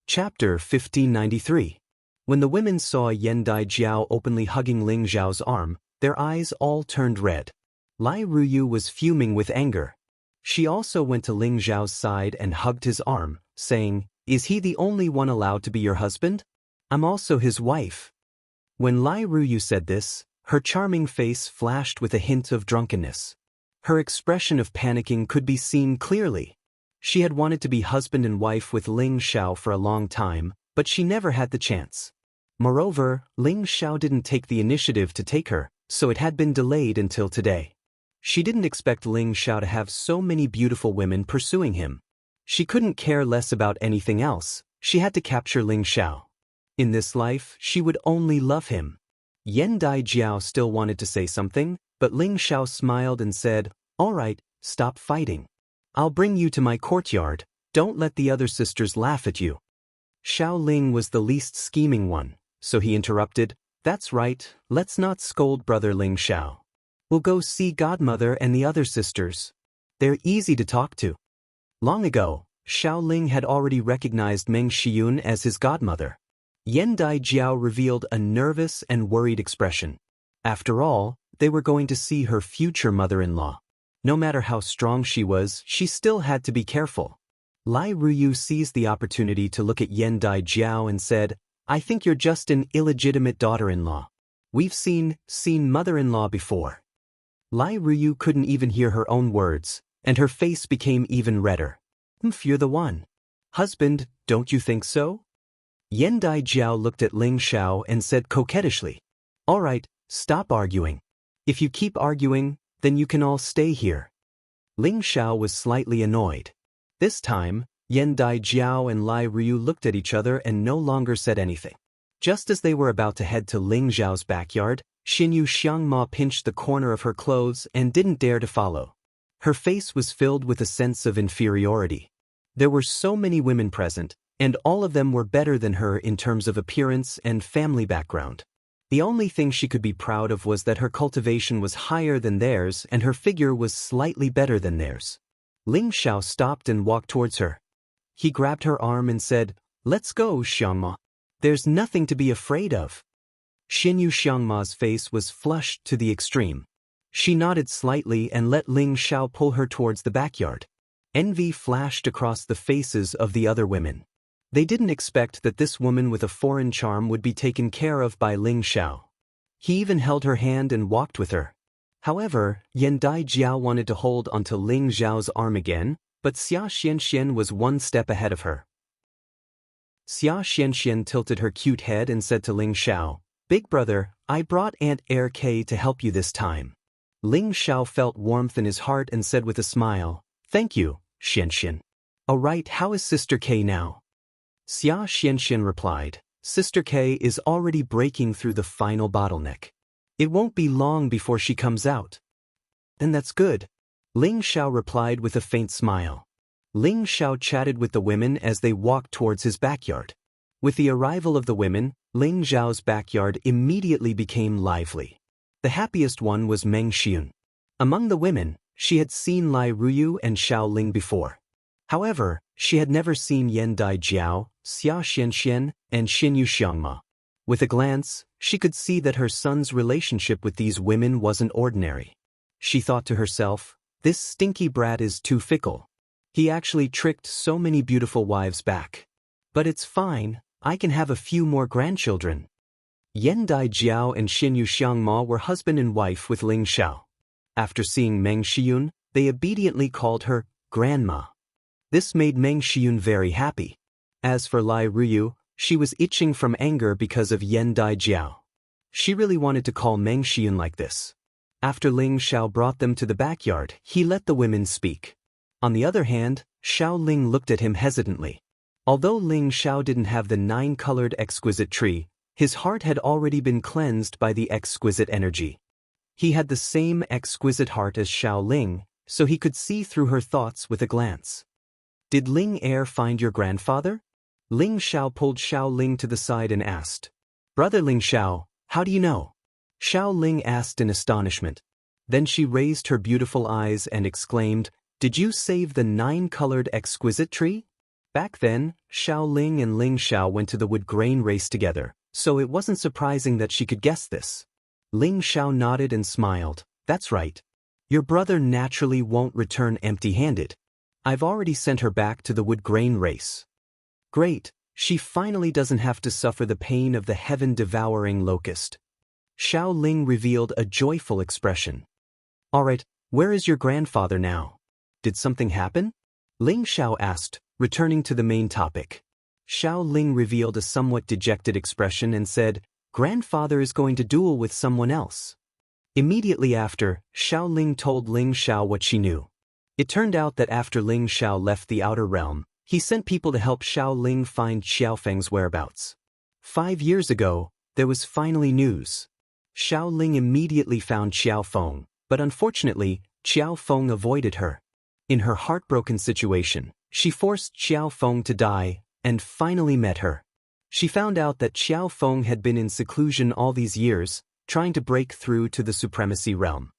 Chapter 1593. When the women saw Yan Jiao openly hugging Ling Zhao's arm, their eyes all turned red. Lai Ruyu was fuming with anger. She also went to Ling Zhao's side and hugged his arm, saying, "Is he the only one allowed to be your husband? I'm also his wife." When Lai Ruyu said this, her charming face flashed with a hint of drunkenness. Her expression of panicking could be seen clearly. She had wanted to be husband and wife with Ling Xiao for a long time, but she never had the chance. Moreover, Ling Xiao didn't take the initiative to take her, so it had been delayed until today. She didn't expect Ling Xiao to have so many beautiful women pursuing him. She couldn't care less about anything else. She had to capture Ling Xiao. In this life, she would only love him. Yan Jiao still wanted to say something, but Ling Xiao smiled and said, "All right, stop fighting. I'll bring you to my courtyard. Don't let the other sisters laugh at you." Xiao Ling was the least scheming one, so he interrupted, "That's right, let's not scold brother Ling Xiao. We'll go see godmother and the other sisters. They're easy to talk to." Long ago, Xiao Ling had already recognized Meng Xiyun as his godmother. Yan Jiao revealed a nervous and worried expression. After all, they were going to see her future mother-in-law. No matter how strong she was, she still had to be careful. Lai Ruyu seized the opportunity to look at Yan Jiao and said, "I think you're just an illegitimate daughter-in-law. We've seen mother-in-law before." Lai Ruyu couldn't even hear her own words, and her face became even redder. "You're the one. Husband, don't you think so?" Yan Jiao looked at Ling Xiao and said coquettishly, "All right, stop arguing. If you keep arguing, then you can all stay here." Ling Xiao was slightly annoyed. This time, Yan Jiao and Lai Ruyu looked at each other and no longer said anything. Just as they were about to head to Ling Zhao's backyard, Xianxia pinched the corner of her clothes and didn't dare to follow. Her face was filled with a sense of inferiority. There were so many women present, and all of them were better than her in terms of appearance and family background. The only thing she could be proud of was that her cultivation was higher than theirs and her figure was slightly better than theirs. Ling Xiao stopped and walked towards her. He grabbed her arm and said, "Let's go, Xiangma. There's nothing to be afraid of." Xiangma's face was flushed to the extreme. She nodded slightly and let Ling Xiao pull her towards the backyard. Envy flashed across the faces of the other women. They didn't expect that this woman with a foreign charm would be taken care of by Ling Xiao. He even held her hand and walked with her. However, Yan Jiao wanted to hold onto Ling Zhao's arm again, but Xianxia was one step ahead of her. Xianxia tilted her cute head and said to Ling Xiao, "Big brother, I brought Aunt Air K to help you this time." Ling Xiao felt warmth in his heart and said with a smile, "Thank you, Xianxia." "All right, how is Sister K now?" Xianxia replied, "Sister K is already breaking through the final bottleneck. It won't be long before she comes out." "Then that's good," Ling Xiao replied with a faint smile. Ling Xiao chatted with the women as they walked towards his backyard. With the arrival of the women, Ling Zhao's backyard immediately became lively. The happiest one was Meng Xiyun. Among the women, she had seen Lai Ruyu and Xiao Ling before. However, she had never seen Yan Jiao, Xianxia, and Xianxia. With a glance, she could see that her son's relationship with these women wasn't ordinary. She thought to herself, "This stinky brat is too fickle. He actually tricked so many beautiful wives back. But it's fine, I can have a few more grandchildren." Yan Jiao and Xianxia were husband and wife with Ling Xiao. After seeing Meng Xiyun, they obediently called her Grandma. This made Meng Xiyun very happy. As for Lai Ruyu, she was itching from anger because of Yan Jiao. She really wanted to call Meng Xiyun like this. After Ling Xiao brought them to the backyard, he let the women speak. On the other hand, Xiao Ling looked at him hesitantly. Although Ling Xiao didn't have the 9-colored exquisite tree, his heart had already been cleansed by the exquisite energy. He had the same exquisite heart as Xiao Ling, so he could see through her thoughts with a glance. "Did Ling Air find your grandfather?" Ling Xiao pulled Xiao Ling to the side and asked. "Brother Ling Xiao, how do you know?" Xiao Ling asked in astonishment. Then she raised her beautiful eyes and exclaimed, "Did you save the 9-colored exquisite tree?" Back then, Xiao Ling and Ling Xiao went to the wood grain race together, so it wasn't surprising that she could guess this. Ling Xiao nodded and smiled. That's right. Your brother naturally won't return empty-handed. I've already sent her back to the wood grain race. Great, she finally doesn't have to suffer the pain of the heaven-devouring locust. Xiao Ling revealed a joyful expression. Alright, where is your grandfather now? Did something happen? Ling Xiao asked, returning to the main topic. Xiao Ling revealed a somewhat dejected expression and said, Grandfather is going to duel with someone else. Immediately after, Xiao Ling told Ling Xiao what she knew. It turned out that after Ling Xiao left the outer realm, he sent people to help Xiao Ling find Xiaofeng's whereabouts. 5 years ago, there was finally news. Xiao Ling immediately found Xiaofeng, but unfortunately, Xiaofeng avoided her. In her heartbroken situation, she forced Xiaofeng to die, and finally met her. She found out that Xiaofeng had been in seclusion all these years, trying to break through to the supremacy realm.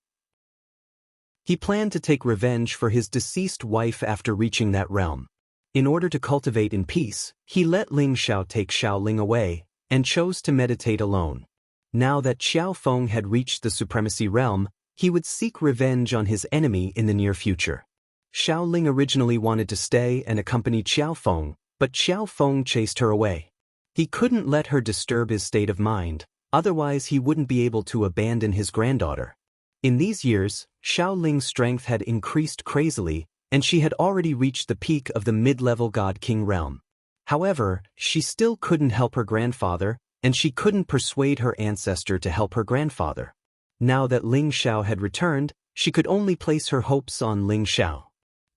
He planned to take revenge for his deceased wife after reaching that realm. In order to cultivate in peace, he let Ling Xiao take Xiao Ling away, and chose to meditate alone. Now that Xiaofeng had reached the supremacy realm, he would seek revenge on his enemy in the near future. Xiao Ling originally wanted to stay and accompany Xiaofeng, but Xiaofeng chased her away. He couldn't let her disturb his state of mind, otherwise he wouldn't be able to abandon his granddaughter. In these years, Xiao Ling's strength had increased crazily, and she had already reached the peak of the mid-level God-King realm. However, she still couldn't help her grandfather, and she couldn't persuade her ancestor to help her grandfather. Now that Ling Xiao had returned, she could only place her hopes on Ling Xiao.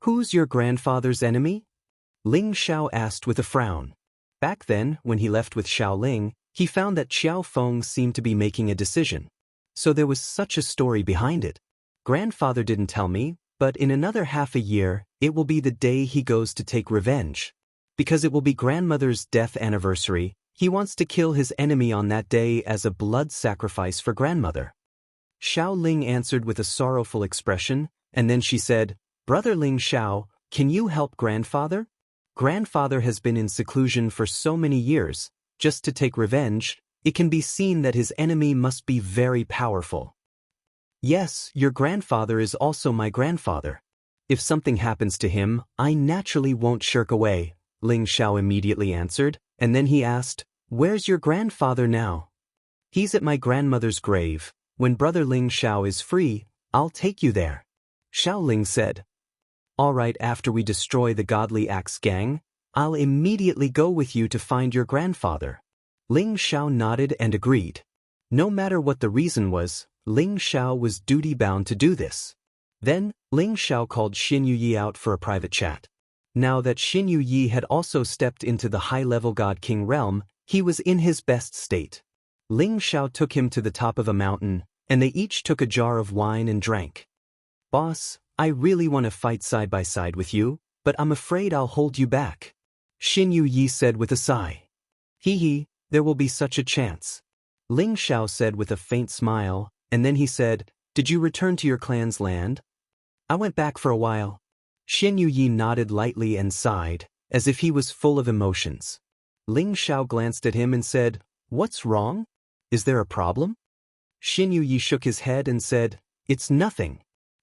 Who's your grandfather's enemy? Ling Xiao asked with a frown. Back then, when he left with Xiao Ling, he found that Xiaofeng seemed to be making a decision. So there was such a story behind it. Grandfather didn't tell me, but in another half a year, it will be the day he goes to take revenge. Because it will be grandmother's death anniversary, he wants to kill his enemy on that day as a blood sacrifice for grandmother. Xiao Ling answered with a sorrowful expression, and then she said, Brother Ling Xiao, can you help grandfather? Grandfather has been in seclusion for so many years. Just to take revenge, it can be seen that his enemy must be very powerful. Yes, your grandfather is also my grandfather. If something happens to him, I naturally won't shirk away, Ling Xiao immediately answered, and then he asked, Where's your grandfather now? He's at my grandmother's grave. When Brother Ling Xiao is free, I'll take you there. Xiao Ling said. All right, after we destroy the Godly Axe gang, I'll immediately go with you to find your grandfather. Ling Xiao nodded and agreed. No matter what the reason was, Ling Xiao was duty-bound to do this. Then, Ling Xiao called Xin Yuyi out for a private chat. Now that Xin Yuyi had also stepped into the high-level God-King realm, he was in his best state. Ling Xiao took him to the top of a mountain, and they each took a jar of wine and drank. Boss, I really want to fight side by side with you, but I'm afraid I'll hold you back. Xin Yuyi said with a sigh. Hee, there will be such a chance. Ling Xiao said with a faint smile, and then he said, Did you return to your clan's land? I went back for a while. Xin Yuyi nodded lightly and sighed, as if he was full of emotions. Ling Xiao glanced at him and said, What's wrong? Is there a problem? Xin Yuyi shook his head and said, It's nothing.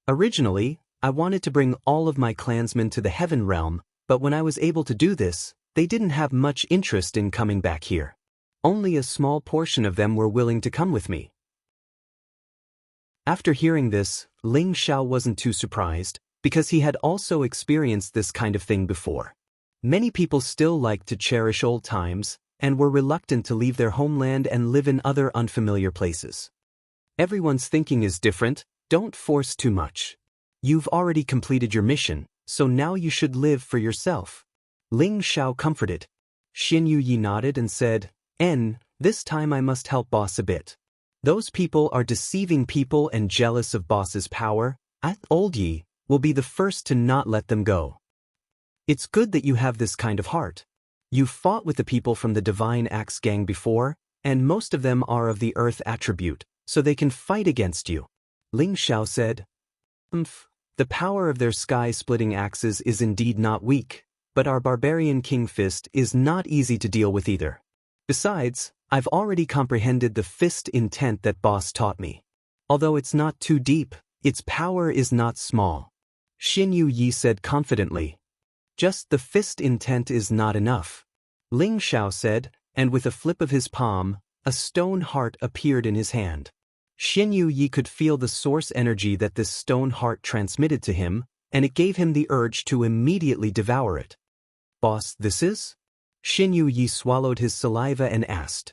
Originally, I wanted to bring all of my clansmen to the heaven realm, but when I was able to do this, they didn't have much interest in coming back here. Only a small portion of them were willing to come with me. After hearing this, Ling Xiao wasn't too surprised, because he had also experienced this kind of thing before. Many people still liked to cherish old times, and were reluctant to leave their homeland and live in other unfamiliar places. Everyone's thinking is different, don't force too much. You've already completed your mission, so now you should live for yourself. Ling Xiao comforted. Xin Yuyi nodded and said, This time I must help boss a bit. Those people are deceiving people and jealous of boss's power. Old Yi will be the first to not let them go. It's good that you have this kind of heart. You've fought with the people from the Divine Axe Gang before, and most of them are of the Earth attribute, so they can fight against you. Ling Xiao said, The power of their sky-splitting axes is indeed not weak. but our barbarian king fist is not easy to deal with either. Besides, I've already comprehended the fist intent that boss taught me. Although it's not too deep, its power is not small. Xin Yi said confidently. Just the fist intent is not enough. Ling Xiao said, and with a flip of his palm, a stone heart appeared in his hand. Xin Yi could feel the source energy that this stone heart transmitted to him, and it gave him the urge to immediately devour it. Boss, this is? Xin Yi swallowed his saliva and asked.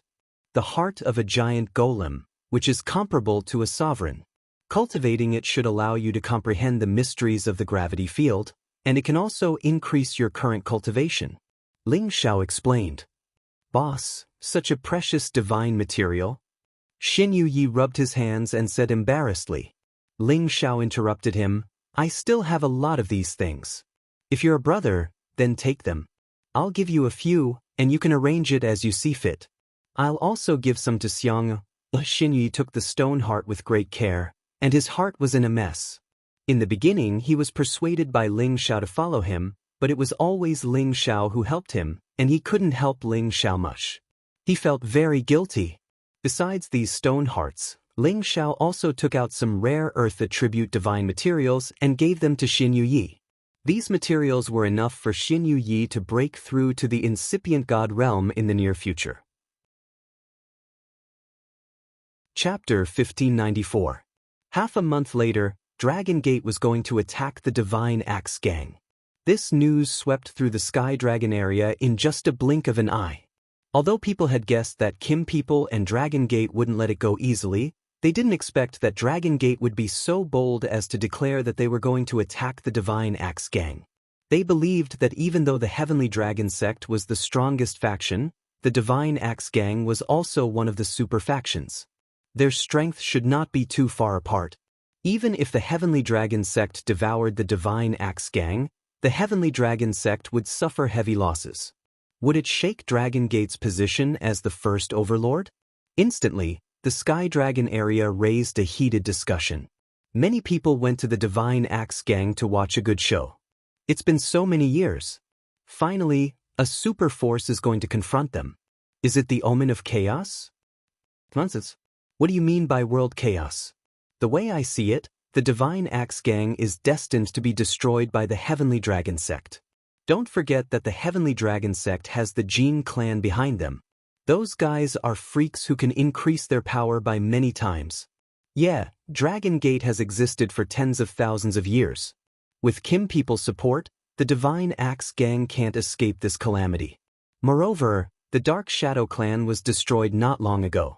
The heart of a giant golem, which is comparable to a sovereign. Cultivating it should allow you to comprehend the mysteries of the gravity field, and it can also increase your current cultivation. Ling Xiao explained. Boss, such a precious divine material? Xin Yi rubbed his hands and said embarrassedly. Ling Xiao interrupted him, I still have a lot of these things. If you're a brother, then take them. I'll give you a few, and you can arrange it as you see fit. I'll also give some to Xianxia. Xin Yi took the stone heart with great care, and his heart was in a mess. In the beginning he was persuaded by Ling Xiao to follow him, but it was always Ling Xiao who helped him, and he couldn't help Ling Xiao much. He felt very guilty. Besides these stone hearts, Ling Xiao also took out some rare earth attribute divine materials and gave them to Xin Yi. These materials were enough for Xin Yi to break through to the incipient god realm in the near future. Chapter 1594. Half a month later, Dragon Gate was going to attack the Divine Axe Gang. This news swept through the Sky Dragon area in just a blink of an eye. Although people had guessed that Kim people and Dragon Gate wouldn't let it go easily, they didn't expect that Dragon Gate would be so bold as to declare that they were going to attack the Divine Axe Gang. They believed that even though the Heavenly Dragon sect was the strongest faction, the Divine Axe Gang was also one of the super factions. Their strength should not be too far apart. Even if the Heavenly Dragon sect devoured the Divine Axe Gang, the Heavenly Dragon sect would suffer heavy losses. Would it shake Dragon Gate's position as the first overlord? Instantly, the Sky Dragon area raised a heated discussion. Many people went to the Divine Axe Gang to watch a good show. It's been so many years. Finally, a super force is going to confront them. Is it the omen of chaos? Nonsense. What do you mean by world chaos? The way I see it, the Divine Axe Gang is destined to be destroyed by the Heavenly Dragon sect. Don't forget that the Heavenly Dragon sect has the Jin clan behind them. Those guys are freaks who can increase their power by many times. Yeah, Dragon Gate has existed for tens of thousands of years. With Kim people's support, the Divine Axe Gang can't escape this calamity. Moreover, the Dark Shadow clan was destroyed not long ago.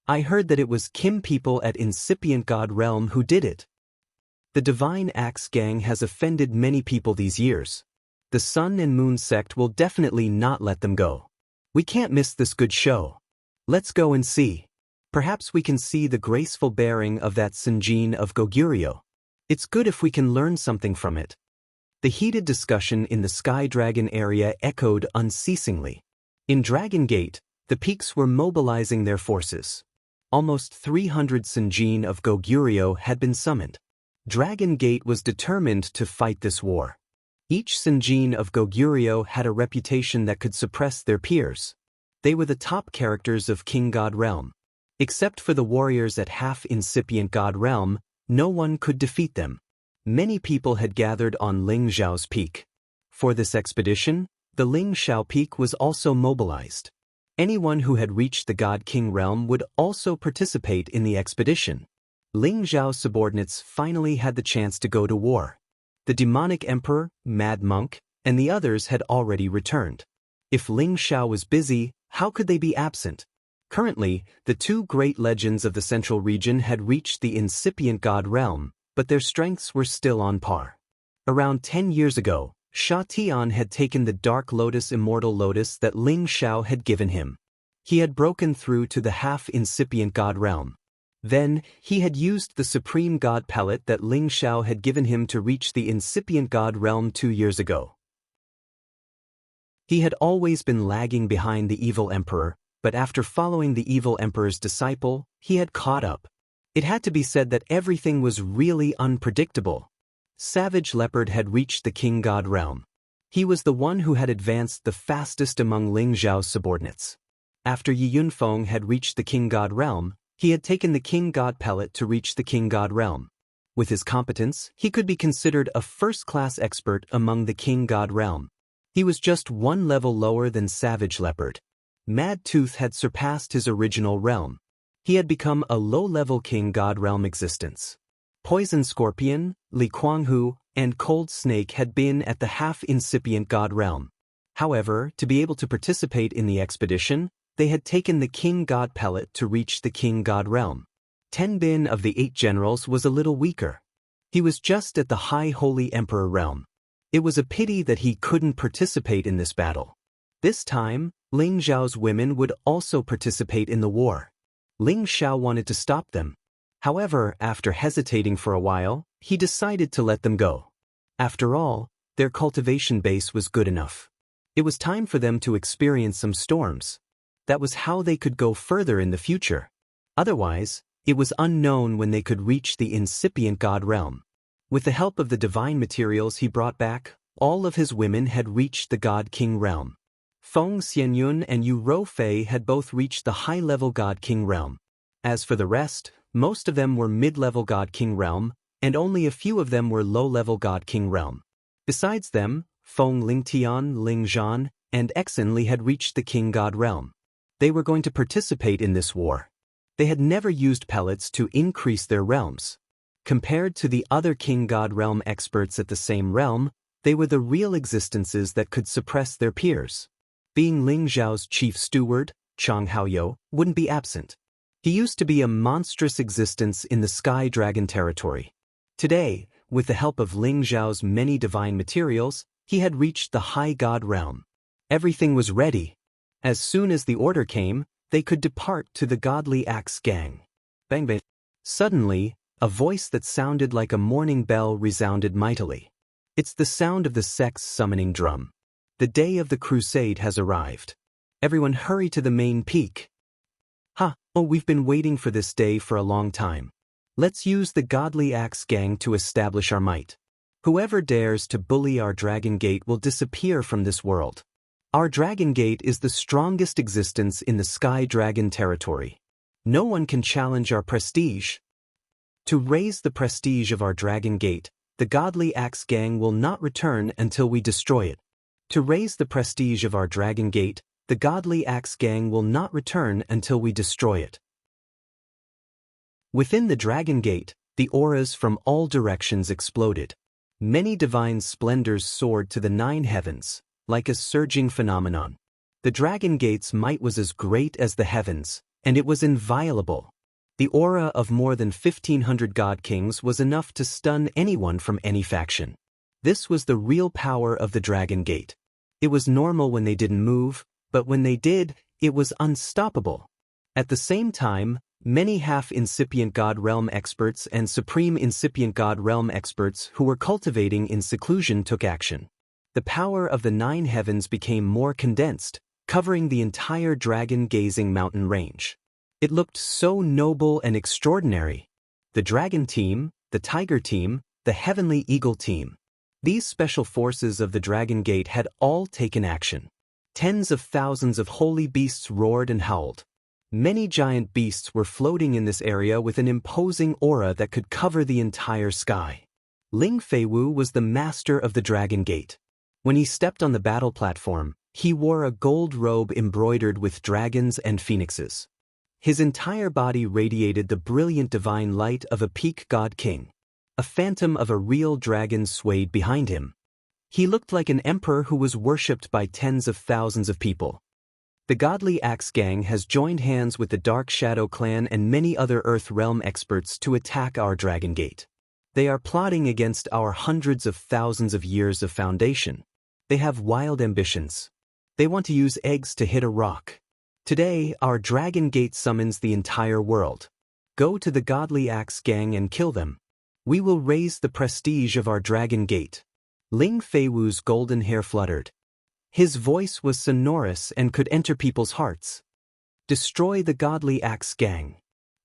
I heard that it was Kim people at Incipient God Realm who did it. The Divine Axe Gang has offended many people these years. The Sun and Moon sect will definitely not let them go. We can't miss this good show. Let's go and see. Perhaps we can see the graceful bearing of that Senjin of Goguryeo. It's good if we can learn something from it. The heated discussion in the Sky Dragon area echoed unceasingly. In Dragon Gate, the peaks were mobilizing their forces. Almost 300 Senjin of Goguryeo had been summoned. Dragon Gate was determined to fight this war. Each Senjin of Goguryeo had a reputation that could suppress their peers. They were the top characters of King God Realm. Except for the warriors at half-incipient God Realm, no one could defeat them. Many people had gathered on Ling Zhao's peak. For this expedition, the Ling Xiao peak was also mobilized. Anyone who had reached the God King realm would also participate in the expedition. Ling Zhao's subordinates finally had the chance to go to war. The demonic emperor, Mad Monk, and the others had already returned. If Ling Xiao was busy, how could they be absent? Currently, the two great legends of the central region had reached the incipient God realm, but their strengths were still on par. Around 10 years ago, Sha Tian had taken the Dark Lotus Immortal Lotus that Ling Xiao had given him. He had broken through to the half-incipient God realm. Then, he had used the Supreme God Pellet that Ling Xiao had given him to reach the incipient God realm 2 years ago. He had always been lagging behind the evil emperor, but after following the evil emperor's disciple, he had caught up. It had to be said that everything was really unpredictable. Savage Leopard had reached the King God realm. He was the one who had advanced the fastest among Ling Zhao's subordinates. After Yi Yunfeng had reached the King God realm, he had taken the King God pellet to reach the King God realm. With his competence, he could be considered a first-class expert among the King God realm. He was just one level lower than Savage Leopard. Mad Tooth had surpassed his original realm. He had become a low-level King God realm existence. Poison Scorpion, Li Kuanghu, and Cold Snake had been at the half-incipient God realm. However, to be able to participate in the expedition, they had taken the King God pellet to reach the King God realm. Ten Bin of the 8 generals was a little weaker. He was just at the High Holy Emperor realm. It was a pity that he couldn't participate in this battle. This time, Ling Zhao's women would also participate in the war. Ling Xiao wanted to stop them. However, after hesitating for a while, he decided to let them go. After all, their cultivation base was good enough. It was time for them to experience some storms. That was how they could go further in the future. Otherwise, it was unknown when they could reach the incipient God realm. With the help of the divine materials he brought back, all of his women had reached the God King realm. Feng Xianyun and Yu Roufei had both reached the high-level God King realm. As for the rest, most of them were mid-level God King realm, and only a few of them were low-level God King realm. Besides them, Feng Lingtian, Ling Zhan, and Exin Li had reached the King God realm. They were going to participate in this war. They had never used pellets to increase their realms. Compared to the other King God realm experts at the same realm, they were the real existences that could suppress their peers. Being Ling Zhao's chief steward, Chang Haoyou, wouldn't be absent. He used to be a monstrous existence in the Sky Dragon territory. Today, with the help of Ling Zhao's many divine materials, he had reached the High God realm. Everything was ready. As soon as the order came, they could depart to the Godly Axe Gang. Bang bang. Suddenly, a voice that sounded like a morning bell resounded mightily. It's the sound of the sect's summoning drum. The day of the crusade has arrived. Everyone hurry to the main peak. Oh, we've been waiting for this day for a long time. Let's use the Godly Axe Gang to establish our might. Whoever dares to bully our Dragon Gate will disappear from this world. Our Dragon Gate is the strongest existence in the Sky Dragon territory. No one can challenge our prestige. To raise the prestige of our Dragon Gate, the Godly Axe Gang will not return until we destroy it. To raise the prestige of our Dragon Gate, the Godly Axe Gang will not return until we destroy it. Within the Dragon Gate, the auras from all directions exploded. Many divine splendors soared to the 9 heavens, like a surging phenomenon. The Dragon Gate's might was as great as the heavens, and it was inviolable. The aura of more than 1,500 God Kings was enough to stun anyone from any faction. This was the real power of the Dragon Gate. It was normal when they didn't move, but when they did, it was unstoppable. At the same time, many half-incipient God realm experts and supreme incipient God realm experts who were cultivating in seclusion took action. The power of the 9 heavens became more condensed, covering the entire dragon-gazing mountain range. It looked so noble and extraordinary. The Dragon Team, the Tiger Team, the Heavenly Eagle Team. These special forces of the Dragon Gate had all taken action. Tens of thousands of holy beasts roared and howled. Many giant beasts were floating in this area with an imposing aura that could cover the entire sky. Ling Feiwu was the master of the Dragon Gate. When he stepped on the battle platform, he wore a gold robe embroidered with dragons and phoenixes. His entire body radiated the brilliant divine light of a peak God King. A phantom of a real dragon swayed behind him. He looked like an emperor who was worshipped by tens of thousands of people. The Godly Axe Gang has joined hands with the Dark Shadow Clan and many other Earth Realm experts to attack our Dragon Gate. They are plotting against our hundreds of thousands of years of foundation. They have wild ambitions. They want to use eggs to hit a rock. Today, our Dragon Gate summons the entire world. Go to the Godly Axe Gang and kill them. We will raise the prestige of our Dragon Gate. Ling Feiwu's golden hair fluttered. His voice was sonorous and could enter people's hearts. Destroy the Godly Axe Gang.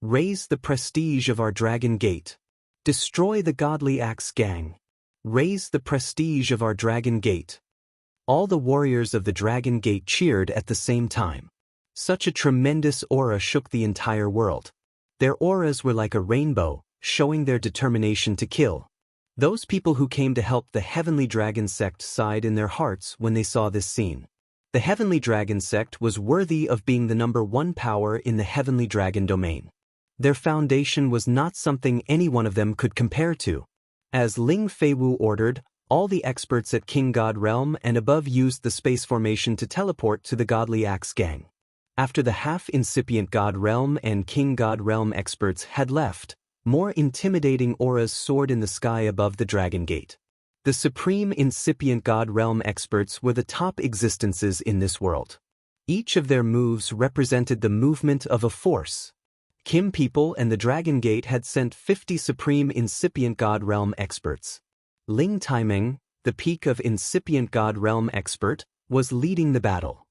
Raise the prestige of our Dragon Gate. Destroy the Godly Axe Gang. Raise the prestige of our Dragon Gate. All the warriors of the Dragon Gate cheered at the same time. Such a tremendous aura shook the entire world. Their auras were like a rainbow, showing their determination to kill. Those people who came to help the Heavenly Dragon sect sighed in their hearts when they saw this scene. The Heavenly Dragon sect was worthy of being the #1 power in the Heavenly Dragon domain. Their foundation was not something any one of them could compare to. As Ling Feiwu ordered, all the experts at King God Realm and above used the space formation to teleport to the Godly Axe Gang. After the half-incipient God Realm and King God Realm experts had left, more intimidating auras soared in the sky above the Dragon Gate. The supreme incipient God Realm experts were the top existences in this world. Each of their moves represented the movement of a force. Kim people and the Dragon Gate had sent 50 supreme incipient God Realm experts. Ling Taimeng, the peak of incipient God Realm expert, was leading the battle.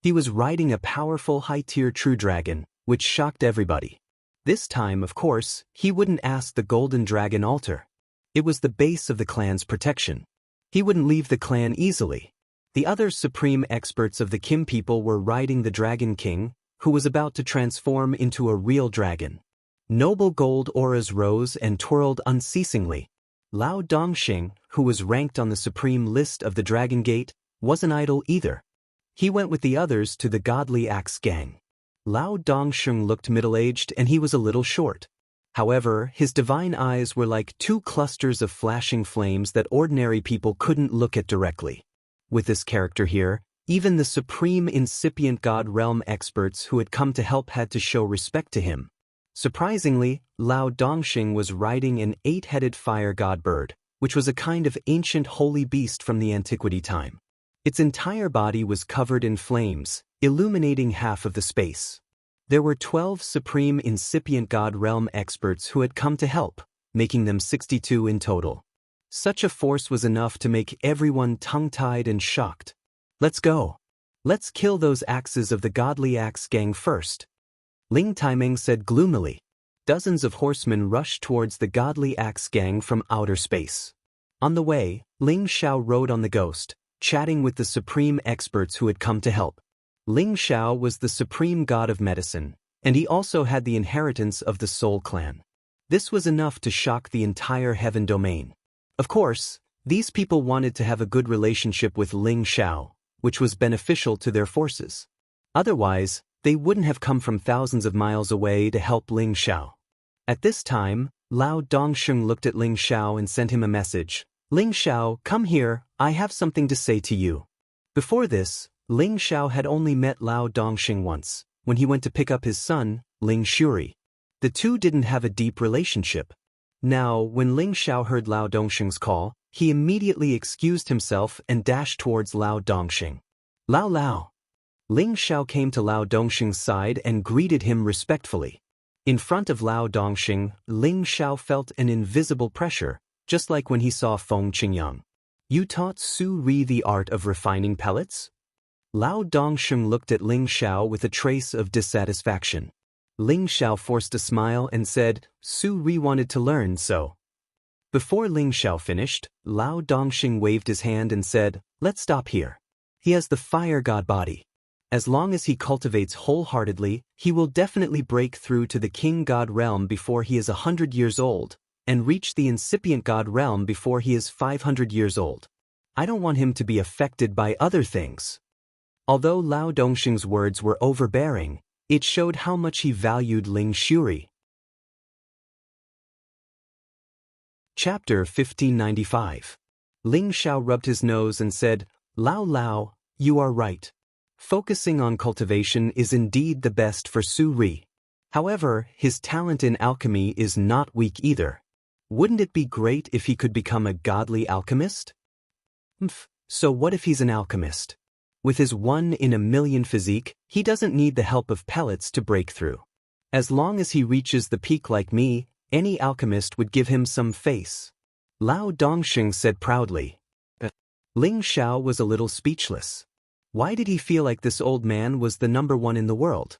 He was riding a powerful high-tier true dragon, which shocked everybody. This time, of course, he wouldn't ask the Golden Dragon altar. It was the base of the clan's protection. He wouldn't leave the clan easily. The other supreme experts of the Kim people were riding the Dragon King, who was about to transform into a real dragon. Noble gold auras rose and twirled unceasingly. Lao Dongxing, who was ranked on the supreme list of the Dragon Gate, wasn't idle either. He went with the others to the Godly Axe Gang. Lao Dongxing looked middle-aged and he was a little short. However, his divine eyes were like two clusters of flashing flames that ordinary people couldn't look at directly. With this character here, even the supreme incipient God Realm experts who had come to help had to show respect to him. Surprisingly, Lao Dongxing was riding an 8-headed fire god bird, which was a kind of ancient holy beast from the antiquity time. Its entire body was covered in flames, illuminating half of the space. There were 12 supreme incipient God Realm experts who had come to help, making them 62 in total. Such a force was enough to make everyone tongue-tied and shocked. Let's go. Let's kill those axes of the Godly Axe Gang first. Ling Taimeng said gloomily. Dozens of horsemen rushed towards the Godly Axe Gang from outer space. On the way, Ling Xiao rode on the ghost, chatting with the supreme experts who had come to help. Ling Xiao was the supreme god of medicine, and he also had the inheritance of the Soul Clan. This was enough to shock the entire Heaven domain. Of course, these people wanted to have a good relationship with Ling Xiao, which was beneficial to their forces. Otherwise, they wouldn't have come from thousands of miles away to help Ling Xiao. At this time, Lao Dongxing looked at Ling Xiao and sent him a message. Ling Xiao, come here, I have something to say to you. Before this, Ling Xiao had only met Lao Dongxing once, when he went to pick up his son, Ling Shuri. The two didn't have a deep relationship. Now, when Ling Xiao heard Lao Dongxing's call, he immediately excused himself and dashed towards Lao Dongxing. Lao. Ling Xiao came to Lao Dongxing's side and greeted him respectfully. In front of Lao Dongxing, Ling Xiao felt an invisible pressure, just like when he saw Feng Qingyang. You taught Su Ri the art of refining pellets? Lao Dongxing looked at Ling Xiao with a trace of dissatisfaction. Ling Xiao forced a smile and said, Su Ri wanted to learn, so. Before Ling Xiao finished, Lao Dongxing waved his hand and said, let's stop here. He has the fire god body. As long as he cultivates wholeheartedly, he will definitely break through to the King God Realm before he is 100 years old, and reach the incipient God Realm before he is 500 years old. I don't want him to be affected by other things. Although Lao Dongxing's words were overbearing, it showed how much he valued Ling Shuri. Chapter 1595. Ling Xiao rubbed his nose and said, Lao, you are right. Focusing on cultivation is indeed the best for Su Ri. However, his talent in alchemy is not weak either. Wouldn't it be great if he could become a godly alchemist? So what if he's an alchemist? With his 1 in a million physique, he doesn't need the help of pellets to break through. As long as he reaches the peak like me, any alchemist would give him some face. Lao Dongxing said proudly. Ling Xiao was a little speechless. Why did he feel like this old man was the #1 in the world?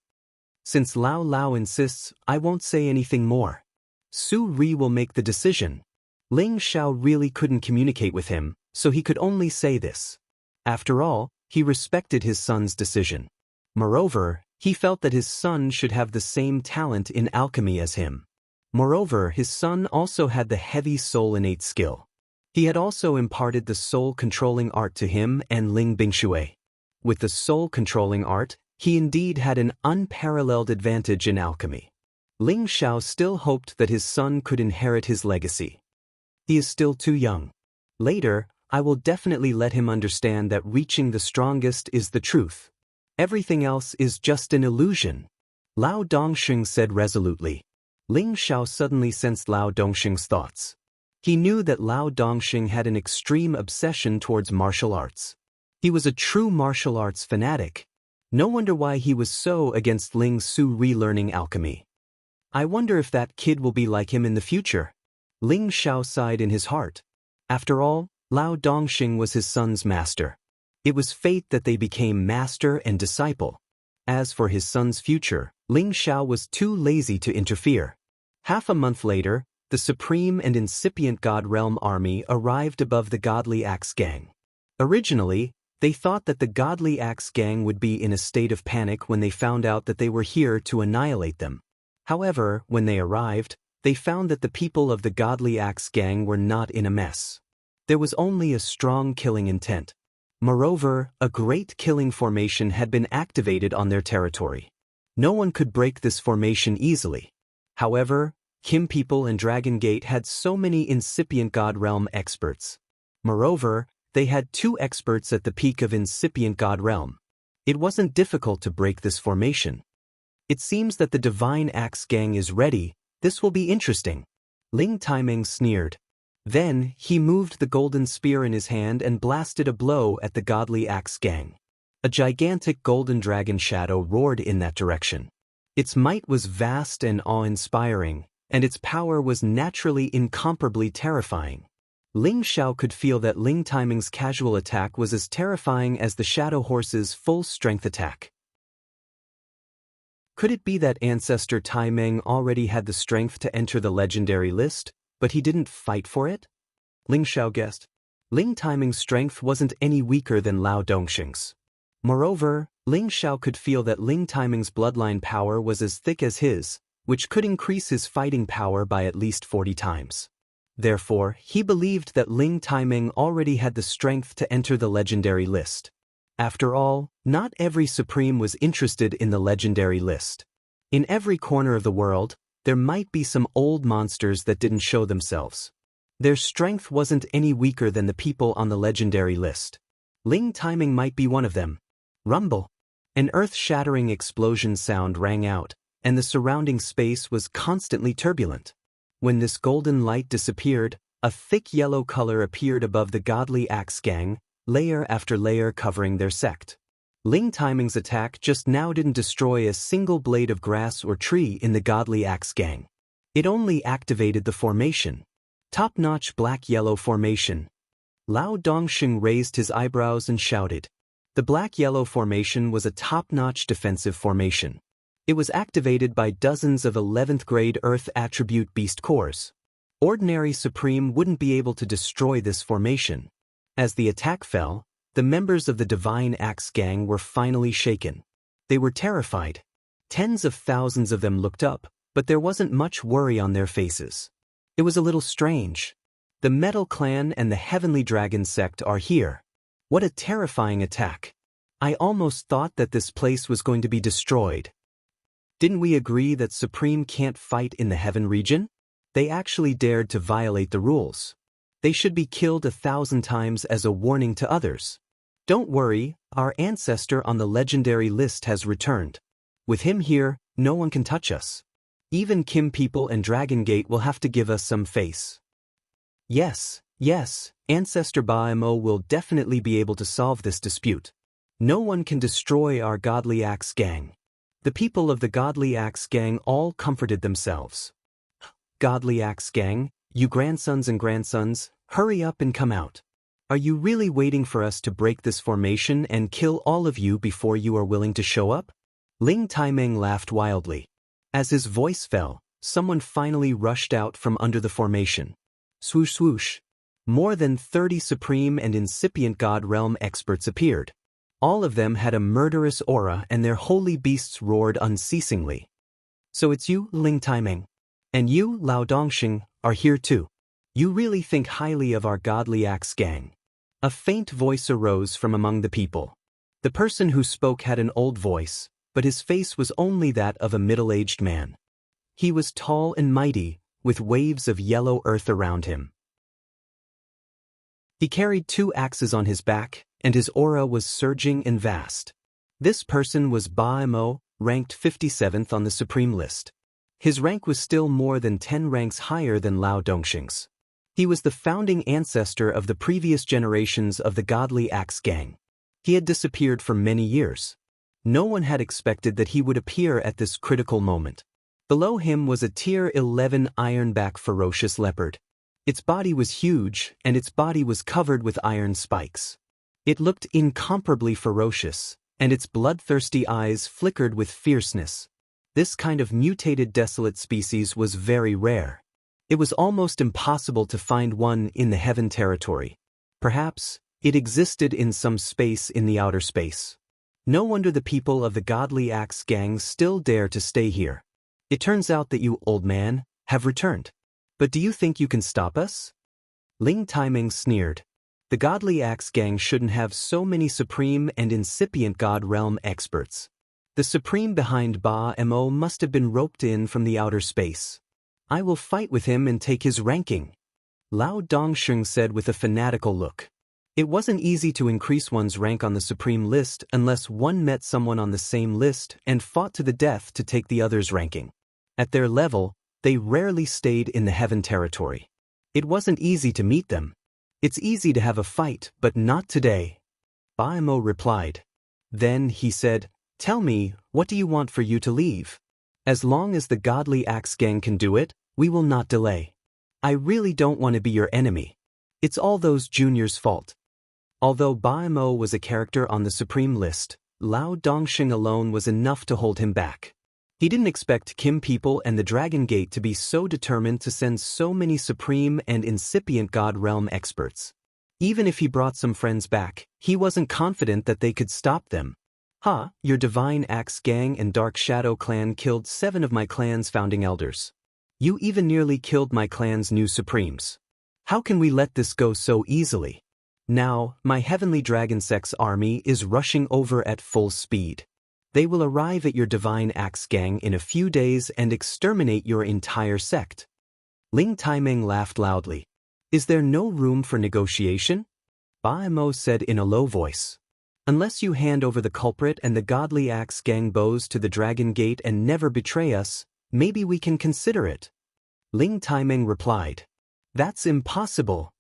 Since Lao insists, I won't say anything more. Su Ri will make the decision. Ling Xiao really couldn't communicate with him, so he could only say this. After all, he respected his son's decision. Moreover, he felt that his son should have the same talent in alchemy as him. Moreover, his son also had the heavy soul innate skill. He had also imparted the soul-controlling art to him and Ling Bingshui. With the soul-controlling art, he indeed had an unparalleled advantage in alchemy. Ling Xiao still hoped that his son could inherit his legacy. He is still too young. Later, I will definitely let him understand that reaching the strongest is the truth. Everything else is just an illusion, Lao Dongxing said resolutely. Ling Xiao suddenly sensed Lao Dongxing's thoughts. He knew that Lao Dongxing had an extreme obsession towards martial arts. He was a true martial arts fanatic. No wonder why he was so against Ling Su relearning alchemy. I wonder if that kid will be like him in the future. Ling Xiao sighed in his heart. After all, Lao Dongxing was his son's master. It was fate that they became master and disciple. As for his son's future, Ling Xiao was too lazy to interfere. Half a month later, the supreme and incipient God Realm army arrived above the Godly Axe Gang. Originally, they thought that the Godly Axe Gang would be in a state of panic when they found out that they were here to annihilate them. However, when they arrived, they found that the people of the Godly Axe Gang were not in a mess. There was only a strong killing intent. Moreover, a great killing formation had been activated on their territory. No one could break this formation easily. However, Kim people and Dragon Gate had so many incipient God Realm experts. Moreover, they had 2 experts at the peak of incipient God Realm. It wasn't difficult to break this formation. It seems that the Divine Axe Gang is ready. This will be interesting. Ling Taimeng sneered. Then, he moved the golden spear in his hand and blasted a blow at the Godly Axe Gang. A gigantic golden dragon shadow roared in that direction. Its might was vast and awe-inspiring, and its power was naturally incomparably terrifying. Ling Xiao could feel that Ling Taimeng's casual attack was as terrifying as the Shadow Horse's full-strength attack. Could it be that Ancestor Taimeng already had the strength to enter the legendary list, but he didn't fight for it? Ling Xiao guessed. Ling Taimeng's strength wasn't any weaker than Lao Dongxing's. Moreover, Ling Xiao could feel that Ling Taimeng's bloodline power was as thick as his, which could increase his fighting power by at least 40 times. Therefore, he believed that Ling Taimeng already had the strength to enter the legendary list. After all, not every Supreme was interested in the legendary list. In every corner of the world, there might be some old monsters that didn't show themselves. Their strength wasn't any weaker than the people on the legendary list. Ling Taimeng might be one of them. Rumble. An earth-shattering explosion sound rang out, and the surrounding space was constantly turbulent. When this golden light disappeared, a thick yellow color appeared above the Godly Axe Gang, layer after layer covering their sect. Ling Taimeng's attack just now didn't destroy a single blade of grass or tree in the Godly Axe Gang. It only activated the formation. Top-notch black-yellow formation. Lao Dongxing raised his eyebrows and shouted. The black-yellow formation was a top-notch defensive formation. It was activated by dozens of 11th-grade Earth attribute beast cores. Ordinary Supreme wouldn't be able to destroy this formation. As the attack fell, the members of the Divine Axe Gang were finally shaken. They were terrified. Tens of thousands of them looked up, but there wasn't much worry on their faces. It was a little strange. The Metal Clan and the Heavenly Dragon sect are here. What a terrifying attack. I almost thought that this place was going to be destroyed. Didn't we agree that Supreme can't fight in the Heaven region? They actually dared to violate the rules. They should be killed 1,000 times as a warning to others. Don't worry, our ancestor on the legendary list has returned. With him here, no one can touch us. Even Kim people and Dragon Gate will have to give us some face. Yes, Ancestor Ba-Mo will definitely be able to solve this dispute. No one can destroy our Godly Axe Gang. The people of the Godly Axe Gang all comforted themselves. Godly Axe Gang, you grandsons and grandsons, hurry up and come out. Are you really waiting for us to break this formation and kill all of you before you are willing to show up? Ling Taimeng laughed wildly. As his voice fell, someone finally rushed out from under the formation. Swoosh swoosh. More than 30 supreme and incipient god realm experts appeared. All of them had a murderous aura and their holy beasts roared unceasingly. So it's you, Ling Taiming. And you, Lao Dongxing, are here too. You really think highly of our godly axe gang. A faint voice arose from among the people. The person who spoke had an old voice, but his face was only that of a middle-aged man. He was tall and mighty, with waves of yellow earth around him. He carried 2 axes on his back, and his aura was surging and vast. This person was Ba Mo, ranked 57th on the supreme list. His rank was still more than 10 ranks higher than Lao Dongxing's. He was the founding ancestor of the previous generations of the godly axe gang. He had disappeared for many years. No one had expected that he would appear at this critical moment. Below him was a tier 11 ironback ferocious leopard. Its body was huge, and its body was covered with iron spikes. It looked incomparably ferocious, and its bloodthirsty eyes flickered with fierceness. This kind of mutated desolate species was very rare. It was almost impossible to find one in the heaven territory. Perhaps it existed in some space in the outer space. No wonder the people of the godly axe gang still dare to stay here. It turns out that you, old man, have returned. But do you think you can stop us? Ling Taiming sneered. The godly axe gang shouldn't have so many supreme and incipient god realm experts. The supreme behind Ba Mo must have been roped in from the outer space. I will fight with him and take his ranking. Lao Dongxing said with a fanatical look. It wasn't easy to increase one's rank on the supreme list unless one met someone on the same list and fought to the death to take the other's ranking. At their level, they rarely stayed in the heaven territory. It wasn't easy to meet them. It's easy to have a fight, but not today. Ba Mo replied. Then he said, Tell me, what do you want for you to leave? As long as the godly axe gang can do it, we will not delay. I really don't want to be your enemy. It's all those juniors' fault. Although Ba Mo was a character on the supreme list, Lao Dongxing alone was enough to hold him back. He didn't expect Kim people and the Dragon Gate to be so determined to send so many supreme and incipient god realm experts. Even if he brought some friends back, he wasn't confident that they could stop them. Your Divine Axe Gang and Dark Shadow Clan killed 7 of my clan's founding elders. You even nearly killed my clan's new supremes. How can we let this go so easily? Now, my Heavenly Dragon Sect's army is rushing over at full speed. They will arrive at your Divine Axe Gang in a few days and exterminate your entire sect. Ling Taiming laughed loudly. Is there no room for negotiation? Ba Mo said in a low voice. Unless you hand over the culprit and the godly axe gang bows to the Dragon Gate and never betray us, maybe we can consider it. Ling Taiming replied. That's impossible.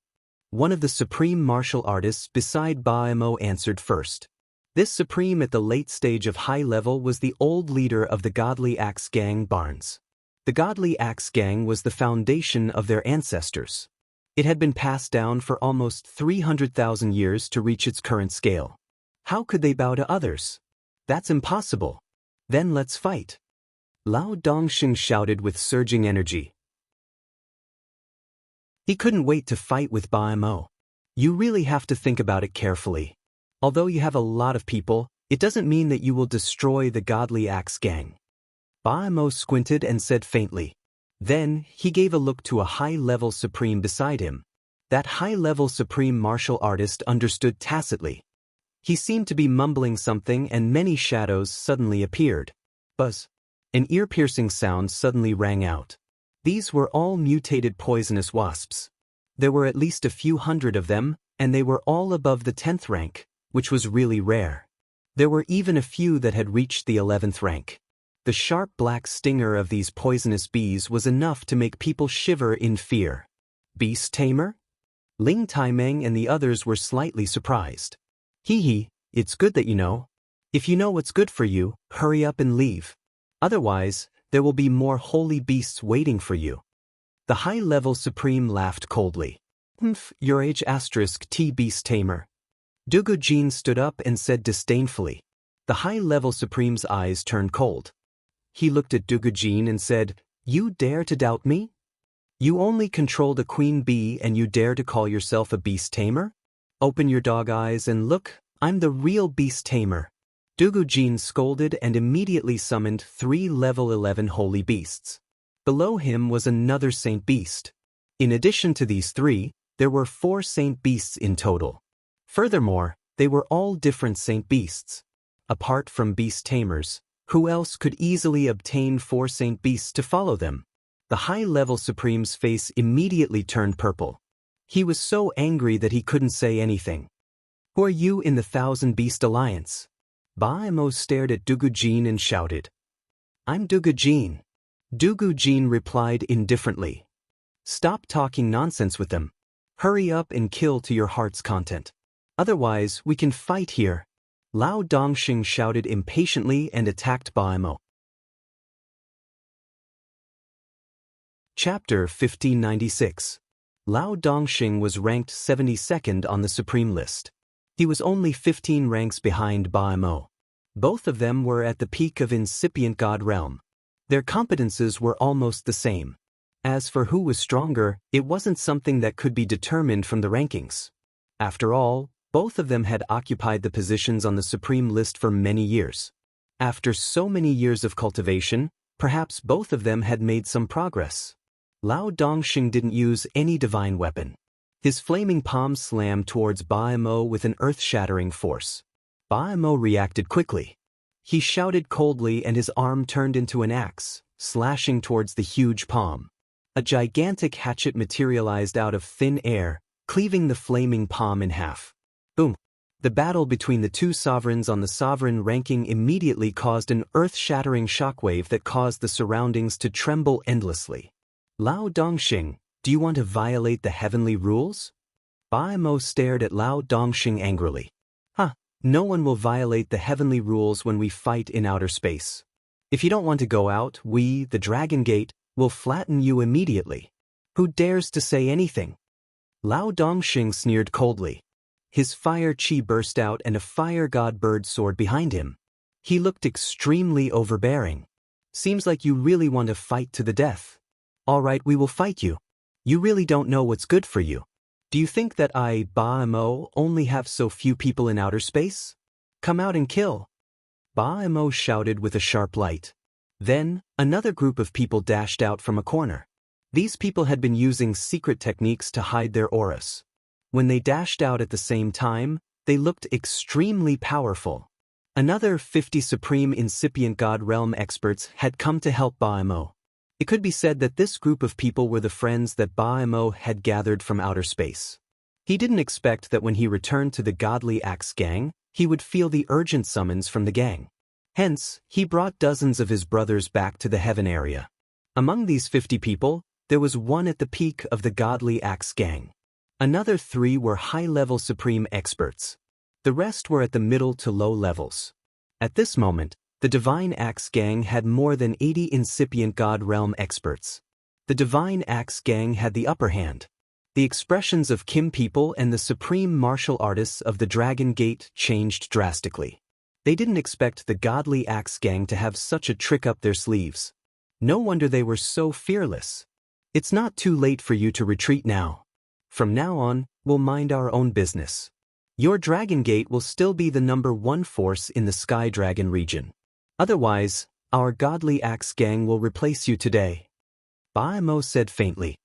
One of the supreme martial artists beside Ba Mo answered first. This supreme at the late stage of high level was the old leader of the godly axe gang, Barnes. The godly axe gang was the foundation of their ancestors. It had been passed down for almost 300,000 years to reach its current scale. How could they bow to others? That's impossible. Then let's fight. Lao Dongxing shouted with surging energy. He couldn't wait to fight with Ba Mo. You really have to think about it carefully. Although you have a lot of people, it doesn't mean that you will destroy the godly axe gang. Ba Mo squinted and said faintly. Then, he gave a look to a high-level supreme beside him. That high-level supreme martial artist understood tacitly. He seemed to be mumbling something and many shadows suddenly appeared. Buzz. An ear-piercing sound suddenly rang out. These were all mutated poisonous wasps. There were at least a few hundred of them, and they were all above the 10th rank, which was really rare. There were even a few that had reached the 11th rank. The sharp black stinger of these poisonous bees was enough to make people shiver in fear. Beast tamer? Ling Taiming and the others were slightly surprised. Hee, it's good that you know. If you know what's good for you, hurry up and leave. Otherwise, there will be more holy beasts waiting for you. The high-level supreme laughed coldly. Your age *T beast tamer. Dugu Jin stood up and said disdainfully. The high-level supreme's eyes turned cold. He looked at Dugu Jin and said, You dare to doubt me? You only controlled a queen bee and you dare to call yourself a beast tamer? Open your dog eyes and look, I'm the real beast tamer. Dugujin scolded and immediately summoned 3 level 11 holy beasts. Below him was another saint beast. In addition to these 3, there were 4 saint beasts in total. Furthermore, they were all different saint beasts. Apart from beast tamers, who else could easily obtain 4 saint beasts to follow them? The high-level supreme's face immediately turned purple. He was so angry that he couldn't say anything. Who are you in the Thousand Beast Alliance? Baimo stared at Dugujin and shouted. I'm Dugujin. Dugujin replied indifferently. Stop talking nonsense with them. Hurry up and kill to your heart's content. Otherwise, we can fight here. Lao Dongxing shouted impatiently and attacked Baimo. Chapter 1596. Lao Dongxing was ranked 72nd on the Supreme list. He was only 15 ranks behind Baimo. Both of them were at the peak of incipient god realm. Their competences were almost the same. As for who was stronger, it wasn't something that could be determined from the rankings. After all, both of them had occupied the positions on the Supreme list for many years. After so many years of cultivation, perhaps both of them had made some progress. Lao Dongxing didn't use any divine weapon. His flaming palm slammed towards Baimo with an earth-shattering force. Baimo reacted quickly. He shouted coldly and his arm turned into an axe, slashing towards the huge palm. A gigantic hatchet materialized out of thin air, cleaving the flaming palm in half. Boom! The battle between the 2 sovereigns on the sovereign ranking immediately caused an earth-shattering shockwave that caused the surroundings to tremble endlessly. Lao Dongxing, do you want to violate the heavenly rules? Baimo stared at Lao Dongxing angrily. No one will violate the heavenly rules when we fight in outer space. If you don't want to go out, we, the Dragon Gate, will flatten you immediately. Who dares to say anything? Lao Dongxing sneered coldly. His fire chi burst out and a fire god bird soared behind him. He looked extremely overbearing. Seems like you really want to fight to the death. All right, we will fight you. You really don't know what's good for you. Do you think that I, Baimo, only have so few people in outer space? Come out and kill. Baimo shouted with a sharp light. Then, another group of people dashed out from a corner. These people had been using secret techniques to hide their auras. When they dashed out at the same time, they looked extremely powerful. Another 50 supreme incipient god realm experts had come to help Baimo. It could be said that this group of people were the friends that Baimo had gathered from outer space. He didn't expect that when he returned to the Godly Axe gang, he would feel the urgent summons from the gang. Hence, he brought dozens of his brothers back to the heaven area. Among these 50 people, there was one at the peak of the Godly Axe gang. Another 3 were high-level supreme experts. The rest were at the middle to low levels. At this moment, the Divine Axe Gang had more than 80 incipient God Realm experts. The Divine Axe Gang had the upper hand. The expressions of Kim people and the supreme martial artists of the Dragon Gate changed drastically. They didn't expect the Godly Axe Gang to have such a trick up their sleeves. No wonder they were so fearless. It's not too late for you to retreat now. From now on, we'll mind our own business. Your Dragon Gate will still be the #1 force in the Sky Dragon region. Otherwise, our Godly Axe Gang will replace you today. Baimo said faintly.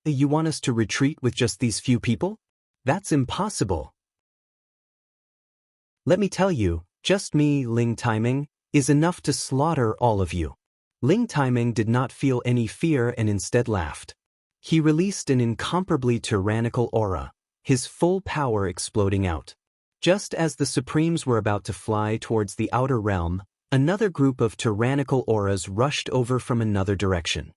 You want us to retreat with just these few people? That's impossible. Let me tell you, just me, Ling Taiming, is enough to slaughter all of you. Ling Taiming did not feel any fear and instead laughed. He released an incomparably tyrannical aura, his full power exploding out. Just as the Supremes were about to fly towards the outer realm, another group of tyrannical auras rushed over from another direction.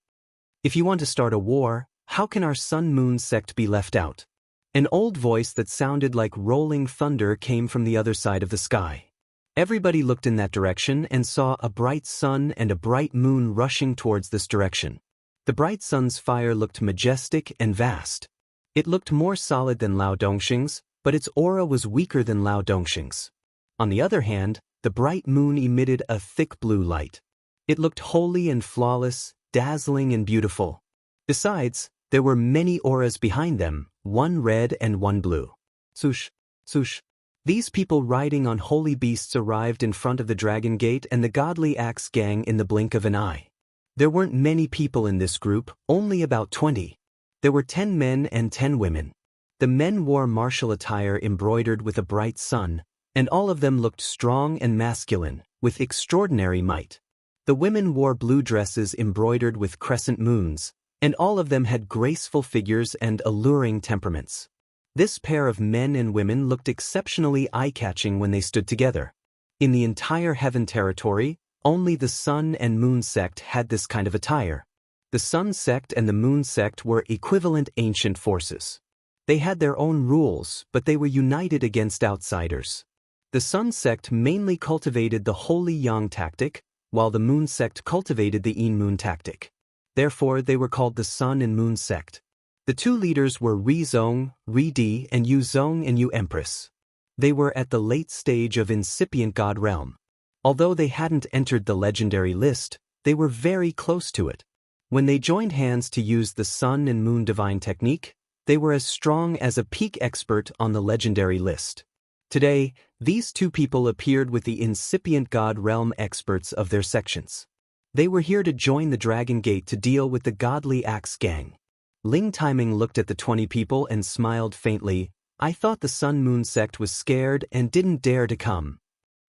If you want to start a war, how can our Sun-Moon sect be left out? An old voice that sounded like rolling thunder came from the other side of the sky. Everybody looked in that direction and saw a bright sun and a bright moon rushing towards this direction. The bright sun's fire looked majestic and vast. It looked more solid than Lao Dongxing's, but its aura was weaker than Lao Dongxing's. On the other hand, the bright moon emitted a thick blue light. It looked holy and flawless, dazzling and beautiful. Besides, there were many auras behind them, one red and one blue. Swoosh, swoosh. These people riding on holy beasts arrived in front of the Dragon Gate and the Godly Axe Gang in the blink of an eye. There weren't many people in this group, only about 20. There were 10 men and 10 women. The men wore martial attire embroidered with a bright sun, and all of them looked strong and masculine, with extraordinary might. The women wore blue dresses embroidered with crescent moons, and all of them had graceful figures and alluring temperaments. This pair of men and women looked exceptionally eye-catching when they stood together. In the entire Heaven territory, only the Sun and Moon sect had this kind of attire. The Sun sect and the Moon sect were equivalent ancient forces. They had their own rules, but they were united against outsiders. The Sun sect mainly cultivated the Holy Yang tactic, while the Moon sect cultivated the Yin Moon tactic. Therefore, they were called the Sun and Moon sect. The two leaders were Ri Zong, Ri Di, and Yu Zong and Yu Empress. They were at the late stage of incipient God realm. Although they hadn't entered the legendary list, they were very close to it. When they joined hands to use the Sun and Moon divine technique, they were as strong as a peak expert on the legendary list. Today, these two people appeared with the incipient God realm experts of their sections. They were here to join the Dragon Gate to deal with the Godly Axe Gang. Ling Timing looked at the 20 people and smiled faintly. I thought the Sun Moon sect was scared and didn't dare to come.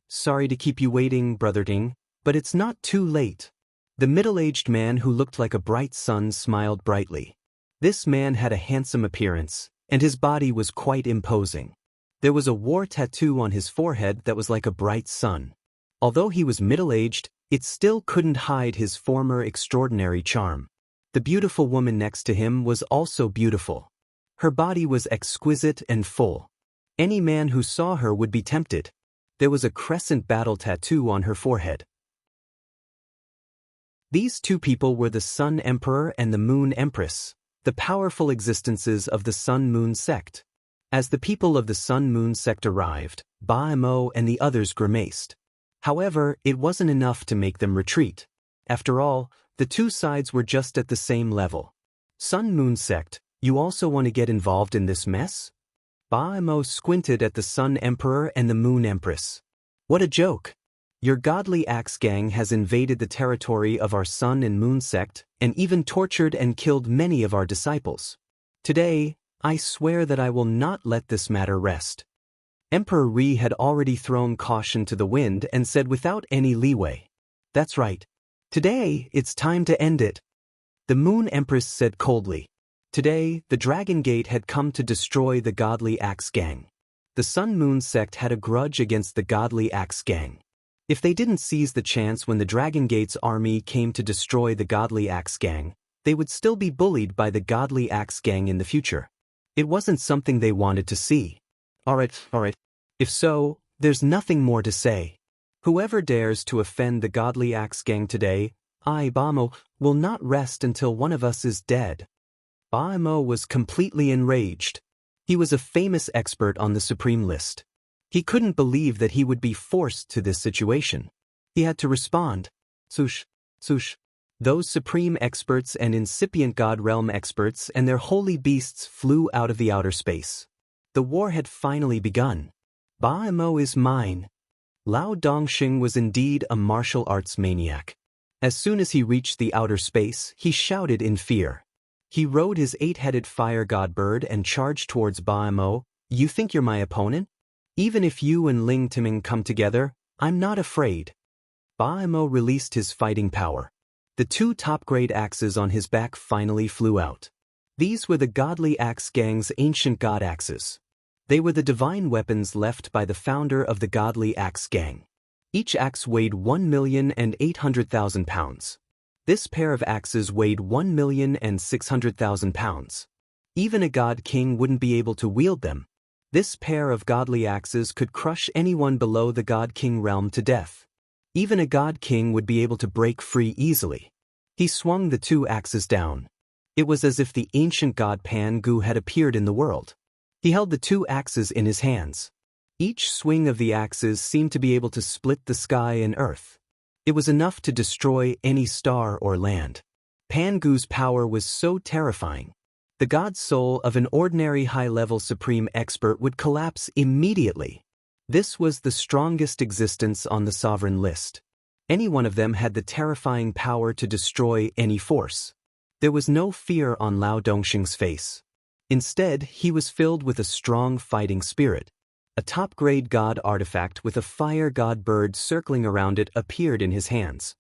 Sorry to keep you waiting, Brother Ding, but it's not too late. The middle-aged man who looked like a bright sun smiled brightly. This man had a handsome appearance, and his body was quite imposing. There was a war tattoo on his forehead that was like a bright sun. Although he was middle-aged, it still couldn't hide his former extraordinary charm. The beautiful woman next to him was also beautiful. Her body was exquisite and full. Any man who saw her would be tempted. There was a crescent battle tattoo on her forehead. These two people were the Sun Emperor and the Moon Empress, the powerful existences of the Sun-Moon sect. As the people of the Sun-Moon sect arrived, Ba Mo and the others grimaced. However, it wasn't enough to make them retreat. After all, the two sides were just at the same level. Sun-Moon sect, you also want to get involved in this mess? Ba Mo squinted at the Sun Emperor and the Moon Empress. What a joke! Your Godly Axe Gang has invaded the territory of our Sun and Moon sect and even tortured and killed many of our disciples. Today, I swear that I will not let this matter rest. Emperor Ri had already thrown caution to the wind and said without any leeway. That's right. Today, it's time to end it. The Moon Empress said coldly. Today, the Dragon Gate had come to destroy the Godly Axe Gang. The Sun-Moon sect had a grudge against the Godly Axe Gang. If they didn't seize the chance when the Dragon Gate's army came to destroy the Godly Axe Gang, they would still be bullied by the Godly Axe Gang in the future. It wasn't something they wanted to see. Alright. If so, there's nothing more to say. Whoever dares to offend the Godly Axe Gang today, I, Ba Mo, will not rest until one of us is dead. Ba Mo was completely enraged. He was a famous expert on the Supreme List. He couldn't believe that he would be forced to this situation. He had to respond. Swoosh, swoosh. Those supreme experts and incipient God realm experts and their holy beasts flew out of the outer space. The war had finally begun. Ba Mo is mine. Lao Dongxing was indeed a martial arts maniac. As soon as he reached the outer space, he shouted in fear. He rode his 8-headed fire god bird and charged towards Ba Mo. You think you're my opponent? Even if you and Ling Timing come together, I'm not afraid. Ba Mo released his fighting power. The 2 top-grade axes on his back finally flew out. These were the Godly Axe Gang's ancient god axes. They were the divine weapons left by the founder of the Godly Axe Gang. Each axe weighed 1,800,000 pounds. This pair of axes weighed 1,600,000 pounds. Even a god king wouldn't be able to wield them. This pair of godly axes could crush anyone below the god king realm to death. Even a god king would be able to break free easily. He swung the 2 axes down. It was as if the ancient god Pan Gu had appeared in the world. He held the 2 axes in his hands. Each swing of the axes seemed to be able to split the sky and earth. It was enough to destroy any star or land. Pangu's power was so terrifying. The god soul of an ordinary high-level supreme expert would collapse immediately. This was the strongest existence on the sovereign list. Any one of them had the terrifying power to destroy any force. There was no fear on Lao Dongxing's face. Instead, he was filled with a strong fighting spirit. A top-grade god artifact with a fire god bird circling around it appeared in his hands.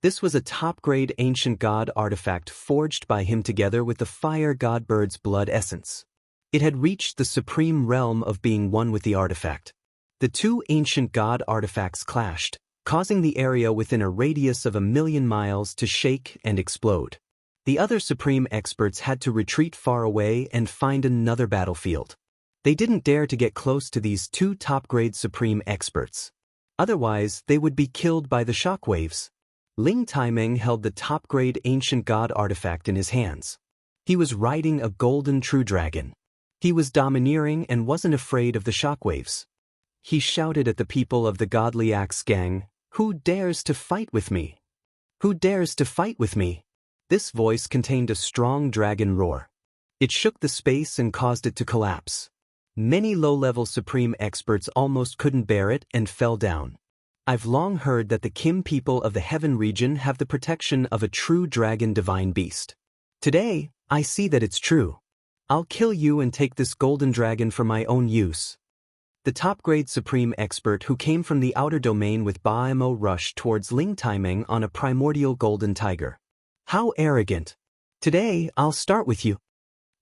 This was a top-grade ancient god artifact forged by him together with the fire god bird's blood essence. It had reached the supreme realm of being one with the artifact. The two ancient god artifacts clashed, causing the area within a radius of 1,000,000 miles to shake and explode. The other supreme experts had to retreat far away and find another battlefield. They didn't dare to get close to these two top-grade supreme experts. Otherwise, they would be killed by the shockwaves. Ling Taimeng held the top-grade ancient god artifact in his hands. He was riding a golden true dragon. He was domineering and wasn't afraid of the shockwaves. He shouted at the people of the Godly Axe Gang, "Who dares to fight with me? Who dares to fight with me?" This voice contained a strong dragon roar. It shook the space and caused it to collapse. Many low-level supreme experts almost couldn't bear it and fell down. I've long heard that the Kim people of the Heaven region have the protection of a true dragon divine beast. Today, I see that it's true. I'll kill you and take this golden dragon for my own use. The top-grade supreme expert who came from the outer domain with Baimo rushed towards Ling Taimeng on a primordial golden tiger. How arrogant! Today, I'll start with you.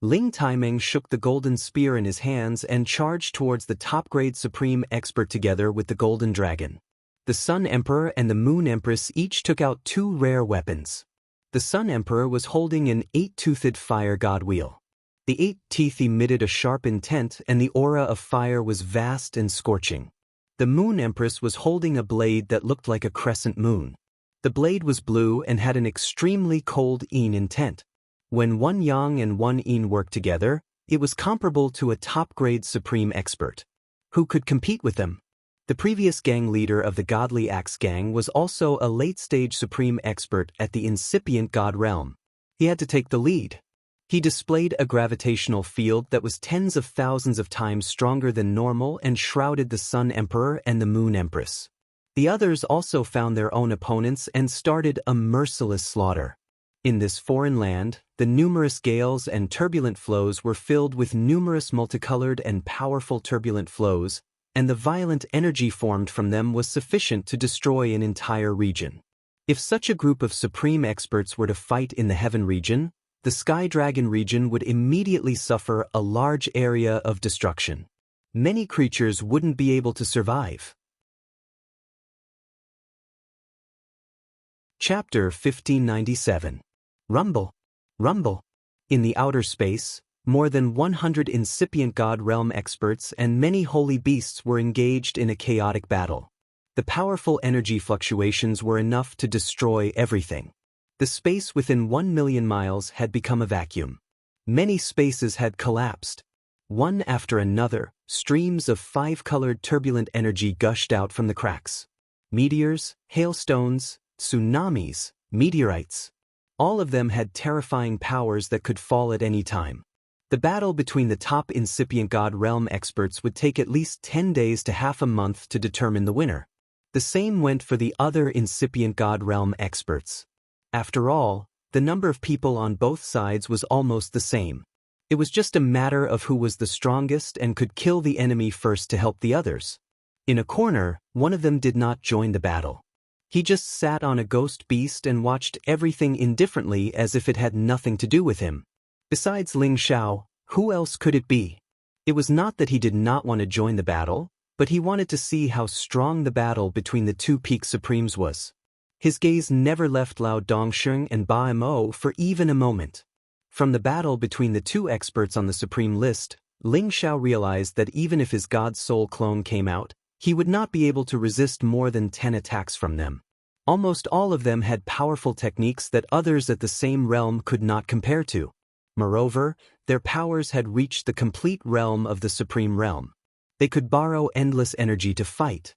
Ling Taimeng shook the golden spear in his hands and charged towards the top-grade supreme expert together with the golden dragon. The Sun Emperor and the Moon Empress each took out two rare weapons. The Sun Emperor was holding an 8-toothed fire god wheel. The 8 teeth emitted a sharp intent and the aura of fire was vast and scorching. The Moon Empress was holding a blade that looked like a crescent moon. The blade was blue and had an extremely cold yin intent. When one yang and one yin worked together, it was comparable to a top-grade supreme expert. Who could compete with them? The previous gang leader of the Godly Axe Gang was also a late-stage supreme expert at the incipient god realm. He had to take the lead. He displayed a gravitational field that was tens of thousands of times stronger than normal and shrouded the Sun Emperor and the Moon Empress. The others also found their own opponents and started a merciless slaughter. In this foreign land, the numerous gales and turbulent flows were filled with numerous multicolored and powerful turbulent flows, and the violent energy formed from them was sufficient to destroy an entire region. If such a group of supreme experts were to fight in the Heaven region, the Sky Dragon region would immediately suffer a large area of destruction. Many creatures wouldn't be able to survive. Chapter 1597. Rumble. Rumble. In the outer space, more than 100 incipient god realm experts and many holy beasts were engaged in a chaotic battle. The powerful energy fluctuations were enough to destroy everything. The space within 1,000,000 miles had become a vacuum. Many spaces had collapsed. One after another, streams of 5-colored turbulent energy gushed out from the cracks. Meteors, hailstones, tsunamis, meteorites. All of them had terrifying powers that could fall at any time. The battle between the top incipient god realm experts would take at least 10 days to half a month to determine the winner. The same went for the other incipient god realm experts. After all, the number of people on both sides was almost the same. It was just a matter of who was the strongest and could kill the enemy first to help the others. In a corner, one of them did not join the battle. He just sat on a ghost beast and watched everything indifferently as if it had nothing to do with him. Besides Ling Xiao, who else could it be? It was not that he did not want to join the battle, but he wanted to see how strong the battle between the two peak supremes was. His gaze never left Lao Dongxing and Ba Mo for even a moment. From the battle between the two experts on the supreme list, Ling Xiao realized that even if his god soul clone came out, he would not be able to resist more than 10 attacks from them. Almost all of them had powerful techniques that others at the same realm could not compare to. Moreover, their powers had reached the complete realm of the supreme realm. They could borrow endless energy to fight.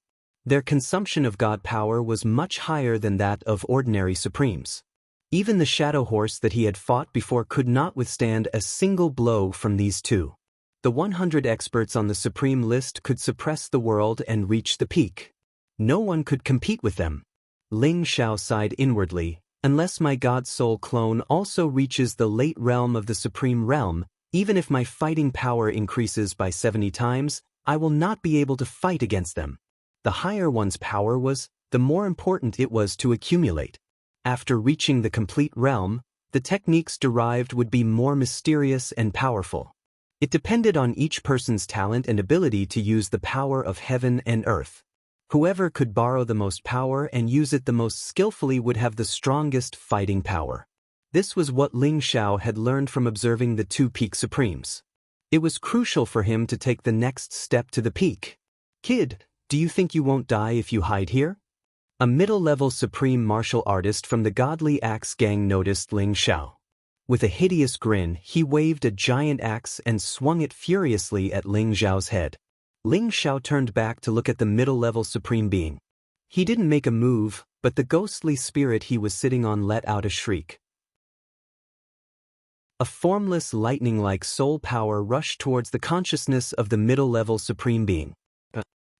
Their consumption of god power was much higher than that of ordinary supremes. Even the shadow horse that he had fought before could not withstand a single blow from these two. The 100 experts on the supreme list could suppress the world and reach the peak. No one could compete with them. Ling Xiao sighed inwardly. Unless my god soul clone also reaches the late realm of the supreme realm, even if my fighting power increases by 70 times, I will not be able to fight against them. The higher one's power was, the more important it was to accumulate. After reaching the complete realm, the techniques derived would be more mysterious and powerful. It depended on each person's talent and ability to use the power of heaven and earth. Whoever could borrow the most power and use it the most skillfully would have the strongest fighting power. This was what Ling Xiao had learned from observing the two peak supremes. It was crucial for him to take the next step to the peak. Kid, do you think you won't die if you hide here? A middle-level supreme martial artist from the Godly Axe Gang noticed Ling Xiao. With a hideous grin, he waved a giant axe and swung it furiously at Ling Xiao's head. Ling Xiao turned back to look at the middle-level supreme being. He didn't make a move, but the ghostly spirit he was sitting on let out a shriek. A formless lightning-like soul power rushed towards the consciousness of the middle-level supreme being.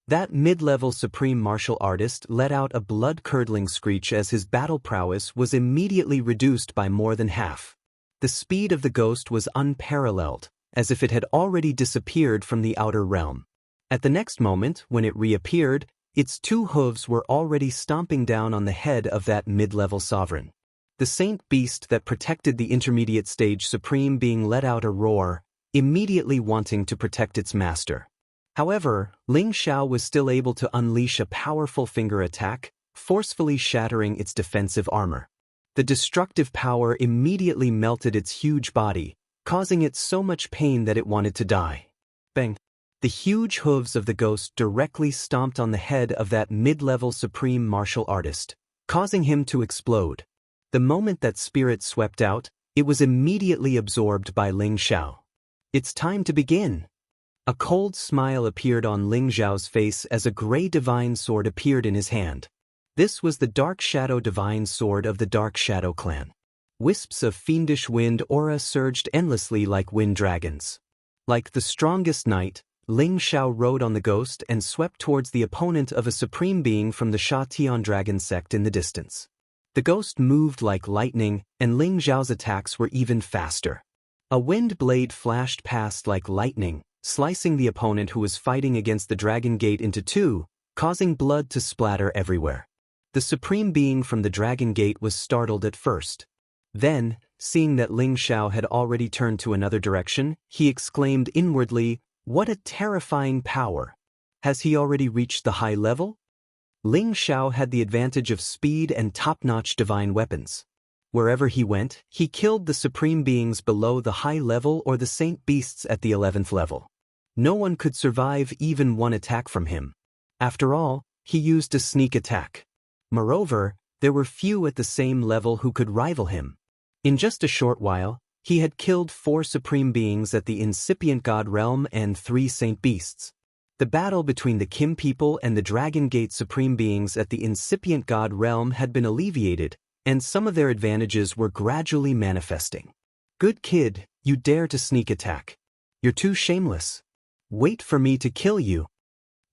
That mid-level supreme martial artist let out a blood-curdling screech as his battle prowess was immediately reduced by more than half. The speed of the ghost was unparalleled, as if it had already disappeared from the outer realm. At the next moment, when it reappeared, its two hooves were already stomping down on the head of that mid-level sovereign. The saint beast that protected the intermediate stage supreme being let out a roar, immediately wanting to protect its master. However, Ling Xiao was still able to unleash a powerful finger attack, forcefully shattering its defensive armor. The destructive power immediately melted its huge body, causing it so much pain that it wanted to die. Bang! The huge hooves of the ghost directly stomped on the head of that mid-level supreme martial artist, causing him to explode. The moment that spirit swept out, it was immediately absorbed by Ling Xiao. It's time to begin. A cold smile appeared on Ling Xiao's face as a gray divine sword appeared in his hand. This was the Dark Shadow Divine Sword of the Dark Shadow clan. Wisps of fiendish wind aura surged endlessly like wind dragons. Like the strongest knight, Ling Xiao rode on the ghost and swept towards the opponent of a supreme being from the Sha Tian dragon sect in the distance. The ghost moved like lightning, and Ling Xiao's attacks were even faster. A wind blade flashed past like lightning, slicing the opponent who was fighting against the dragon gate into two, causing blood to splatter everywhere. The supreme being from the dragon gate was startled at first. Then, seeing that Ling Xiao had already turned to another direction, he exclaimed inwardly, "What a terrifying power! Has he already reached the high level?" Ling Xiao had the advantage of speed and top-notch divine weapons. Wherever he went, he killed the supreme beings below the high level or the saint beasts at the 11th level. No one could survive even one attack from him. After all, he used a sneak attack. Moreover, there were few at the same level who could rival him. In just a short while, he had killed 4 supreme beings at the incipient god realm and 3 saint beasts. The battle between the Kim people and the Dragon Gate supreme beings at the incipient god realm had been alleviated, and some of their advantages were gradually manifesting. Good kid, you dare to sneak attack. You're too shameless. Wait for me to kill you.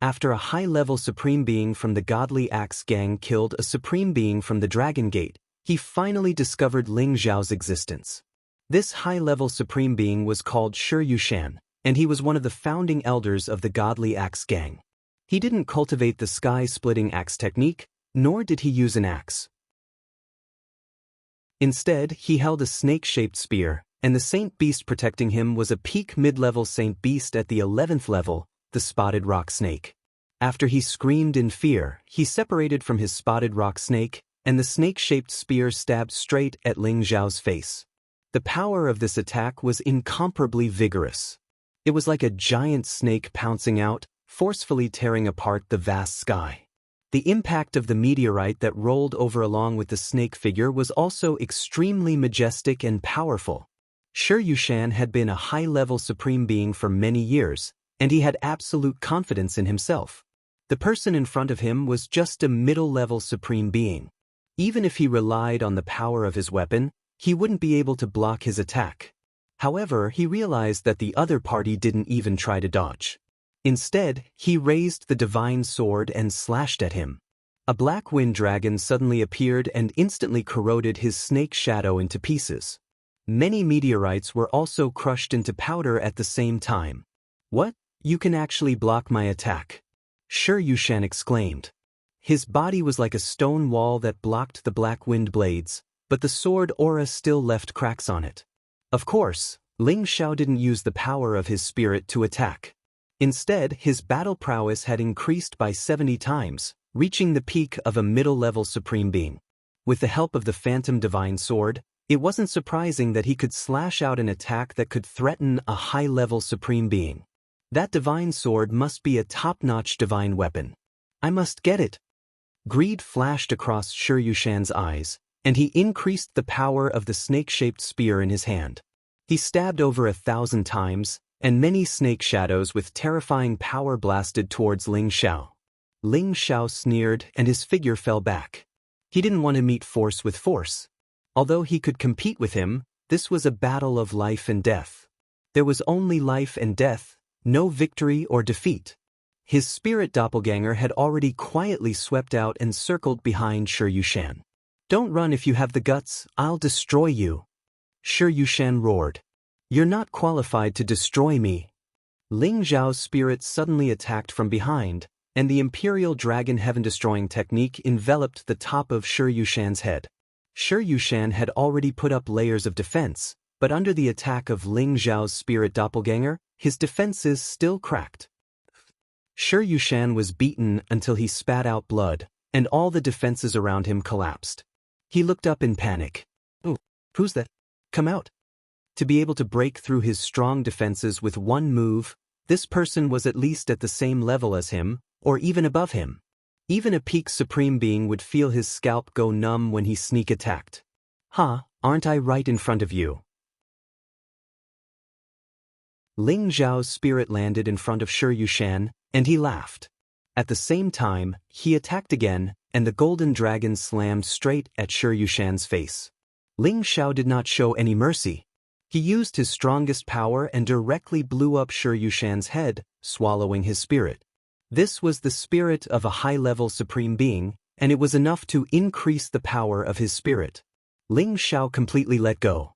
After a high-level supreme being from the Godly Axe Gang killed a supreme being from the Dragon Gate, he finally discovered Ling Xiao's existence. This high-level supreme being was called Xianxia, and he was one of the founding elders of the Godly Axe Gang. He didn't cultivate the sky-splitting axe technique, nor did he use an axe. Instead, he held a snake-shaped spear, and the saint beast protecting him was a peak mid-level saint beast at the 11th level, the spotted rock snake. After he screamed in fear, he separated from his spotted rock snake, and the snake-shaped spear stabbed straight at Ling Xiao's face. The power of this attack was incomparably vigorous. It was like a giant snake pouncing out, forcefully tearing apart the vast sky. The impact of the meteorite that rolled over along with the snake figure was also extremely majestic and powerful. Xianxia had been a high-level supreme being for many years, and he had absolute confidence in himself. The person in front of him was just a middle-level supreme being. Even if he relied on the power of his weapon, he wouldn't be able to block his attack. However, he realized that the other party didn't even try to dodge. Instead, he raised the divine sword and slashed at him. A black wind dragon suddenly appeared and instantly corroded his snake shadow into pieces. Many meteorites were also crushed into powder at the same time. "What? You can actually block my attack?" Xianxia exclaimed. His body was like a stone wall that blocked the black wind blades, but the sword aura still left cracks on it. Of course, Ling Xiao didn't use the power of his spirit to attack. Instead, his battle prowess had increased by 70 times, reaching the peak of a middle-level supreme being. With the help of the phantom divine sword, it wasn't surprising that he could slash out an attack that could threaten a high-level supreme being. That divine sword must be a top-notch divine weapon. I must get it. Greed flashed across Xianxia's eyes, and he increased the power of the snake-shaped spear in his hand. He stabbed over 1,000 times, and many snake shadows with terrifying power blasted towards Ling Xiao. Ling Xiao sneered and his figure fell back. He didn't want to meet force with force. Although he could compete with him, this was a battle of life and death. There was only life and death, no victory or defeat. His spirit doppelganger had already quietly swept out and circled behind Xianxia. "Don't run if you have the guts, I'll destroy you." Xianxia roared. "You're not qualified to destroy me." Ling Xiao's spirit suddenly attacked from behind, and the Imperial Dragon Heaven-destroying technique enveloped the top of Xianxia's head. Xianxia had already put up layers of defense, but under the attack of Ling Xiao's spirit doppelganger, his defenses still cracked. Xianxia was beaten until he spat out blood, and all the defenses around him collapsed. He looked up in panic. "Oh, who's that? Come out." To be able to break through his strong defenses with one move, this person was at least at the same level as him, or even above him. Even a peak supreme being would feel his scalp go numb when he sneak attacked. Aren't I right in front of you?" Ling Xiao's spirit landed in front of Xianxia, and he laughed. At the same time, he attacked again, and the golden dragon slammed straight at Xianxia's face. Ling Xiao did not show any mercy. He used his strongest power and directly blew up Xianxia's head, swallowing his spirit. This was the spirit of a high-level supreme being, and it was enough to increase the power of his spirit. Ling Xiao completely let go.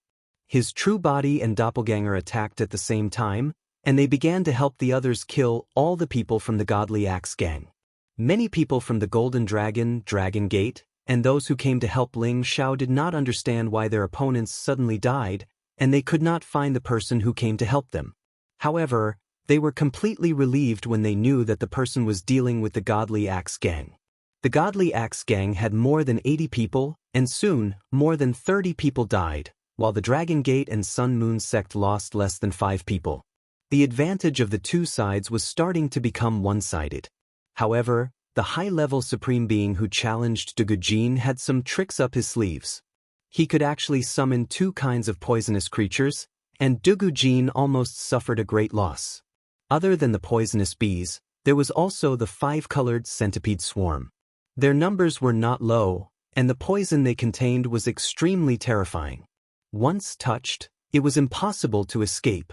His true body and doppelganger attacked at the same time, and they began to help the others kill all the people from the Godly Axe Gang. Many people from the Golden Dragon, Dragon Gate, and those who came to help Ling Xiao did not understand why their opponents suddenly died, and they could not find the person who came to help them. However, they were completely relieved when they knew that the person was dealing with the Godly Axe Gang. The Godly Axe Gang had more than 80 people, and soon, more than 30 people died, while the Dragon Gate and Sun Moon sect lost less than 5 people. The advantage of the two sides was starting to become one-sided. However, the high-level supreme being who challenged Dugujin had some tricks up his sleeves. He could actually summon 2 kinds of poisonous creatures, and Dugujin almost suffered a great loss. Other than the poisonous bees, there was also the 5-colored centipede swarm. Their numbers were not low, and the poison they contained was extremely terrifying. Once touched, it was impossible to escape.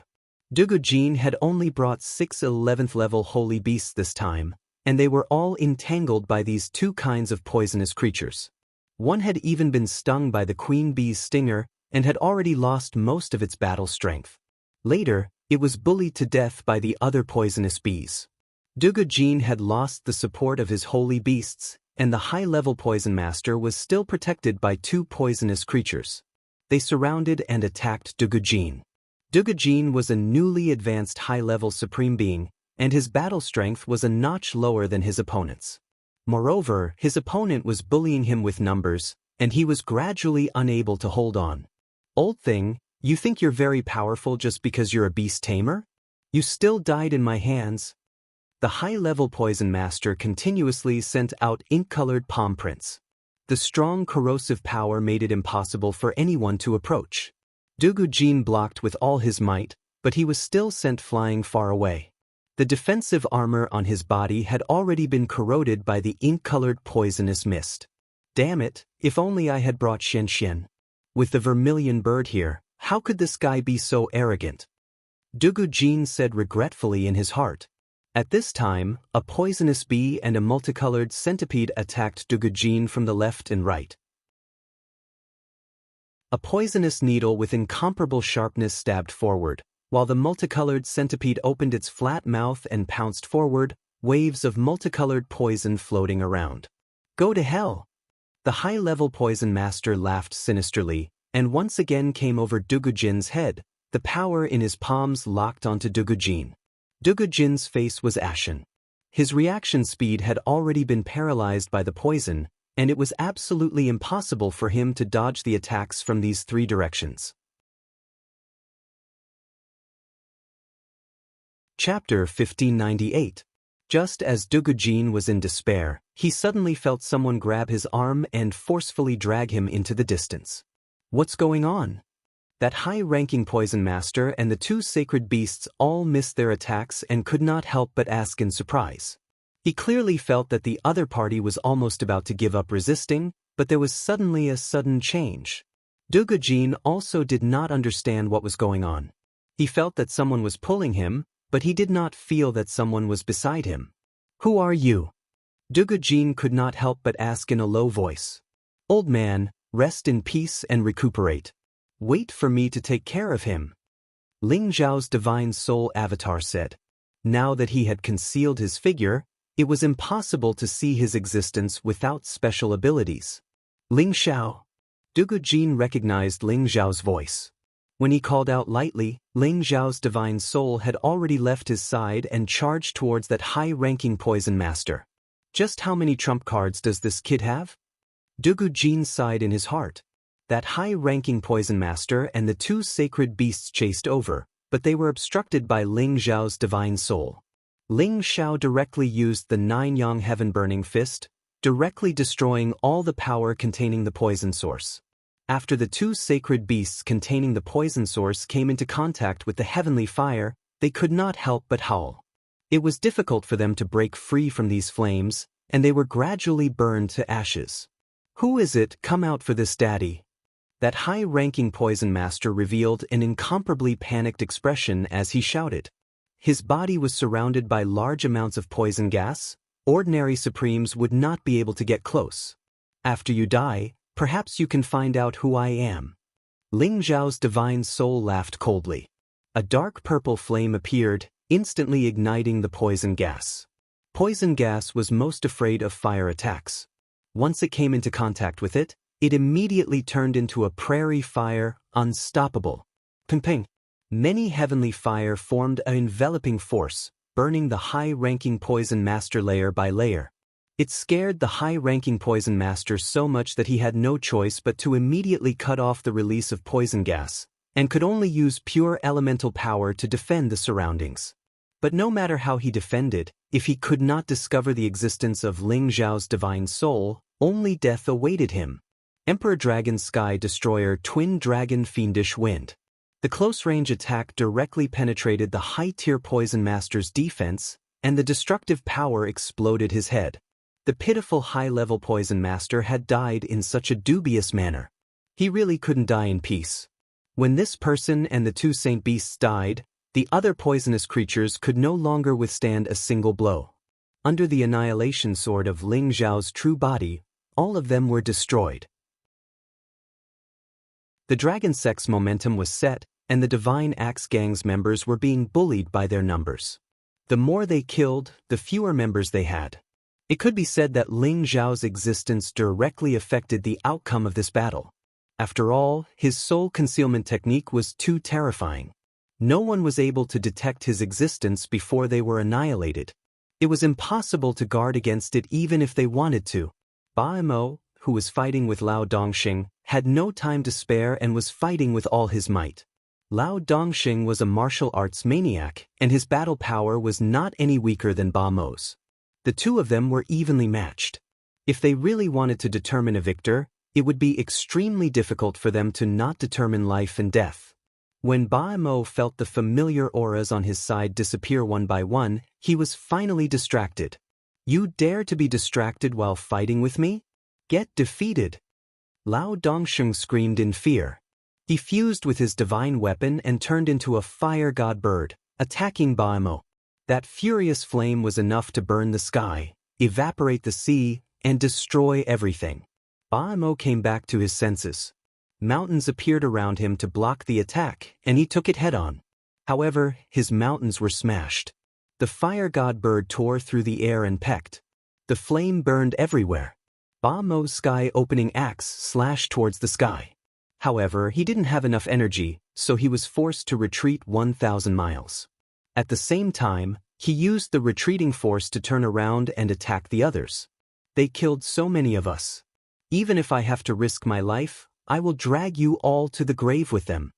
Dugujin had only brought 6 11th-level holy beasts this time, and they were all entangled by these 2 kinds of poisonous creatures. One had even been stung by the queen bee's stinger and had already lost most of its battle strength. Later, it was bullied to death by the other poisonous bees. Dugujin had lost the support of his holy beasts, and the high-level poison master was still protected by 2 poisonous creatures. They surrounded and attacked Dugujin. Dugujin was a newly advanced high-level supreme being, and his battle strength was a notch lower than his opponent's. Moreover, his opponent was bullying him with numbers, and he was gradually unable to hold on. "Old thing, you think you're very powerful just because you're a beast tamer? You still died in my hands." The high-level poison master continuously sent out ink-colored palm prints. The strong corrosive power made it impossible for anyone to approach. Dugujin blocked with all his might, but he was still sent flying far away. The defensive armor on his body had already been corroded by the ink-colored poisonous mist. Damn it, if only I had brought Xianxia. With the vermilion bird here, how could this guy be so arrogant? Dugu Jin said regretfully in his heart. At this time, a poisonous bee and a multicolored centipede attacked Dugu Jin from the left and right. A poisonous needle with incomparable sharpness stabbed forward, while the multicolored centipede opened its flat mouth and pounced forward, waves of multicolored poison floating around. Go to hell! The high-level poison master laughed sinisterly, and once again came over Dugu Jin's head, the power in his palms locked onto Dugu Jin. Dugu Jin's face was ashen. His reaction speed had already been paralyzed by the poison, and it was absolutely impossible for him to dodge the attacks from these three directions. Chapter 1598. Just as Dugu Jin was in despair, he suddenly felt someone grab his arm and forcefully drag him into the distance. What's going on? That high-ranking poison master and the two sacred beasts all missed their attacks and could not help but ask in surprise. He clearly felt that the other party was almost about to give up resisting, but there was suddenly a sudden change. Dugu Jin also did not understand what was going on. He felt that someone was pulling him, but he did not feel that someone was beside him. Who are you? Dugu Jin could not help but ask in a low voice. Old man, rest in peace and recuperate. Wait for me to take care of him. Ling Zhao's divine soul avatar said. Now that he had concealed his figure, it was impossible to see his existence without special abilities. Ling Zhao. Dugu Jin recognized Ling Zhao's voice. When he called out lightly, Ling Zhao's divine soul had already left his side and charged towards that high-ranking poison master. Just how many trump cards does this kid have? Dugu Jin sighed in his heart. That high-ranking poison master and the two sacred beasts chased over, but they were obstructed by Ling Zhao's divine soul. Ling Zhao directly used the Nine-Yang Heaven-Burning Fist, directly destroying all the power containing the poison source. After the two sacred beasts containing the poison source came into contact with the heavenly fire, they could not help but howl. It was difficult for them to break free from these flames, and they were gradually burned to ashes. Who is it? Come out for this, daddy. That high-ranking poison master revealed an incomparably panicked expression as he shouted. His body was surrounded by large amounts of poison gas. Ordinary Supremes would not be able to get close. After you die, perhaps you can find out who I am. Ling Zhao's divine soul laughed coldly. A dark purple flame appeared, instantly igniting the poison gas. Poison gas was most afraid of fire attacks. Once it came into contact with it, it immediately turned into a prairie fire, unstoppable. Ping-ping. Many heavenly fire formed an enveloping force, burning the high-ranking poison master layer by layer. It scared the high-ranking poison master so much that he had no choice but to immediately cut off the release of poison gas, and could only use pure elemental power to defend the surroundings. But no matter how he defended, if he could not discover the existence of Ling Zhao's divine soul, only death awaited him. Emperor Dragon Sky Destroyer Twin Dragon Fiendish Wind. The close-range attack directly penetrated the high-tier poison master's defense, and the destructive power exploded his head. The pitiful high-level poison master had died in such a dubious manner. He really couldn't die in peace. When this person and the two saint beasts died, the other poisonous creatures could no longer withstand a single blow. Under the annihilation sword of Ling Zhao's true body, all of them were destroyed. The dragon sect's momentum was set, and the Divine Axe Gang's members were being bullied by their numbers. The more they killed, the fewer members they had. It could be said that Ling Zhao's existence directly affected the outcome of this battle. After all, his soul concealment technique was too terrifying. No one was able to detect his existence before they were annihilated. It was impossible to guard against it even if they wanted to. Ba Mo, who was fighting with Lao Dongxing, had no time to spare and was fighting with all his might. Lao Dongxing was a martial arts maniac, and his battle power was not any weaker than Ba Mo's. The two of them were evenly matched. If they really wanted to determine a victor, it would be extremely difficult for them to not determine life and death. When Ba Mo felt the familiar auras on his side disappear one by one, he was finally distracted. You dare to be distracted while fighting with me? Get defeated! Lao Dongsheng screamed in fear. He fused with his divine weapon and turned into a fire god bird, attacking Ba Mo. That furious flame was enough to burn the sky, evaporate the sea, and destroy everything. Ba Mo came back to his senses. Mountains appeared around him to block the attack, and he took it head-on. However, his mountains were smashed. The fire god bird tore through the air and pecked. The flame burned everywhere. Ba Mo's sky-opening axe slashed towards the sky. However, he didn't have enough energy, so he was forced to retreat 1,000 miles. At the same time, he used the retreating force to turn around and attack the others. They killed so many of us. Even if I have to risk my life, I will drag you all to the grave with them.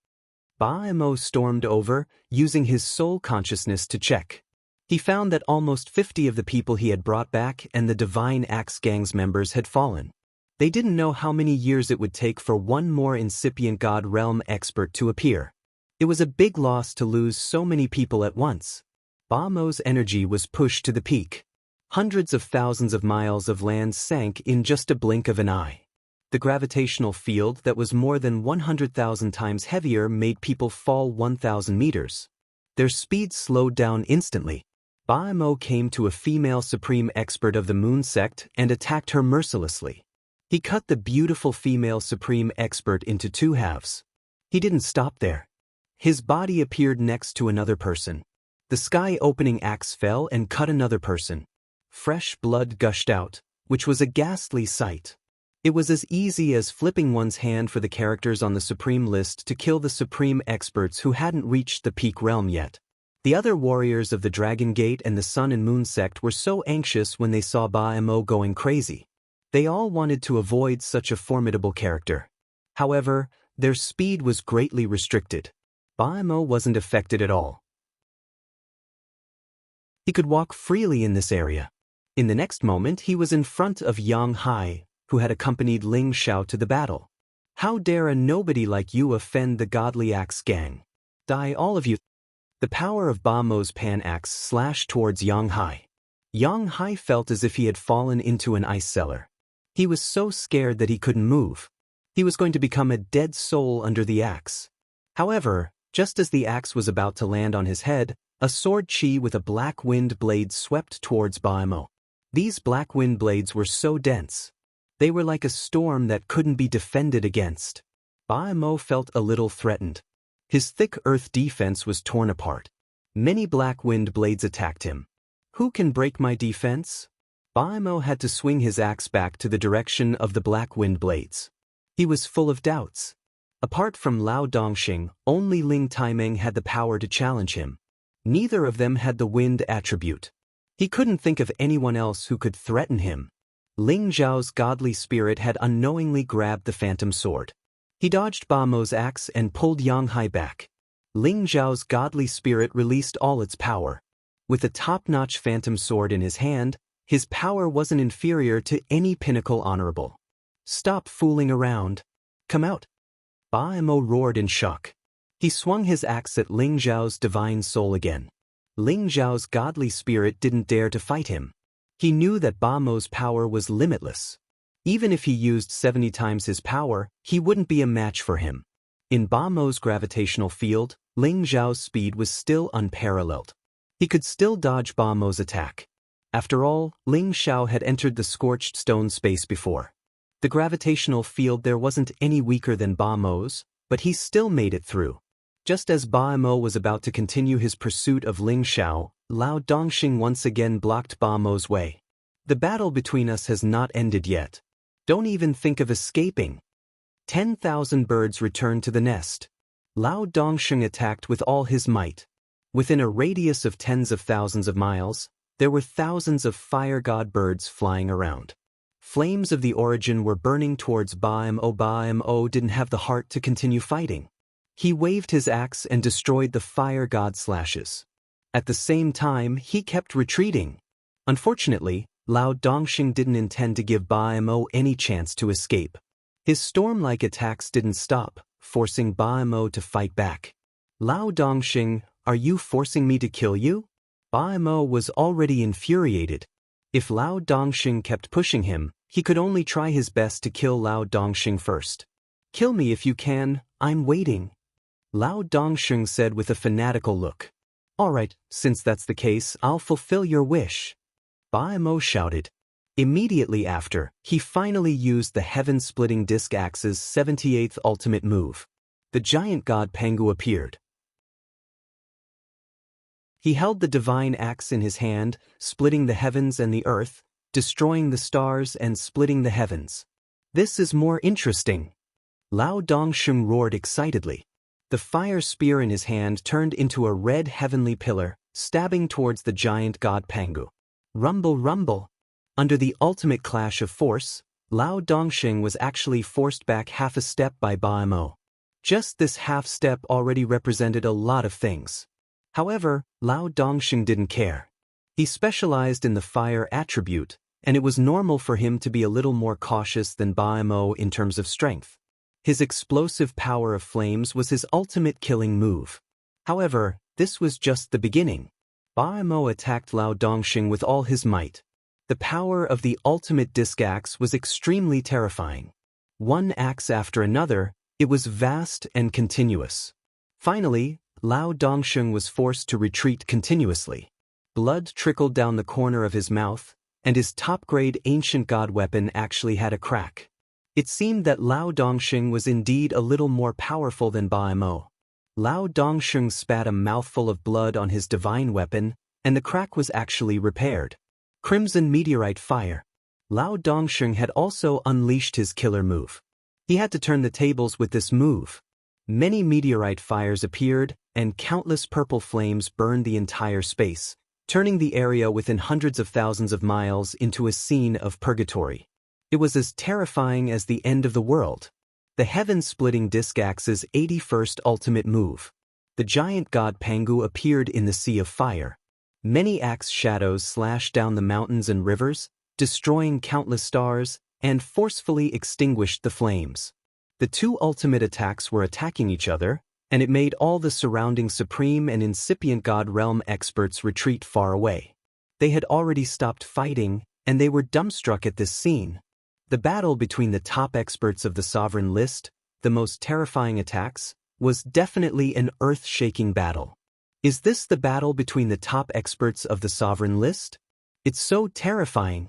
Ba Mo stormed over, using his soul consciousness to check. He found that almost 50 of the people he had brought back and the Divine Axe Gang's members had fallen. They didn't know how many years it would take for one more incipient God Realm expert to appear. It was a big loss to lose so many people at once. Ba Mo's energy was pushed to the peak. Hundreds of thousands of miles of land sank in just a blink of an eye. The gravitational field that was more than 100,000 times heavier made people fall 1,000 meters. Their speed slowed down instantly. Ba Mo came to a female supreme expert of the Moon sect and attacked her mercilessly. He cut the beautiful female supreme expert into two halves. He didn't stop there. His body appeared next to another person. The sky-opening axe fell and cut another person. Fresh blood gushed out, which was a ghastly sight. It was as easy as flipping one's hand for the characters on the Supreme list to kill the Supreme experts who hadn't reached the peak realm yet. The other warriors of the Dragon Gate and the Sun and Moon sect were so anxious when they saw Ba Mo going crazy. They all wanted to avoid such a formidable character. However, their speed was greatly restricted. Ba Mo wasn't affected at all. He could walk freely in this area. In the next moment he was in front of Xianxia, who had accompanied Ling Xiao to the battle. How dare a nobody like you offend the godly axe gang? Die all of you. The power of Ba Mo's pan axe slashed towards Xianxia. Xianxia felt as if he had fallen into an ice cellar. He was so scared that he couldn't move. He was going to become a dead soul under the axe. However, just as the axe was about to land on his head, a sword chi with a black wind blade swept towards Ba Mo. These black wind blades were so dense. They were like a storm that couldn't be defended against. Ba Mo felt a little threatened. His thick earth defense was torn apart. Many black wind blades attacked him. Who can break my defense? Ba Mo had to swing his axe back to the direction of the black wind blades. He was full of doubts. Apart from Lao Dongxing, only Ling Taimeng had the power to challenge him. Neither of them had the wind attribute. He couldn't think of anyone else who could threaten him. Ling Zhao's godly spirit had unknowingly grabbed the phantom sword. He dodged Ba Mo's axe and pulled Xianxia back. Ling Zhao's godly spirit released all its power. With the top-notch phantom sword in his hand, his power wasn't inferior to any pinnacle honorable. Stop fooling around. Come out. Ba Mo roared in shock. He swung his axe at Ling Zhao's divine soul again. Ling Zhao's godly spirit didn't dare to fight him. He knew that Ba Mo's power was limitless. Even if he used 70 times his power, he wouldn't be a match for him. In Ba Mo's gravitational field, Ling Zhao's speed was still unparalleled. He could still dodge Ba Mo's attack. After all, Ling Xiao had entered the scorched stone space before. The gravitational field there wasn't any weaker than Ba Mo's, but he still made it through. Just as Ba Mo was about to continue his pursuit of Ling Xiao, Lao Dongxing once again blocked Ba Mo's way. The battle between us has not ended yet. Don't even think of escaping. 10,000 birds returned to the nest. Lao Dongxing attacked with all his might. Within a radius of tens of thousands of miles, there were thousands of fire god birds flying around. Flames of the origin were burning towards Ba Mo. Ba Mo didn't have the heart to continue fighting. He waved his axe and destroyed the fire god slashes. At the same time, he kept retreating. Unfortunately, Lao Dongxing didn't intend to give Ba Mo any chance to escape. His storm-like attacks didn't stop, forcing Ba Mo to fight back. Lao Dongxing, are you forcing me to kill you? Bai Mo was already infuriated. If Lao Dongxing kept pushing him, he could only try his best to kill Lao Dongxing first. Kill me if you can, I'm waiting. Lao Dongxing said with a fanatical look. All right, since that's the case, I'll fulfill your wish. Bai Mo shouted. Immediately after, he finally used the heaven-splitting disc axe's 78th ultimate move. The giant god Pangu appeared. He held the divine axe in his hand, splitting the heavens and the earth, destroying the stars and splitting the heavens. This is more interesting. Lao Dongxing roared excitedly. The fire spear in his hand turned into a red heavenly pillar, stabbing towards the giant god Pangu. Rumble, rumble. Under the ultimate clash of force, Lao Dongxing was actually forced back half a step by Bai Mo. Just this half step already represented a lot of things. However, Lao Dongxing didn't care. He specialized in the fire attribute, and it was normal for him to be a little more cautious than Bai Mo in terms of strength. His explosive power of flames was his ultimate killing move. However, this was just the beginning. Bai Mo attacked Lao Dongxing with all his might. The power of the ultimate disc axe was extremely terrifying. One axe after another, it was vast and continuous. Finally, Lao Dongxing was forced to retreat continuously. Blood trickled down the corner of his mouth, and his top-grade ancient god weapon actually had a crack. It seemed that Lao Dongxing was indeed a little more powerful than Bai Mo. Lao Dongxing spat a mouthful of blood on his divine weapon, and the crack was actually repaired. Crimson meteorite fire. Lao Dongxing had also unleashed his killer move. He had to turn the tables with this move. Many meteorite fires appeared, and countless purple flames burned the entire space, turning the area within hundreds of thousands of miles into a scene of purgatory. It was as terrifying as the end of the world. The heaven-splitting disc axe's 81st ultimate move. The giant god Pangu appeared in the sea of fire. Many axe shadows slashed down the mountains and rivers, destroying countless stars, and forcefully extinguished the flames. The two ultimate attacks were attacking each other, and it made all the surrounding supreme and incipient god realm experts retreat far away. They had already stopped fighting, and they were dumbstruck at this scene. The battle between the top experts of the sovereign list, the most terrifying attacks, was definitely an earth-shaking battle. Is this the battle between the top experts of the sovereign list? It's so terrifying.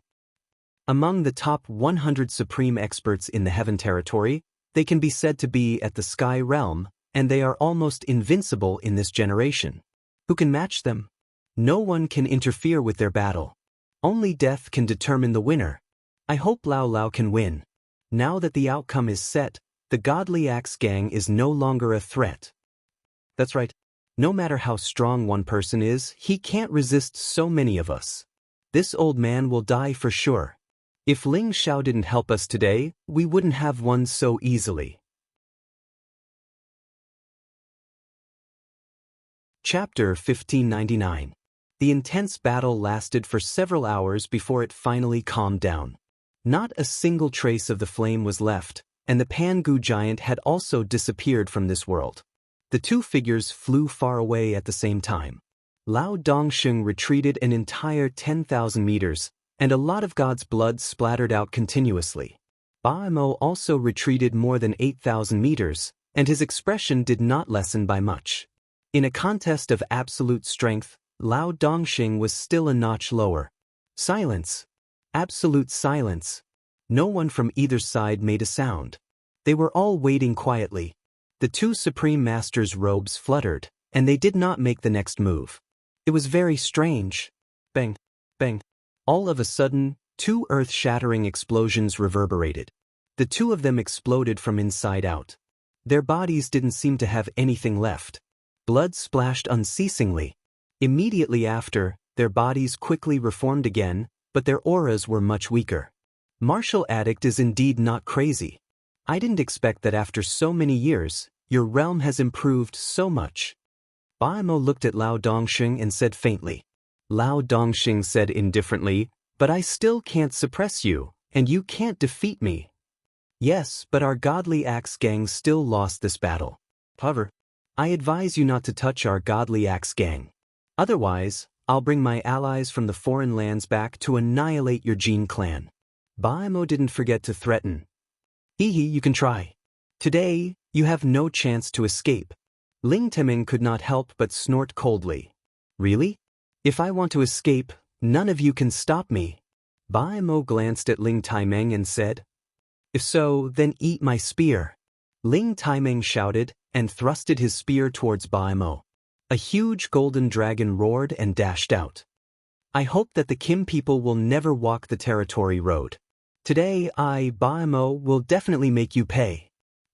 Among the top 100 supreme experts in the heaven territory, they can be said to be at the sky realm, and they are almost invincible in this generation. Who can match them? No one can interfere with their battle. Only death can determine the winner. I hope Lao Lao can win. Now that the outcome is set, the godly axe gang is no longer a threat. That's right. No matter how strong one person is, he can't resist so many of us. This old man will die for sure. If Ling Xiao didn't help us today, we wouldn't have won so easily. Chapter 1599. The intense battle lasted for several hours before it finally calmed down. Not a single trace of the flame was left, and the Pangu giant had also disappeared from this world. The two figures flew far away at the same time. Lao Dongxing retreated an entire 10,000 meters, and a lot of God's blood splattered out continuously. Bai Mo also retreated more than 8,000 meters, and his expression did not lessen by much. In a contest of absolute strength, Lao Dongxing was still a notch lower. Silence. Absolute silence. No one from either side made a sound. They were all waiting quietly. The two Supreme Masters' robes fluttered, and they did not make the next move. It was very strange. Bang, bang. All of a sudden, two earth-shattering explosions reverberated. The two of them exploded from inside out. Their bodies didn't seem to have anything left. Blood splashed unceasingly. Immediately after, their bodies quickly reformed again, but their auras were much weaker. Martial Addict is indeed not crazy. I didn't expect that after so many years, your realm has improved so much. Bai Mo looked at Lao Dongxing and said faintly. Lao Dongxing said indifferently, but I still can't suppress you, and you can't defeat me. Yes, but our godly axe gang still lost this battle. However, I advise you not to touch our godly axe gang. Otherwise, I'll bring my allies from the foreign lands back to annihilate your Jin clan. Baimo didn't forget to threaten. Hehe, you can try. Today, you have no chance to escape. Ling Teming could not help but snort coldly. Really? If I want to escape, none of you can stop me. Baimo glanced at Ling Taimeng and said, If so, then eat my spear. Ling Taimeng shouted and thrusted his spear towards Baimo. A huge golden dragon roared and dashed out. I hope that the Kim people will never walk the territory road. Today Baimo, will definitely make you pay.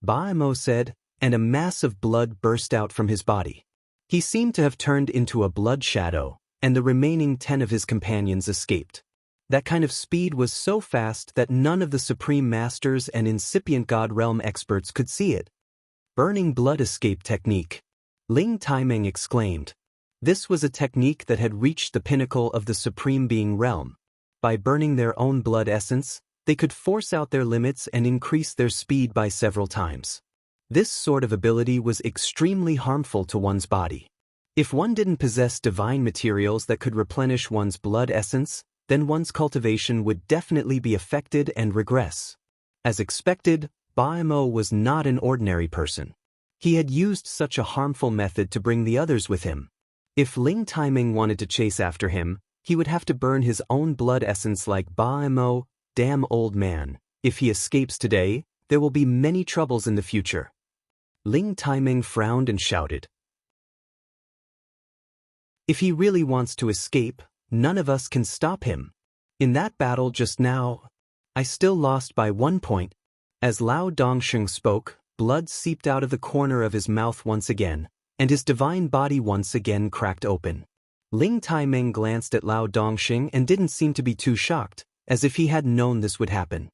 Baimo said, and a mass of blood burst out from his body. He seemed to have turned into a blood shadow, and the remaining 10 of his companions escaped. That kind of speed was so fast that none of the Supreme Masters and incipient God Realm experts could see it. Burning blood escape technique. Ling Taimeng exclaimed. This was a technique that had reached the pinnacle of the Supreme Being realm. By burning their own blood essence, they could force out their limits and increase their speed by several times. This sort of ability was extremely harmful to one's body. If one didn't possess divine materials that could replenish one's blood essence, then one's cultivation would definitely be affected and regress. As expected, Baimo was not an ordinary person. He had used such a harmful method to bring the others with him. If Ling Taimeng wanted to chase after him, he would have to burn his own blood essence like Baimo. Damn old man, if he escapes today, there will be many troubles in the future. Ling Taimeng frowned and shouted. If he really wants to escape, none of us can stop him. In that battle just now, I still lost by 1 point. As Lao Dongsheng spoke, blood seeped out of the corner of his mouth once again, and his divine body once again cracked open. Ling Taimeng glanced at Lao Dongsheng and didn't seem to be too shocked, as if he had known this would happen.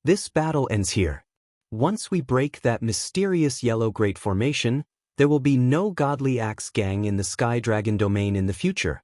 This battle ends here. Once we break that mysterious yellow great formation, there will be no godly axe gang in the Sky Dragon domain in the future.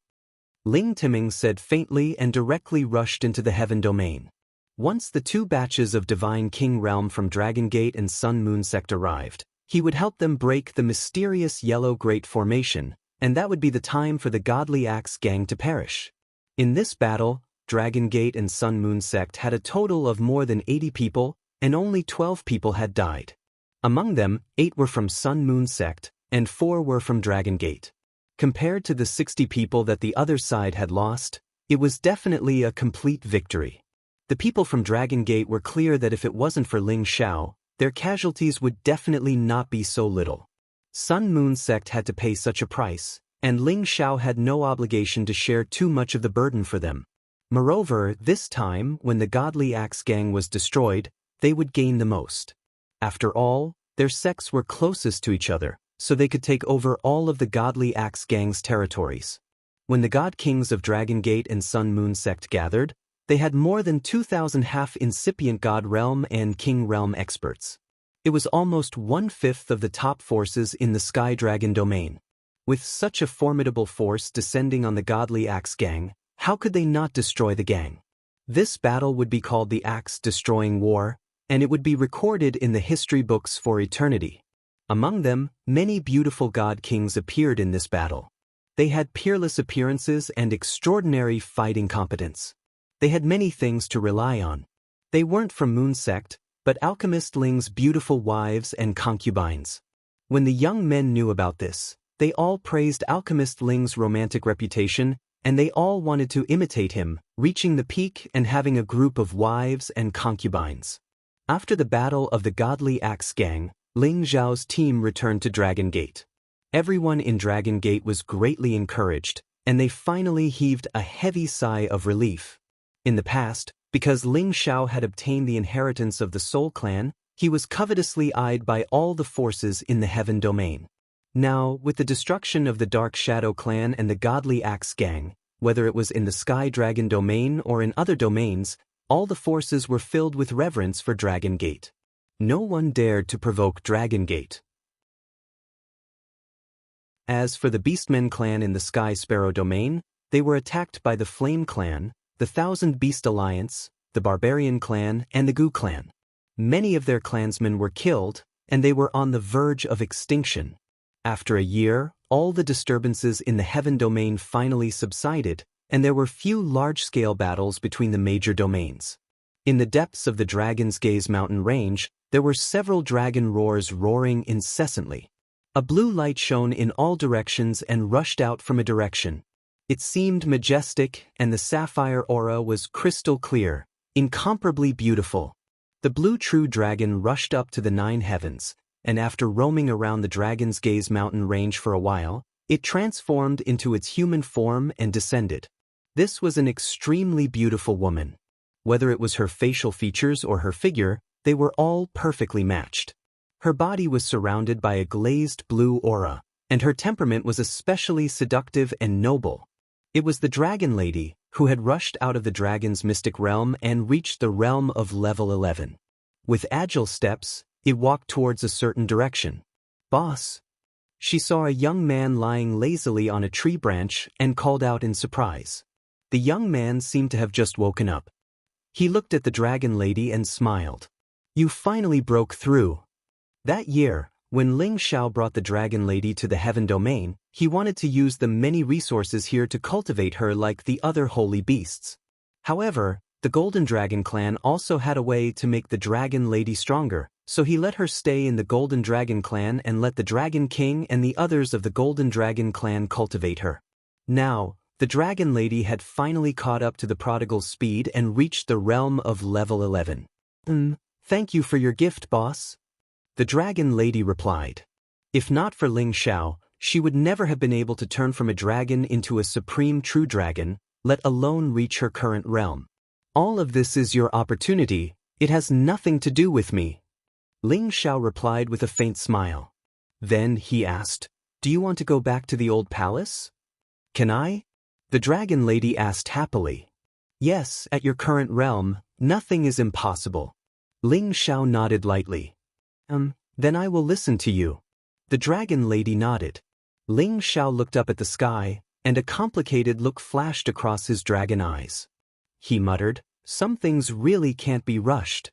Ling Teming said faintly and directly rushed into the Heaven domain. Once the 2 batches of Divine King Realm from Dragon Gate and Sun Moon Sect arrived, he would help them break the mysterious yellow great formation, and that would be the time for the godly axe gang to perish. In this battle, Dragon Gate and Sun Moon Sect had a total of more than 80 people, and only 12 people had died. Among them, 8 were from Sun Moon Sect, and 4 were from Dragon Gate. Compared to the 60 people that the other side had lost, it was definitely a complete victory. The people from Dragon Gate were clear that if it wasn't for Ling Xiao, their casualties would definitely not be so little. Sun Moon Sect had to pay such a price, and Ling Xiao had no obligation to share too much of the burden for them. Moreover, this time, when the godly axe gang was destroyed, they would gain the most. After all, their sects were closest to each other, so they could take over all of the godly axe gang's territories. When the god kings of Dragon Gate and Sun Moon Sect gathered, they had more than 2,000 half-incipient god realm and king realm experts. It was almost 1/5 of the top forces in the Sky Dragon domain. With such a formidable force descending on the godly axe gang, how could they not destroy the gang? This battle would be called the Axe-Destroying War, and it would be recorded in the history books for eternity. Among them, many beautiful god kings appeared in this battle. They had peerless appearances and extraordinary fighting competence. They had many things to rely on. They weren't from Moon Sect, but Alchemist Ling's beautiful wives and concubines. When the young men knew about this, they all praised Alchemist Ling's romantic reputation, and they all wanted to imitate him, reaching the peak and having a group of wives and concubines. After the battle of the godly axe gang, Ling Xiao's team returned to Dragon Gate. Everyone in Dragon Gate was greatly encouraged, and they finally heaved a heavy sigh of relief. In the past, because Ling Xiao had obtained the inheritance of the Soul Clan, he was covetously eyed by all the forces in the Heaven domain. Now, with the destruction of the Dark Shadow Clan and the Godly Axe Gang, whether it was in the Sky Dragon domain or in other domains, all the forces were filled with reverence for Dragon Gate. No one dared to provoke Dragon Gate. As for the Beastmen clan in the Sky Sparrow domain, they were attacked by the Flame Clan, the Thousand Beast Alliance, the Barbarian Clan, and the Gu Clan. Many of their clansmen were killed, and they were on the verge of extinction. After a year, all the disturbances in the heaven domain finally subsided, and there were few large-scale battles between the major domains. In the depths of the Dragon's Gaze mountain range, there were several dragon roars roaring incessantly. A blue light shone in all directions and rushed out from a direction. It seemed majestic, and the sapphire aura was crystal clear, incomparably beautiful. The blue true dragon rushed up to the 9 heavens, and after roaming around the Dragon's Gaze mountain range for a while, it transformed into its human form and descended. This was an extremely beautiful woman. Whether it was her facial features or her figure, they were all perfectly matched. Her body was surrounded by a glazed blue aura, and her temperament was especially seductive and noble. It was the Dragon Lady, who had rushed out of the dragon's mystic realm and reached the realm of level 11. With agile steps, it walked towards a certain direction. "Boss." She saw a young man lying lazily on a tree branch and called out in surprise. The young man seemed to have just woken up. He looked at the Dragon Lady and smiled. "You finally broke through." That year, when Ling Xiao brought the Dragon Lady to the Heaven Domain, he wanted to use the many resources here to cultivate her like the other holy beasts. However, the Golden Dragon clan also had a way to make the Dragon Lady stronger, so he let her stay in the Golden Dragon clan and let the Dragon King and the others of the Golden Dragon clan cultivate her. Now, the Dragon Lady had finally caught up to the prodigal's speed and reached the realm of level 11. Thank you for your gift, boss." The Dragon Lady replied. If not for Ling Xiao, she would never have been able to turn from a dragon into a supreme true dragon, let alone reach her current realm. "All of this is your opportunity, it has nothing to do with me." Ling Xiao replied with a faint smile. Then he asked, "Do you want to go back to the old palace?" "Can I?" The Dragon Lady asked happily. "Yes, at your current realm, nothing is impossible." Ling Xiao nodded lightly. Then I will listen to you." The Dragon Lady nodded. Ling Xiao looked up at the sky, and a complicated look flashed across his dragon eyes. He muttered, "Some things really can't be rushed."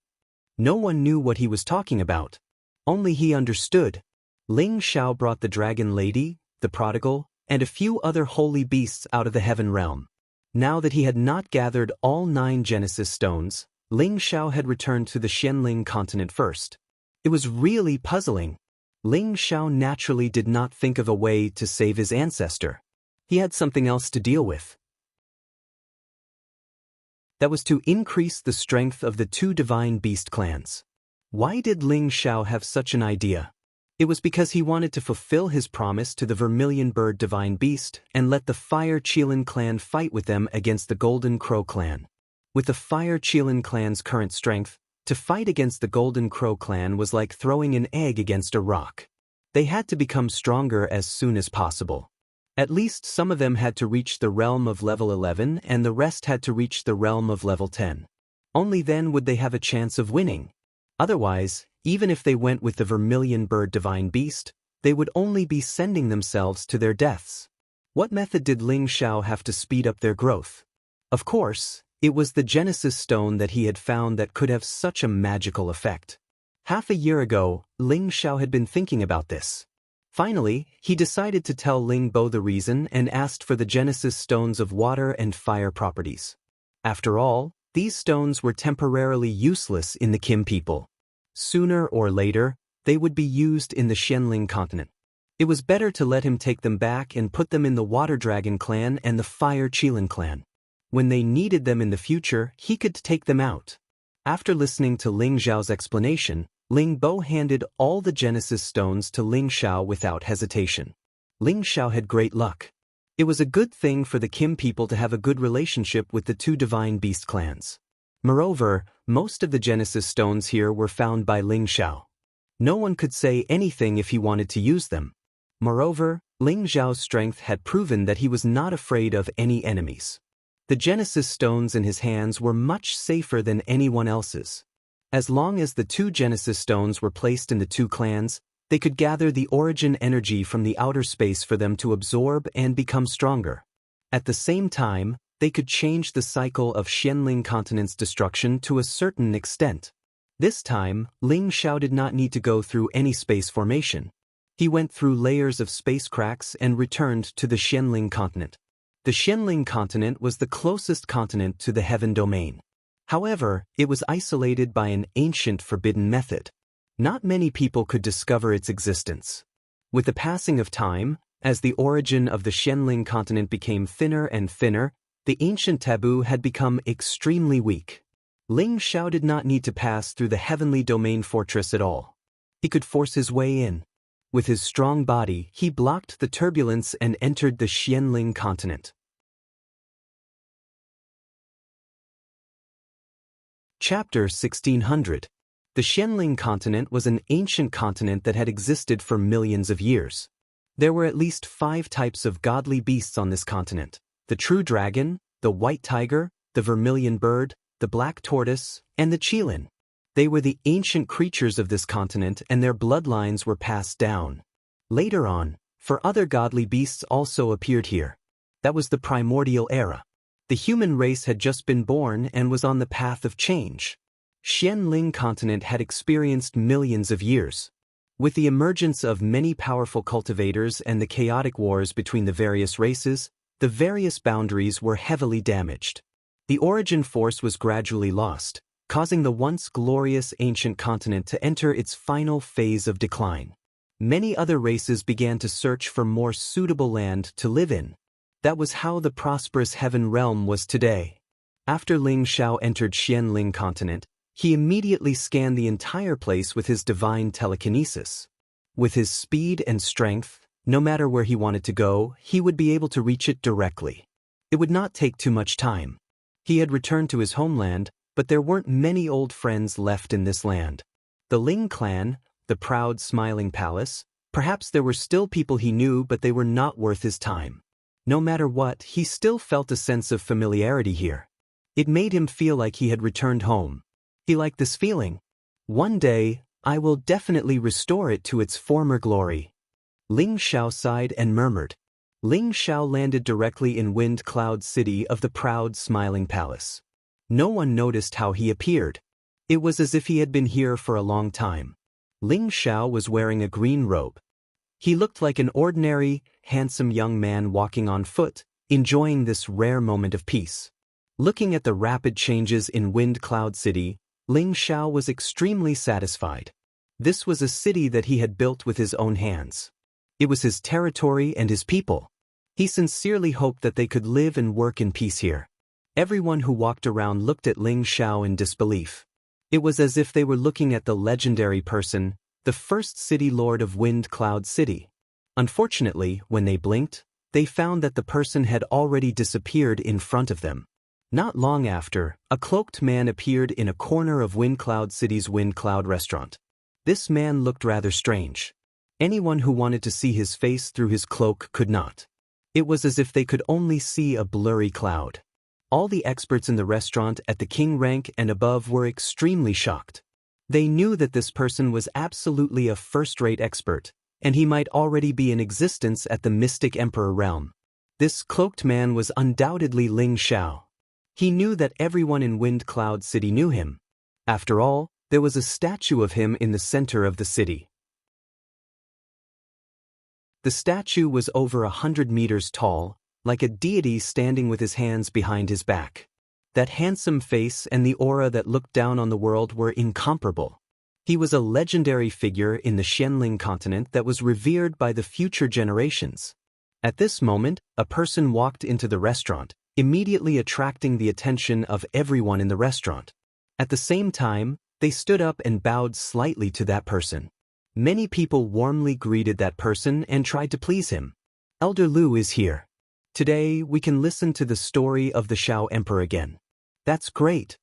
No one knew what he was talking about. Only he understood. Ling Xiao brought the Dragon Lady, the Prodigal, and a few other holy beasts out of the heaven realm. Now that he had not gathered all 9 Genesis stones, Ling Xiao had returned to the Xianling continent first. It was really puzzling. Ling Xiao naturally did not think of a way to save his ancestor. He had something else to deal with. That was to increase the strength of the 2 divine beast clans. Why did Ling Xiao have such an idea? It was because he wanted to fulfill his promise to the Vermilion Bird Divine Beast and let the Fire Qilin clan fight with them against the Golden Crow clan. With the Fire Qilin clan's current strength, to fight against the Golden Crow clan was like throwing an egg against a rock. They had to become stronger as soon as possible. At least some of them had to reach the realm of level 11 and the rest had to reach the realm of level 10. Only then would they have a chance of winning. Otherwise, even if they went with the Vermilion Bird Divine Beast, they would only be sending themselves to their deaths. What method did Ling Xiao have to speed up their growth? Of course, it was the Genesis stone that he had found that could have such a magical effect. Half a year ago, Ling Xiao had been thinking about this. Finally, he decided to tell Ling Bo the reason and asked for the Genesis stones of water and fire properties. After all, these stones were temporarily useless in the Kim people. Sooner or later, they would be used in the Xianling continent. It was better to let him take them back and put them in the Water Dragon clan and the Fire Qilin clan. When they needed them in the future, he could take them out. After listening to Ling Xiao's explanation, Ling Bo handed all the Genesis stones to Ling Xiao without hesitation. Ling Xiao had great luck. It was a good thing for the Kim people to have a good relationship with the 2 divine beast clans. Moreover, most of the Genesis stones here were found by Ling Xiao. No one could say anything if he wanted to use them. Moreover, Ling Xiao's strength had proven that he was not afraid of any enemies. The Genesis stones in his hands were much safer than anyone else's. As long as the 2 Genesis stones were placed in the 2 clans, they could gather the origin energy from the outer space for them to absorb and become stronger. At the same time, they could change the cycle of Xianling continent's destruction to a certain extent. This time, Ling Xiao did not need to go through any space formation. He went through layers of space cracks and returned to the Xianling continent. The Xianling continent was the closest continent to the heaven domain. However, it was isolated by an ancient forbidden method. Not many people could discover its existence. With the passing of time, as the origin of the Xianling continent became thinner and thinner, the ancient taboo had become extremely weak. Ling Xiao did not need to pass through the heavenly domain fortress at all. He could force his way in. With his strong body, he blocked the turbulence and entered the Xianling continent. Chapter 1600. The Xianling continent was an ancient continent that had existed for millions of years. There were at least 5 types of godly beasts on this continent: the true dragon, the white tiger, the vermilion bird, the black tortoise, and the qilin. They were the ancient creatures of this continent, and their bloodlines were passed down. Later on, other godly beasts also appeared here. That was the primordial era. The human race had just been born and was on the path of change. Xianling continent had experienced millions of years. With the emergence of many powerful cultivators and the chaotic wars between the various races, the various boundaries were heavily damaged. The origin force was gradually lost, causing the once glorious ancient continent to enter its final phase of decline. Many other races began to search for more suitable land to live in. That was how the prosperous heaven realm was today. After Ling Xiao entered Xianling continent, he immediately scanned the entire place with his divine telekinesis. With his speed and strength, no matter where he wanted to go, he would be able to reach it directly. It would not take too much time. He had returned to his homeland, but there weren't many old friends left in this land. The Ling clan, the proud smiling palace, perhaps there were still people he knew, but they were not worth his time. No matter what, he still felt a sense of familiarity here. It made him feel like he had returned home. He liked this feeling. One day, I will definitely restore it to its former glory. Ling Xiao sighed and murmured. Ling Xiao landed directly in Wind Cloud City of the proud smiling palace. No one noticed how he appeared. It was as if he had been here for a long time. Ling Xiao was wearing a green robe. He looked like an ordinary, handsome young man walking on foot, enjoying this rare moment of peace. Looking at the rapid changes in Wind Cloud City, Ling Xiao was extremely satisfied. This was a city that he had built with his own hands. It was his territory and his people. He sincerely hoped that they could live and work in peace here. Everyone who walked around looked at Ling Xiao in disbelief. It was as if they were looking at the legendary person, the first city lord of Wind Cloud City. Unfortunately, when they blinked, they found that the person had already disappeared in front of them. Not long after, a cloaked man appeared in a corner of Wind Cloud City's Wind Cloud restaurant. This man looked rather strange. Anyone who wanted to see his face through his cloak could not. It was as if they could only see a blurry cloud. All the experts in the restaurant at the king rank and above were extremely shocked. They knew that this person was absolutely a first-rate expert, and he might already be in existence at the Mystic Emperor realm. This cloaked man was undoubtedly Ling Xiao. He knew that everyone in Wind Cloud City knew him. After all, there was a statue of him in the center of the city. The statue was over 100 meters tall, like a deity standing with his hands behind his back. That handsome face and the aura that looked down on the world were incomparable. He was a legendary figure in the Xianling continent that was revered by the future generations. At this moment, a person walked into the restaurant, immediately attracting the attention of everyone in the restaurant. At the same time, they stood up and bowed slightly to that person. Many people warmly greeted that person and tried to please him. Elder Lu is here. Today, we can listen to the story of the Xiao Emperor again. That's great.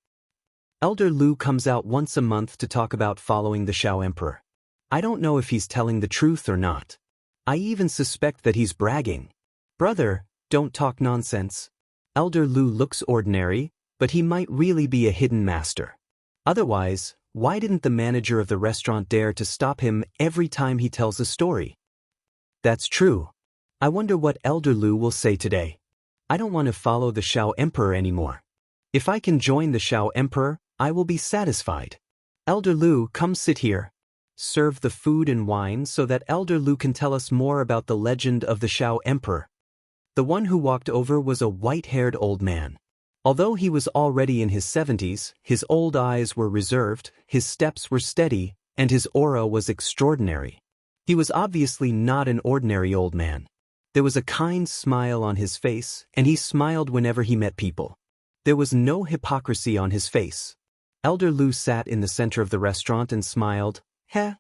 Elder Lu comes out once a month to talk about following the Xiao Emperor. I don't know if he's telling the truth or not. I even suspect that he's bragging. Brother, don't talk nonsense. Elder Lu looks ordinary, but he might really be a hidden master. Otherwise, why didn't the manager of the restaurant dare to stop him every time he tells a story? That's true. I wonder what Elder Lu will say today. I don't want to follow the Xiao Emperor anymore. If I can join the Xiao Emperor, I will be satisfied. Elder Lu, come sit here. serve the food and wine so that Elder Lu can tell us more about the legend of the Xiao Emperor. The one who walked over was a white-haired old man. Although he was already in his 70s, his old eyes were reserved, his steps were steady, and his aura was extraordinary. He was obviously not an ordinary old man. There was a kind smile on his face, and he smiled whenever he met people. There was no hypocrisy on his face. Elder Lu sat in the center of the restaurant and smiled. Heh,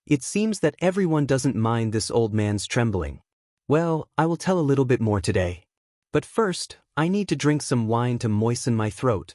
it seems that everyone doesn't mind this old man's trembling. Well, I will tell a little bit more today. But first, I need to drink some wine to moisten my throat.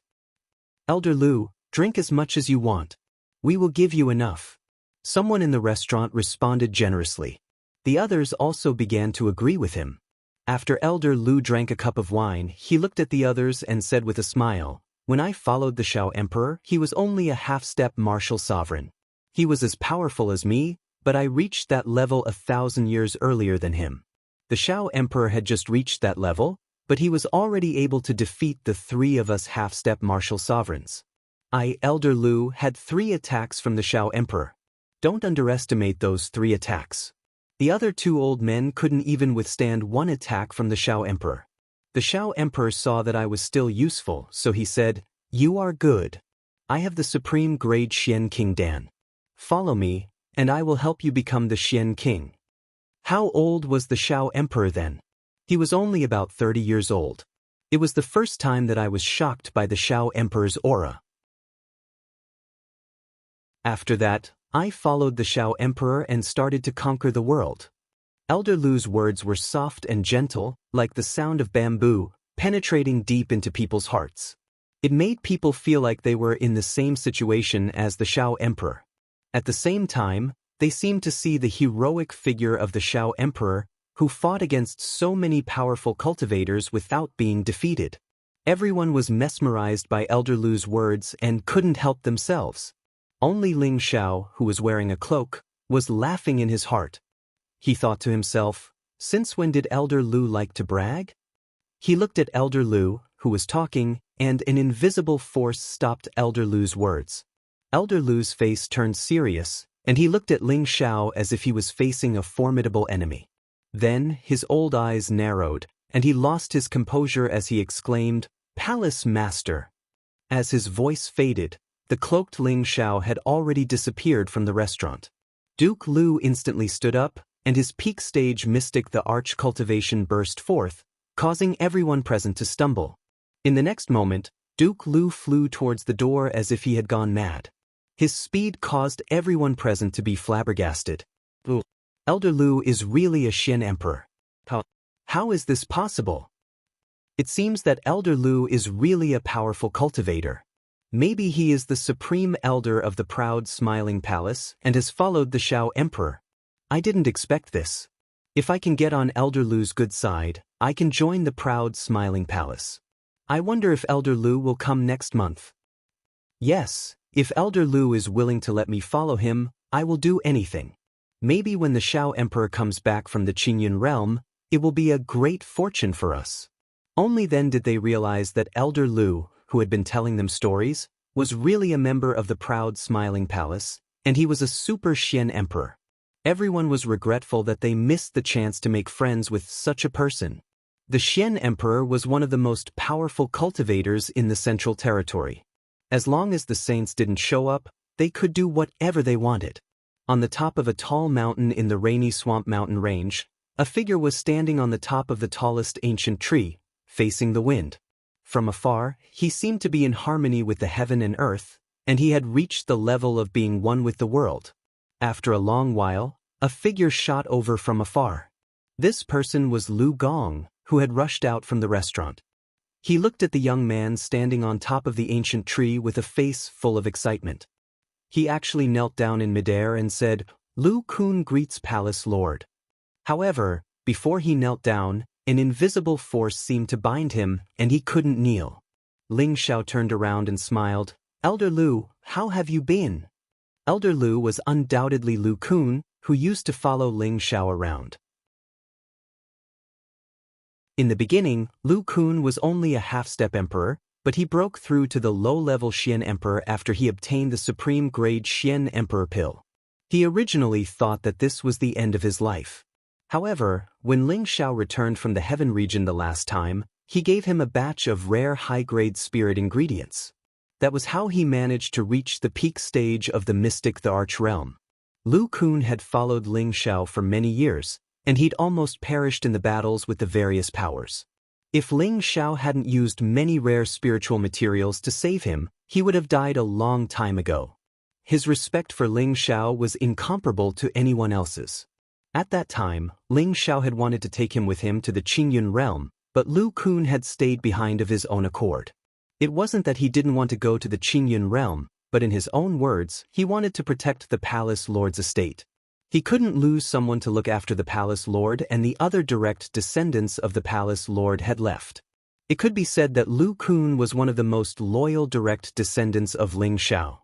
Elder Lu, drink as much as you want. We will give you enough. Someone in the restaurant responded generously. The others also began to agree with him. After Elder Lu drank a cup of wine, he looked at the others and said with a smile, "When I followed the Xiao Emperor, he was only a half-step martial sovereign. He was as powerful as me, but I reached that level 1,000 years earlier than him. The Xiao Emperor had just reached that level, but he was already able to defeat the three of us half-step martial sovereigns. I, Elder Lu, had 3 attacks from the Xiao Emperor. Don't underestimate those 3 attacks. The other 2 old men couldn't even withstand 1 attack from the Xiao Emperor. The Xiao Emperor saw that I was still useful, so he said, 'You are good. I have the supreme grade Xian King Dan. Follow me, and I will help you become the Xian King.' How old was the Xiao Emperor then? He was only about 30 years old. It was the first time that I was shocked by the Xiao Emperor's aura. After that, I followed the Xiao Emperor and started to conquer the world. Elder Lu's words were soft and gentle, like the sound of bamboo, penetrating deep into people's hearts. It made people feel like they were in the same situation as the Xiao Emperor. At the same time, they seemed to see the heroic figure of the Xiao Emperor, who fought against so many powerful cultivators without being defeated. Everyone was mesmerized by Elder Lu's words and couldn't help themselves. Only Ling Xiao, who was wearing a cloak, was laughing in his heart. He thought to himself, since when did Elder Lu like to brag? He looked at Elder Lu, who was talking, and an invisible force stopped Elder Lu's words. Elder Lu's face turned serious, and he looked at Ling Xiao as if he was facing a formidable enemy. Then his old eyes narrowed, and he lost his composure as he exclaimed, "Palace Master!" As his voice faded, the cloaked Ling Xiao had already disappeared from the restaurant. Duke Lu instantly stood up, and his peak stage mystic the arch cultivation burst forth, causing everyone present to stumble. In the next moment, Duke Lu flew towards the door as if he had gone mad. His speed caused everyone present to be flabbergasted. Elder Lu is really a Xian Emperor. How is this possible? It seems that Elder Lu is really a powerful cultivator. Maybe he is the supreme elder of the proud smiling palace and has followed the Xiao Emperor. I didn't expect this. If I can get on Elder Lu's good side, I can join the proud smiling palace. I wonder if Elder Lu will come next month. Yes, if Elder Lu is willing to let me follow him, I will do anything. Maybe when the Xiao Emperor comes back from the Qingyun realm, it will be a great fortune for us. Only then did they realize that Elder Lu, who had been telling them stories, was really a member of the proud smiling palace, and he was a super Xian Emperor. Everyone was regretful that they missed the chance to make friends with such a person. The Xian Emperor was one of the most powerful cultivators in the Central Territory. As long as the saints didn't show up, they could do whatever they wanted. On the top of a tall mountain in the rainy swamp mountain range, a figure was standing on the top of the tallest ancient tree, facing the wind. From afar, he seemed to be in harmony with the heaven and earth, and he had reached the level of being one with the world. After a long while, a figure shot over from afar. This person was Lu Gong, who had rushed out from the restaurant. He looked at the young man standing on top of the ancient tree with a face full of excitement. He actually knelt down in midair and said, "Lu Kun greets Palace Lord." However, before he knelt down, an invisible force seemed to bind him, and he couldn't kneel. Ling Xiao turned around and smiled. "Elder Lu, how have you been?" Elder Lu was undoubtedly Lu Kun, who used to follow Ling Xiao around. In the beginning, Lu Kun was only a half-step emperor, but he broke through to the low-level Xian Emperor after he obtained the supreme grade Xian Emperor pill. He originally thought that this was the end of his life. However, when Ling Xiao returned from the heaven region the last time, he gave him a batch of rare high-grade spirit ingredients. That was how he managed to reach the peak stage of the mystic the Arch Realm. Lu Kun had followed Ling Xiao for many years, and he'd almost perished in the battles with the various powers. If Ling Xiao hadn't used many rare spiritual materials to save him, he would have died a long time ago. His respect for Ling Xiao was incomparable to anyone else's. At that time, Ling Xiao had wanted to take him with him to the Qingyun realm, but Lu Kun had stayed behind of his own accord. It wasn't that he didn't want to go to the Qingyun realm, but in his own words, he wanted to protect the palace lord's estate. He couldn't lose someone to look after the palace lord, and the other direct descendants of the palace lord had left. It could be said that Lu Kun was one of the most loyal direct descendants of Ling Xiao.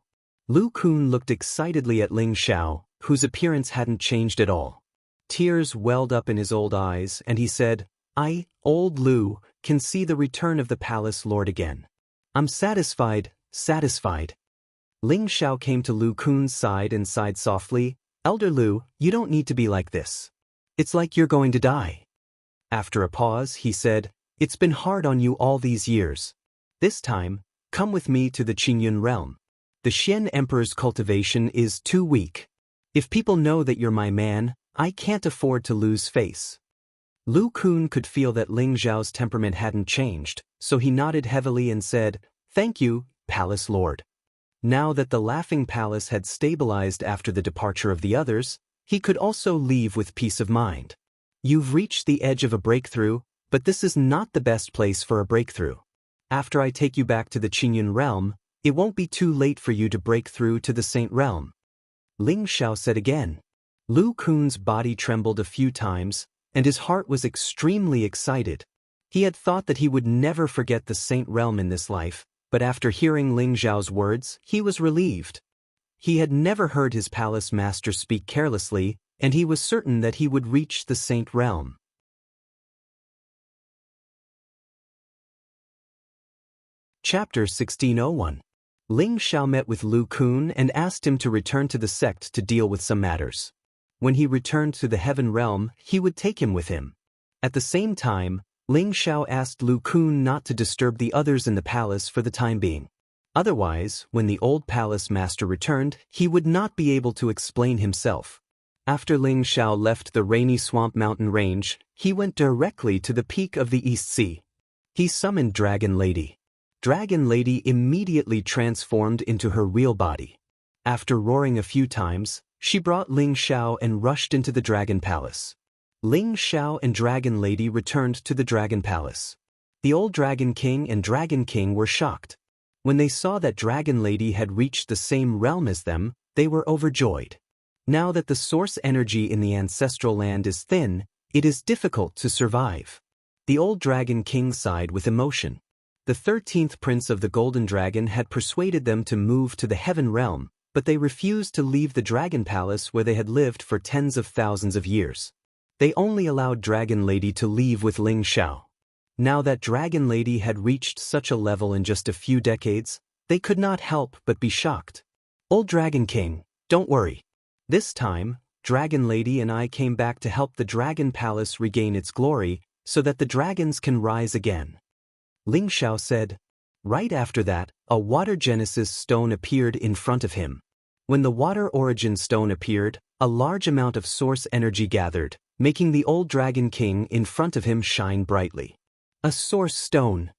Lu Kun looked excitedly at Ling Xiao, whose appearance hadn't changed at all. Tears welled up in his old eyes, and he said, "I, old Lu, can see the return of the palace lord again. I'm satisfied, satisfied." Ling Xiao came to Lu Kun's side and sighed softly, "Elder Lu, you don't need to be like this. It's like you're going to die." After a pause, he said, "It's been hard on you all these years. This time, come with me to the Qingyun realm. The Xian Emperor's cultivation is too weak. If people know that you're my man, I can't afford to lose face." Lu Kun could feel that Ling Xiao's temperament hadn't changed, so he nodded heavily and said, "Thank you, Palace Lord." Now that the Laughing Palace had stabilized after the departure of the others, he could also leave with peace of mind. You've reached the edge of a breakthrough, but this is not the best place for a breakthrough. After I take you back to the Qingyun realm, it won't be too late for you to break through to the Saint realm. Ling Xiao said again. Lu Kun's body trembled a few times, and his heart was extremely excited. He had thought that he would never forget the Saint realm in this life, but after hearing Ling Xiao's words, he was relieved. He had never heard his palace master speak carelessly, and he was certain that he would reach the Saint realm. Chapter 1601. Ling Xiao met with Lu Kun and asked him to return to the sect to deal with some matters. When he returned to the heaven realm, he would take him with him. At the same time, Ling Xiao asked Lu Kun not to disturb the others in the palace for the time being. Otherwise, when the old palace master returned, he would not be able to explain himself. After Ling Xiao left the rainy swamp mountain range, he went directly to the peak of the East Sea. He summoned Dragon Lady. Dragon Lady immediately transformed into her real body. After roaring a few times, she brought Ling Xiao and rushed into the Dragon Palace. Ling Xiao and Dragon Lady returned to the Dragon Palace. The old Dragon King and Dragon King were shocked. When they saw that Dragon Lady had reached the same realm as them, they were overjoyed. Now that the source energy in the ancestral land is thin, it is difficult to survive. The old Dragon King sighed with emotion. The 13th Prince of the Golden Dragon had persuaded them to move to the Heaven Realm, but they refused to leave the Dragon Palace where they had lived for tens of thousands of years. They only allowed Dragon Lady to leave with Ling Xiao. Now that Dragon Lady had reached such a level in just a few decades, they could not help but be shocked. Old Dragon King, don't worry. This time, Dragon Lady and I came back to help the Dragon Palace regain its glory so that the dragons can rise again. Ling Xiao said. Right after that, a water genesis stone appeared in front of him. When the water origin stone appeared, a large amount of source energy gathered, making the old Dragon King in front of him shine brightly. A source stone.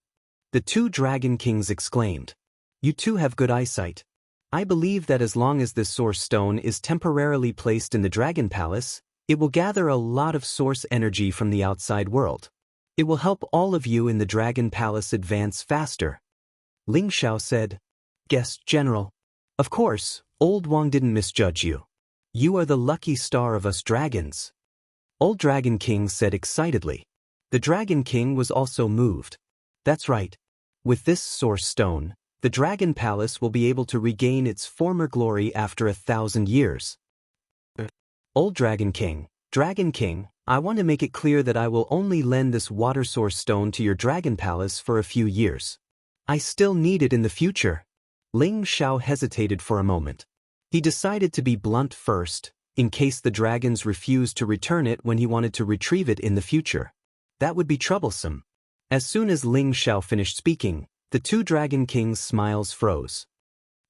The two Dragon Kings exclaimed. You two have good eyesight. I believe that as long as this source stone is temporarily placed in the Dragon Palace, it will gather a lot of source energy from the outside world. It will help all of you in the Dragon Palace advance faster. Ling Xiao said. Guest General. Of course, Old Wang didn't misjudge you. You are the lucky star of us dragons. Old Dragon King said excitedly. The Dragon King was also moved. That's right. With this source stone, the Dragon Palace will be able to regain its former glory after 1,000 years. Old Dragon King, I want to make it clear that I will only lend this water source stone to your Dragon Palace for a few years. I still need it in the future. Ling Xiao hesitated for a moment. He decided to be blunt first, in case the dragons refused to return it when he wanted to retrieve it in the future. That would be troublesome. As soon as Ling Xiao finished speaking, the two Dragon Kings' smiles froze.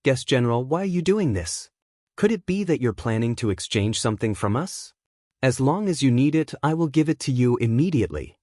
Guest General, why are you doing this? Could it be that you're planning to exchange something from us? As long as you need it, I will give it to you immediately.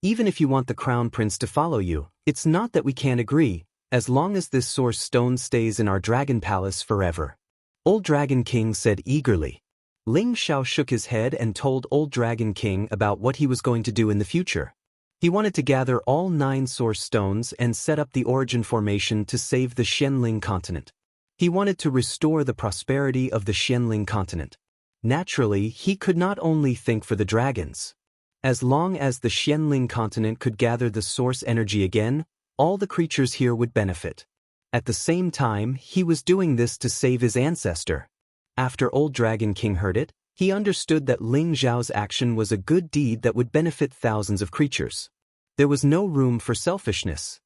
Even if you want the Crown Prince to follow you, it's not that we can't agree, as long as this source stone stays in our Dragon Palace forever. Old Dragon King said eagerly. Ling Xiao shook his head and told Old Dragon King about what he was going to do in the future. He wanted to gather all 9 source stones and set up the origin formation to save the Xianling continent. He wanted to restore the prosperity of the Xianling continent. Naturally, he could not only think for the dragons. As long as the Xianling continent could gather the source energy again, all the creatures here would benefit. At the same time, he was doing this to save his ancestor. After Old Dragon King heard it, he understood that Ling Xiao's action was a good deed that would benefit thousands of creatures. There was no room for selfishness.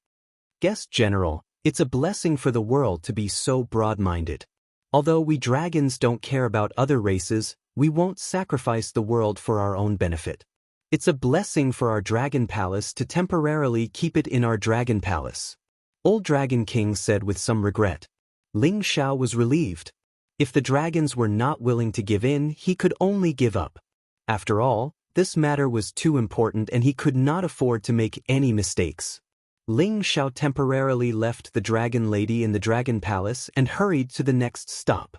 Guest General, it's a blessing for the world to be so broad-minded. Although we dragons don't care about other races, we won't sacrifice the world for our own benefit. It's a blessing for our Dragon Palace to temporarily keep it in our Dragon Palace. Old Dragon King said with some regret. Ling Xiao was relieved. If the dragons were not willing to give in, he could only give up. After all, this matter was too important and he could not afford to make any mistakes. Ling Xiao temporarily left the Dragon Lady in the Dragon Palace and hurried to the next stop.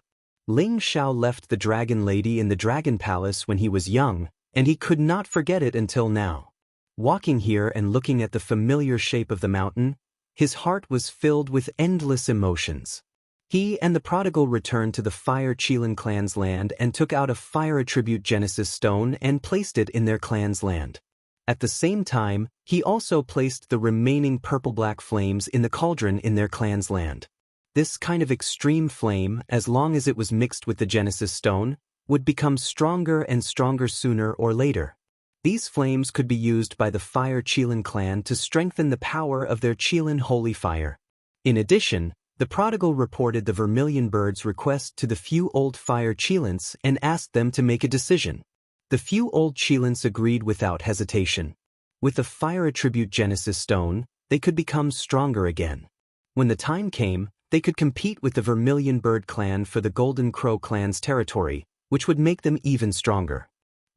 Ling Xiao left the Dragon Lady in the Dragon Palace when he was young, and he could not forget it until now. Walking here and looking at the familiar shape of the mountain, his heart was filled with endless emotions. He and the prodigal returned to the Fire Qilin clan's land and took out a fire attribute Genesis stone and placed it in their clan's land. At the same time, he also placed the remaining purple-black flames in the cauldron in their clan's land. This kind of extreme flame, as long as it was mixed with the Genesis stone, would become stronger and stronger sooner or later. These flames could be used by the Fire Qilin clan to strengthen the power of their Qilin holy fire. In addition, the prodigal reported the Vermilion Bird's request to the few old Fire Qilins and asked them to make a decision. The few old Qilins agreed without hesitation. With the fire attribute Genesis stone, they could become stronger again. When the time came, they could compete with the Vermilion Bird clan for the Golden Crow clan's territory, which would make them even stronger.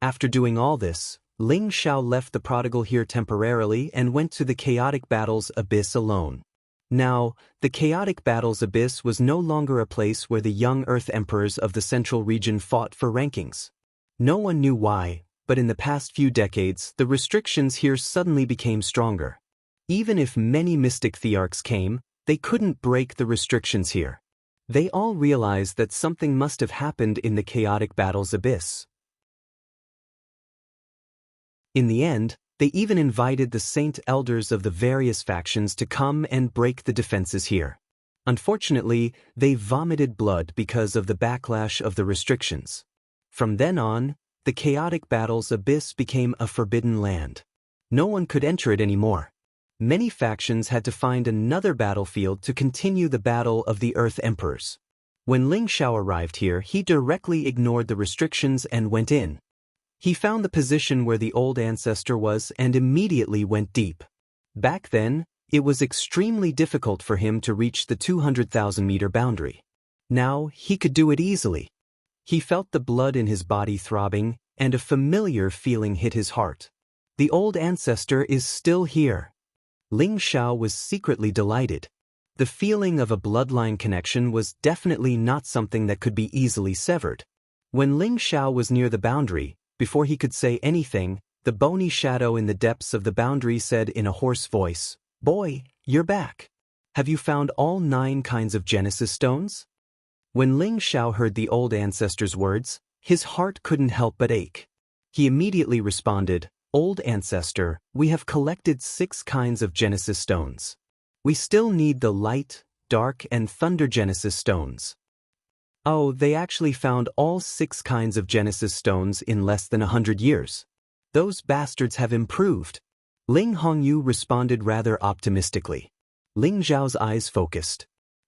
After doing all this, Ling Xiao left the prodigal here temporarily and went to the Chaotic Battles Abyss alone. Now, the Chaotic Battles Abyss was no longer a place where the young Earth Emperors of the Central Region fought for rankings. No one knew why, but in the past few decades, the restrictions here suddenly became stronger. Even if many mystic thearchs came, they couldn't break the restrictions here. They all realized that something must have happened in the Chaotic Battles Abyss. In the end, they even invited the saint elders of the various factions to come and break the defenses here. Unfortunately, they vomited blood because of the backlash of the restrictions. From then on, the Chaotic Battles Abyss became a forbidden land. No one could enter it anymore. Many factions had to find another battlefield to continue the battle of the Earth Emperors. When Ling Xiao arrived here, he directly ignored the restrictions and went in. He found the position where the old ancestor was and immediately went deep. Back then, it was extremely difficult for him to reach the 200,000-meter boundary. Now, he could do it easily. He felt the blood in his body throbbing, and a familiar feeling hit his heart. The old ancestor is still here. Ling Xiao was secretly delighted. The feeling of a bloodline connection was definitely not something that could be easily severed. When Ling Xiao was near the boundary, before he could say anything, the bony shadow in the depths of the boundary said in a hoarse voice, "Boy, you're back. Have you found all 9 kinds of Genesis stones?" When Ling Xiao heard the old ancestor's words, his heart couldn't help but ache. He immediately responded, "Old ancestor, we have collected 6 kinds of Genesis stones. We still need the light, dark, and thunder Genesis stones." Oh, they actually found all 6 kinds of Genesis stones in less than 100 years. Those bastards have improved. Ling Hongyu responded rather optimistically. Ling Zhao's eyes focused.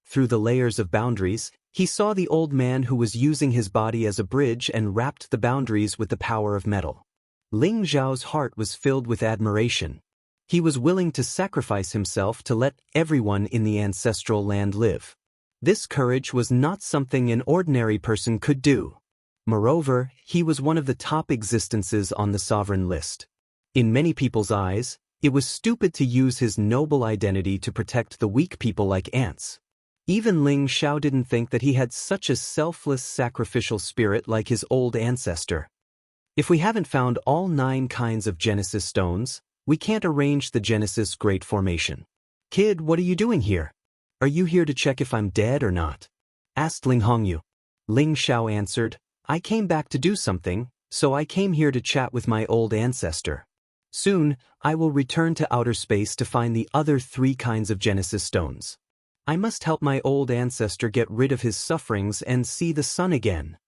Through the layers of boundaries, he saw the old man who was using his body as a bridge and wrapped the boundaries with the power of metal. Ling Zhao's heart was filled with admiration. He was willing to sacrifice himself to let everyone in the ancestral land live. This courage was not something an ordinary person could do. Moreover, he was one of the top existences on the sovereign list. In many people's eyes, it was stupid to use his noble identity to protect the weak people like ants. Even Ling Xiao didn't think that he had such a selfless sacrificial spirit like his old ancestor. If we haven't found all 9 kinds of Genesis stones, we can't arrange the Genesis Great Formation. Kid, what are you doing here? Are you here to check if I'm dead or not? Asked Ling Hongyu. Ling Xiao answered, I came back to do something, so I came here to chat with my old ancestor. Soon, I will return to outer space to find the other 3 kinds of Genesis stones. I must help my old ancestor get rid of his sufferings and see the sun again.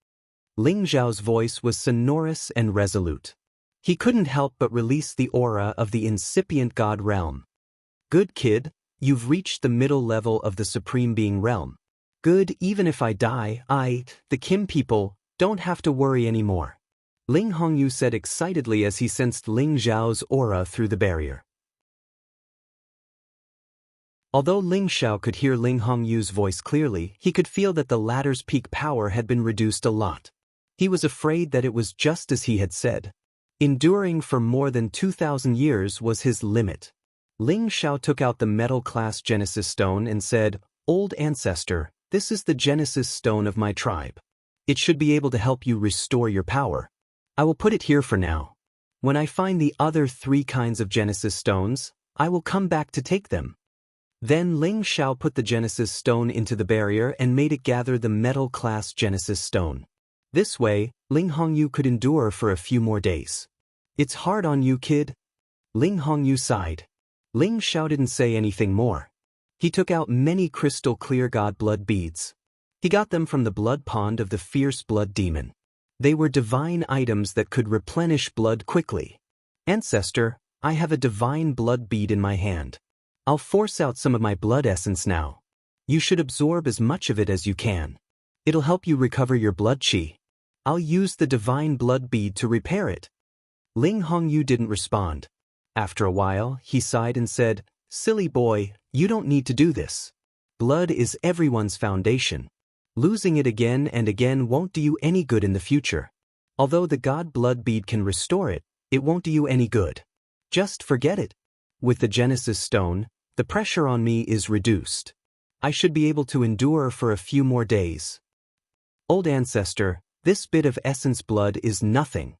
Ling Zhao's voice was sonorous and resolute. He couldn't help but release the aura of the incipient God realm. Good kid, you've reached the middle level of the Supreme Being realm. Good, even if I die, the Kim people, don't have to worry anymore. Ling Hongyu said excitedly as he sensed Ling Zhao's aura through the barrier. Although Ling Xiao could hear Ling Hongyu's voice clearly, he could feel that the latter's peak power had been reduced a lot. He was afraid that it was just as he had said. Enduring for more than 2,000 years was his limit. Ling Xiao took out the metal-class Genesis stone and said, Old ancestor, this is the Genesis stone of my tribe. It should be able to help you restore your power. I will put it here for now. When I find the other 3 kinds of Genesis stones, I will come back to take them. Then Ling Xiao put the Genesis stone into the barrier and made it gather the metal-class Genesis stone. This way, Ling Hongyu could endure for a few more days. It's hard on you, kid. Ling Hongyu sighed. Ling Xiao didn't say anything more. He took out many crystal-clear god blood beads. He got them from the blood pond of the fierce blood demon. They were divine items that could replenish blood quickly. Ancestor, I have a divine blood bead in my hand. I'll force out some of my blood essence now. You should absorb as much of it as you can. It'll help you recover your blood qi. I'll use the divine blood bead to repair it. Ling Hongyu didn't respond. After a while, he sighed and said, Silly boy, you don't need to do this. Blood is everyone's foundation. Losing it again and again won't do you any good in the future. Although the god blood bead can restore it, it won't do you any good. Just forget it. With the Genesis stone, the pressure on me is reduced. I should be able to endure for a few more days. Old ancestor, this bit of essence blood is nothing.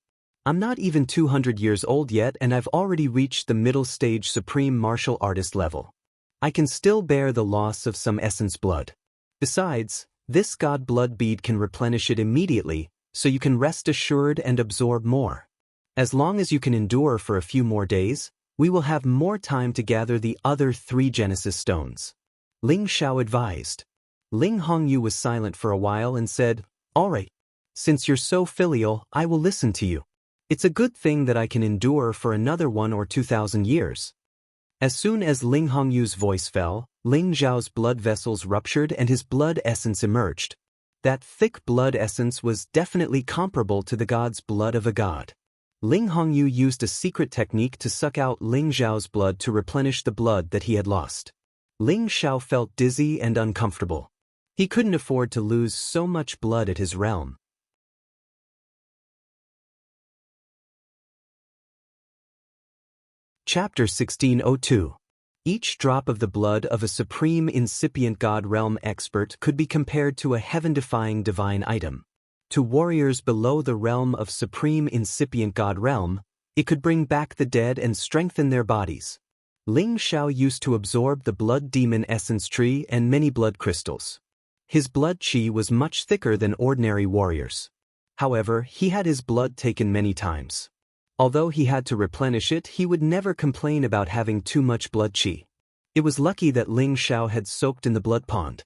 I'm not even 200 years old yet and I've already reached the middle stage supreme martial artist level. I can still bear the loss of some essence blood. Besides, this god blood bead can replenish it immediately, so you can rest assured and absorb more. As long as you can endure for a few more days, we will have more time to gather the other 3 Genesis stones. Ling Xiao advised. Ling Hongyu was silent for a while and said, All right. Since you're so filial, I will listen to you. It's a good thing that I can endure for another 1 or 2,000 years. As soon as Ling Hongyu's voice fell, Ling Zhao's blood vessels ruptured and his blood essence emerged. That thick blood essence was definitely comparable to the god's blood of a god. Ling Hongyu used a secret technique to suck out Ling Zhao's blood to replenish the blood that he had lost. Ling Xiao felt dizzy and uncomfortable. He couldn't afford to lose so much blood at his realm. Chapter 1602. Each drop of the blood of a supreme incipient god realm expert could be compared to a heaven-defying divine item. To warriors below the realm of supreme incipient god realm, it could bring back the dead and strengthen their bodies. Ling Xiao used to absorb the blood demon essence tree and many blood crystals. His blood qi was much thicker than ordinary warriors. However, he had his blood taken many times. Although he had to replenish it, he would never complain about having too much blood qi. It was lucky that Ling Xiao had soaked in the blood pond.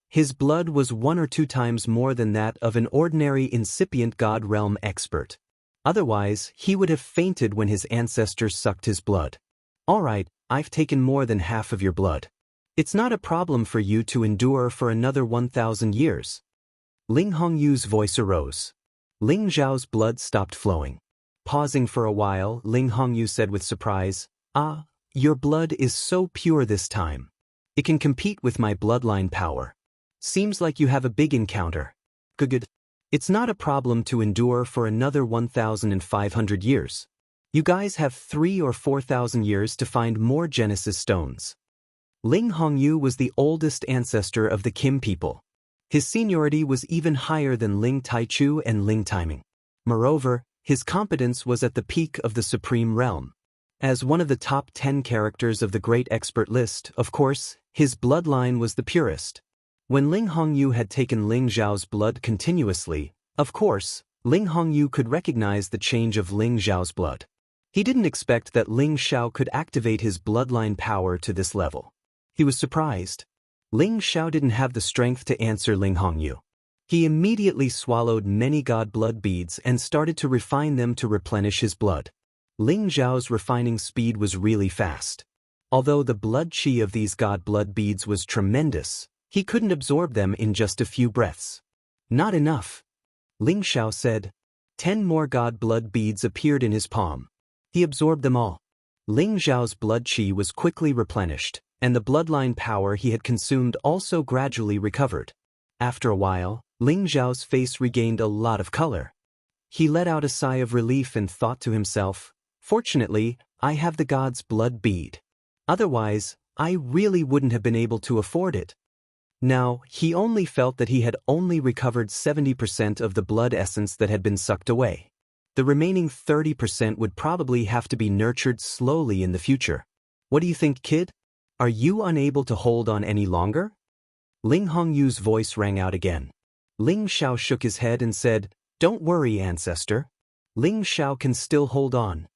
His blood was 1 or 2 times more than that of an ordinary incipient god realm expert. Otherwise, he would have fainted when his ancestors sucked his blood. All right, I've taken more than half of your blood. It's not a problem for you to endure for another 1,000 years. Ling Hongyu's voice arose. Ling Zhao's blood stopped flowing. Pausing for a while, Ling Hongyu said with surprise, "Ah, your blood is so pure this time. It can compete with my bloodline power. Seems like you have a big encounter. Good. It's not a problem to endure for another 1,500 years. You guys have 3,000 or 4,000 years to find more Genesis stones." Ling Hongyu was the oldest ancestor of the Kim people. His seniority was even higher than Ling Taichu and Ling Taiming. Moreover, his competence was at the peak of the Supreme Realm. As one of the top 10 characters of the Great Expert list, of course, his bloodline was the purest. When Ling Hongyu had taken Ling Zhao's blood continuously, of course, Ling Hongyu could recognize the change of Ling Zhao's blood. He didn't expect that Ling Xiao could activate his bloodline power to this level. He was surprised. Ling Xiao didn't have the strength to answer Ling Hongyu. He immediately swallowed many god blood beads and started to refine them to replenish his blood. Ling Zhao's refining speed was really fast. Although the blood qi of these god blood beads was tremendous, he couldn't absorb them in just a few breaths. Not enough. Ling Xiao said. 10 more god blood beads appeared in his palm. He absorbed them all. Ling Zhao's blood qi was quickly replenished, and the bloodline power he had consumed also gradually recovered. After a while, Ling Zhao's face regained a lot of color. He let out a sigh of relief and thought to himself, "Fortunately, I have the god's blood bead. Otherwise, I really wouldn't have been able to afford it." Now, he only felt that he had only recovered 70% of the blood essence that had been sucked away. The remaining 30% would probably have to be nurtured slowly in the future. "What do you think, kid? Are you unable to hold on any longer?" Ling Hongyu's voice rang out again. Ling Xiao shook his head and said, "Don't worry, ancestor. Ling Xiao can still hold on."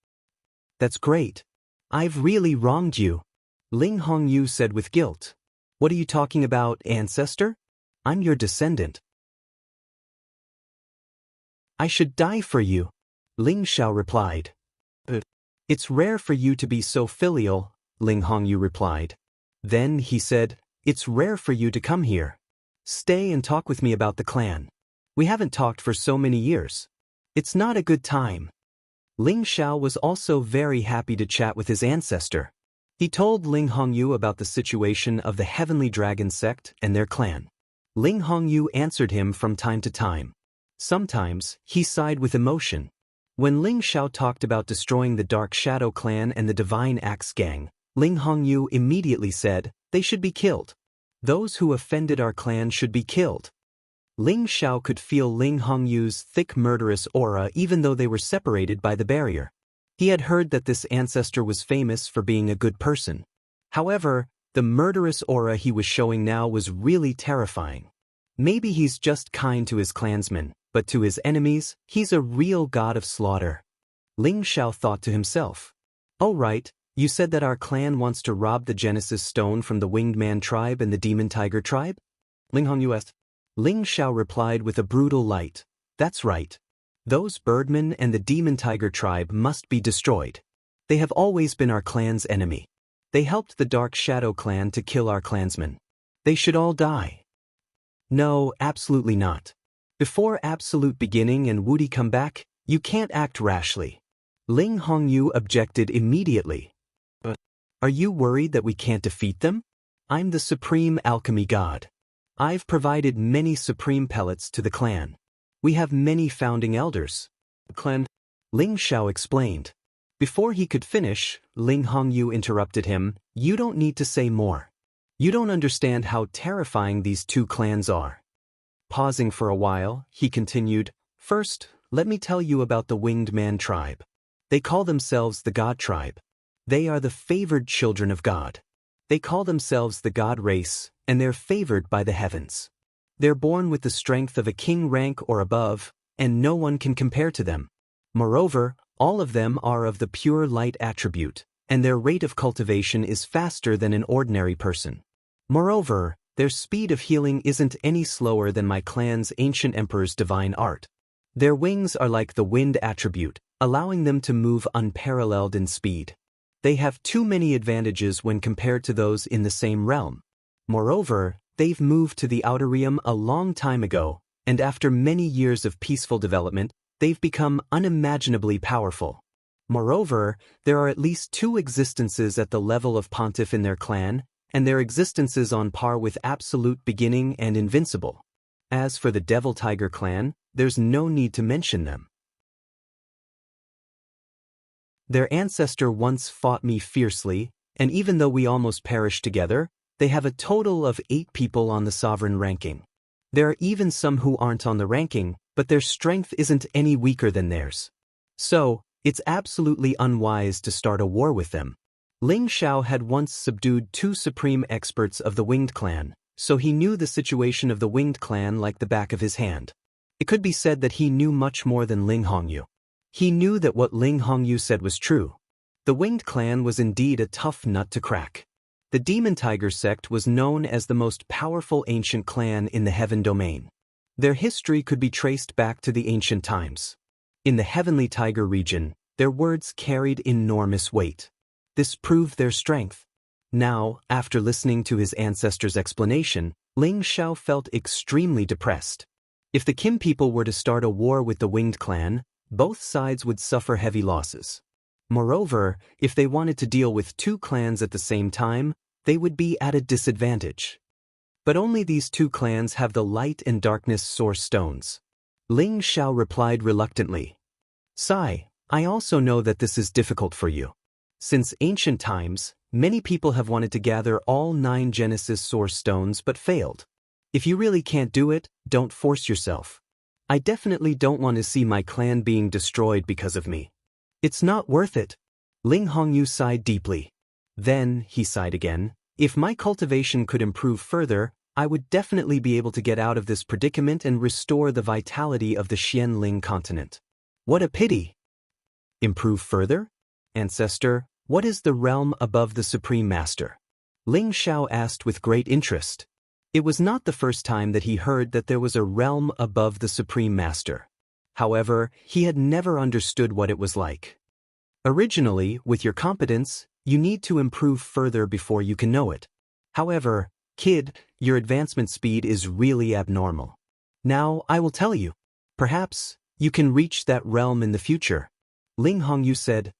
"That's great. I've really wronged you," Ling Hongyu said with guilt. "What are you talking about, ancestor? I'm your descendant. I should die for you," Ling Xiao replied. "But it's rare for you to be so filial," Ling Hongyu replied. Then he said, "It's rare for you to come here. Stay and talk with me about the clan. We haven't talked for so many years. It's not a good time." Ling Xiao was also very happy to chat with his ancestor. He told Ling Hongyu about the situation of the Heavenly Dragon sect and their clan. Ling Hongyu answered him from time to time. Sometimes, he sighed with emotion. When Ling Xiao talked about destroying the Dark Shadow clan and the Divine Axe gang, Ling Hongyu immediately said, "They should be killed. Those who offended our clan should be killed." Ling Xiao could feel Ling Hongyu's thick murderous aura even though they were separated by the barrier. He had heard that this ancestor was famous for being a good person. However, the murderous aura he was showing now was really terrifying. Maybe he's just kind to his clansmen, but to his enemies, he's a real god of slaughter. Ling Xiao thought to himself. "Oh right, you said that our clan wants to rob the Genesis stone from the Winged Man tribe and the Demon Tiger tribe?" Ling Hongyu asked. Ling Xiao replied with a brutal light. "That's right. Those birdmen and the Demon Tiger tribe must be destroyed. They have always been our clan's enemy. They helped the Dark Shadow clan to kill our clansmen. They should all die." "No, absolutely not. Before Absolute Beginning and Wudi come back, you can't act rashly." Ling Hongyu objected immediately. "But are you worried that we can't defeat them? I'm the supreme alchemy god. I've provided many supreme pellets to the clan. We have many founding elders." "Clan," Ling Xiao explained. Before he could finish, Ling Hongyu interrupted him, "You don't need to say more. You don't understand how terrifying these two clans are." Pausing for a while, he continued, "First, let me tell you about the Winged Man tribe. They call themselves the God tribe. They are the favored children of God. They call themselves the God race, and they're favored by the heavens. They're born with the strength of a king rank or above, and no one can compare to them. Moreover, all of them are of the pure light attribute, and their rate of cultivation is faster than an ordinary person. Moreover, their speed of healing isn't any slower than my clan's ancient emperor's divine art. Their wings are like the wind attribute, allowing them to move unparalleled in speed. They have too many advantages when compared to those in the same realm. Moreover, they've moved to the Outer Realm a long time ago, and after many years of peaceful development, they've become unimaginably powerful. Moreover, there are at least 2 existences at the level of pontiff in their clan, and their existences on par with absolute beginning and invincible. As for the Devil Tiger clan, there's no need to mention them. Their ancestor once fought me fiercely, and even though we almost perished together, they have a total of 8 people on the sovereign ranking. There are even some who aren't on the ranking, but their strength isn't any weaker than theirs. So, it's absolutely unwise to start a war with them. Ling Xiao had once subdued 2 supreme experts of the Winged Clan, so he knew the situation of the Winged Clan like the back of his hand. It could be said that he knew much more than Ling Hongyu. He knew that what Ling Hongyu said was true. The Winged Clan was indeed a tough nut to crack. The Demon Tiger sect was known as the most powerful ancient clan in the Heaven Domain. Their history could be traced back to the ancient times. In the Heavenly Tiger region, their words carried enormous weight. This proved their strength. Now, after listening to his ancestor's explanation, Ling Xiao felt extremely depressed. If the Kim people were to start a war with the Winged Clan, both sides would suffer heavy losses. Moreover, if they wanted to deal with 2 clans at the same time, they would be at a disadvantage. But only these 2 clans have the Light and Darkness Source Stones. Ling Xiao replied reluctantly. "Sai, I also know that this is difficult for you. Since ancient times, many people have wanted to gather all 9 Genesis Source Stones but failed. If you really can't do it, don't force yourself. I definitely don't want to see my clan being destroyed because of me. It's not worth it." Ling Hongyu sighed deeply. Then, he sighed again, "If my cultivation could improve further, I would definitely be able to get out of this predicament and restore the vitality of the Xianling continent. What a pity." "Improve further? Ancestor, what is the realm above the Supreme Master?" Ling Xiao asked with great interest. It was not the first time that he heard that there was a realm above the Supreme Master. However, he had never understood what it was like. Originally, with your competence, you need to improve further before you can know it. However, kid, your advancement speed is really abnormal. Now, I will tell you. Perhaps, you can reach that realm in the future. Ling Hongyu said.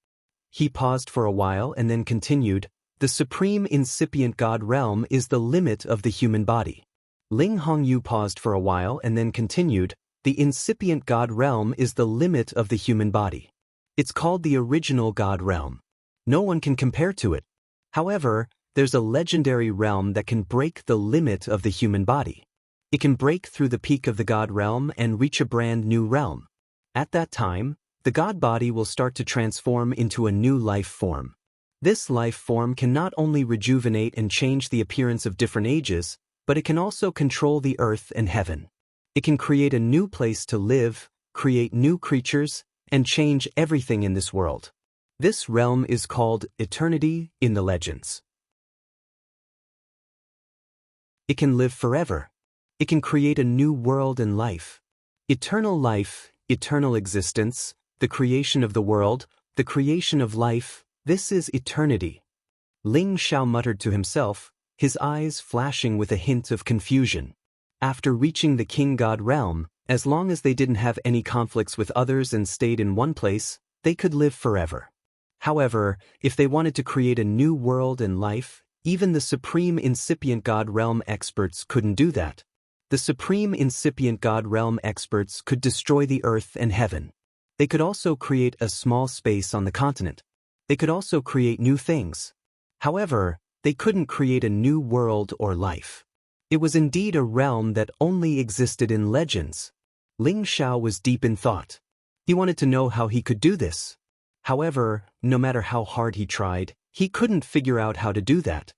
He paused for a while and then continued, "The supreme incipient God realm is the limit of the human body." Ling Hongyu paused for a while and then continued, "The incipient God realm is the limit of the human body. It's called the original God realm. No one can compare to it. However, there's a legendary realm that can break the limit of the human body. It can break through the peak of the God realm and reach a brand new realm. At that time, the God body will start to transform into a new life form. This life form can not only rejuvenate and change the appearance of different ages, but it can also control the earth and heaven. It can create a new place to live, create new creatures, and change everything in this world. This realm is called Eternity in the legends. It can live forever. It can create a new world and life. Eternal life, eternal existence, the creation of the world, the creation of life, this is eternity. Ling Xiao muttered to himself, his eyes flashing with a hint of confusion. After reaching the King God realm, as long as they didn't have any conflicts with others and stayed in one place, they could live forever. However, if they wanted to create a new world and life, even the Supreme Incipient God Realm experts couldn't do that. The Supreme Incipient God Realm experts could destroy the earth and heaven. They could also create a small space on the continent. They could also create new things. However, they couldn't create a new world or life. It was indeed a realm that only existed in legends. Ling Xiao was deep in thought. He wanted to know how he could do this. However, no matter how hard he tried, he couldn't figure out how to do that.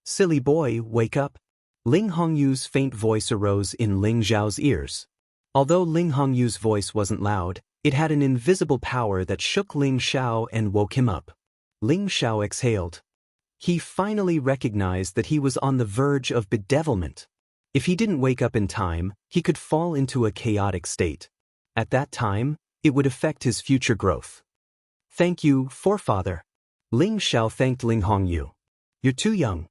"Silly boy, wake up." Ling Hongyu's faint voice arose in Ling Xiao's ears. Although Ling Hongyu's voice wasn't loud, it had an invisible power that shook Ling Xiao and woke him up. Ling Xiao exhaled. He finally recognized that he was on the verge of bedevilment. If he didn't wake up in time, he could fall into a chaotic state. At that time, it would affect his future growth. "Thank you, forefather." Ling Xiao thanked Ling Hongyu. "You're too young.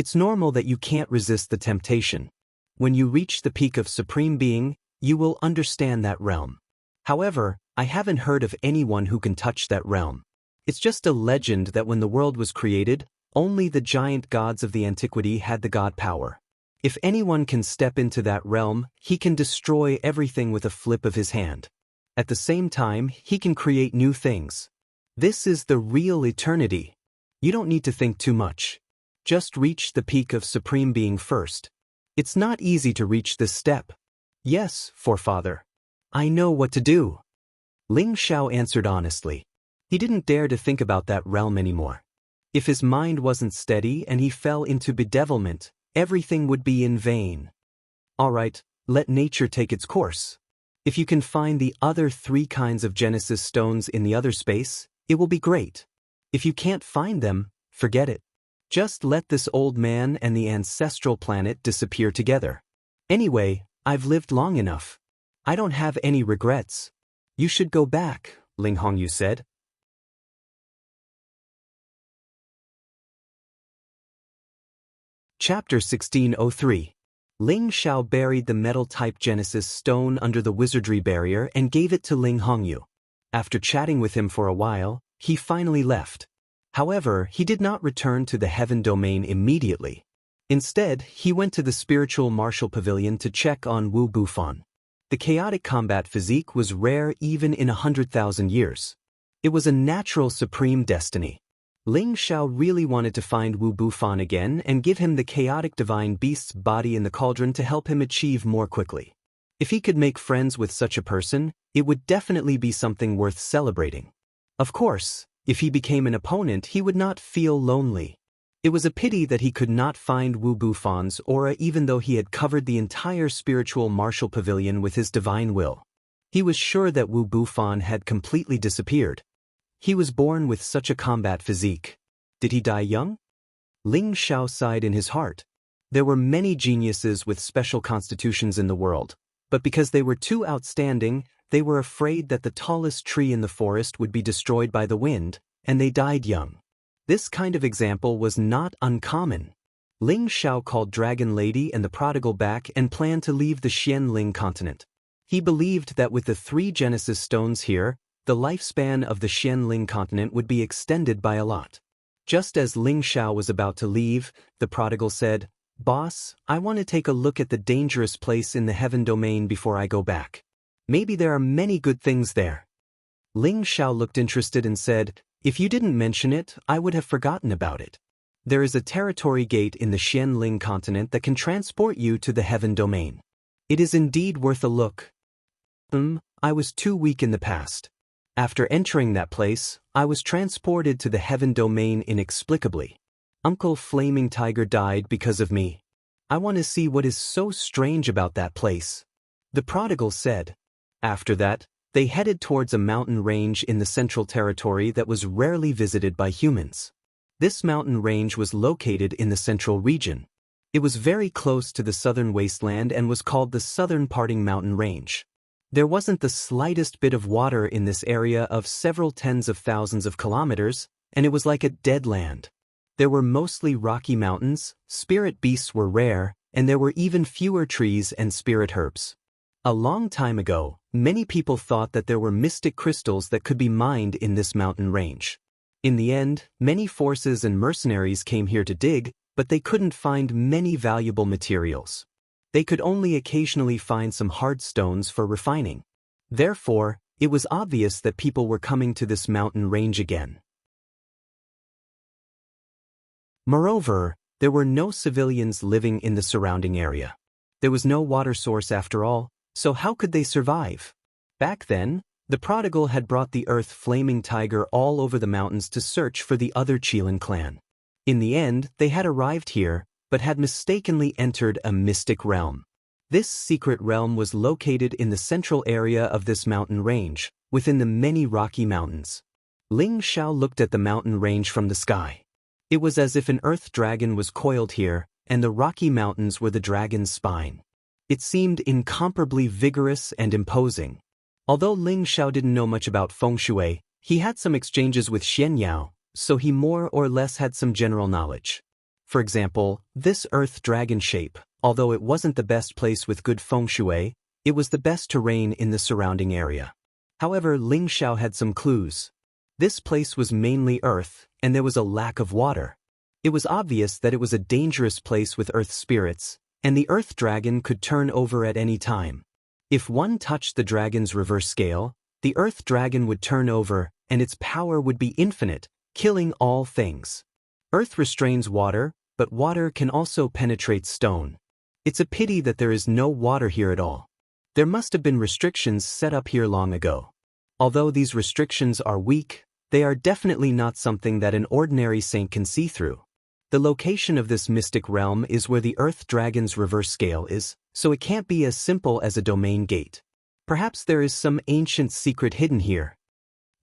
It's normal that you can't resist the temptation. When you reach the peak of Supreme Being, you will understand that realm. However, I haven't heard of anyone who can touch that realm. It's just a legend that when the world was created, only the giant gods of the antiquity had the god power. If anyone can step into that realm, he can destroy everything with a flip of his hand. At the same time, he can create new things. This is the real eternity. You don't need to think too much. Just reach the peak of Supreme Being first. It's not easy to reach this step. Yes, forefather. I know what to do. Ling Xiao answered honestly. He didn't dare to think about that realm anymore. If his mind wasn't steady and he fell into bedevilment, everything would be in vain. All right, let nature take its course. If you can find the other 3 kinds of Genesis stones in the other space, it will be great. If you can't find them, forget it. Just let this old man and the ancestral planet disappear together. Anyway, I've lived long enough. I don't have any regrets. You should go back, Ling Hongyu said. Chapter 1603. Ling Xiao buried the metal-type Genesis stone under the wizardry barrier and gave it to Ling Hongyu. After chatting with him for a while, he finally left. However, he did not return to the heaven domain immediately. Instead, he went to the spiritual martial pavilion to check on Wu Bufan. The chaotic combat physique was rare even in 100,000 years. It was a natural supreme destiny. Ling Xiao really wanted to find Wu Bufan again and give him the chaotic divine beast's body in the cauldron to help him achieve more quickly. If he could make friends with such a person, it would definitely be something worth celebrating. Of course, if he became an opponent, he would not feel lonely. It was a pity that he could not find Wu Bufan's aura even though he had covered the entire spiritual martial pavilion with his divine will. He was sure that Wu Bufan had completely disappeared. He was born with such a combat physique. Did he die young? Ling Xiao sighed in his heart. There were many geniuses with special constitutions in the world, but because they were too outstanding, they were afraid that the tallest tree in the forest would be destroyed by the wind, and they died young. This kind of example was not uncommon. Ling Xiao called Dragon Lady and the Prodigal back and planned to leave the Xianling continent. He believed that with the 3 Genesis stones here, the lifespan of the Xianling continent would be extended by a lot. Just as Ling Xiao was about to leave, the Prodigal said, "Boss, I want to take a look at the dangerous place in the heaven domain before I go back. Maybe there are many good things there." Ling Xiao looked interested and said, "If you didn't mention it, I would have forgotten about it. There is a territory gate in the Xianling continent that can transport you to the heaven domain. It is indeed worth a look." I was too weak in the past. After entering that place, I was transported to the heaven domain inexplicably. Uncle Flaming Tiger died because of me. I want to see what is so strange about that place. The Prodigal said. After that, they headed towards a mountain range in the Central Territory that was rarely visited by humans. This mountain range was located in the Central region. It was very close to the southern wasteland and was called the Southern Parting Mountain Range. There wasn't the slightest bit of water in this area of several tens of thousands of kilometers, and it was like a dead land. There were mostly rocky mountains, spirit beasts were rare, and there were even fewer trees and spirit herbs. A long time ago, many people thought that there were mystic crystals that could be mined in this mountain range. In the end, many forces and mercenaries came here to dig, but they couldn't find many valuable materials. They could only occasionally find some hard stones for refining. Therefore, it was obvious that people were coming to this mountain range again. Moreover, there were no civilians living in the surrounding area. There was no water source after all, so how could they survive? Back then, the Prodigal had brought the Earth Flaming Tiger all over the mountains to search for the other Qilin clan. In the end, they had arrived here, but had mistakenly entered a mystic realm. This secret realm was located in the central area of this mountain range, within the many rocky mountains. Ling Xiao looked at the mountain range from the sky. It was as if an earth dragon was coiled here, and the rocky mountains were the dragon's spine. It seemed incomparably vigorous and imposing. Although Ling Xiao didn't know much about feng shui, he had some exchanges with Xianxia, so he more or less had some general knowledge. For example, this earth dragon shape, although it wasn't the best place with good feng shui, it was the best terrain in the surrounding area. However, Ling Xiao had some clues. This place was mainly earth, and there was a lack of water. It was obvious that it was a dangerous place with earth spirits, and the earth dragon could turn over at any time. If one touched the dragon's reverse scale, the earth dragon would turn over, and its power would be infinite, killing all things. Earth restrains water, but water can also penetrate stone. It's a pity that there is no water here at all. There must have been restrictions set up here long ago. Although these restrictions are weak, they are definitely not something that an ordinary saint can see through. The location of this mystic realm is where the earth dragon's reverse scale is, so it can't be as simple as a domain gate. Perhaps there is some ancient secret hidden here.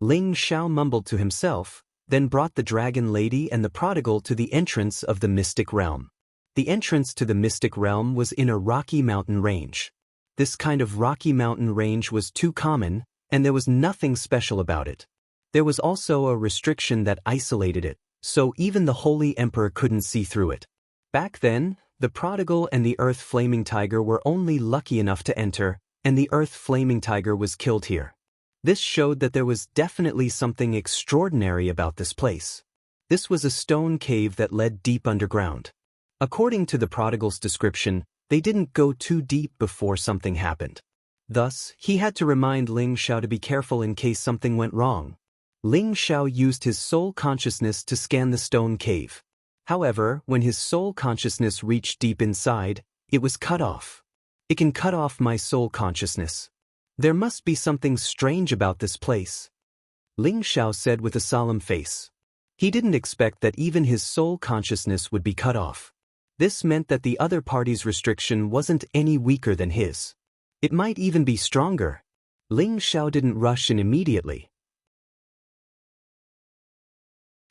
Ling Xiao mumbled to himself, then brought the dragon lady and the prodigal to the entrance of the mystic realm. The entrance to the mystic realm was in a rocky mountain range. This kind of rocky mountain range was too common, and there was nothing special about it. There was also a restriction that isolated it, so even the Holy Emperor couldn't see through it. Back then, the prodigal and the earth flaming tiger were only lucky enough to enter, and the earth flaming tiger was killed here. This showed that there was definitely something extraordinary about this place. This was a stone cave that led deep underground. According to the prodigal's description, they didn't go too deep before something happened. Thus, he had to remind Ling Xiao to be careful in case something went wrong. Ling Xiao used his soul consciousness to scan the stone cave. However, when his soul consciousness reached deep inside, it was cut off. It can cut off my soul consciousness. There must be something strange about this place, Ling Xiao said with a solemn face. He didn't expect that even his soul consciousness would be cut off. This meant that the other party's restriction wasn't any weaker than his. It might even be stronger. Ling Xiao didn't rush in immediately.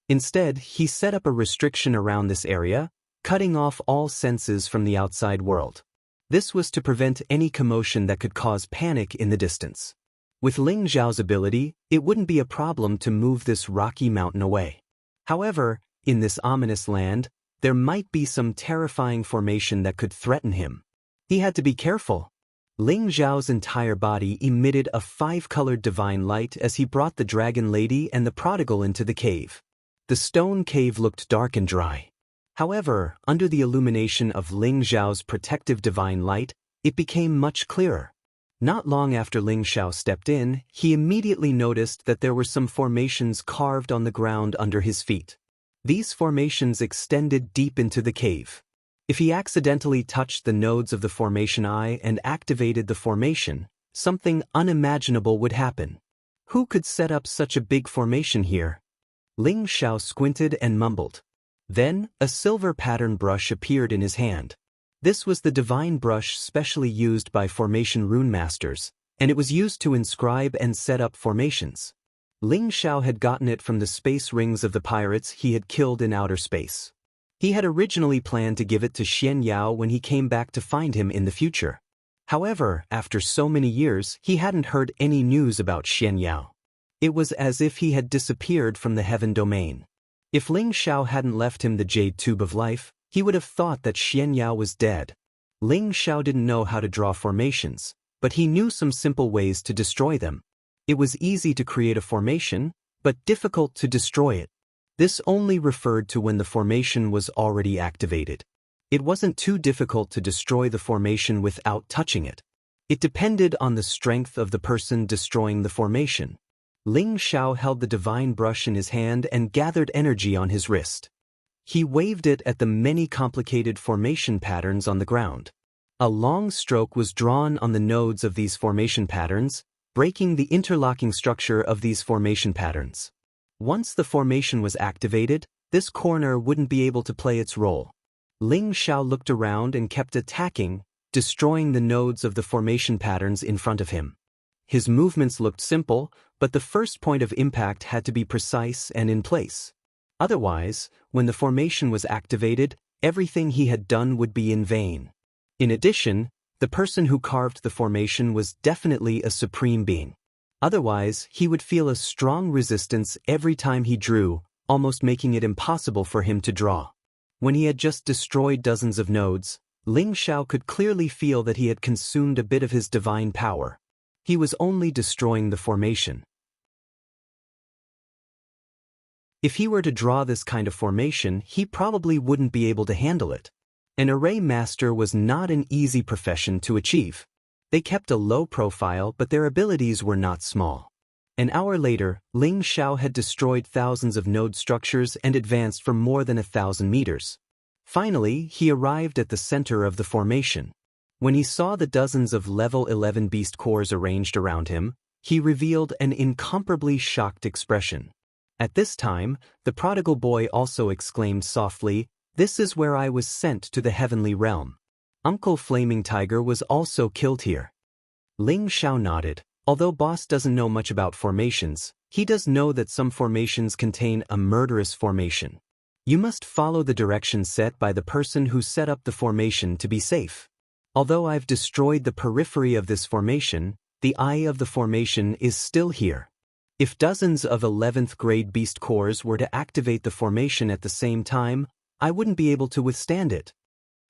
Instead, he set up a restriction around this area, cutting off all senses from the outside world. This was to prevent any commotion that could cause panic in the distance. With Ling Xiao's ability, it wouldn't be a problem to move this rocky mountain away. However, in this ominous land, there might be some terrifying formation that could threaten him. He had to be careful. Ling Xiao's entire body emitted a 5-colored divine light as he brought the dragon lady and the prodigal into the cave. The stone cave looked dark and dry. However, under the illumination of Ling Xiao's protective divine light, it became much clearer. Not long after Ling Xiao stepped in, he immediately noticed that there were some formations carved on the ground under his feet. These formations extended deep into the cave. If he accidentally touched the nodes of the formation eye and activated the formation, something unimaginable would happen. Who could set up such a big formation here? Ling Xiao squinted and mumbled. Then, a silver pattern brush appeared in his hand. This was the divine brush specially used by formation rune masters, and it was used to inscribe and set up formations. Ling Xiao had gotten it from the space rings of the pirates he had killed in outer space. He had originally planned to give it to Xianxia when he came back to find him in the future. However, after so many years, he hadn't heard any news about Xianxia. It was as if he had disappeared from the heaven domain. If Ling Xiao hadn't left him the jade tube of life, he would have thought that Xianxia was dead. Ling Xiao didn't know how to draw formations, but he knew some simple ways to destroy them. It was easy to create a formation, but difficult to destroy it. This only referred to when the formation was already activated. It wasn't too difficult to destroy the formation without touching it. It depended on the strength of the person destroying the formation. Ling Xiao held the divine brush in his hand and gathered energy on his wrist. He waved it at the many complicated formation patterns on the ground. A long stroke was drawn on the nodes of these formation patterns, breaking the interlocking structure of these formation patterns. Once the formation was activated, this corner wouldn't be able to play its role. Ling Xiao looked around and kept attacking, destroying the nodes of the formation patterns in front of him. His movements looked simple, but the first point of impact had to be precise and in place. Otherwise, when the formation was activated, everything he had done would be in vain. In addition, the person who carved the formation was definitely a supreme being. Otherwise, he would feel a strong resistance every time he drew, almost making it impossible for him to draw. When he had just destroyed dozens of nodes, Ling Xiao could clearly feel that he had consumed a bit of his divine power. He was only destroying the formation. If he were to draw this kind of formation, he probably wouldn't be able to handle it. An array master was not an easy profession to achieve. They kept a low profile, but their abilities were not small. An hour later, Ling Xiao had destroyed thousands of node structures and advanced for more than 1,000 meters. Finally, he arrived at the center of the formation. When he saw the dozens of level 11 beast cores arranged around him, he revealed an incomparably shocked expression. At this time, the prodigal boy also exclaimed softly, "This is where I was sent to the heavenly realm. Uncle Flaming Tiger was also killed here." Ling Xiao nodded. Although boss doesn't know much about formations, he does know that some formations contain a murderous formation. You must follow the directions set by the person who set up the formation to be safe. Although I've destroyed the periphery of this formation, the eye of the formation is still here. If dozens of 11th grade beast cores were to activate the formation at the same time, I wouldn't be able to withstand it.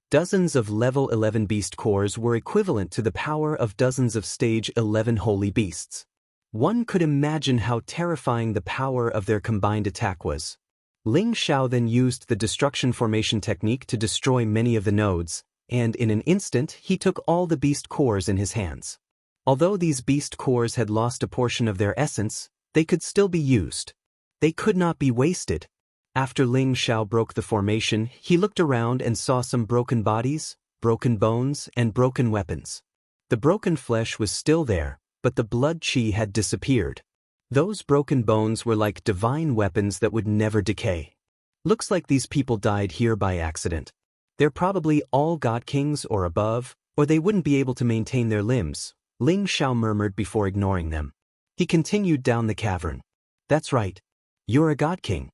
Dozens of level 11 beast cores were equivalent to the power of dozens of stage 11 holy beasts. One could imagine how terrifying the power of their combined attack was. Ling Xiao then used the destruction formation technique to destroy many of the nodes, and in an instant he took all the beast cores in his hands. Although these beast cores had lost a portion of their essence, they could still be used. They could not be wasted. After Ling Xiao broke the formation, he looked around and saw some broken bodies, broken bones, and broken weapons. The broken flesh was still there, but the blood qi had disappeared. Those broken bones were like divine weapons that would never decay. Looks like these people died here by accident. They're probably all god kings or above, or they wouldn't be able to maintain their limbs, Ling Xiao murmured before ignoring them. He continued down the cavern. That's right. You're a god king.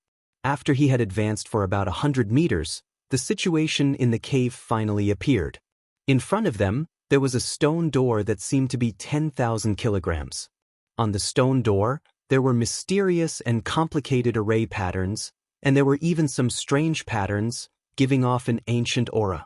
After he had advanced for about 100 meters, the situation in the cave finally appeared. In front of them, there was a stone door that seemed to be 10,000 kilograms. On the stone door, there were mysterious and complicated array patterns, and there were even some strange patterns, giving off an ancient aura.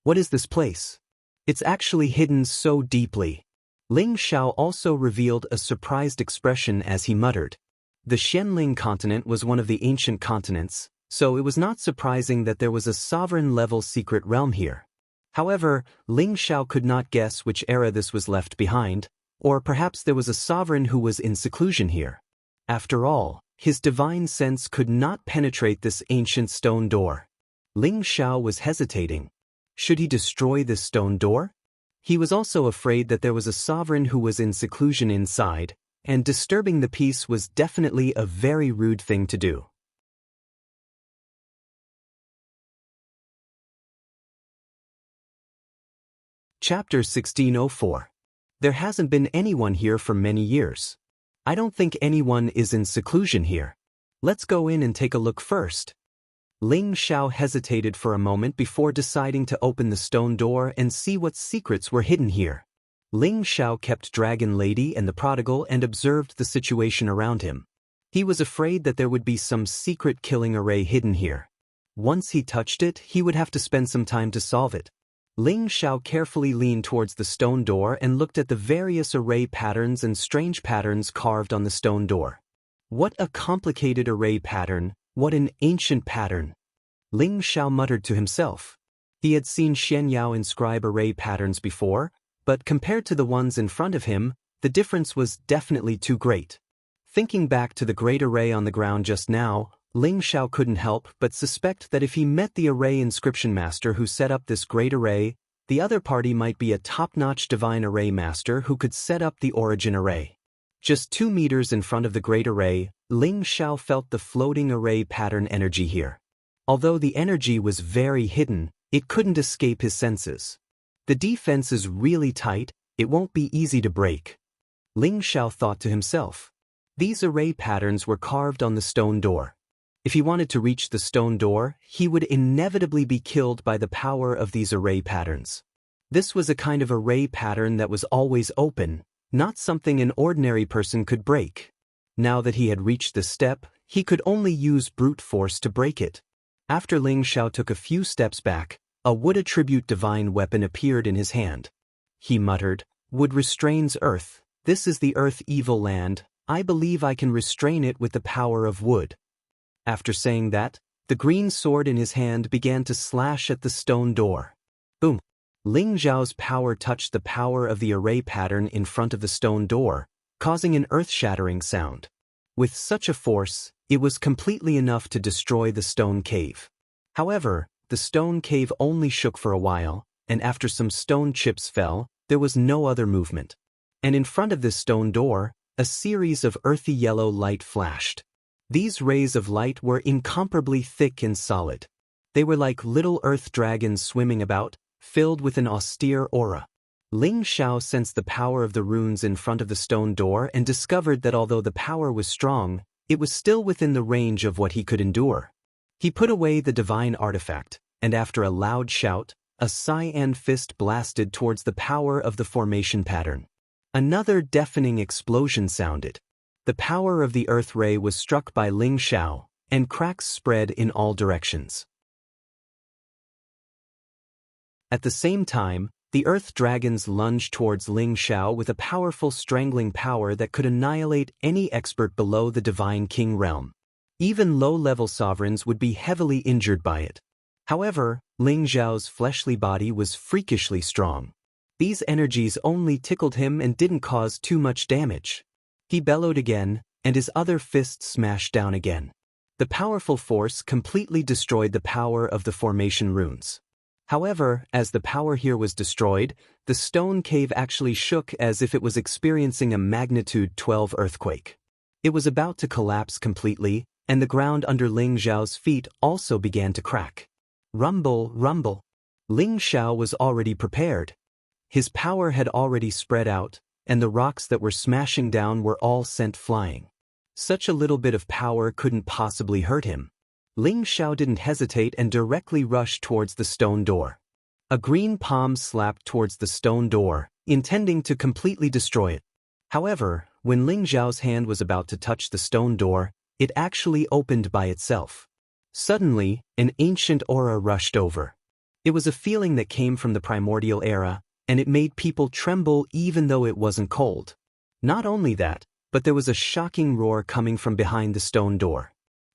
What is this place? It's actually hidden so deeply. Ling Xiao also revealed a surprised expression as he muttered. The Xianling continent was one of the ancient continents, so it was not surprising that there was a sovereign-level secret realm here. However, Ling Xiao could not guess which era this was left behind, or perhaps there was a sovereign who was in seclusion here. After all, his divine sense could not penetrate this ancient stone door. Ling Xiao was hesitating. Should he destroy this stone door? He was also afraid that there was a sovereign who was in seclusion inside, and disturbing the peace was definitely a very rude thing to do. Chapter 1604. There hasn't been anyone here for many years. I don't think anyone is in seclusion here. Let's go in and take a look first. Ling Xiao hesitated for a moment before deciding to open the stone door and see what secrets were hidden here. Ling Xiao kept Dragon Lady and the Prodigal and observed the situation around him. He was afraid that there would be some secret killing array hidden here. Once he touched it, he would have to spend some time to solve it. Ling Xiao carefully leaned towards the stone door and looked at the various array patterns and strange patterns carved on the stone door. What a complicated array pattern, what an ancient pattern. Ling Xiao muttered to himself. He had seen Xianxia inscribe array patterns before, but compared to the ones in front of him, the difference was definitely too great. Thinking back to the great array on the ground just now, Ling Xiao couldn't help but suspect that if he met the array inscription master who set up this great array, the other party might be a top-notch divine array master who could set up the origin array. Just 2 meters in front of the great array, Ling Xiao felt the floating array pattern energy here. Although the energy was very hidden, it couldn't escape his senses. The defense is really tight, it won't be easy to break. Ling Xiao thought to himself. These array patterns were carved on the stone door. If he wanted to reach the stone door, he would inevitably be killed by the power of these array patterns. This was a kind of array pattern that was always open, not something an ordinary person could break. Now that he had reached the step, he could only use brute force to break it. After Ling Xiao took a few steps back, a wood attribute divine weapon appeared in his hand. He muttered, "Wood restrains earth. This is the earth evil land. I believe I can restrain it with the power of wood." After saying that, the green sword in his hand began to slash at the stone door. Boom! Ling Xiao's power touched the power of the array pattern in front of the stone door, causing an earth-shattering sound. With such a force, it was completely enough to destroy the stone cave. However, the stone cave only shook for a while, and after some stone chips fell, there was no other movement. And in front of this stone door, a series of earthy yellow light flashed. These rays of light were incomparably thick and solid. They were like little earth dragons swimming about, filled with an austere aura. Ling Xiao sensed the power of the runes in front of the stone door and discovered that although the power was strong, it was still within the range of what he could endure. He put away the divine artifact, and after a loud shout, a cyan fist blasted towards the power of the formation pattern. Another deafening explosion sounded. The power of the earth ray was struck by Ling Xiao, and cracks spread in all directions. At the same time, the earth dragons lunged towards Ling Xiao with a powerful strangling power that could annihilate any expert below the divine king realm. Even low-level sovereigns would be heavily injured by it. However, Ling Xiao's fleshly body was freakishly strong. These energies only tickled him and didn't cause too much damage. He bellowed again, and his other fist smashed down again. The powerful force completely destroyed the power of the formation runes. However, as the power here was destroyed, the stone cave actually shook as if it was experiencing a magnitude 12 earthquake. It was about to collapse completely, and the ground under Ling Xiao's feet also began to crack. Rumble, rumble. Ling Xiao was already prepared. His power had already spread out, and the rocks that were smashing down were all sent flying. Such a little bit of power couldn't possibly hurt him. Ling Xiao didn't hesitate and directly rushed towards the stone door. A green palm slapped towards the stone door, intending to completely destroy it. However, when Ling Xiao's hand was about to touch the stone door, it actually opened by itself. Suddenly, an ancient aura rushed over. It was a feeling that came from the primordial era, and it made people tremble even though it wasn't cold. Not only that, but there was a shocking roar coming from behind the stone door.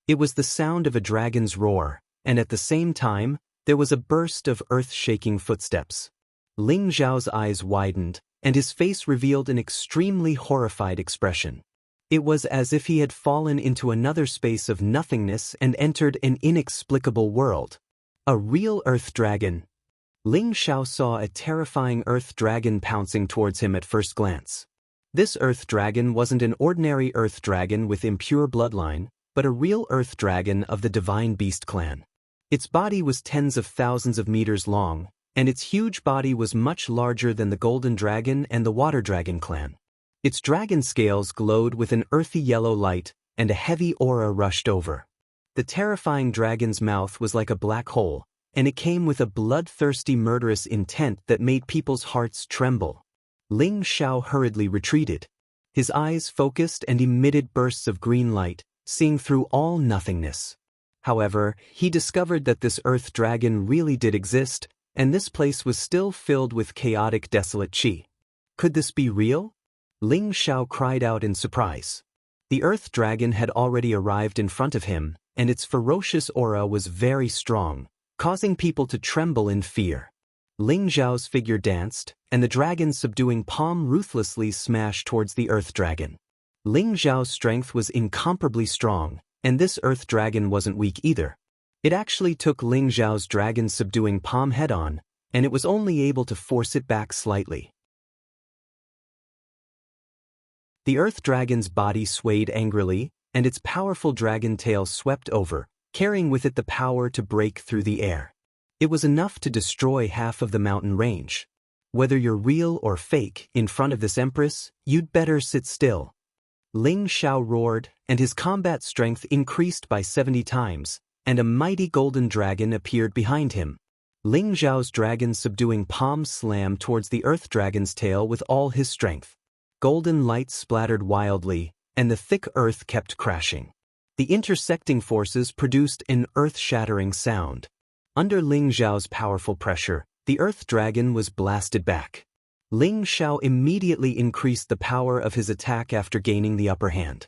It was the sound of a dragon's roar, and at the same time, there was a burst of earth-shaking footsteps. Ling Xiao's eyes widened, and his face revealed an extremely horrified expression. It was as if he had fallen into another space of nothingness and entered an inexplicable world. A real earth dragon. Ling Xiao saw a terrifying earth dragon pouncing towards him at first glance. This earth dragon wasn't an ordinary earth dragon with impure bloodline, but a real earth dragon of the divine beast clan. Its body was tens of thousands of meters long, and its huge body was much larger than the golden dragon and the water dragon clan. Its dragon scales glowed with an earthy yellow light, and a heavy aura rushed over. The terrifying dragon's mouth was like a black hole, and it came with a bloodthirsty murderous intent that made people's hearts tremble. Ling Xiao hurriedly retreated. His eyes focused and emitted bursts of green light, seeing through all nothingness. However, he discovered that this earth dragon really did exist, and this place was still filled with chaotic desolate qi. Could this be real? Ling Xiao cried out in surprise. The earth dragon had already arrived in front of him, and its ferocious aura was very strong, causing people to tremble in fear. Ling Xiao's figure danced, and the dragon's subduing palm ruthlessly smashed towards the earth dragon. Ling Xiao's strength was incomparably strong, and this earth dragon wasn't weak either. It actually took Ling Xiao's dragon's subduing palm head-on, and it was only able to force it back slightly. The earth dragon's body swayed angrily, and its powerful dragon tail swept over, carrying with it the power to break through the air. It was enough to destroy half of the mountain range. Whether you're real or fake in front of this empress, you'd better sit still. Ling Xiao roared, and his combat strength increased by 70 times, and a mighty golden dragon appeared behind him. Ling Xiao's dragon subduing palm slammed towards the earth dragon's tail with all his strength. Golden light splattered wildly, and the thick earth kept crashing. The intersecting forces produced an earth-shattering sound. Under Ling Xiao's powerful pressure, the earth dragon was blasted back. Ling Xiao immediately increased the power of his attack after gaining the upper hand.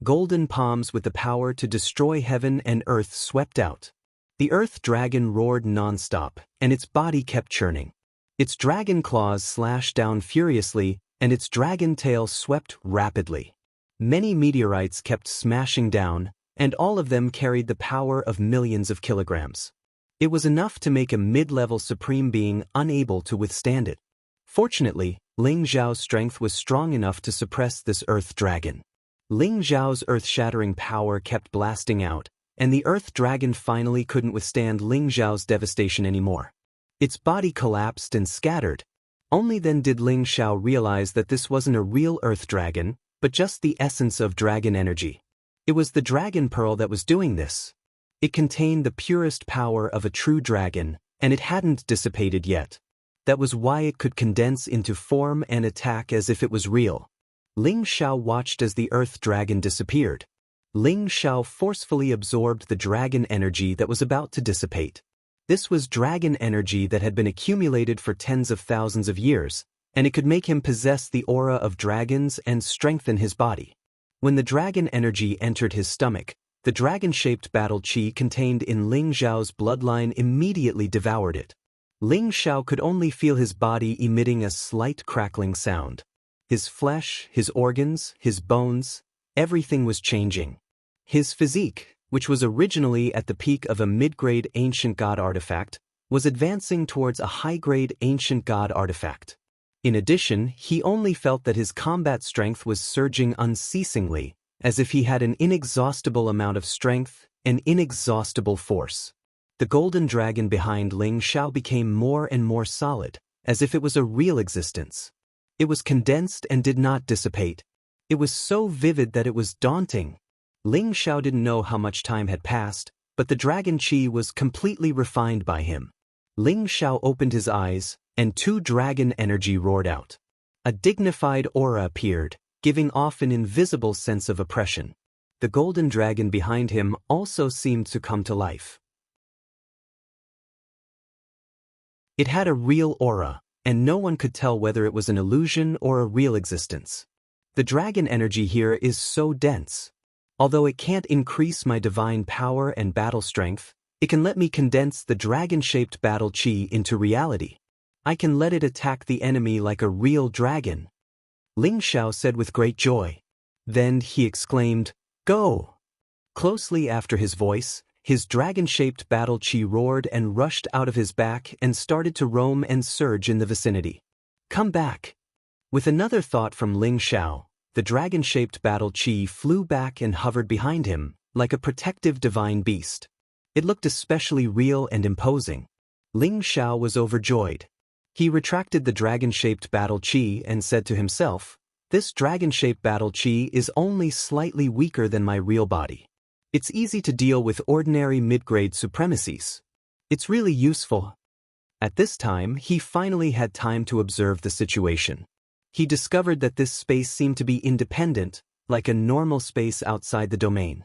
Golden palms with the power to destroy heaven and earth swept out. The earth dragon roared non-stop, and its body kept churning. Its dragon claws slashed down furiously, and its dragon tail swept rapidly. Many meteorites kept smashing down, and all of them carried the power of millions of kilograms. It was enough to make a mid-level supreme being unable to withstand it. Fortunately, Ling Xiao's strength was strong enough to suppress this earth dragon. Ling Xiao's earth-shattering power kept blasting out, and the earth dragon finally couldn't withstand Ling Xiao's devastation anymore. Its body collapsed and scattered. Only then did Ling Xiao realize that this wasn't a real earth dragon, but just the essence of dragon energy. It was the dragon pearl that was doing this. It contained the purest power of a true dragon, and it hadn't dissipated yet. That was why it could condense into form and attack as if it was real. Ling Xiao watched as the earth dragon disappeared. Ling Xiao forcefully absorbed the dragon energy that was about to dissipate. This was dragon energy that had been accumulated for tens of thousands of years, and it could make him possess the aura of dragons and strengthen his body. When the dragon energy entered his stomach, the dragon-shaped battle chi contained in Ling Xiao's bloodline immediately devoured it. Ling Xiao could only feel his body emitting a slight crackling sound. His flesh, his organs, his bones, everything was changing. His physique, which was originally at the peak of a mid-grade ancient god artifact, was advancing towards a high-grade ancient god artifact. In addition, he only felt that his combat strength was surging unceasingly, as if he had an inexhaustible amount of strength, an inexhaustible force. The golden dragon behind Ling Xiao became more and more solid, as if it was a real existence. It was condensed and did not dissipate. It was so vivid that it was daunting. Ling Xiao didn't know how much time had passed, but the dragon chi was completely refined by him. Ling Xiao opened his eyes, and two dragon energy roared out. A dignified aura appeared, giving off an invisible sense of oppression. The golden dragon behind him also seemed to come to life. It had a real aura, and no one could tell whether it was an illusion or a real existence. The dragon energy here is so dense. Although it can't increase my divine power and battle strength, it can let me condense the dragon-shaped battle chi into reality. I can let it attack the enemy like a real dragon. Ling Xiao said with great joy. Then he exclaimed, "Go!" Closely after his voice, his dragon-shaped battle chi roared and rushed out of his back and started to roam and surge in the vicinity. "Come back!" With another thought from Ling Xiao, the dragon-shaped battle chi flew back and hovered behind him, like a protective divine beast. It looked especially real and imposing. Ling Xiao was overjoyed. He retracted the dragon-shaped battle chi and said to himself, "This dragon-shaped battle chi is only slightly weaker than my real body. It's easy to deal with ordinary mid-grade supremacies. It's really useful." At this time, he finally had time to observe the situation. He discovered that this space seemed to be independent, like a normal space outside the domain.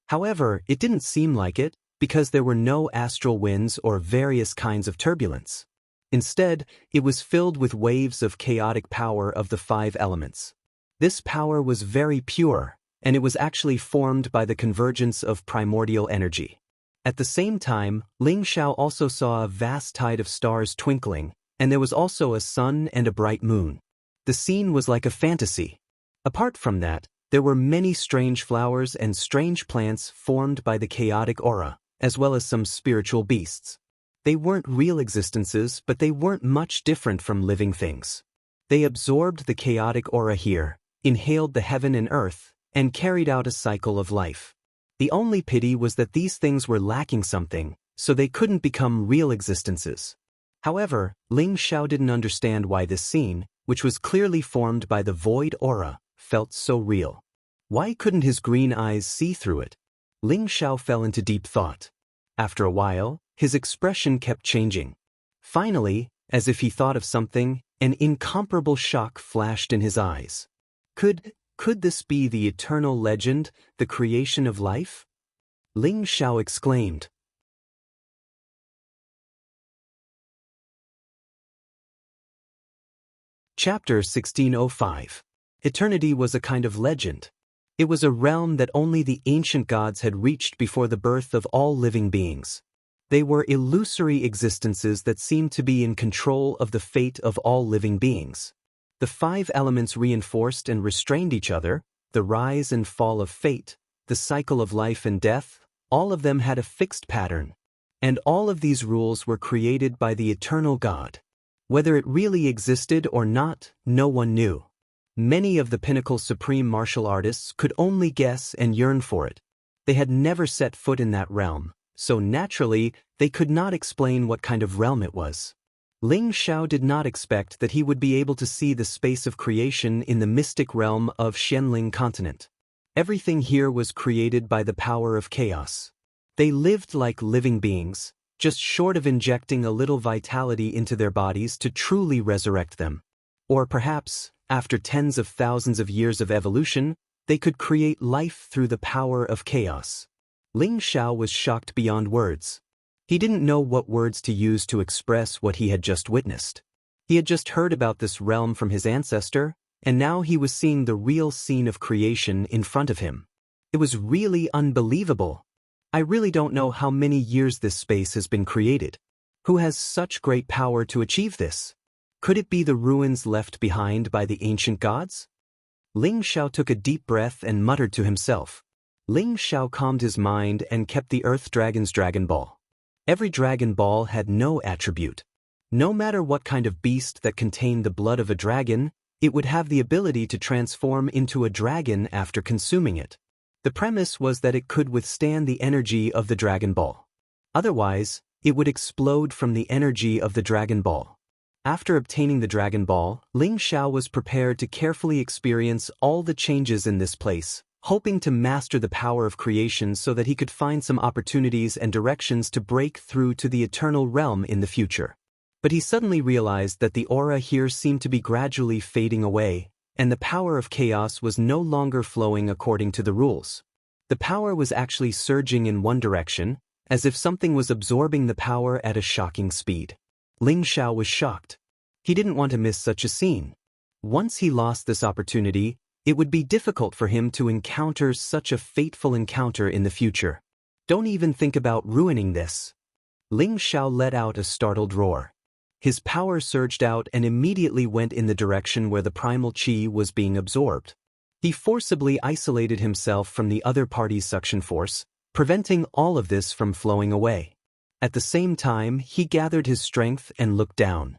However, it didn't seem like it, because there were no astral winds or various kinds of turbulence. Instead, it was filled with waves of chaotic power of the 5 elements. This power was very pure, and it was actually formed by the convergence of primordial energy. At the same time, Ling Xiao also saw a vast tide of stars twinkling, and there was also a sun and a bright moon. The scene was like a fantasy. Apart from that, there were many strange flowers and strange plants formed by the chaotic aura, as well as some spiritual beasts. They weren't real existences, but they weren't much different from living things. They absorbed the chaotic aura here, inhaled the heaven and earth, and carried out a cycle of life. The only pity was that these things were lacking something, so they couldn't become real existences. However, Ling Xiao didn't understand why this scene, which was clearly formed by the void aura, felt so real. Why couldn't his green eyes see through it? Ling Xiao fell into deep thought. After a while, his expression kept changing. Finally, as if he thought of something, an incomparable shock flashed in his eyes. Could Could this be the eternal legend, the creation of life? Ling Xiao exclaimed. Chapter 1605. Eternity was a kind of legend. It was a realm that only the ancient gods had reached before the birth of all living beings. They were illusory existences that seemed to be in control of the fate of all living beings. The five elements reinforced and restrained each other, the rise and fall of fate, the cycle of life and death, all of them had a fixed pattern. And all of these rules were created by the eternal God. Whether it really existed or not, no one knew. Many of the pinnacle supreme martial artists could only guess and yearn for it. They had never set foot in that realm, so naturally, they could not explain what kind of realm it was. Ling Xiao did not expect that he would be able to see the space of creation in the mystic realm of Xianling continent. Everything here was created by the power of chaos. They lived like living beings, just short of injecting a little vitality into their bodies to truly resurrect them. Or perhaps, after tens of thousands of years of evolution, they could create life through the power of chaos. Ling Xiao was shocked beyond words. He didn't know what words to use to express what he had just witnessed. He had just heard about this realm from his ancestor, and now he was seeing the real scene of creation in front of him. It was really unbelievable. I really don't know how many years this space has been created. Who has such great power to achieve this? Could it be the ruins left behind by the ancient gods? Ling Xiao took a deep breath and muttered to himself. Ling Xiao calmed his mind and kept the Earth Dragon's Dragon Ball. Every Dragon Ball had no attribute. No matter what kind of beast that contained the blood of a dragon, it would have the ability to transform into a dragon after consuming it. The premise was that it could withstand the energy of the Dragon Ball. Otherwise, it would explode from the energy of the Dragon Ball. After obtaining the Dragon Ball, Ling Xiao was prepared to carefully experience all the changes in this place, hoping to master the power of creation so that he could find some opportunities and directions to break through to the eternal realm in the future. But he suddenly realized that the aura here seemed to be gradually fading away, and the power of chaos was no longer flowing according to the rules. The power was actually surging in one direction, as if something was absorbing the power at a shocking speed. Ling Xiao was shocked. He didn't want to miss such a scene. Once he lost this opportunity, it would be difficult for him to encounter such a fateful encounter in the future. Don't even think about ruining this. Ling Xiao let out a startled roar. His power surged out and immediately went in the direction where the primal chi was being absorbed. He forcibly isolated himself from the other party's suction force, preventing all of this from flowing away. At the same time, he gathered his strength and looked down.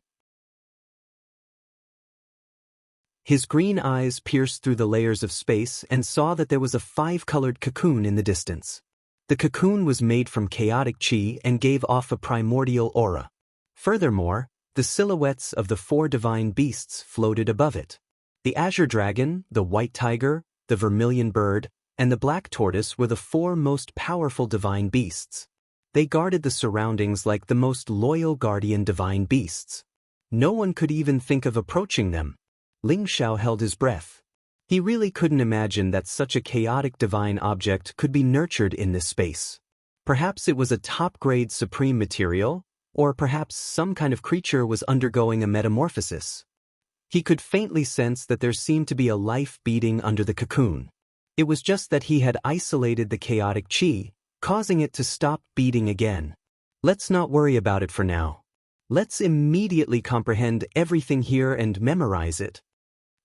His green eyes pierced through the layers of space and saw that there was a five-colored cocoon in the distance. The cocoon was made from chaotic chi and gave off a primordial aura. Furthermore, the silhouettes of the four divine beasts floated above it. The azure dragon, the white tiger, the vermilion bird, and the black tortoise were the four most powerful divine beasts. They guarded the surroundings like the most loyal guardian divine beasts. No one could even think of approaching them. Ling Xiao held his breath. He really couldn't imagine that such a chaotic divine object could be nurtured in this space. Perhaps it was a top-grade supreme material, or perhaps some kind of creature was undergoing a metamorphosis. He could faintly sense that there seemed to be a life beating under the cocoon. It was just that he had isolated the chaotic chi, causing it to stop beating again. Let's not worry about it for now. Let's immediately comprehend everything here and memorize it.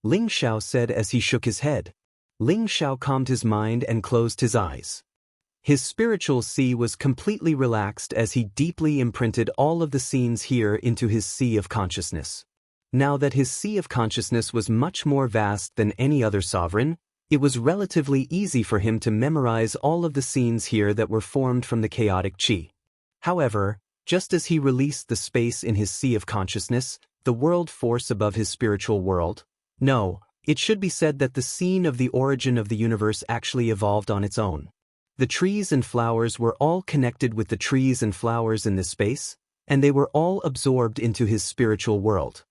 Ling Xiao said as he shook his head. Ling Xiao calmed his mind and closed his eyes. His spiritual sea was completely relaxed as he deeply imprinted all of the scenes here into his sea of consciousness. Now that his sea of consciousness was much more vast than any other sovereign, it was relatively easy for him to memorize all of the scenes here that were formed from the chaotic chi. However, just as he released the space in his sea of consciousness, the world force above his spiritual world, no, it should be said that the scene of the origin of the universe actually evolved on its own. The trees and flowers were all connected with the trees and flowers in this space, and they were all absorbed into his spiritual world.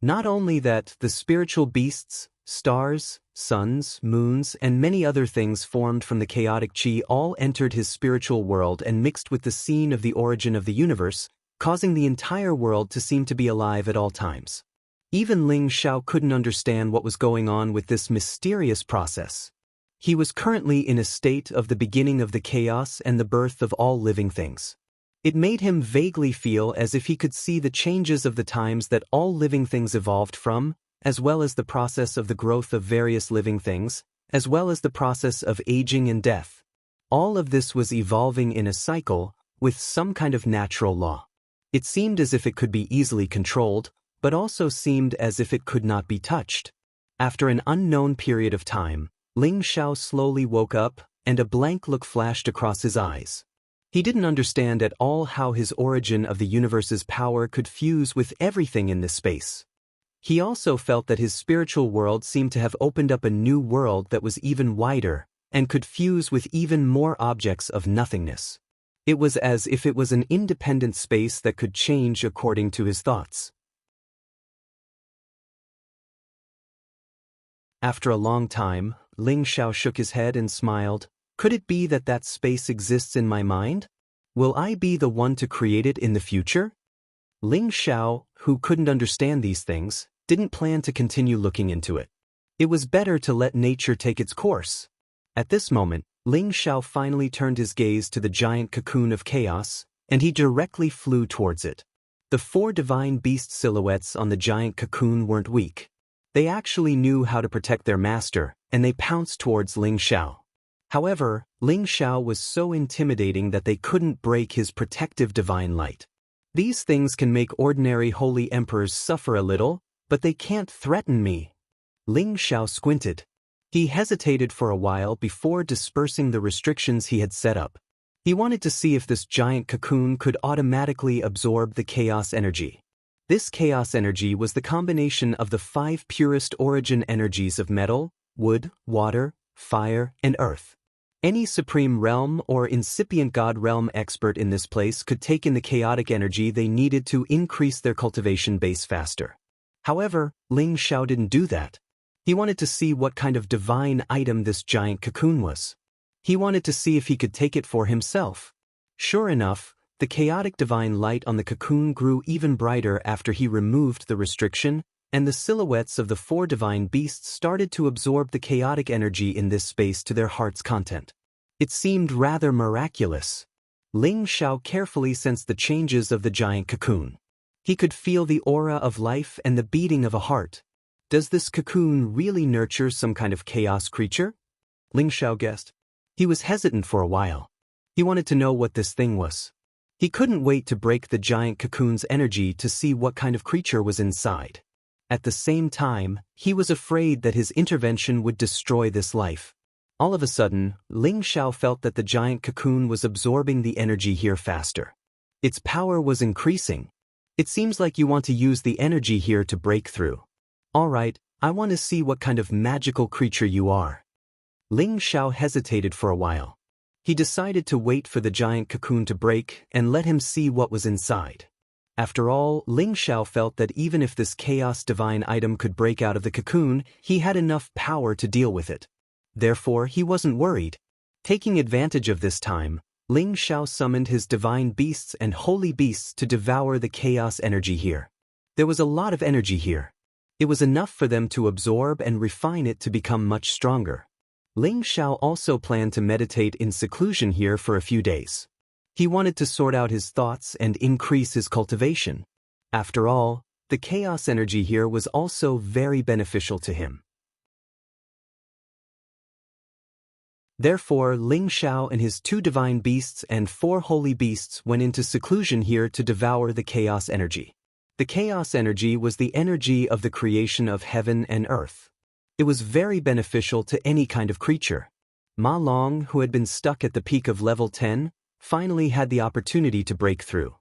Not only that, the spiritual beasts, Stars, suns, moons, and many other things formed from the chaotic chi all entered his spiritual world and mixed with the scene of the origin of the universe, causing the entire world to seem to be alive at all times. Even Ling Xiao couldn't understand what was going on with this mysterious process. He was currently in a state of the beginning of the chaos and the birth of all living things. It made him vaguely feel as if he could see the changes of the times that all living things evolved from, as well as the process of the growth of various living things, as well as the process of aging and death. All of this was evolving in a cycle, with some kind of natural law. It seemed as if it could be easily controlled, but also seemed as if it could not be touched. After an unknown period of time, Ling Xiao slowly woke up, and a blank look flashed across his eyes. He didn't understand at all how his origin of the universe's power could fuse with everything in this space. He also felt that his spiritual world seemed to have opened up a new world that was even wider, and could fuse with even more objects of nothingness. It was as if it was an independent space that could change according to his thoughts. After a long time, Ling Xiao shook his head and smiled. Could it be that that space exists in my mind? Will I be the one to create it in the future? Ling Xiao, who couldn't understand these things, didn't plan to continue looking into it. It was better to let nature take its course. At this moment, Ling Xiao finally turned his gaze to the giant cocoon of chaos, and he directly flew towards it. The four divine beast silhouettes on the giant cocoon weren't weak. They actually knew how to protect their master, and they pounced towards Ling Xiao. However, Ling Xiao was so intimidating that they couldn't break his protective divine light. These things can make ordinary holy emperors suffer a little, but they can't threaten me. Ling Xiao squinted. He hesitated for a while before dispersing the restrictions he had set up. He wanted to see if this giant cocoon could automatically absorb the chaos energy. This chaos energy was the combination of the 5 purest origin energies of metal, wood, water, fire, and earth. Any supreme realm or incipient god realm expert in this place could take in the chaotic energy they needed to increase their cultivation base faster. However, Ling Xiao didn't do that. He wanted to see what kind of divine item this giant cocoon was. He wanted to see if he could take it for himself. Sure enough, the chaotic divine light on the cocoon grew even brighter after he removed the restriction, and the silhouettes of the 4 divine beasts started to absorb the chaotic energy in this space to their heart's content. It seemed rather miraculous. Ling Xiao carefully sensed the changes of the giant cocoon. He could feel the aura of life and the beating of a heart. Does this cocoon really nurture some kind of chaos creature? Ling Xiao guessed. He was hesitant for a while. He wanted to know what this thing was. He couldn't wait to break the giant cocoon's energy to see what kind of creature was inside. At the same time, he was afraid that his intervention would destroy this life. All of a sudden, Ling Xiao felt that the giant cocoon was absorbing the energy here faster. Its power was increasing. It seems like you want to use the energy here to break through. All right, I want to see what kind of magical creature you are. Ling Xiao hesitated for a while. He decided to wait for the giant cocoon to break and let him see what was inside. After all, Ling Xiao felt that even if this chaos divine item could break out of the cocoon, he had enough power to deal with it. Therefore, he wasn't worried. Taking advantage of this time, Ling Xiao summoned his divine beasts and holy beasts to devour the chaos energy here. There was a lot of energy here. It was enough for them to absorb and refine it to become much stronger. Ling Xiao also planned to meditate in seclusion here for a few days. He wanted to sort out his thoughts and increase his cultivation. After all, the chaos energy here was also very beneficial to him. Therefore, Ling Xiao and his 2 divine beasts and 4 holy beasts went into seclusion here to devour the chaos energy. The chaos energy was the energy of the creation of heaven and earth. It was very beneficial to any kind of creature. Ma Long, who had been stuck at the peak of level 10, finally had the opportunity to break through.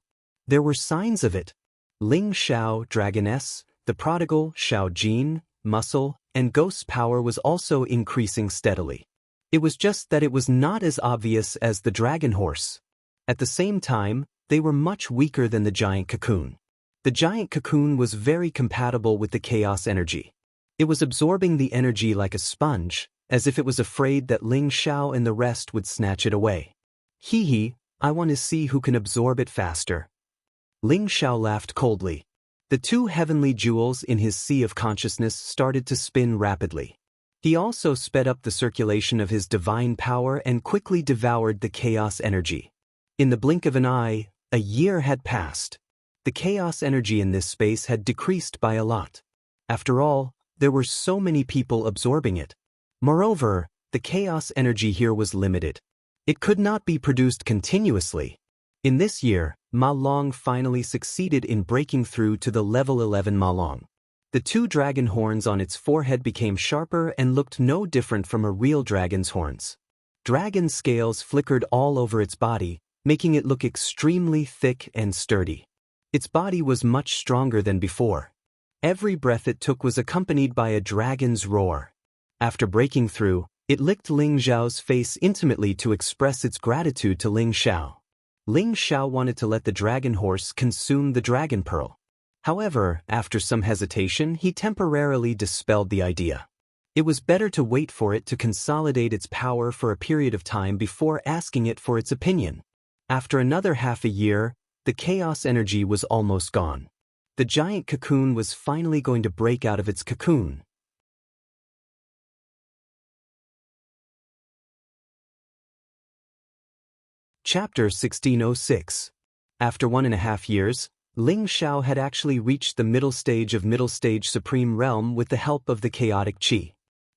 There were signs of it. Ling Xiao, Dragoness, the prodigal, Xiao Jin, Muscle, and Ghost's power was also increasing steadily. It was just that it was not as obvious as the dragon horse. At the same time, they were much weaker than the giant cocoon. The giant cocoon was very compatible with the chaos energy. It was absorbing the energy like a sponge, as if it was afraid that Ling Xiao and the rest would snatch it away. Hee hee, I want to see who can absorb it faster. Ling Xiao laughed coldly. The two heavenly jewels in his sea of consciousness started to spin rapidly. He also sped up the circulation of his divine power and quickly devoured the chaos energy. In the blink of an eye, a year had passed. The chaos energy in this space had decreased by a lot. After all, there were so many people absorbing it. Moreover, the chaos energy here was limited. It could not be produced continuously. In this year, Ma Long finally succeeded in breaking through to the level 11 Ma Long. The two dragon horns on its forehead became sharper and looked no different from a real dragon's horns. Dragon scales flickered all over its body, making it look extremely thick and sturdy. Its body was much stronger than before. Every breath it took was accompanied by a dragon's roar. After breaking through, it licked Ling Xiao's face intimately to express its gratitude to Ling Xiao. Ling Xiao wanted to let the dragon horse consume the dragon pearl. However, after some hesitation, he temporarily dispelled the idea. It was better to wait for it to consolidate its power for a period of time before asking it for its opinion. After another half a year, the chaos energy was almost gone. The giant cocoon was finally going to break out of its cocoon. Chapter 1606. After 1.5 years, Ling Xiao had actually reached the middle stage of Middle Stage Supreme Realm with the help of the chaotic qi.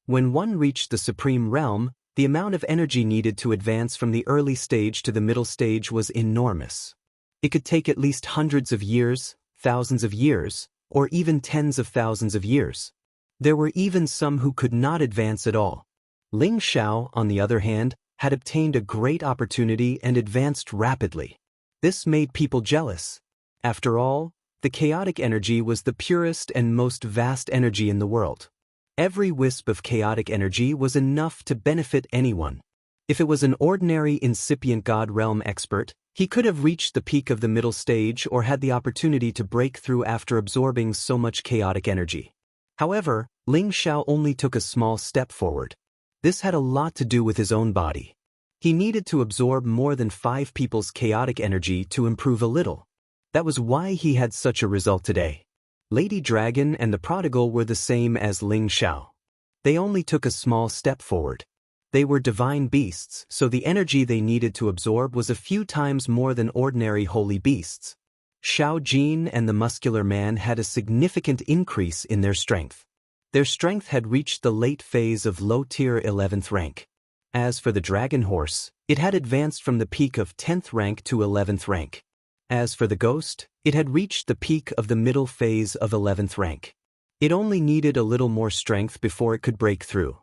When one reached the Supreme Realm, the amount of energy needed to advance from the early stage to the middle stage was enormous. It could take at least hundreds of years, thousands of years, or even tens of thousands of years. There were even some who could not advance at all. Ling Xiao, on the other hand, had obtained a great opportunity and advanced rapidly. This made people jealous. After all, the chaotic energy was the purest and most vast energy in the world. Every wisp of chaotic energy was enough to benefit anyone. If it was an ordinary incipient God realm expert, he could have reached the peak of the middle stage or had the opportunity to break through after absorbing so much chaotic energy. However, Ling Xiao only took a small step forward. This had a lot to do with his own body. He needed to absorb more than 5 people's chaotic energy to improve a little. That was why he had such a result today. Lady Dragon and the Prodigal were the same as Ling Xiao. They only took a small step forward. They were divine beasts, so the energy they needed to absorb was a few times more than ordinary holy beasts. Xiao Jin and the muscular man had a significant increase in their strength. Their strength had reached the late phase of low-tier 11th rank. As for the dragon horse, it had advanced from the peak of 10th rank to 11th rank. As for the ghost, it had reached the peak of the middle phase of 11th rank. It only needed a little more strength before it could break through.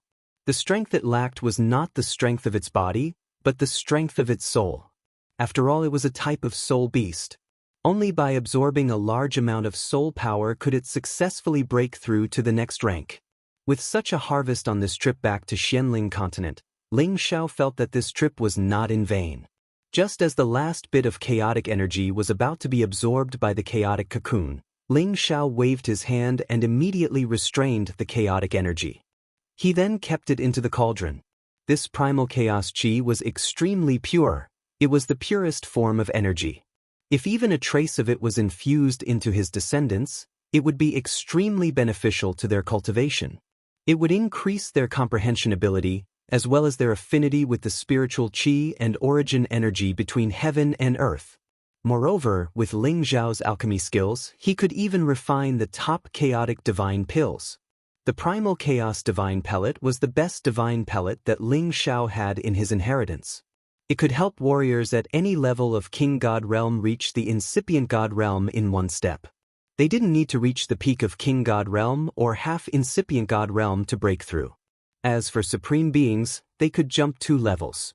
The strength it lacked was not the strength of its body, but the strength of its soul. After all, it was a type of soul beast. Only by absorbing a large amount of soul power could it successfully break through to the next rank. With such a harvest on this trip back to Xianling continent, Ling Xiao felt that this trip was not in vain. Just as the last bit of chaotic energy was about to be absorbed by the chaotic cocoon, Ling Xiao waved his hand and immediately restrained the chaotic energy. He then kept it into the cauldron. This primal chaos qi was extremely pure. It was the purest form of energy. If even a trace of it was infused into his descendants, it would be extremely beneficial to their cultivation. It would increase their comprehension ability, as well as their affinity with the spiritual qi and origin energy between heaven and earth. Moreover, with Ling Xiao's alchemy skills, he could even refine the top chaotic divine pills. The primal chaos divine pellet was the best divine pellet that Ling Xiao had in his inheritance. It could help warriors at any level of King God Realm reach the incipient God Realm in one step. They didn't need to reach the peak of King God Realm or half incipient God Realm to break through. As for supreme beings, they could jump 2 levels.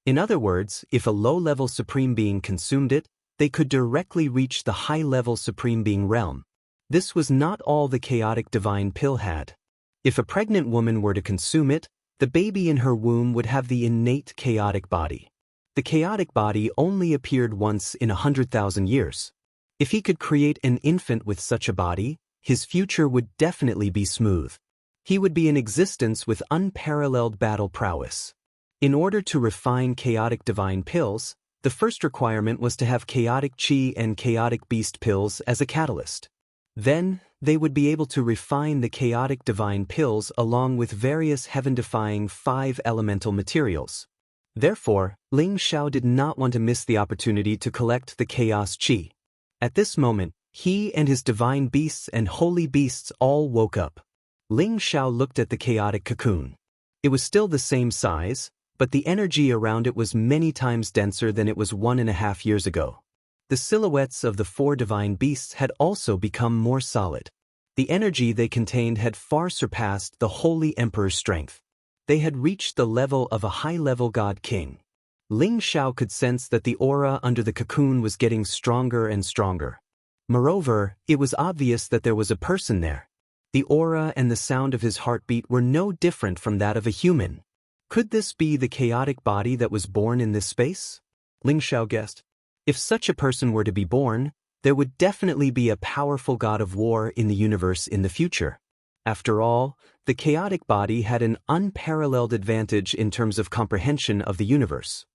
In other words, if a low-level supreme being consumed it, they could directly reach the high-level supreme being realm. This was not all the chaotic divine pill had. If a pregnant woman were to consume it, the baby in her womb would have the innate chaotic body. The chaotic body only appeared once in 100,000 years. If he could create an infant with such a body, his future would definitely be smooth. He would be in existence with unparalleled battle prowess. In order to refine chaotic divine pills, the first requirement was to have chaotic chi and chaotic beast pills as a catalyst. Then, they would be able to refine the chaotic divine pills along with various heaven-defying 5 elemental materials. Therefore, Ling Xiao did not want to miss the opportunity to collect the chaos chi. At this moment, he and his divine beasts and holy beasts all woke up. Ling Xiao looked at the chaotic cocoon. It was still the same size, but the energy around it was many times denser than it was 1.5 years ago. The silhouettes of the 4 divine beasts had also become more solid. The energy they contained had far surpassed the Holy Emperor's strength. They had reached the level of a high-level God King. Ling Xiao could sense that the aura under the cocoon was getting stronger and stronger. Moreover, it was obvious that there was a person there. The aura and the sound of his heartbeat were no different from that of a human. Could this be the chaotic body that was born in this space? Ling Xiao guessed. If such a person were to be born, there would definitely be a powerful god of war in the universe in the future. After all, the chaotic body had an unparalleled advantage in terms of comprehension of the universe.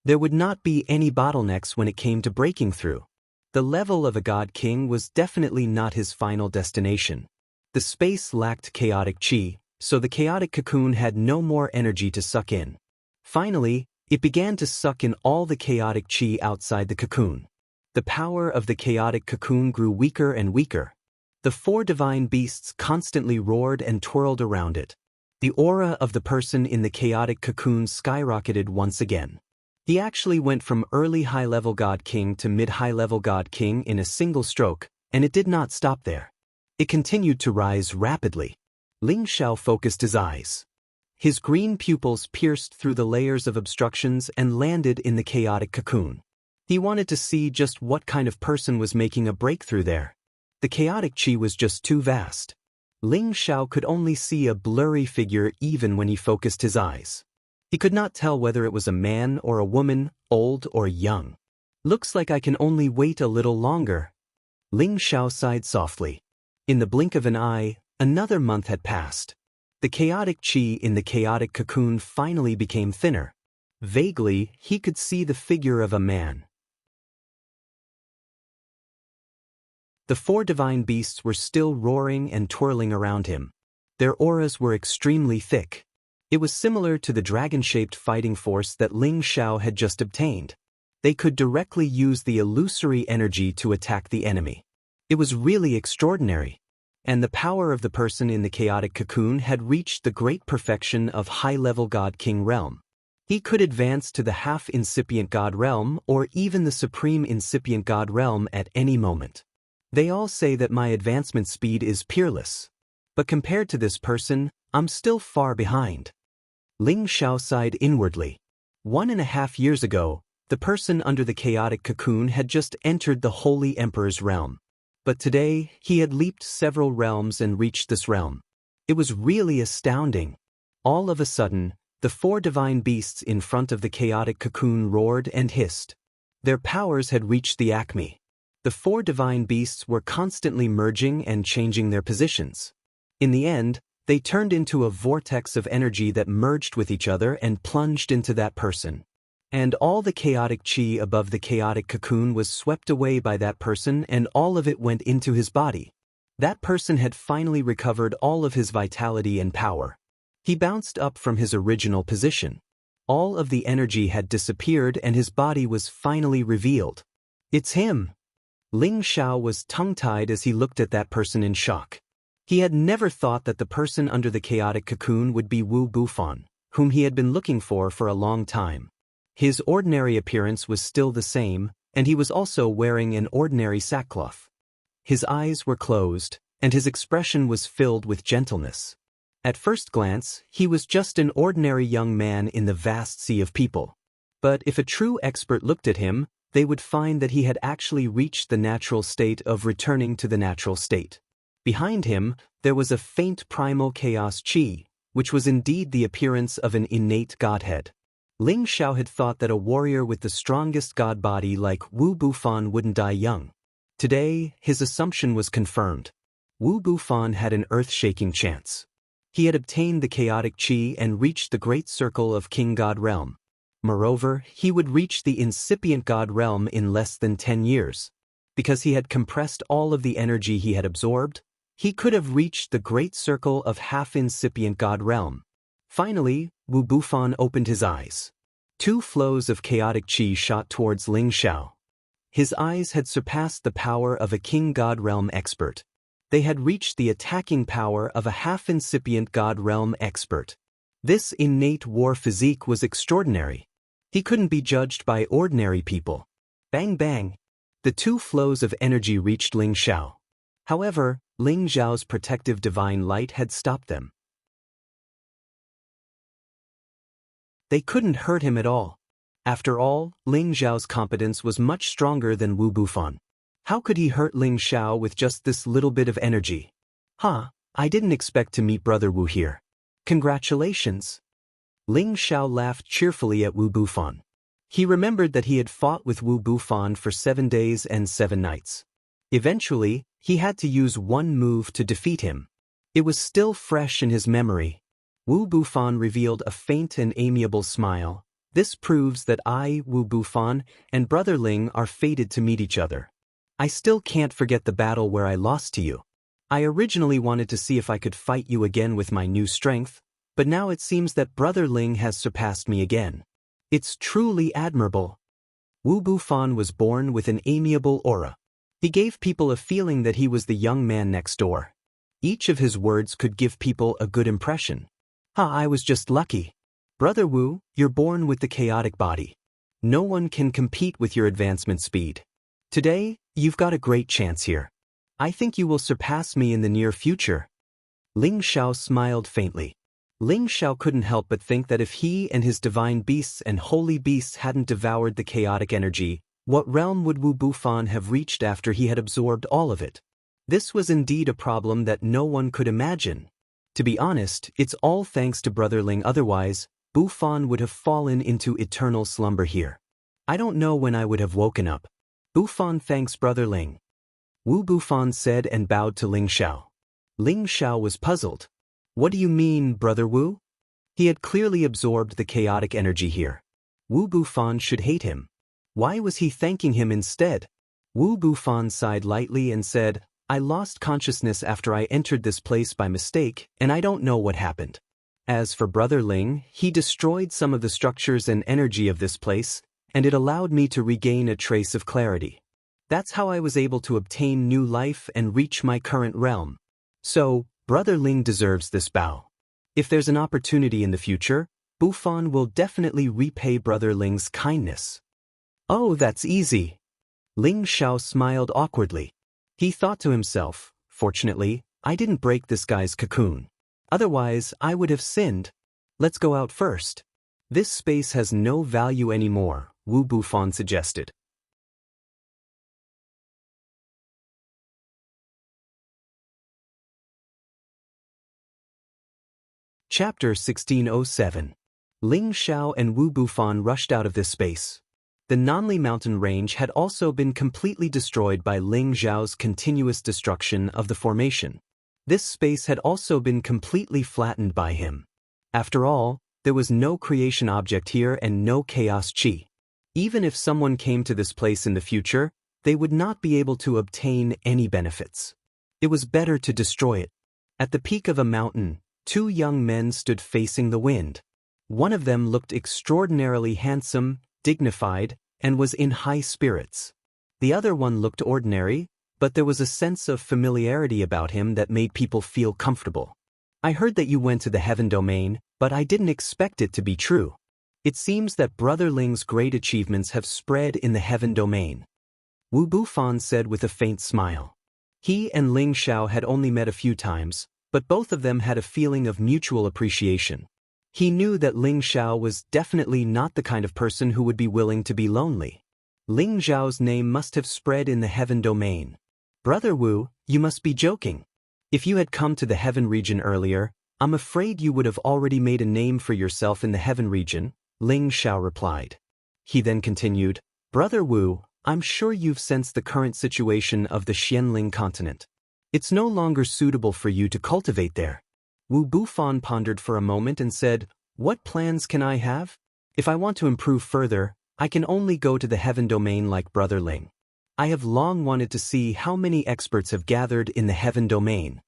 There would not be any bottlenecks when it came to breaking through. The level of a god king was definitely not his final destination. The space lacked chaotic chi, so the chaotic cocoon had no more energy to suck in. Finally, it began to suck in all the chaotic chi outside the cocoon. The power of the chaotic cocoon grew weaker and weaker. The 4 divine beasts constantly roared and twirled around it. The aura of the person in the chaotic cocoon skyrocketed once again. He actually went from early high-level God King to mid-high-level God King in a single stroke, and it did not stop there. It continued to rise rapidly. Ling Xiao focused his eyes. His green pupils pierced through the layers of obstructions and landed in the chaotic cocoon. He wanted to see just what kind of person was making a breakthrough there. The chaotic chi was just too vast. Ling Xiao could only see a blurry figure even when he focused his eyes. He could not tell whether it was a man or a woman, old or young. Looks like I can only wait a little longer. Ling Xiao sighed softly. In the blink of an eye, another month had passed. The chaotic chi in the chaotic cocoon finally became thinner. Vaguely, he could see the figure of a man. The 4 divine beasts were still roaring and twirling around him. Their auras were extremely thick. It was similar to the dragon-shaped fighting force that Ling Xiao had just obtained. They could directly use the illusory energy to attack the enemy. It was really extraordinary. And the power of the person in the chaotic cocoon had reached the great perfection of high-level God King realm. He could advance to the half-incipient God realm or even the supreme incipient God realm at any moment. They all say that my advancement speed is peerless. But compared to this person, I'm still far behind. Ling Xiao sighed inwardly. 1.5 years ago, the person under the chaotic cocoon had just entered the Holy Emperor's realm. But today, he had leaped several realms and reached this realm. It was really astounding. All of a sudden, the 4 divine beasts in front of the chaotic cocoon roared and hissed. Their powers had reached the acme. The 4 divine beasts were constantly merging and changing their positions. In the end, they turned into a vortex of energy that merged with each other and plunged into that person. And all the chaotic chi above the chaotic cocoon was swept away by that person, and all of it went into his body. That person had finally recovered all of his vitality and power. He bounced up from his original position. All of the energy had disappeared and his body was finally revealed. It's him! Ling Xiao was tongue-tied as he looked at that person in shock. He had never thought that the person under the chaotic cocoon would be Wu Bufan, whom he had been looking for a long time. His ordinary appearance was still the same, and he was also wearing an ordinary sackcloth. His eyes were closed, and his expression was filled with gentleness. At first glance, he was just an ordinary young man in the vast sea of people. But if a true expert looked at him, they would find that he had actually reached the natural state of returning to the natural state. Behind him, there was a faint primal chaos chi, which was indeed the appearance of an innate godhead. Ling Xiao had thought that a warrior with the strongest god body like Wu Bufan wouldn't die young. Today, his assumption was confirmed. Wu Bufan had an earth-shaking chance. He had obtained the chaotic qi and reached the great circle of King God Realm. Moreover, he would reach the incipient God Realm in less than 10 years. Because he had compressed all of the energy he had absorbed, he could have reached the great circle of half-incipient God Realm. Finally, Wu Bufan opened his eyes. 2 flows of chaotic qi shot towards Ling Xiao. His eyes had surpassed the power of a King God Realm expert. They had reached the attacking power of a half-incipient God Realm expert. This innate war physique was extraordinary. He couldn't be judged by ordinary people. Bang bang! The 2 flows of energy reached Ling Xiao. However, Ling Xiao's protective divine light had stopped them. They couldn't hurt him at all. After all, Ling Xiao's competence was much stronger than Wu Bufan. How could he hurt Ling Xiao with just this little bit of energy? I didn't expect to meet Brother Wu here. Congratulations. Ling Xiao laughed cheerfully at Wu Bufan. He remembered that he had fought with Wu Bufan for 7 days and 7 nights. Eventually, he had to use one move to defeat him. It was still fresh in his memory. Wu Bufan revealed a faint and amiable smile. This proves that I, Wu Bufan, and Brother Ling are fated to meet each other. I still can't forget the battle where I lost to you. I originally wanted to see if I could fight you again with my new strength, but now it seems that Brother Ling has surpassed me again. It's truly admirable. Wu Bufan was born with an amiable aura. He gave people a feeling that he was the young man next door. Each of his words could give people a good impression. I was just lucky. Brother Wu, you're born with the chaotic body. No one can compete with your advancement speed. Today, you've got a great chance here. I think you will surpass me in the near future. Ling Xiao smiled faintly. Ling Xiao couldn't help but think that if he and his divine beasts and holy beasts hadn't devoured the chaotic energy, what realm would Wu Bufan have reached after he had absorbed all of it? This was indeed a problem that no one could imagine. To be honest, it's all thanks to Brother Ling, otherwise, Bufan would have fallen into eternal slumber here. I don't know when I would have woken up. Bufan thanks Brother Ling. Wu Bufan said and bowed to Ling Xiao. Ling Xiao was puzzled. What do you mean, Brother Wu? He had clearly absorbed the chaotic energy here. Wu Bufan should hate him. Why was he thanking him instead? Wu Bufan sighed lightly and said, I lost consciousness after I entered this place by mistake, and I don't know what happened. As for Brother Ling, he destroyed some of the structures and energy of this place, and it allowed me to regain a trace of clarity. That's how I was able to obtain new life and reach my current realm. So, Brother Ling deserves this bow. If there's an opportunity in the future, Bufan will definitely repay Brother Ling's kindness. Oh, that's easy. Ling Xiao smiled awkwardly. He thought to himself, fortunately, I didn't break this guy's cocoon. Otherwise, I would have sinned. Let's go out first. This space has no value anymore, Wu Bufan suggested. Chapter 1607. Ling Xiao and Wu Bufan rushed out of this space. The Nanli mountain range had also been completely destroyed by Ling Xiao's continuous destruction of the formation. This space had also been completely flattened by him. After all, there was no creation object here and no chaos qi. Even if someone came to this place in the future, they would not be able to obtain any benefits. It was better to destroy it. At the peak of a mountain, 2 young men stood facing the wind. One of them looked extraordinarily handsome, dignified, and was in high spirits. The other one looked ordinary, but there was a sense of familiarity about him that made people feel comfortable. I heard that you went to the heaven domain, but I didn't expect it to be true. It seems that Brother Ling's great achievements have spread in the heaven domain. Wu Bufan said with a faint smile. He and Ling Xiao had only met a few times, but both of them had a feeling of mutual appreciation. He knew that Ling Xiao was definitely not the kind of person who would be willing to be lonely. Ling Xiao's name must have spread in the heaven domain. Brother Wu, you must be joking. If you had come to the heaven region earlier, I'm afraid you would have already made a name for yourself in the heaven region, Ling Xiao replied. He then continued, Brother Wu, I'm sure you've sensed the current situation of the Xianling continent. It's no longer suitable for you to cultivate there. Wu Bufan pondered for a moment and said, "What plans can I have? If I want to improve further, I can only go to the heaven domain like Brother Ling. I have long wanted to see how many experts have gathered in the heaven domain.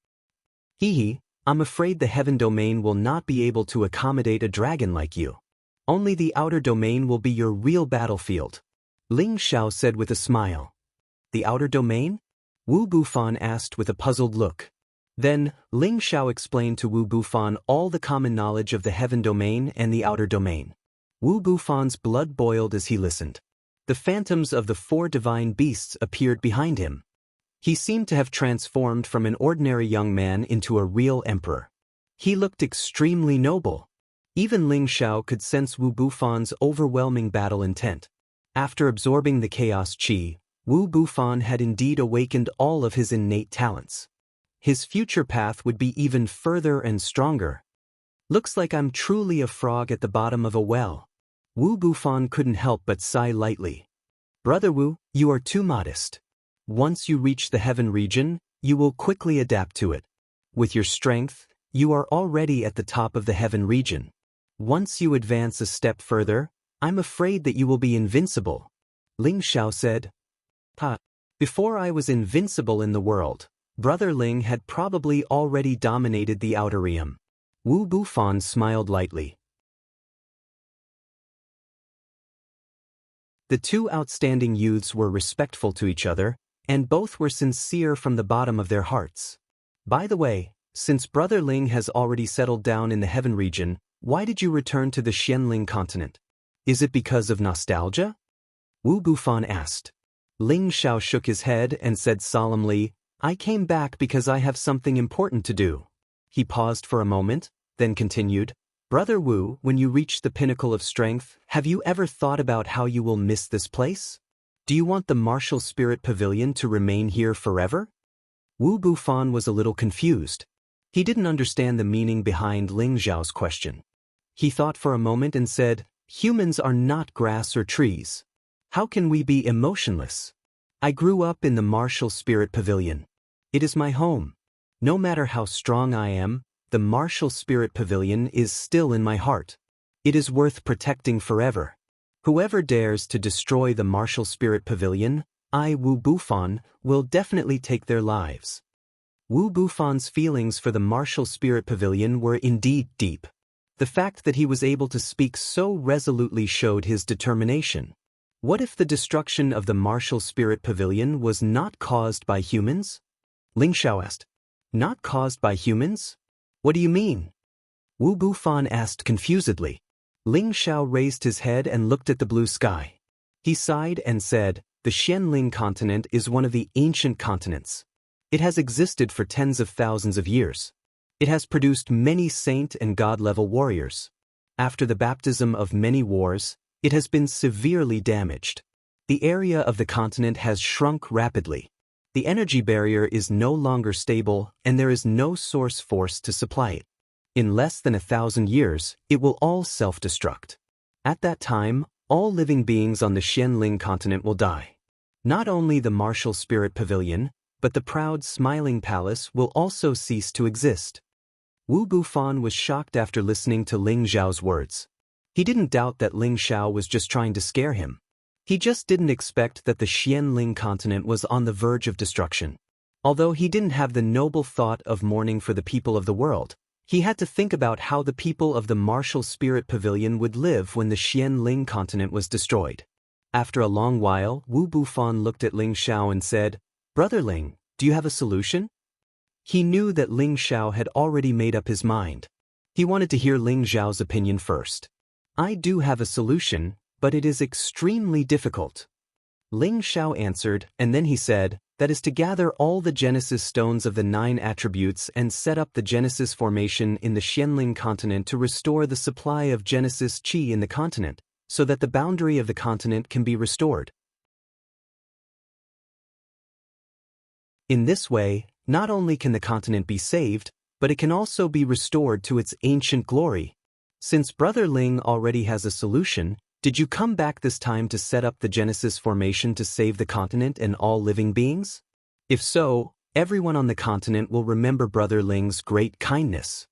I'm afraid the heaven domain will not be able to accommodate a dragon like you. Only the outer domain will be your real battlefield," Ling Xiao said with a smile. "The outer domain?" Wu Bufan asked with a puzzled look. Then, Ling Xiao explained to Wu Bufan all the common knowledge of the heaven domain and the outer domain. Wu Bufan's blood boiled as he listened. The phantoms of the 4 divine beasts appeared behind him. He seemed to have transformed from an ordinary young man into a real emperor. He looked extremely noble. Even Ling Xiao could sense Wu Bufan's overwhelming battle intent. After absorbing the chaos qi, Wu Bufan had indeed awakened all of his innate talents. His future path would be even further and stronger. "Looks like I'm truly a frog at the bottom of a well." Wu Bufan couldn't help but sigh lightly. "Brother Wu, you are too modest. Once you reach the heaven region, you will quickly adapt to it. With your strength, you are already at the top of the heaven region. Once you advance a step further, I'm afraid that you will be invincible," Ling Xiao said. Before I was invincible in the world, Brother Ling had probably already dominated the outer realm." Wu Bufan smiled lightly. The 2 outstanding youths were respectful to each other, and both were sincere from the bottom of their hearts. "By the way, since Brother Ling has already settled down in the heaven region, why did you return to the Xianling continent? Is it because of nostalgia?" Wu Bufan asked. Ling Xiao shook his head and said solemnly, "I came back because I have something important to do." He paused for a moment, then continued, "Brother Wu, when you reach the pinnacle of strength, have you ever thought about how you will miss this place? Do you want the martial spirit pavilion to remain here forever?" Wu Bufan was a little confused. He didn't understand the meaning behind Ling Xiao's question. He thought for a moment and said, "Humans are not grass or trees. How can we be emotionless? I grew up in the martial spirit pavilion. It is my home. No matter how strong I am, the martial spirit pavilion is still in my heart. It is worth protecting forever. Whoever dares to destroy the martial spirit pavilion, I, Wu Bufan, will definitely take their lives." Wu Bufan's feelings for the martial spirit pavilion were indeed deep. The fact that he was able to speak so resolutely showed his determination. What if the destruction of the martial spirit pavilion was not caused by humans? Ling Xiao asked. "Not caused by humans? What do you mean?" Wu Bufan asked confusedly. Ling Xiao raised his head and looked at the blue sky. He sighed and said, "The Xianling continent is one of the ancient continents. It has existed for tens of thousands of years. It has produced many saint and god-level warriors. After the baptism of many wars, it has been severely damaged. The area of the continent has shrunk rapidly. The energy barrier is no longer stable, and there is no source force to supply it. In less than 1,000 years, it will all self-destruct. At that time, all living beings on the Xianling continent will die. Not only the martial spirit pavilion, but the proud smiling palace will also cease to exist." Wu Bufan was shocked after listening to Ling Xiao's words. He didn't doubt that Ling Xiao was just trying to scare him. He just didn't expect that the Xianling continent was on the verge of destruction. Although he didn't have the noble thought of mourning for the people of the world, he had to think about how the people of the martial spirit pavilion would live when the Xianling continent was destroyed. After a long while, Wu Bufan looked at Ling Xiao and said, "Brother Ling, do you have a solution?" He knew that Ling Xiao had already made up his mind. He wanted to hear Ling Xiao's opinion first. "I do have a solution, but it is extremely difficult." Ling Xiao answered, and then he said, "That is to gather all the Genesis stones of the 9 attributes and set up the Genesis formation in the Xianling continent to restore the supply of Genesis qi in the continent, so that the boundary of the continent can be restored. In this way, not only can the continent be saved, but it can also be restored to its ancient glory. Since Brother Ling already has a solution, Did you come back this time to set up the Genesis formation to save the continent and all living beings? If so, everyone on the continent will remember Brother Ling's great kindness."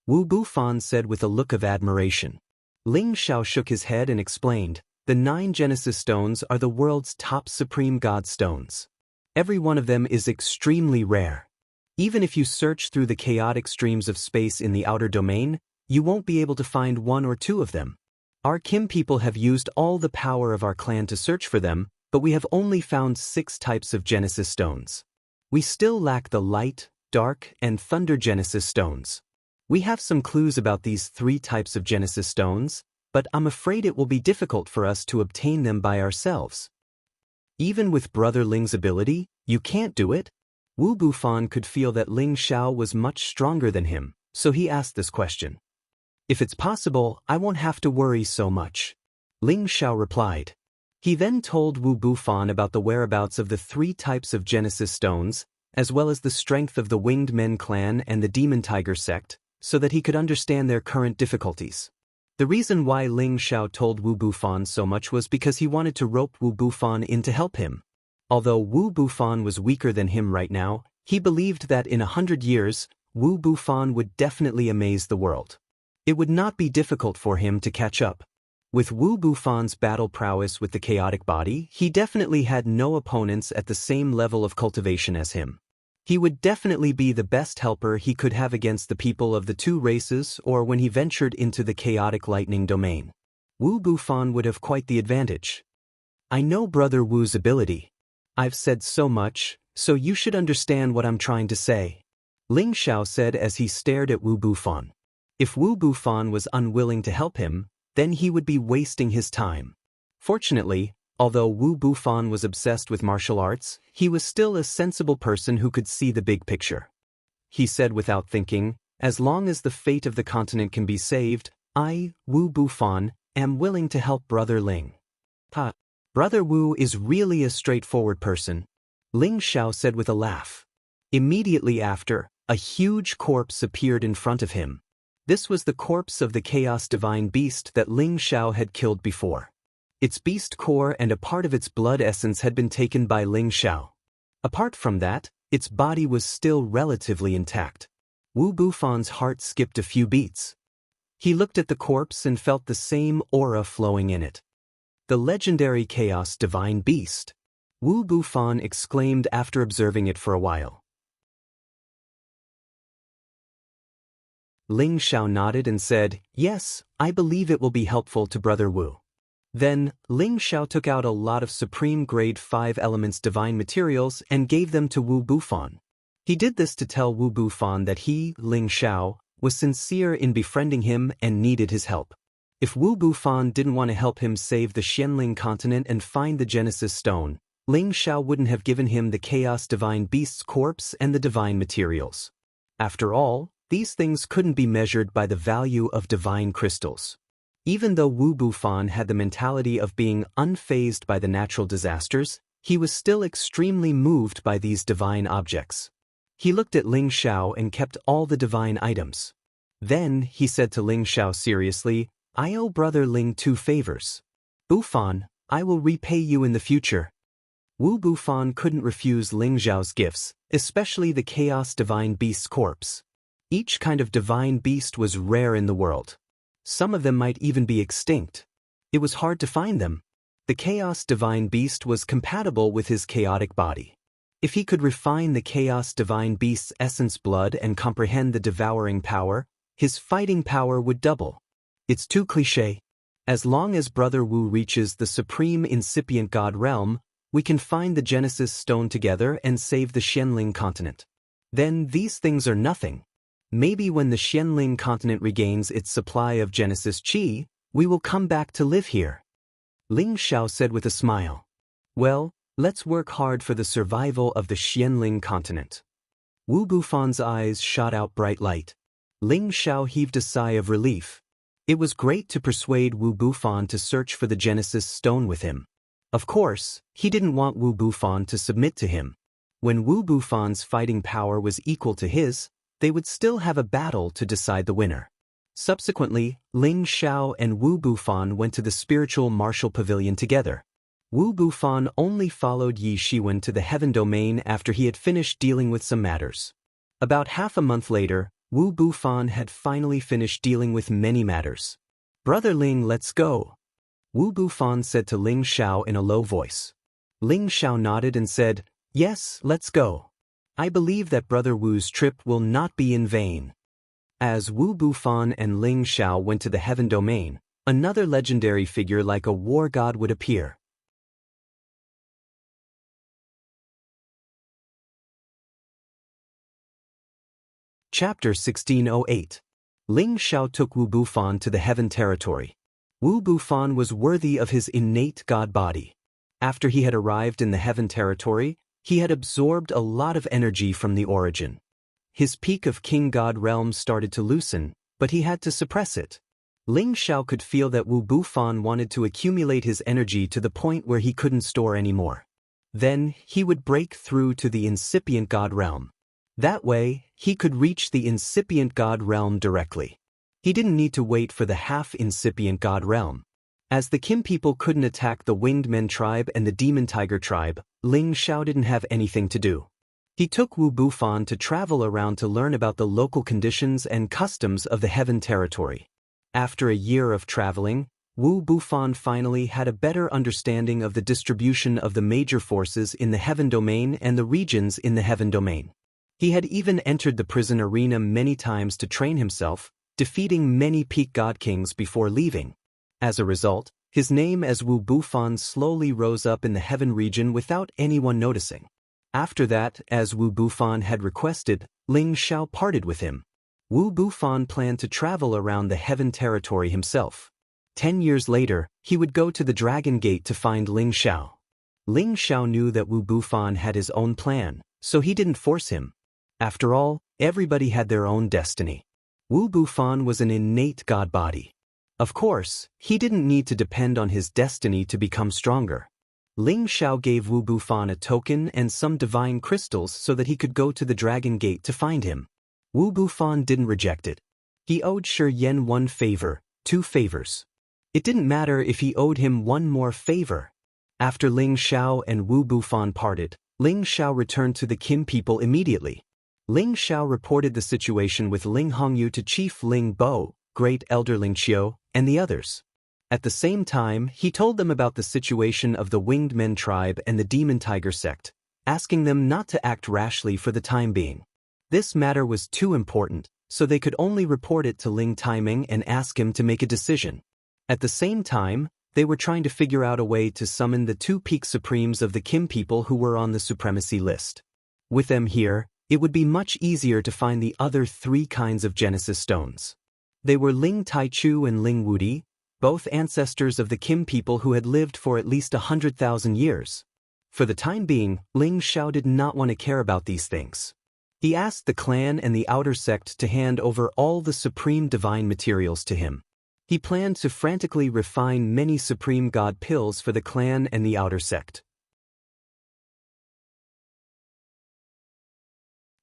Wu Bufan said with a look of admiration. Ling Xiao shook his head and explained, "The 9 Genesis stones are the world's top supreme god stones. Every one of them is extremely rare. Even if you search through the chaotic streams of space in the outer domain, you won't be able to find 1 or 2 of them. Our Kim people have used all the power of our clan to search for them, but we have only found 6 types of Genesis stones. We still lack the light, dark, and thunder Genesis stones. We have some clues about these 3 types of Genesis stones, but I'm afraid it will be difficult for us to obtain them by ourselves." Even with Brother Ling's ability, you can't do it? Wu Bufan could feel that Ling Xiao was much stronger than him, so he asked this question. "If it's possible, I won't have to worry so much," Ling Xiao replied. He then told Wu Bufan about the whereabouts of the 3 types of Genesis stones, as well as the strength of the Winged Men clan and the Demon Tiger sect, so that he could understand their current difficulties. The reason why Ling Xiao told Wu Bufan so much was because he wanted to rope Wu Bufan in to help him. Although Wu Bufan was weaker than him right now, he believed that in 100 years, Wu Bufan would definitely amaze the world. It would not be difficult for him to catch up. With Wu Bufan's battle prowess with the chaotic body, he definitely had no opponents at the same level of cultivation as him. He would definitely be the best helper he could have against the people of the 2 races or when he ventured into the chaotic lightning domain. Wu Bufan would have quite the advantage. "I know Brother Wu's ability. I've said so much, so you should understand what I'm trying to say," Ling Xiao said as he stared at Wu Bufan. If Wu Bufan was unwilling to help him, then he would be wasting his time. Fortunately, although Wu Bufan was obsessed with martial arts, he was still a sensible person who could see the big picture. He said without thinking, "As long as the fate of the continent can be saved, I, Wu Bufan, am willing to help Brother Ling." "Ha! Brother Wu is really a straightforward person," Ling Xiao said with a laugh. Immediately after, a huge corpse appeared in front of him. This was the corpse of the Chaos Divine Beast that Ling Xiao had killed before. Its beast core and a part of its blood essence had been taken by Ling Xiao. Apart from that, its body was still relatively intact. Wu Bufan's heart skipped a few beats. He looked at the corpse and felt the same aura flowing in it. "The legendary Chaos Divine Beast," Wu Bufan exclaimed after observing it for a while. Ling Xiao nodded and said, "Yes, I believe it will be helpful to Brother Wu." Then, Ling Xiao took out a lot of Supreme Grade 5 Elements Divine materials and gave them to Wu Bufan. He did this to tell Wu Bufan that he, Ling Xiao, was sincere in befriending him and needed his help. If Wu Bufan didn't want to help him save the Xianling continent and find the Genesis stone, Ling Xiao wouldn't have given him the Chaos Divine Beast's corpse and the divine materials. After all, these things couldn't be measured by the value of divine crystals. Even though Wu Bufan had the mentality of being unfazed by the natural disasters, he was still extremely moved by these divine objects. He looked at Ling Xiao and kept all the divine items. Then, he said to Ling Xiao seriously, "I owe Brother Ling 2 favors. Bufan, I will repay you in the future." Wu Bufan couldn't refuse Ling Xiao's gifts, especially the Chaos Divine Beast's corpse. Each kind of divine beast was rare in the world. Some of them might even be extinct. It was hard to find them. The Chaos Divine Beast was compatible with his chaotic body. If he could refine the Chaos Divine Beast's essence blood and comprehend the devouring power, his fighting power would double. It's too cliché. As long as Brother Wu reaches the supreme incipient god realm, we can find the Genesis stone together and save the Xianling continent. Then these things are nothing. Maybe when the Xianling continent regains its supply of Genesis Qi, we will come back to live here. Ling Xiao said with a smile. "Well, let's work hard for the survival of the Xianling continent." Wu Bufan's eyes shot out bright light. Ling Xiao heaved a sigh of relief. It was great to persuade Wu Bufan to search for the Genesis stone with him. Of course, he didn't want Wu Bufan to submit to him. When Wu Bufan's fighting power was equal to his, they would still have a battle to decide the winner. Subsequently, Ling Xiao and Wu Bufan went to the spiritual martial pavilion together. Wu Bufan only followed Yi Shiwen to the heaven domain after he had finished dealing with some matters. About half a month later, Wu Bufan had finally finished dealing with many matters. "Brother Ling, let's go," Wu Bufan said to Ling Xiao in a low voice. Ling Xiao nodded and said, "Yes, let's go. I believe that Brother Wu's trip will not be in vain." As Wu Bufan and Ling Xiao went to the heaven domain, another legendary figure like a war god would appear. Chapter 1608. Ling Xiao took Wu Bufan to the heaven territory. Wu Bufan was worthy of his innate god body. After he had arrived in the heaven territory, he had absorbed a lot of energy from the origin. His peak of king god realm started to loosen, but he had to suppress it. Ling Xiao could feel that Wu Bufan wanted to accumulate his energy to the point where he couldn't store anymore. Then, he would break through to the incipient god realm. That way, he could reach the incipient god realm directly. He didn't need to wait for the half-incipient god realm. As the Kim people couldn't attack the Winged Men tribe and the Demon Tiger tribe, Ling Xiao didn't have anything to do. He took Wu Bufan to travel around to learn about the local conditions and customs of the heaven territory. After a year of traveling, Wu Bufan finally had a better understanding of the distribution of the major forces in the heaven domain and the regions in the heaven domain. He had even entered the prison arena many times to train himself, defeating many peak god kings before leaving. As a result, his name as Wu Bufan slowly rose up in the heaven region without anyone noticing. After that, as Wu Bufan had requested, Ling Xiao parted with him. Wu Bufan planned to travel around the heaven territory himself. 10 years later, he would go to the Dragon Gate to find Ling Xiao. Ling Xiao knew that Wu Bufan had his own plan, so he didn't force him. After all, everybody had their own destiny. Wu Bufan was an innate god body. Of course, he didn't need to depend on his destiny to become stronger. Ling Xiao gave Wu Bufan a token and some divine crystals so that he could go to the Dragon Gate to find him. Wu Bufan didn't reject it. He owed Shi Yan 1 favor, 2 favors. It didn't matter if he owed him 1 more favor. After Ling Xiao and Wu Bufan parted, Ling Xiao returned to the Kim people immediately. Ling Xiao reported the situation with Ling Hongyu to Chief Ling Bo, Great Elder Ling Qiu, and the others. At the same time, he told them about the situation of the Winged Men tribe and the Demon Tiger sect, asking them not to act rashly for the time being. This matter was too important, so they could only report it to Ling Taiming and ask him to make a decision. At the same time, they were trying to figure out a way to summon the 2 peak supremes of the Kim people who were on the supremacy list. With them here, it would be much easier to find the other 3 kinds of Genesis stones. They were Ling Taichu and Ling Wudi, both ancestors of the Kim people who had lived for at least 100,000 years. For the time being, Ling Xiao did not want to care about these things. He asked the clan and the outer sect to hand over all the supreme divine materials to him. He planned to frantically refine many supreme god pills for the clan and the outer sect.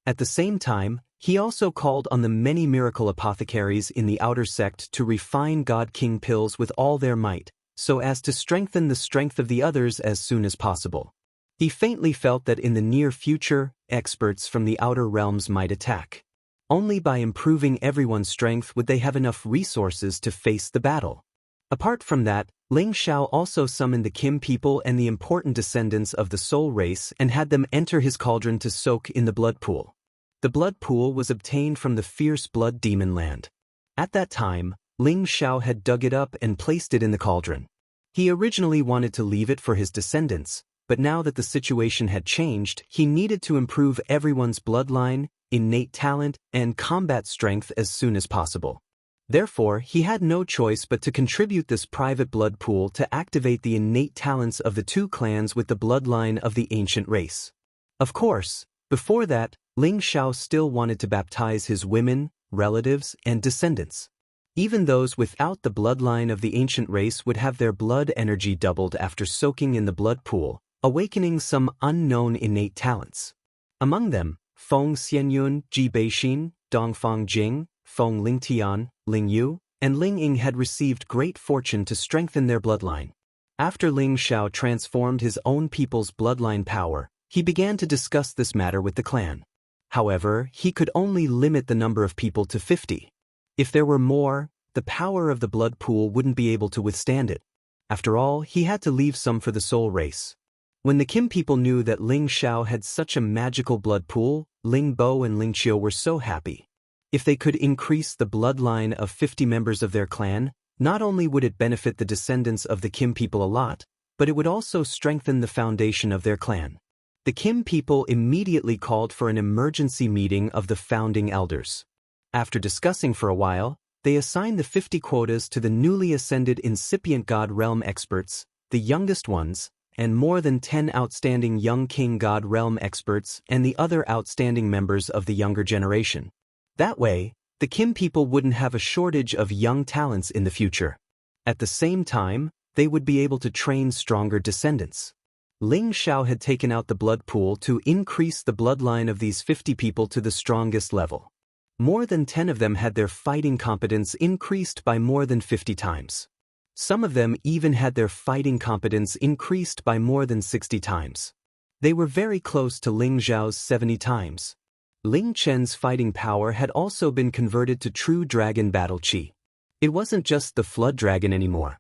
At the same time, he also called on the many miracle apothecaries in the outer sect to refine God King pills with all their might, so as to strengthen the strength of the others as soon as possible. He faintly felt that in the near future, experts from the outer realms might attack. Only by improving everyone's strength would they have enough resources to face the battle. Apart from that, Ling Xiao also summoned the Kim people and the important descendants of the soul race and had them enter his cauldron to soak in the blood pool. The blood pool was obtained from the fierce blood demon land. At that time, Ling Xiao had dug it up and placed it in the cauldron. He originally wanted to leave it for his descendants, but now that the situation had changed, he needed to improve everyone's bloodline, innate talent, and combat strength as soon as possible. Therefore, he had no choice but to contribute this private blood pool to activate the innate talents of the 2 clans with the bloodline of the ancient race. Of course, before that, Ling Xiao still wanted to baptize his women, relatives, and descendants. Even those without the bloodline of the ancient race would have their blood energy doubled after soaking in the blood pool, awakening some unknown innate talents. Among them, Feng Xianyun, Ji Beixin, Dongfang Jing, Feng Lingtian, Ling Yu, and Ling Ying had received great fortune to strengthen their bloodline. After Ling Xiao transformed his own people's bloodline power, he began to discuss this matter with the clan. However, he could only limit the number of people to 50. If there were more, the power of the blood pool wouldn't be able to withstand it. After all, he had to leave some for the soul race. When the Kim people knew that Ling Xiao had such a magical blood pool, Ling Bo and Ling Qiu were so happy. If they could increase the bloodline of 50 members of their clan, not only would it benefit the descendants of the Kim people a lot, but it would also strengthen the foundation of their clan. The Kim people immediately called for an emergency meeting of the founding elders. After discussing for a while, they assigned the 50 quotas to the newly ascended incipient god realm experts, the youngest ones, and more than 10 outstanding young king god realm experts and the other outstanding members of the younger generation. That way, the Kim people wouldn't have a shortage of young talents in the future. At the same time, they would be able to train stronger descendants. Ling Xiao had taken out the blood pool to increase the bloodline of these 50 people to the strongest level. More than 10 of them had their fighting competence increased by more than 50 times. Some of them even had their fighting competence increased by more than 60 times. They were very close to Ling Xiao's 70 times. Ling Chen's fighting power had also been converted to true dragon battle chi. It wasn't just the flood dragon anymore.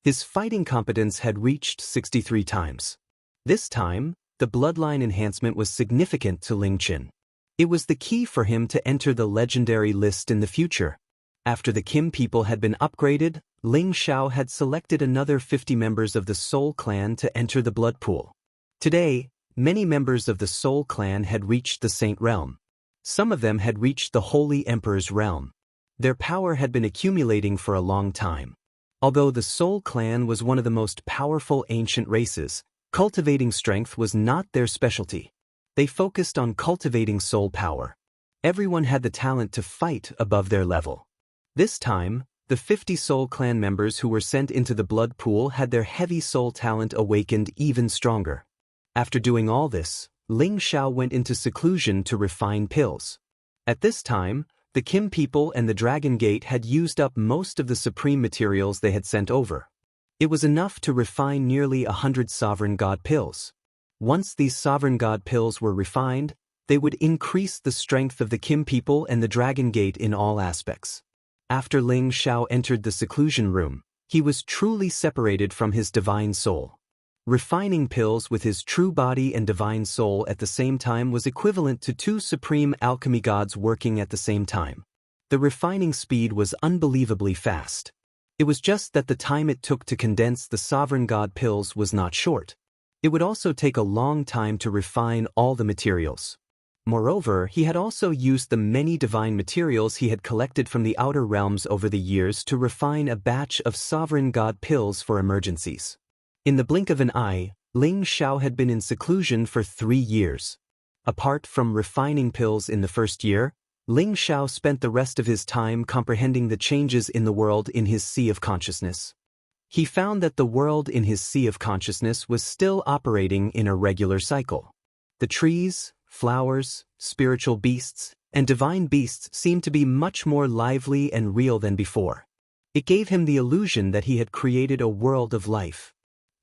His fighting competence had reached 63 times. This time, the bloodline enhancement was significant to Ling Chen. It was the key for him to enter the legendary list in the future. After the Kim people had been upgraded, Ling Xiao had selected another 50 members of the Soul Clan to enter the blood pool. Today, many members of the Soul Clan had reached the Saint Realm. Some of them had reached the Holy Emperor's realm. Their power had been accumulating for a long time. Although the Soul Clan was one of the most powerful ancient races, cultivating strength was not their specialty. They focused on cultivating soul power. Everyone had the talent to fight above their level. This time, the 50 Soul Clan members who were sent into the blood pool had their heavy soul talent awakened even stronger. After doing all this, Ling Xiao went into seclusion to refine pills. At this time, the Kim people and the Dragon Gate had used up most of the supreme materials they had sent over. It was enough to refine nearly 100 sovereign god pills. Once these sovereign god pills were refined, they would increase the strength of the Kim people and the Dragon Gate in all aspects. After Ling Xiao entered the seclusion room, he was truly separated from his divine soul. Refining pills with his true body and divine soul at the same time was equivalent to 2 supreme alchemy gods working at the same time. The refining speed was unbelievably fast. It was just that the time it took to condense the sovereign god pills was not short. It would also take a long time to refine all the materials. Moreover, he had also used the many divine materials he had collected from the outer realms over the years to refine a batch of sovereign god pills for emergencies. In the blink of an eye, Ling Xiao had been in seclusion for 3 years. Apart from refining pills in the first year, Ling Xiao spent the rest of his time comprehending the changes in the world in his sea of consciousness. He found that the world in his sea of consciousness was still operating in a regular cycle. The trees, flowers, spiritual beasts, and divine beasts seemed to be much more lively and real than before. It gave him the illusion that he had created a world of life.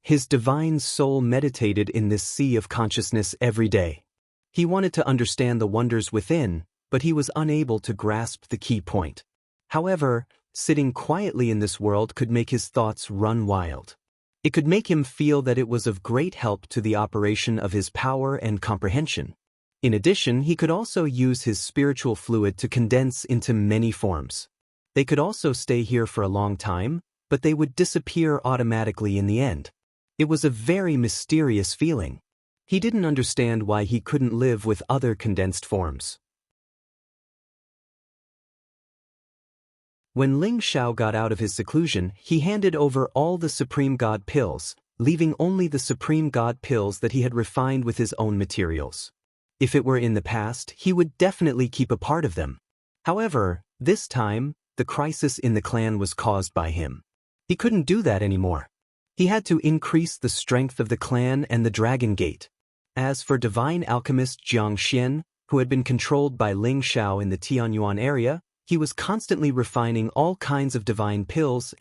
His divine soul meditated in this sea of consciousness every day. He wanted to understand the wonders within, but he was unable to grasp the key point. However, sitting quietly in this world could make his thoughts run wild. It could make him feel that it was of great help to the operation of his power and comprehension. In addition, he could also use his spiritual fluid to condense into many forms. They could also stay here for a long time, but they would disappear automatically in the end. It was a very mysterious feeling. He didn't understand why he couldn't live with other condensed forms. When Ling Xiao got out of his seclusion, he handed over all the Supreme God pills, leaving only the Supreme God pills that he had refined with his own materials. If it were in the past, he would definitely keep a part of them. However, this time, the crisis in the clan was caused by him. He couldn't do that anymore. He had to increase the strength of the clan and the Dragon Gate. As for divine alchemist Xianxia, who had been controlled by Ling Xiao in the Tianyuan area, he was constantly refining all kinds of divine pills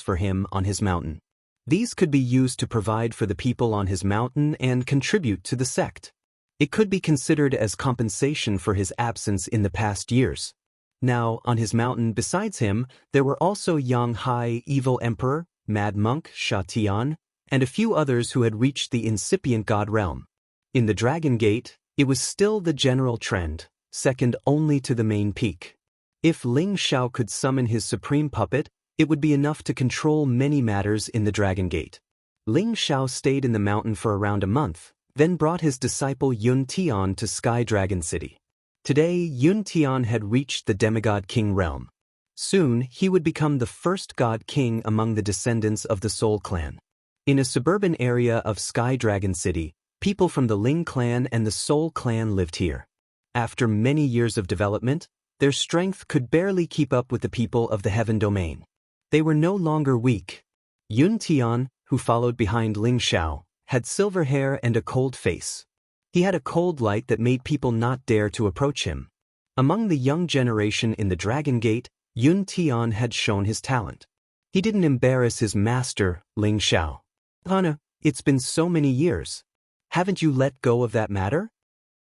for him on his mountain. These could be used to provide for the people on his mountain and contribute to the sect. It could be considered as compensation for his absence in the past years. Now, on his mountain besides him, there were also Yang Hai, Evil Emperor, Mad Monk, Sha Tian, and a few others who had reached the incipient god realm. In the Dragon Gate, it was still the general trend, second only to the main peak. If Ling Xiao could summon his supreme puppet, it would be enough to control many matters in the Dragon Gate. Ling Xiao stayed in the mountain for around a month, then brought his disciple Yun Tian to Sky Dragon City. Today, Yun Tian had reached the demigod king realm. Soon, he would become the first god king among the descendants of the Soul Clan. In a suburban area of Sky Dragon City, people from the Ling clan and the Soul Clan lived here. After many years of development, their strength could barely keep up with the people of the Heaven Domain. They were no longer weak. Yun Tian, who followed behind Ling Xiao, had silver hair and a cold face. He had a cold light that made people not dare to approach him. Among the young generation in the Dragon Gate, Yun Tian had shown his talent. He didn't embarrass his master, Ling Xiao. "Hana, it's been so many years. Haven't you let go of that matter?"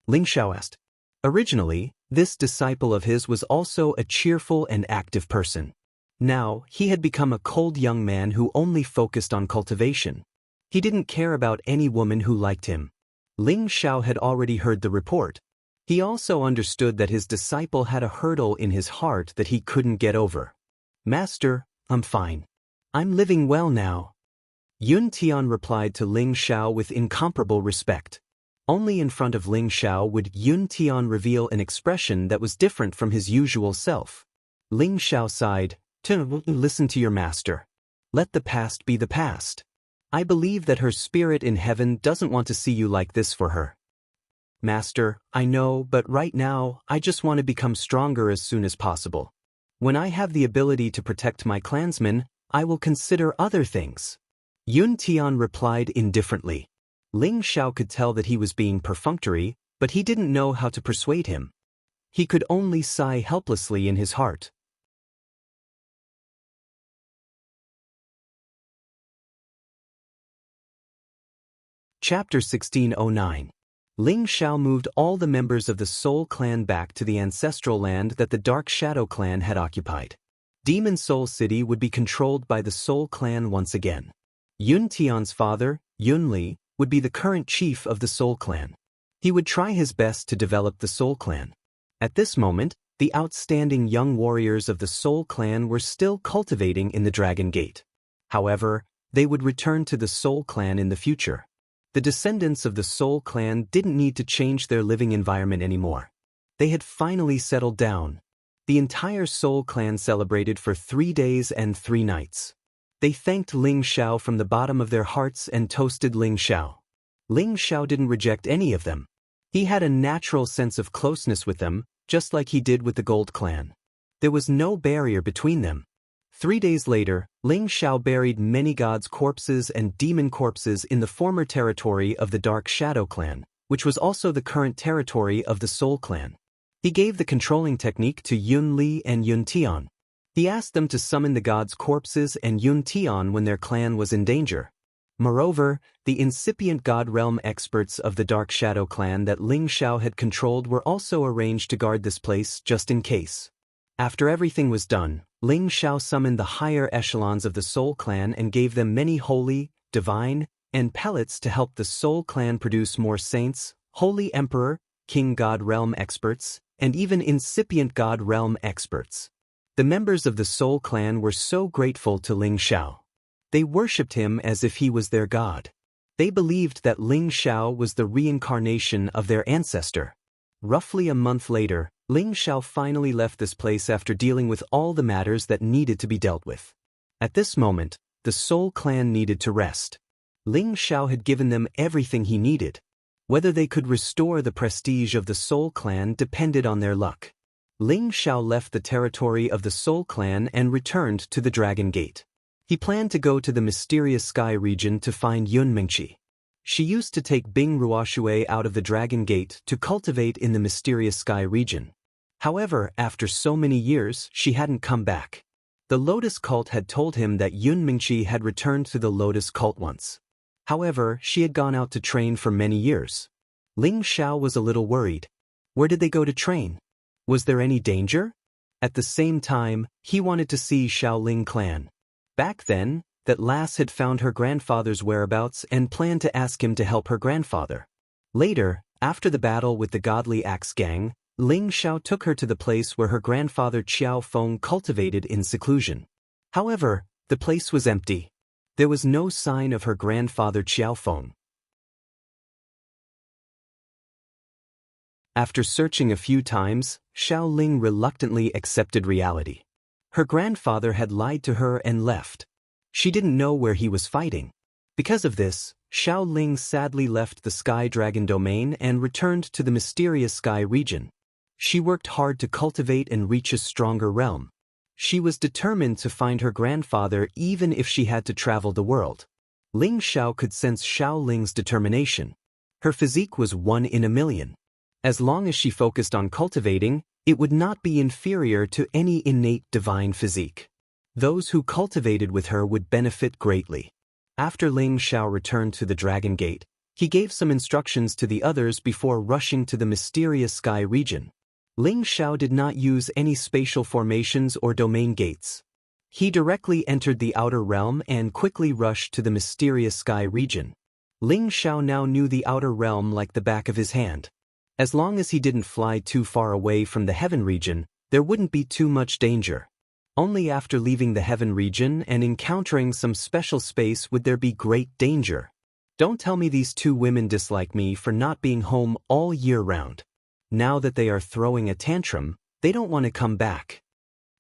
Ling Xiao asked. Originally, this disciple of his was also a cheerful and active person. Now, he had become a cold young man who only focused on cultivation. He didn't care about any woman who liked him. Ling Xiao had already heard the report. He also understood that his disciple had a hurdle in his heart that he couldn't get over. "Master, I'm fine. I'm living well now." Yun Tian replied to Ling Xiao with incomparable respect. Only in front of Ling Xiao would Yun Tian reveal an expression that was different from his usual self. Ling Xiao sighed, "Listen to your master. Let the past be the past. I believe that her spirit in heaven doesn't want to see you like this for her." "Master, I know, but right now, I just want to become stronger as soon as possible. When I have the ability to protect my clansmen, I will consider other things." Yun Tian replied indifferently. Ling Xiao could tell that he was being perfunctory, but he didn't know how to persuade him. He could only sigh helplessly in his heart. Chapter 1609. Ling Xiao moved all the members of the Soul Clan back to the ancestral land that the Dark Shadow Clan had occupied. Demon Soul City would be controlled by the Soul Clan once again. Yun Tian's father, Yun Li, would be the current chief of the Soul Clan. He would try his best to develop the Soul Clan. At this moment, the outstanding young warriors of the Soul Clan were still cultivating in the Dragon Gate. However, they would return to the Soul Clan in the future. The descendants of the Soul Clan didn't need to change their living environment anymore. They had finally settled down. The entire Soul Clan celebrated for 3 days and 3 nights. They thanked Ling Xiao from the bottom of their hearts and toasted Ling Xiao. Ling Xiao didn't reject any of them. He had a natural sense of closeness with them, just like he did with the Gold Clan. There was no barrier between them. 3 days later, Ling Xiao buried many gods' corpses and demon corpses in the former territory of the Dark Shadow Clan, which was also the current territory of the Soul Clan. He gave the controlling technique to Yun Li and Yun Tian. He asked them to summon the gods' corpses and Yun Tian when their clan was in danger. Moreover, the incipient god realm experts of the Dark Shadow Clan that Ling Xiao had controlled were also arranged to guard this place just in case. After everything was done, Ling Xiao summoned the higher echelons of the Soul Clan and gave them many holy, divine, and pellets to help the Soul Clan produce more saints, holy emperor, king god realm experts, and even incipient god realm experts. The members of the Soul Clan were so grateful to Ling Xiao. They worshipped him as if he was their god. They believed that Ling Xiao was the reincarnation of their ancestor. Roughly a month later, Ling Xiao finally left this place after dealing with all the matters that needed to be dealt with. At this moment, the Soul Clan needed to rest. Ling Xiao had given them everything he needed. Whether they could restore the prestige of the Soul Clan depended on their luck. Ling Xiao left the territory of the Soul Clan and returned to the Dragon Gate. He planned to go to the mysterious sky region to find Yun Mingqi. She used to take Bing Ruoshui out of the Dragon Gate to cultivate in the mysterious sky region. However, after so many years, she hadn't come back. The Lotus cult had told him that Yun Mingqi had returned to the Lotus cult once. However, she had gone out to train for many years. Ling Xiao was a little worried. Where did they go to train? Was there any danger? At the same time, he wanted to see Shaolin clan. Back then, that lass had found her grandfather's whereabouts and planned to ask him to help her grandfather. Later, after the battle with the Godly Axe Gang, Ling Xiao took her to the place where her grandfather Qiao Feng cultivated in seclusion. However, the place was empty. There was no sign of her grandfather Qiao Feng. After searching a few times, Xiao Ling reluctantly accepted reality. Her grandfather had lied to her and left. She didn't know where he was fighting. Because of this, Xiao Ling sadly left the Sky Dragon domain and returned to the mysterious sky region. She worked hard to cultivate and reach a stronger realm. She was determined to find her grandfather even if she had to travel the world. Ling Xiao could sense Xiao Ling's determination. Her physique was 1 in a million. As long as she focused on cultivating, it would not be inferior to any innate divine physique. Those who cultivated with her would benefit greatly. After Ling Xiao returned to the Dragon Gate, he gave some instructions to the others before rushing to the mysterious sky region. Ling Xiao did not use any spatial formations or domain gates. He directly entered the outer realm and quickly rushed to the mysterious sky region. Ling Xiao now knew the outer realm like the back of his hand. As long as he didn't fly too far away from the heaven region, there wouldn't be too much danger. Only after leaving the heaven region and encountering some special space would there be great danger. Don't tell me these two women dislike me for not being home all year round. Now that they are throwing a tantrum, they don't want to come back.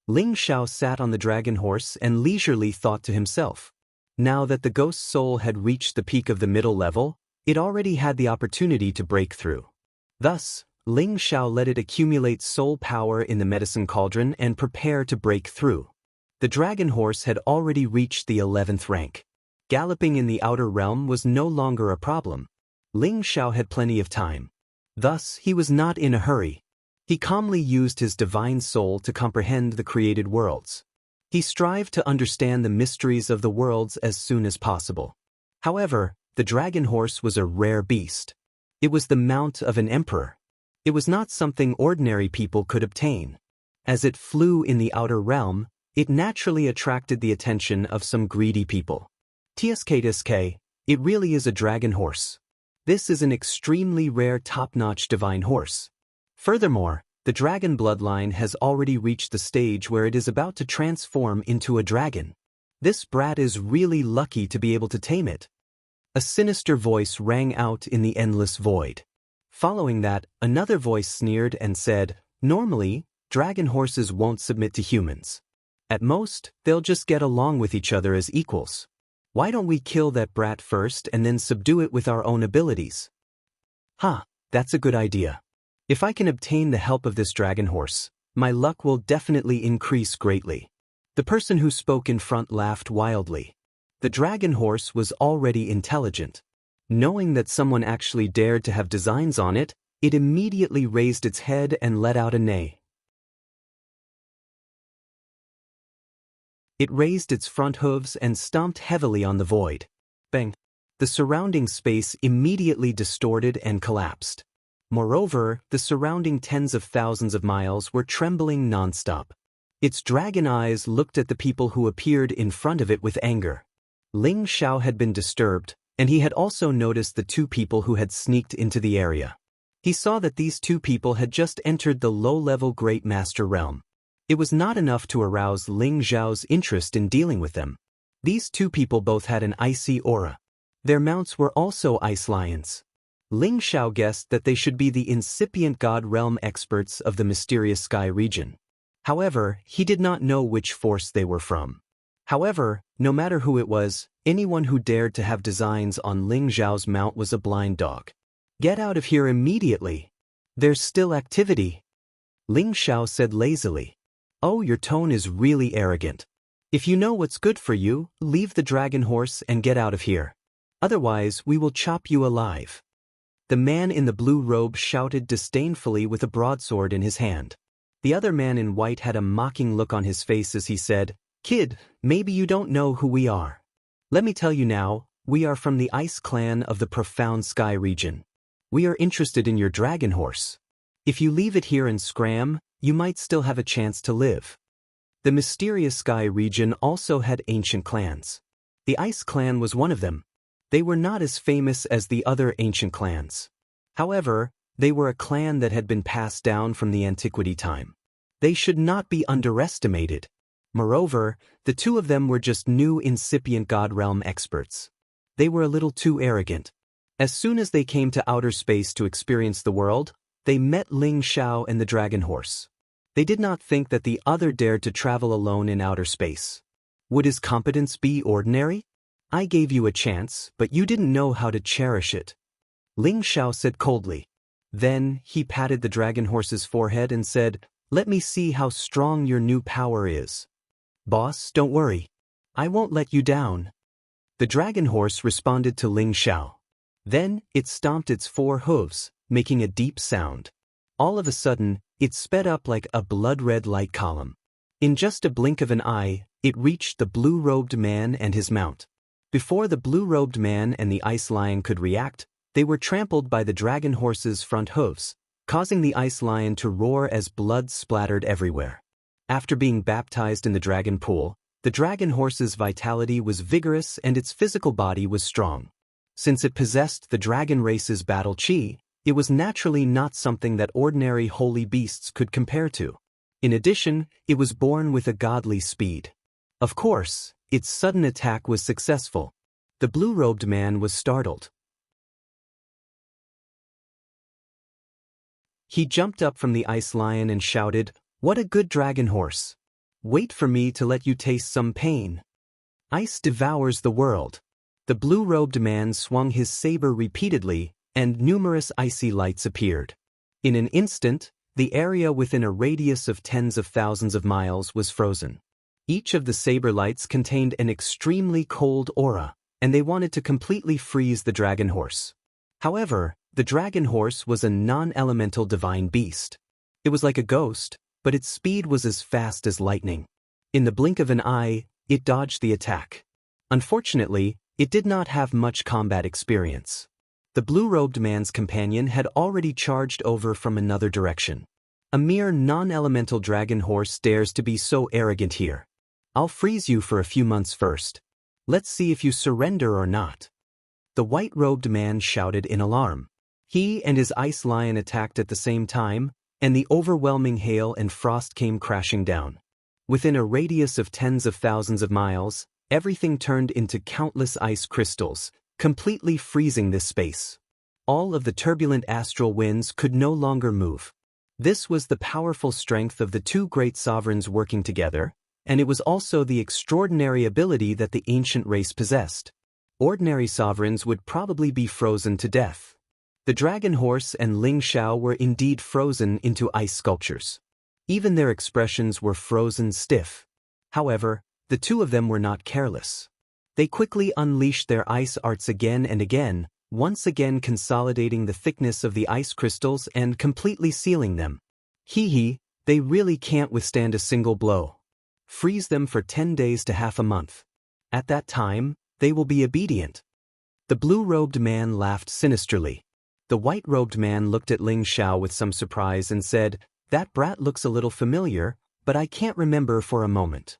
Ling Xiao sat on the dragon horse and leisurely thought to himself. Now that the ghost soul had reached the peak of the middle level, it already had the opportunity to break through. Thus, Ling Xiao let it accumulate soul power in the medicine cauldron and prepare to break through. The dragon horse had already reached the 11th rank. Galloping in the outer realm was no longer a problem. Ling Xiao had plenty of time. Thus, he was not in a hurry. He calmly used his divine soul to comprehend the created worlds. He strived to understand the mysteries of the worlds as soon as possible. However, the dragon horse was a rare beast. It was the mount of an emperor. It was not something ordinary people could obtain. As it flew in the outer realm, it naturally attracted the attention of some greedy people. TSK, it really is a dragon horse. This is an extremely rare top-notch divine horse. Furthermore, the dragon bloodline has already reached the stage where it is about to transform into a dragon. This brat is really lucky to be able to tame it. A sinister voice rang out in the endless void. Following that, another voice sneered and said, "Normally, dragon horses won't submit to humans. At most, they'll just get along with each other as equals. Why don't we kill that brat first and then subdue it with our own abilities?" That's a good idea. If I can obtain the help of this dragon horse, my luck will definitely increase greatly. The person who spoke in front laughed wildly. The dragon horse was already intelligent. Knowing that someone actually dared to have designs on it, it immediately raised its head and let out a neigh. It raised its front hooves and stomped heavily on the void. Bang! The surrounding space immediately distorted and collapsed. Moreover, the surrounding tens of thousands of miles were trembling non-stop. Its dragon eyes looked at the people who appeared in front of it with anger. Ling Xiao had been disturbed, and he had also noticed the two people who had sneaked into the area. He saw that these two people had just entered the low-level Great Master realm. It was not enough to arouse Ling Xiao's interest in dealing with them. These two people both had an icy aura. Their mounts were also ice lions. Ling Xiao guessed that they should be the incipient God realm experts of the mysterious sky region. However, he did not know which force they were from. However, no matter who it was, anyone who dared to have designs on Ling Xiao's mount was a blind dog. "Get out of here immediately. There's still activity," Ling Xiao said lazily. "Oh, your tone is really arrogant. If you know what's good for you, leave the dragon horse and get out of here." Otherwise, we will chop you alive." The man in the blue robe shouted disdainfully with a broadsword in his hand. The other man in white had a mocking look on his face as he said, "Kid, maybe you don't know who we are. Let me tell you now, we are from the Ice Clan of the Profound Sky region. We are interested in your dragon horse. If you leave it here and scram, you might still have a chance to live." The mysterious Sky region also had ancient clans. The Ice Clan was one of them. They were not as famous as the other ancient clans. However, they were a clan that had been passed down from the antiquity time. They should not be underestimated. Moreover, the two of them were just new incipient God Realm experts. They were a little too arrogant. As soon as they came to outer space to experience the world, they met Ling Xiao and the dragon horse. They did not think that the other dared to travel alone in outer space. Would his competence be ordinary? "I gave you a chance, but you didn't know how to cherish it," Ling Xiao said coldly. Then, he patted the dragon horse's forehead and said, "Let me see how strong your new power is." "Boss, don't worry. I won't let you down." The dragon horse responded to Ling Xiao. Then, it stomped its 4 hooves, making a deep sound. All of a sudden, it sped up like a blood-red light column. In just a blink of an eye, it reached the blue-robed man and his mount. Before the blue-robed man and the ice lion could react, they were trampled by the dragon horse's front hooves, causing the ice lion to roar as blood splattered everywhere. After being baptized in the dragon pool, the dragon horse's vitality was vigorous and its physical body was strong. Since it possessed the dragon race's battle chi, it was naturally not something that ordinary holy beasts could compare to. In addition, it was born with a godly speed. Of course, its sudden attack was successful. The blue-robed man was startled. He jumped up from the ice lion and shouted, "What a good dragon horse! Wait for me to let you taste some pain." Ice devours the world. The blue-robed man swung his saber repeatedly, and numerous icy lights appeared. In an instant, the area within a radius of tens of thousands of miles was frozen. Each of the saber lights contained an extremely cold aura, and they wanted to completely freeze the dragon horse. However, the dragon horse was a non-elemental divine beast. It was like a ghost, but its speed was as fast as lightning. In the blink of an eye, it dodged the attack. Unfortunately, it did not have much combat experience. The blue-robed man's companion had already charged over from another direction. A mere non-elemental dragon horse dares to be so arrogant here. "I'll freeze you for a few months first. Let's see if you surrender or not." The white-robed man shouted in alarm. He and his ice lion attacked at the same time, and the overwhelming hail and frost came crashing down. Within a radius of tens of thousands of miles, everything turned into countless ice crystals, completely freezing this space. All of the turbulent astral winds could no longer move. This was the powerful strength of the two great sovereigns working together, and it was also the extraordinary ability that the ancient race possessed. Ordinary sovereigns would probably be frozen to death. The dragon horse and Ling Xiao were indeed frozen into ice sculptures. Even their expressions were frozen stiff. However, the two of them were not careless. They quickly unleashed their ice arts again and again, once again consolidating the thickness of the ice crystals and completely sealing them. Hee, they really can't withstand a single blow. Freeze them for 10 days to half a month. At that time, they will be obedient. The blue-robed man laughed sinisterly. The white-robed man looked at Ling Xiao with some surprise and said, "That brat looks a little familiar, but I can't remember for a moment."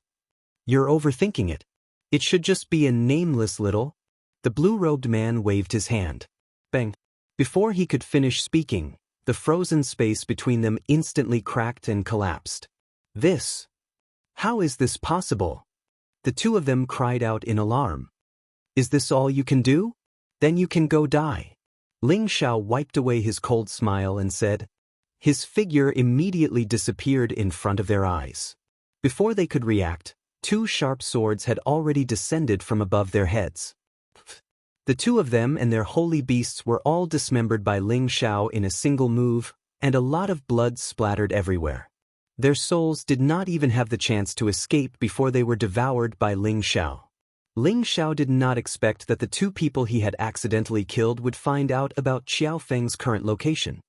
"You're overthinking it. It should just be a nameless little..." The blue-robed man waved his hand. Bang! Before he could finish speaking, the frozen space between them instantly cracked and collapsed. How is this possible?" The two of them cried out in alarm. "Is this all you can do? Then you can go die." Ling Xiao wiped away his cold smile and said. His figure immediately disappeared in front of their eyes. Before they could react, 2 sharp swords had already descended from above their heads. The two of them and their holy beasts were all dismembered by Ling Xiao in a single move, and a lot of blood splattered everywhere. Their souls did not even have the chance to escape before they were devoured by Ling Xiao. Ling Xiao did not expect that the two people he had accidentally killed would find out about Xiao Feng's current location.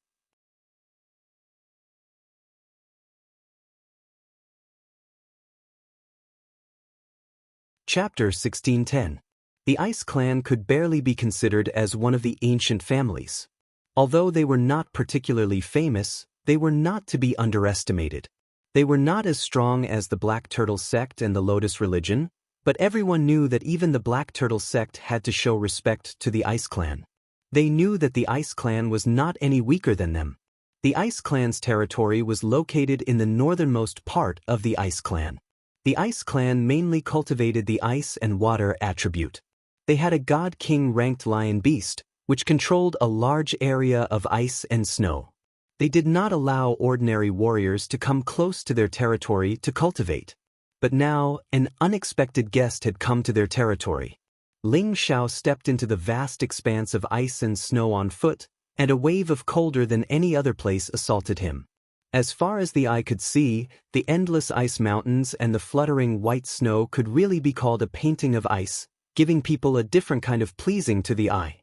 Chapter 1610. The Ice Clan could barely be considered as one of the ancient families. Although they were not particularly famous, they were not to be underestimated. They were not as strong as the Black Turtle sect and the Lotus religion, but everyone knew that even the Black Turtle sect had to show respect to the Ice Clan. They knew that the Ice Clan was not any weaker than them. The Ice Clan's territory was located in the northernmost part of the Ice Clan. The Ice Clan mainly cultivated the ice and water attribute. They had a God King ranked lion beast, which controlled a large area of ice and snow. They did not allow ordinary warriors to come close to their territory to cultivate. But now, an unexpected guest had come to their territory. Ling Xiao stepped into the vast expanse of ice and snow on foot, and a wave of colder than any other place assaulted him. As far as the eye could see, the endless ice mountains and the fluttering white snow could really be called a painting of ice, giving people a different kind of pleasing to the eye.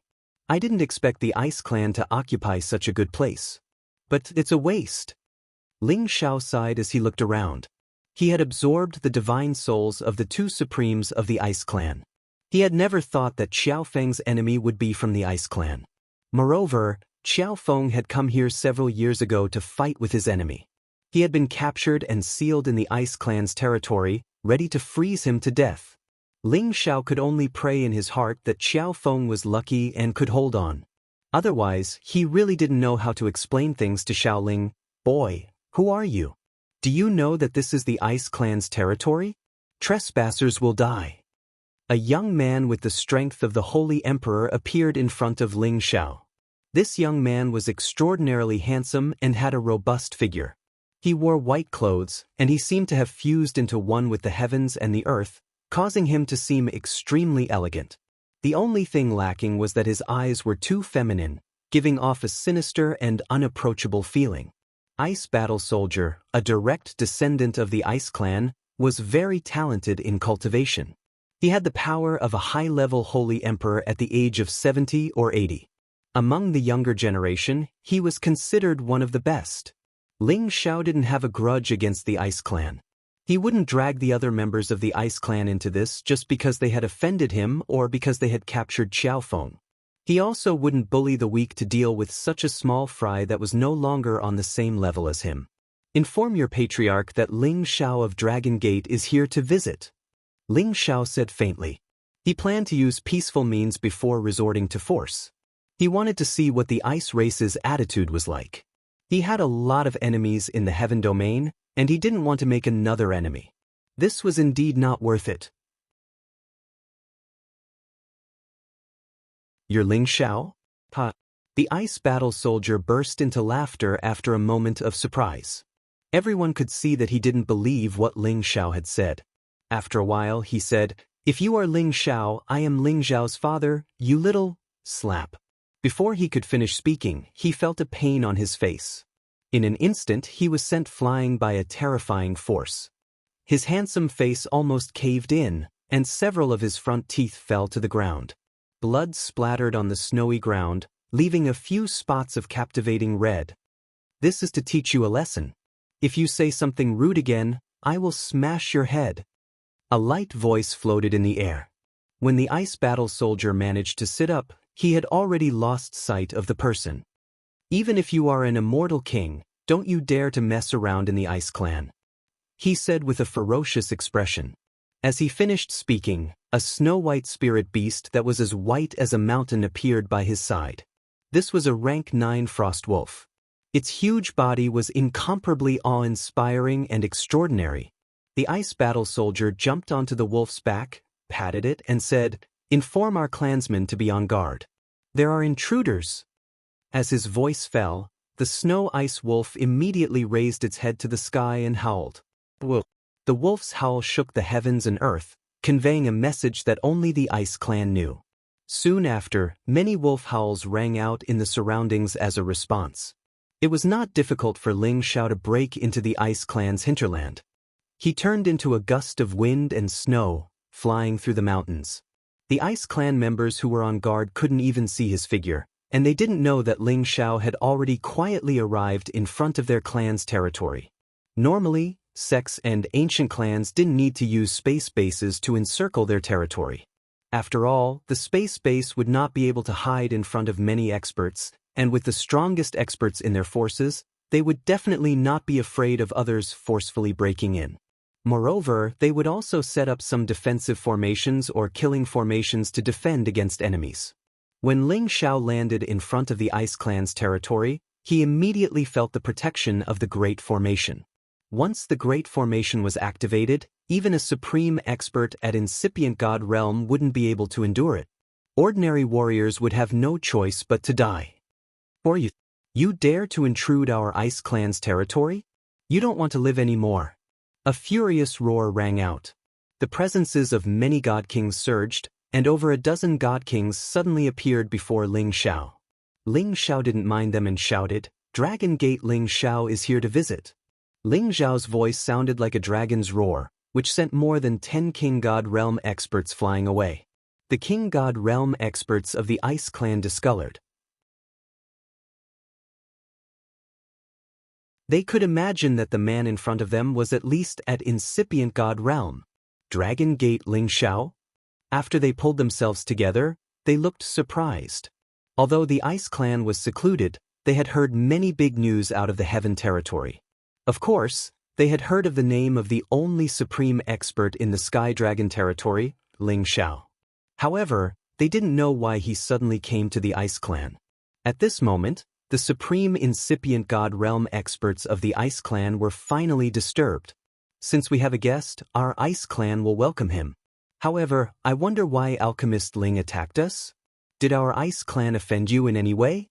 I didn't expect the Ice Clan to occupy such a good place. But it's a waste. Ling Xiao sighed as he looked around. He had absorbed the divine souls of the two supremes of the Ice Clan. He had never thought that Xiao Feng's enemy would be from the Ice Clan. Moreover, Xiao Feng had come here several years ago to fight with his enemy. He had been captured and sealed in the Ice Clan's territory, ready to freeze him to death. Ling Xiao could only pray in his heart that Xiao Feng was lucky and could hold on. Otherwise, he really didn't know how to explain things to Xiao Ling. Boy, who are you? Do you know that this is the Ice Clan's territory? Trespassers will die. A young man with the strength of the Holy Emperor appeared in front of Ling Xiao. This young man was extraordinarily handsome and had a robust figure. He wore white clothes, and he seemed to have fused into one with the heavens and the earth, causing him to seem extremely elegant. The only thing lacking was that his eyes were too feminine, giving off a sinister and unapproachable feeling. Ice Battle Soldier, a direct descendant of the Ice Clan, was very talented in cultivation. He had the power of a high-level Holy Emperor at the age of 70 or 80. Among the younger generation, he was considered one of the best. Ling Xiao didn't have a grudge against the Ice Clan. He wouldn't drag the other members of the Ice Clan into this just because they had offended him or because they had captured Xiao Feng. He also wouldn't bully the weak to deal with such a small fry that was no longer on the same level as him. Inform your patriarch that Ling Xiao of Dragon Gate is here to visit. Ling Xiao said faintly. He planned to use peaceful means before resorting to force. He wanted to see what the ice race's attitude was like. He had a lot of enemies in the heaven domain, and he didn't want to make another enemy. This was indeed not worth it. You're Ling Xiao? Ha! The Ice Battle Soldier burst into laughter after a moment of surprise. Everyone could see that he didn't believe what Ling Xiao had said. After a while, he said, "If you are Ling Xiao, I am Ling Xiao's father, you little..." Slap. Before he could finish speaking, he felt a pain on his face. In an instant, he was sent flying by a terrifying force. His handsome face almost caved in, and several of his front teeth fell to the ground. Blood splattered on the snowy ground, leaving a few spots of captivating red. This is to teach you a lesson. If you say something rude again, I will smash your head. A light voice floated in the air. When the Ice Battle Soldier managed to sit up, he had already lost sight of the person. Even if you are an immortal king, don't you dare to mess around in the Ice Clan, he said with a ferocious expression. As he finished speaking, a snow-white spirit beast that was as white as a mountain appeared by his side. This was a rank 9 frost wolf. Its huge body was incomparably awe-inspiring and extraordinary. The Ice Battle Soldier jumped onto the wolf's back, patted it, and said, "Inform our clansmen to be on guard. There are intruders." As his voice fell, the snow-ice wolf immediately raised its head to the sky and howled. The wolf's howl shook the heavens and earth, conveying a message that only the Ice Clan knew. Soon after, many wolf howls rang out in the surroundings as a response. It was not difficult for Ling Xiao to break into the Ice Clan's hinterland. He turned into a gust of wind and snow, flying through the mountains. The Ice Clan members who were on guard couldn't even see his figure, and they didn't know that Ling Xiao had already quietly arrived in front of their clan's territory. Normally, sects and ancient clans didn't need to use space bases to encircle their territory. After all, the space base would not be able to hide in front of many experts, and with the strongest experts in their forces, they would definitely not be afraid of others forcefully breaking in. Moreover, they would also set up some defensive formations or killing formations to defend against enemies. When Ling Xiao landed in front of the Ice Clan's territory, he immediately felt the protection of the Great Formation. Once the Great Formation was activated, even a supreme expert at incipient god realm wouldn't be able to endure it. Ordinary warriors would have no choice but to die. Or you dare to intrude our Ice Clan's territory? You don't want to live anymore. A furious roar rang out. The presences of many god kings surged, and over a dozen god kings suddenly appeared before Ling Xiao. Ling Xiao didn't mind them and shouted, "Dragon Gate Ling Xiao is here to visit." Ling Xiao's voice sounded like a dragon's roar, which sent more than 10 King God Realm experts flying away. The King God Realm experts of the Ice Clan discolored. They could imagine that the man in front of them was at least at incipient God Realm. Dragon Gate Ling Xiao? After they pulled themselves together, they looked surprised. Although the Ice Clan was secluded, they had heard many big news out of the Heaven territory. Of course, they had heard of the name of the only supreme expert in the Sky Dragon territory, Ling Xiao. However, they didn't know why he suddenly came to the Ice Clan. At this moment, the supreme incipient god realm experts of the Ice Clan were finally disturbed. Since we have a guest, our Ice Clan will welcome him. However, I wonder why Alchemist Ling attacked us? Did our Ice Clan offend you in any way?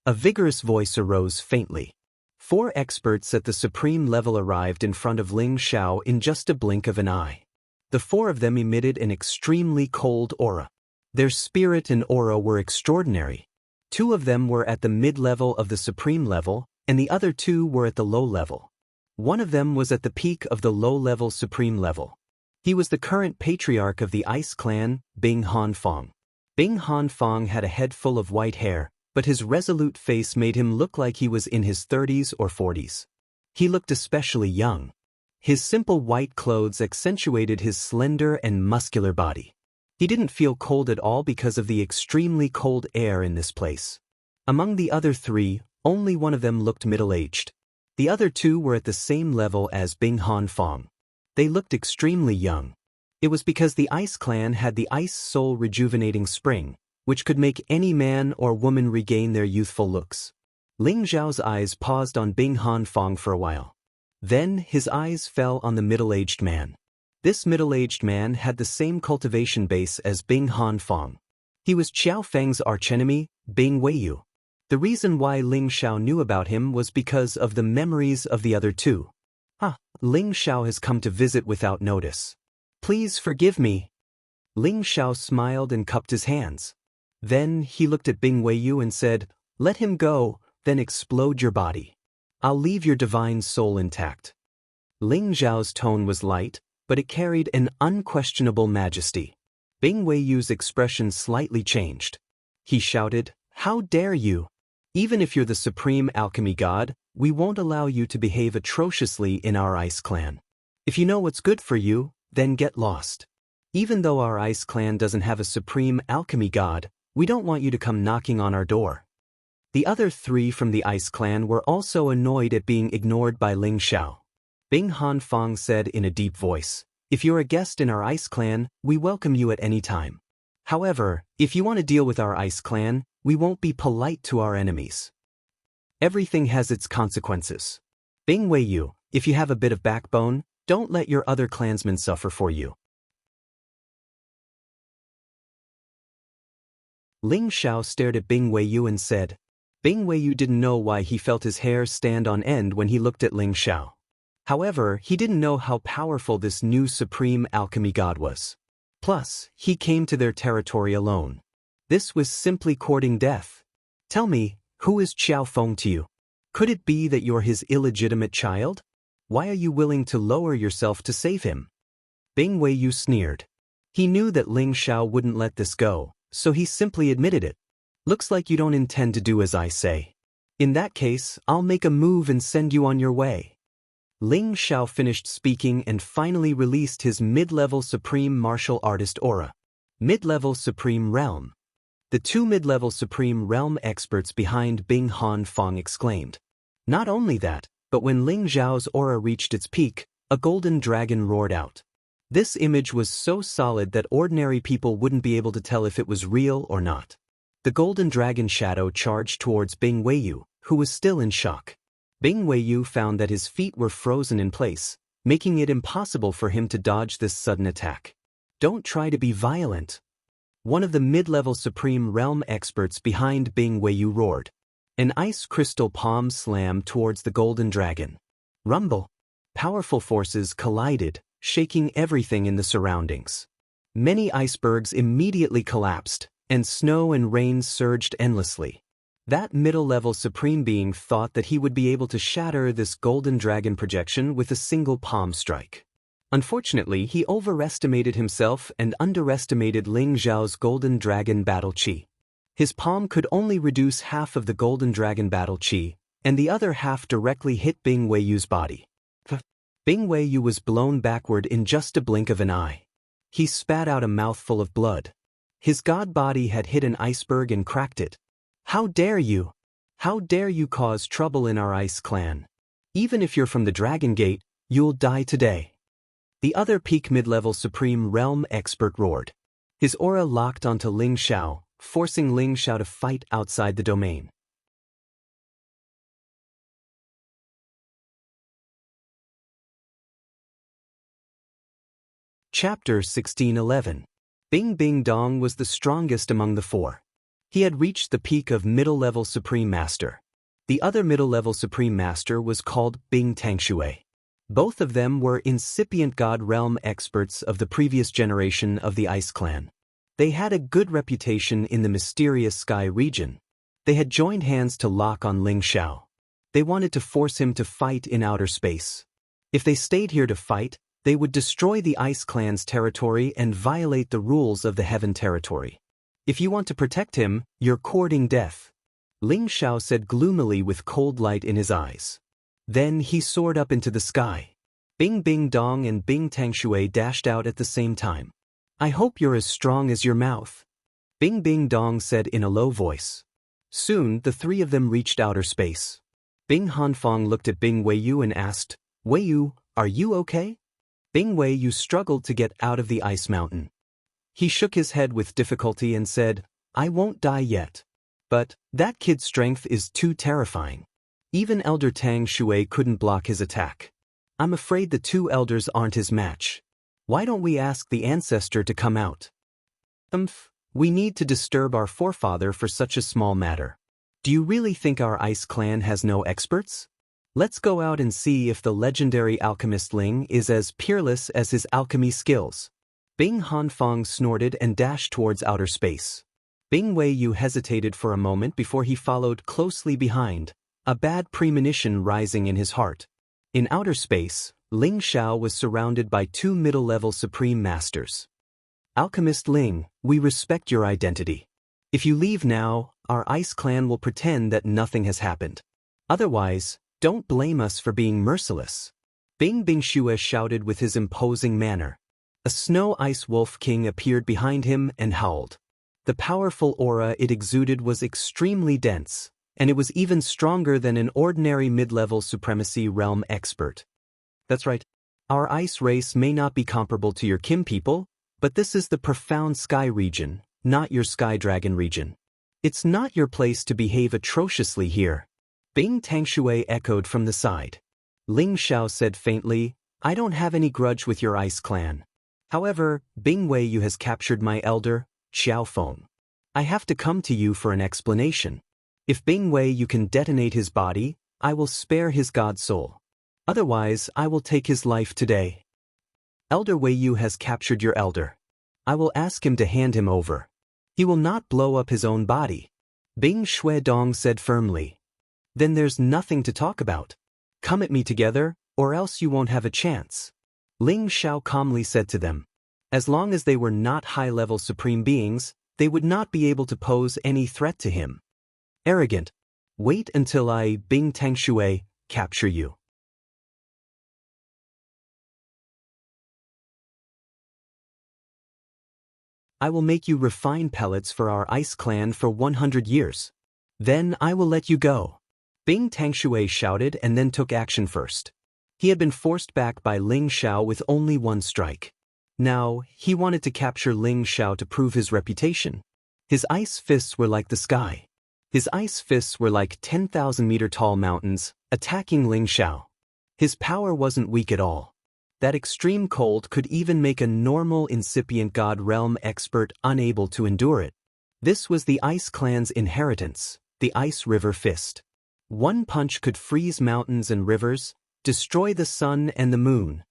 A vigorous voice arose faintly. 4 experts at the supreme level arrived in front of Ling Xiao in just a blink of an eye. The 4 of them emitted an extremely cold aura. Their spirit and aura were extraordinary. 2 of them were at the mid-level of the supreme level, and the other 2 were at the low level. One of them was at the peak of the low-level supreme level. He was the current patriarch of the Ice Clan, Bing Hanfang. Bing Hanfang had a head full of white hair, but his resolute face made him look like he was in his 30s or 40s. He looked especially young. His simple white clothes accentuated his slender and muscular body. He didn't feel cold at all because of the extremely cold air in this place. Among the other 3, only one of them looked middle-aged. The other 2 were at the same level as Bing Hanfang. They looked extremely young. It was because the Ice Clan had the Ice Soul Rejuvenating Spring, which could make any man or woman regain their youthful looks. Ling Xiao's eyes paused on Bing Hanfang for a while. Then his eyes fell on the middle-aged man. This middle-aged man had the same cultivation base as Bing Hanfang. He was Qiao Feng's archenemy, Bing Weiyu. The reason why Ling Xiao knew about him was because of the memories of the other 2. Ling Xiao has come to visit without notice. Please forgive me. Ling Xiao smiled and cupped his hands. Then he looked at Bing Weiyu and said, "Let him go, then explode your body. I'll leave your divine soul intact." Ling Xiao's tone was light, but it carried an unquestionable majesty. Bing Weiyu's expression slightly changed. He shouted, "How dare you? Even if you're the supreme alchemy god, we won't allow you to behave atrociously in our Ice Clan. If you know what's good for you, then get lost. Even though our Ice Clan doesn't have a supreme alchemy god, we don't want you to come knocking on our door." The other 3 from the Ice Clan were also annoyed at being ignored by Ling Xiao. Bing Hanfang said in a deep voice, "If you're a guest in our Ice Clan, we welcome you at any time. However, if you want to deal with our Ice Clan, we won't be polite to our enemies. Everything has its consequences. Bing Weiyu, if you have a bit of backbone, don't let your other clansmen suffer for you." Ling Xiao stared at Bing Weiyu and said. Bing Weiyu didn't know why he felt his hair stand on end when he looked at Ling Xiao. However, he didn't know how powerful this new supreme alchemy god was. Plus, he came to their territory alone. This was simply courting death. Tell me, who is Qiao Feng to you? Could it be that you're his illegitimate child? Why are you willing to lower yourself to save him? Bing Weiyu sneered. He knew that Ling Xiao wouldn't let this go, so he simply admitted it. Looks like you don't intend to do as I say. In that case, I'll make a move and send you on your way. Ling Xiao finished speaking and finally released his mid-level Supreme Martial Artist aura. Mid-level Supreme Realm. The two mid-level Supreme Realm experts behind Bing Han Fong exclaimed. Not only that, but when Ling Xiao's aura reached its peak, a golden dragon roared out. This image was so solid that ordinary people wouldn't be able to tell if it was real or not. The golden dragon shadow charged towards Bing Weiyu, who was still in shock. Bing Weiyu found that his feet were frozen in place, making it impossible for him to dodge this sudden attack. Don't try to be violent. One of the mid-level Supreme Realm experts behind Bing Weiyu roared. An ice crystal palm slammed towards the golden dragon. Rumble. Powerful forces collided, shaking everything in the surroundings. Many icebergs immediately collapsed, and snow and rain surged endlessly. That middle-level Supreme Being thought that he would be able to shatter this golden dragon projection with a single palm strike. Unfortunately, he overestimated himself and underestimated Ling Xiao's golden dragon battle chi. His palm could only reduce half of the golden dragon battle chi, and the other half directly hit Bing Weiyu's body. Bing Weiyu was blown backward in just a blink of an eye. He spat out a mouthful of blood. His god body had hit an iceberg and cracked it. How dare you? How dare you cause trouble in our ice clan? Even if you're from the Dragon Gate, you'll die today. The other peak mid-level Supreme Realm expert roared. His aura locked onto Ling Xiao, forcing Ling Xiao to fight outside the domain. Chapter 1611. Bing Bing Dong was the strongest among the four. He had reached the peak of middle-level Supreme Master. The other middle-level Supreme Master was called Bing Tangshui. Both of them were incipient God Realm experts of the previous generation of the Ice Clan. They had a good reputation in the mysterious sky region. They had joined hands to lock on Ling Xiao. They wanted to force him to fight in outer space. If they stayed here to fight, they would destroy the Ice Clan's territory and violate the rules of the Heaven territory. If you want to protect him, you're courting death. Ling Xiao said gloomily with cold light in his eyes. Then he soared up into the sky. Bing Bing Dong and Bing Tangshui dashed out at the same time. I hope you're as strong as your mouth. Bing Bing Dong said in a low voice. Soon the three of them reached outer space. Bing Hanfong looked at Bing Weiyu and asked, Weiyu, are you okay? Bing Weiyu struggled to get out of the ice mountain. He shook his head with difficulty and said, I won't die yet. But that kid's strength is too terrifying. Even Elder Tang Shui couldn't block his attack. I'm afraid the two elders aren't his match. Why don't we ask the ancestor to come out? We need to disturb our forefather for such a small matter. Do you really think our Ice Clan has no experts? Let's go out and see if the legendary alchemist Ling is as peerless as his alchemy skills. Bing Hanfong snorted and dashed towards outer space. Bing Weiyu hesitated for a moment before he followed closely behind, a bad premonition rising in his heart. In outer space, Ling Xiao was surrounded by two middle-level Supreme Masters. Alchemist Ling, we respect your identity. If you leave now, our Ice Clan will pretend that nothing has happened. Otherwise, don't blame us for being merciless. Bing Bing Shue shouted with his imposing manner. A snow ice wolf king appeared behind him and howled. The powerful aura it exuded was extremely dense, and it was even stronger than an ordinary mid-level supremacy realm expert. That's right. Our ice race may not be comparable to your Kim people, but this is the profound sky region, not your sky dragon region. It's not your place to behave atrociously here. Bing Tangshui echoed from the side. Ling Xiao said faintly, I don't have any grudge with your Ice Clan. However, Bing Weiyu has captured my elder, Xiaofeng. I have to come to you for an explanation. If Bing Weiyu can detonate his body, I will spare his god soul. Otherwise, I will take his life today. Elder Weiyu has captured your elder. I will ask him to hand him over. He will not blow up his own body. Bing Shuedong said firmly. Then there's nothing to talk about. Come at me together, or else you won't have a chance. Ling Xiao calmly said to them. As long as they were not high-level supreme beings, they would not be able to pose any threat to him. Arrogant. Wait until I, Bing Tangshui, capture you. I will make you refine pellets for our ice clan for 100 years. Then I will let you go. Bing Tangshui shouted and then took action first. He had been forced back by Ling Xiao with only one strike. Now, he wanted to capture Ling Xiao to prove his reputation. His ice fists were like the sky. His ice fists were like 10,000-meter-tall mountains, attacking Ling Xiao. His power wasn't weak at all. That extreme cold could even make a normal incipient God realm expert unable to endure it. This was the Ice Clan's inheritance, the Ice River Fist. One punch could freeze mountains and rivers, destroy the sun and the moon.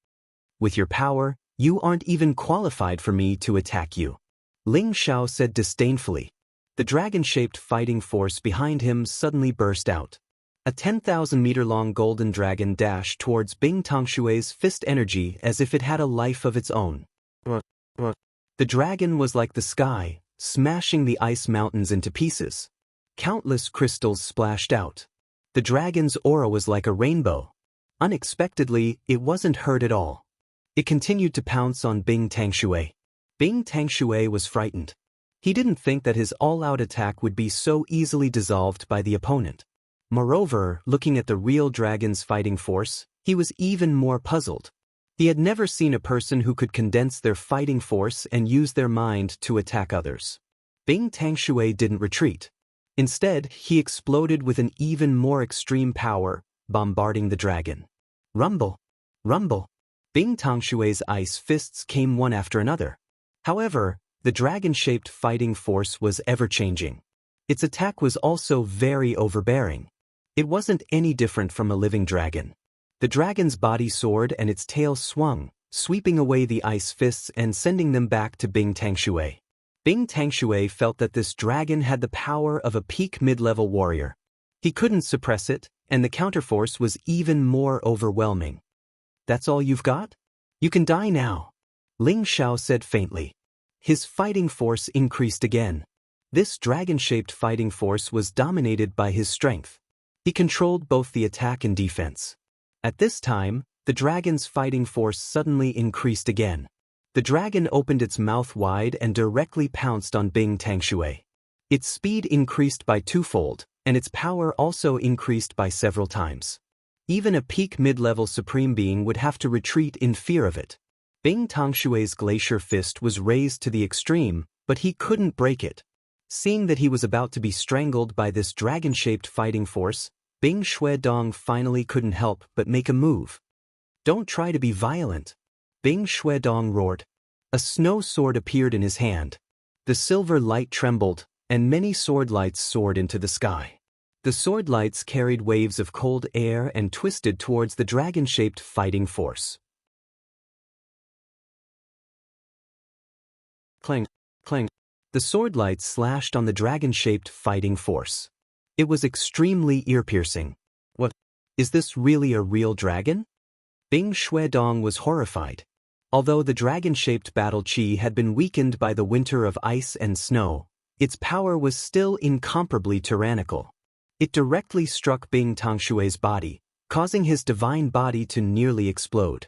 With your power, you aren't even qualified for me to attack you. Ling Xiao said disdainfully. The dragon-shaped fighting force behind him suddenly burst out. A 10,000-meter-long golden dragon dashed towards Bing Tangshui's fist energy as if it had a life of its own. The dragon was like the sky, smashing the ice mountains into pieces. Countless crystals splashed out. The dragon's aura was like a rainbow. Unexpectedly, it wasn't hurt at all. It continued to pounce on Bing Tangshui. Bing Tangshui was frightened. He didn't think that his all-out attack would be so easily dissolved by the opponent. Moreover, looking at the real dragon's fighting force, he was even more puzzled. He had never seen a person who could condense their fighting force and use their mind to attack others. Bing Tangshui didn't retreat. Instead, he exploded with an even more extreme power, bombarding the dragon. Rumble! Rumble! Bing Tangshui's ice fists came one after another. However, the dragon-shaped fighting force was ever-changing. Its attack was also very overbearing. It wasn't any different from a living dragon. The dragon's body soared and its tail swung, sweeping away the ice fists and sending them back to Bing Tangshui. Bing Tangshui felt that this dragon had the power of a peak mid-level warrior. He couldn't suppress it, and the counterforce was even more overwhelming. That's all you've got? You can die now. Ling Xiao said faintly. His fighting force increased again. This dragon-shaped fighting force was dominated by his strength. He controlled both the attack and defense. At this time, the dragon's fighting force suddenly increased again. The dragon opened its mouth wide and directly pounced on Bing Tangshui. Its speed increased by twofold, and its power also increased by several times. Even a peak mid-level supreme being would have to retreat in fear of it. Bing Tangshui's glacier fist was raised to the extreme, but he couldn't break it. Seeing that he was about to be strangled by this dragon-shaped fighting force, Bing Xuedong finally couldn't help but make a move. Don't try to be violent. Bing Xuedong roared. A snow sword appeared in his hand. The silver light trembled, and many sword lights soared into the sky. The sword lights carried waves of cold air and twisted towards the dragon-shaped fighting force. Clang, clang. The sword lights slashed on the dragon-shaped fighting force. It was extremely ear-piercing. What? Is this really a real dragon? Bing Xuedong was horrified. Although the dragon-shaped battle chi had been weakened by the winter of ice and snow, its power was still incomparably tyrannical. It directly struck Bing Tangshui's body, causing his divine body to nearly explode.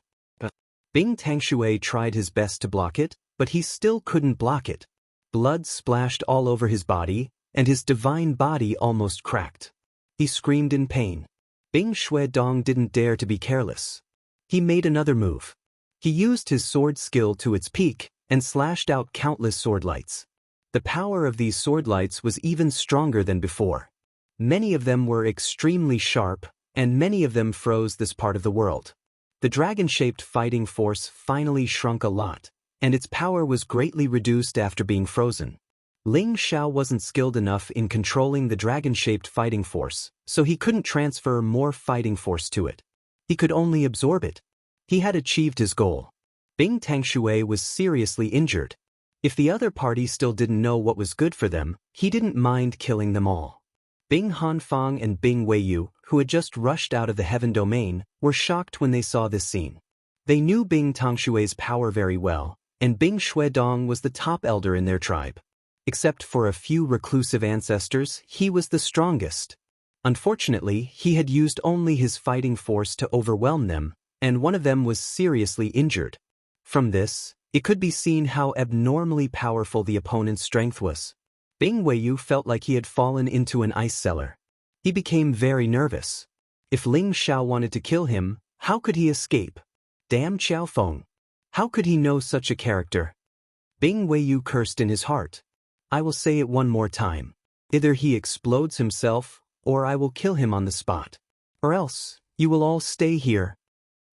Bing Tangshui tried his best to block it, but he still couldn't block it. Blood splashed all over his body, and his divine body almost cracked. He screamed in pain. Bing Xuedong didn't dare to be careless. He made another move. He used his sword skill to its peak, and slashed out countless sword lights. The power of these sword lights was even stronger than before. Many of them were extremely sharp, and many of them froze this part of the world. The dragon-shaped fighting force finally shrunk a lot, and its power was greatly reduced after being frozen. Ling Xiao wasn't skilled enough in controlling the dragon-shaped fighting force, so he couldn't transfer more fighting force to it. He could only absorb it. He had achieved his goal. Bing Tangshui was seriously injured. If the other party still didn't know what was good for them, he didn't mind killing them all. Bing Hanfang and Bing Weiyu, who had just rushed out of the heaven domain, were shocked when they saw this scene. They knew Bing Tangshui's power very well, and Bing Xuedong was the top elder in their tribe. Except for a few reclusive ancestors, he was the strongest. Unfortunately, he had used only his fighting force to overwhelm them, and one of them was seriously injured. From this, it could be seen how abnormally powerful the opponent's strength was. Bing Weiyu felt like he had fallen into an ice cellar. He became very nervous. If Ling Xiao wanted to kill him, how could he escape? Damn Xiaofeng! How could he know such a character? Bing Weiyu cursed in his heart. I will say it one more time. Either he explodes himself, or I will kill him on the spot. Or else, you will all stay here.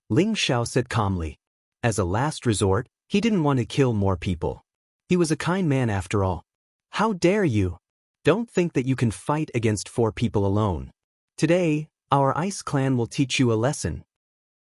Ling Xiao said calmly. As a last resort, he didn't want to kill more people. He was a kind man after all. How dare you? Don't think that you can fight against 4 people alone. Today, our ice clan will teach you a lesson.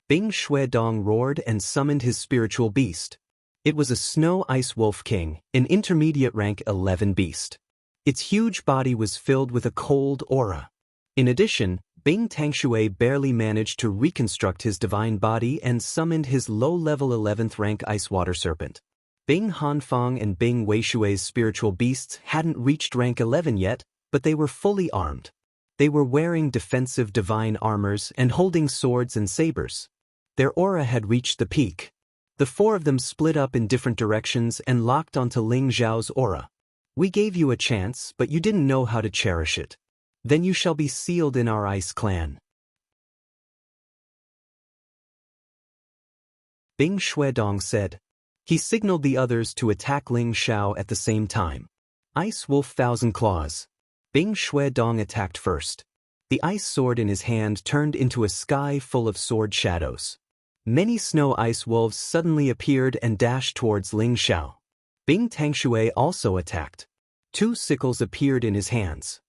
Bing Xuedong roared and summoned his spiritual beast. It was a snow ice wolf king, an intermediate rank 11 beast. Its huge body was filled with a cold aura. In addition, Bing Tangshui barely managed to reconstruct his divine body and summoned his low-level 11th rank ice water serpent. Bing Hanfang and Bing Weishui's spiritual beasts hadn't reached rank 11 yet, but they were fully armed. They were wearing defensive divine armors and holding swords and sabers. Their aura had reached the peak. The 4 of them split up in different directions and locked onto Ling Xiao's aura. We gave you a chance, but you didn't know how to cherish it. Then you shall be sealed in our ice clan. Bing Xuedong said. He signaled the others to attack Ling Xiao at the same time. Ice Wolf Thousand Claws. Bing Xuedong attacked first. The ice sword in his hand turned into a sky full of sword shadows. Many snow ice wolves suddenly appeared and dashed towards Ling Xiao. Bing Tangshui also attacked. 2 sickles appeared in his hands.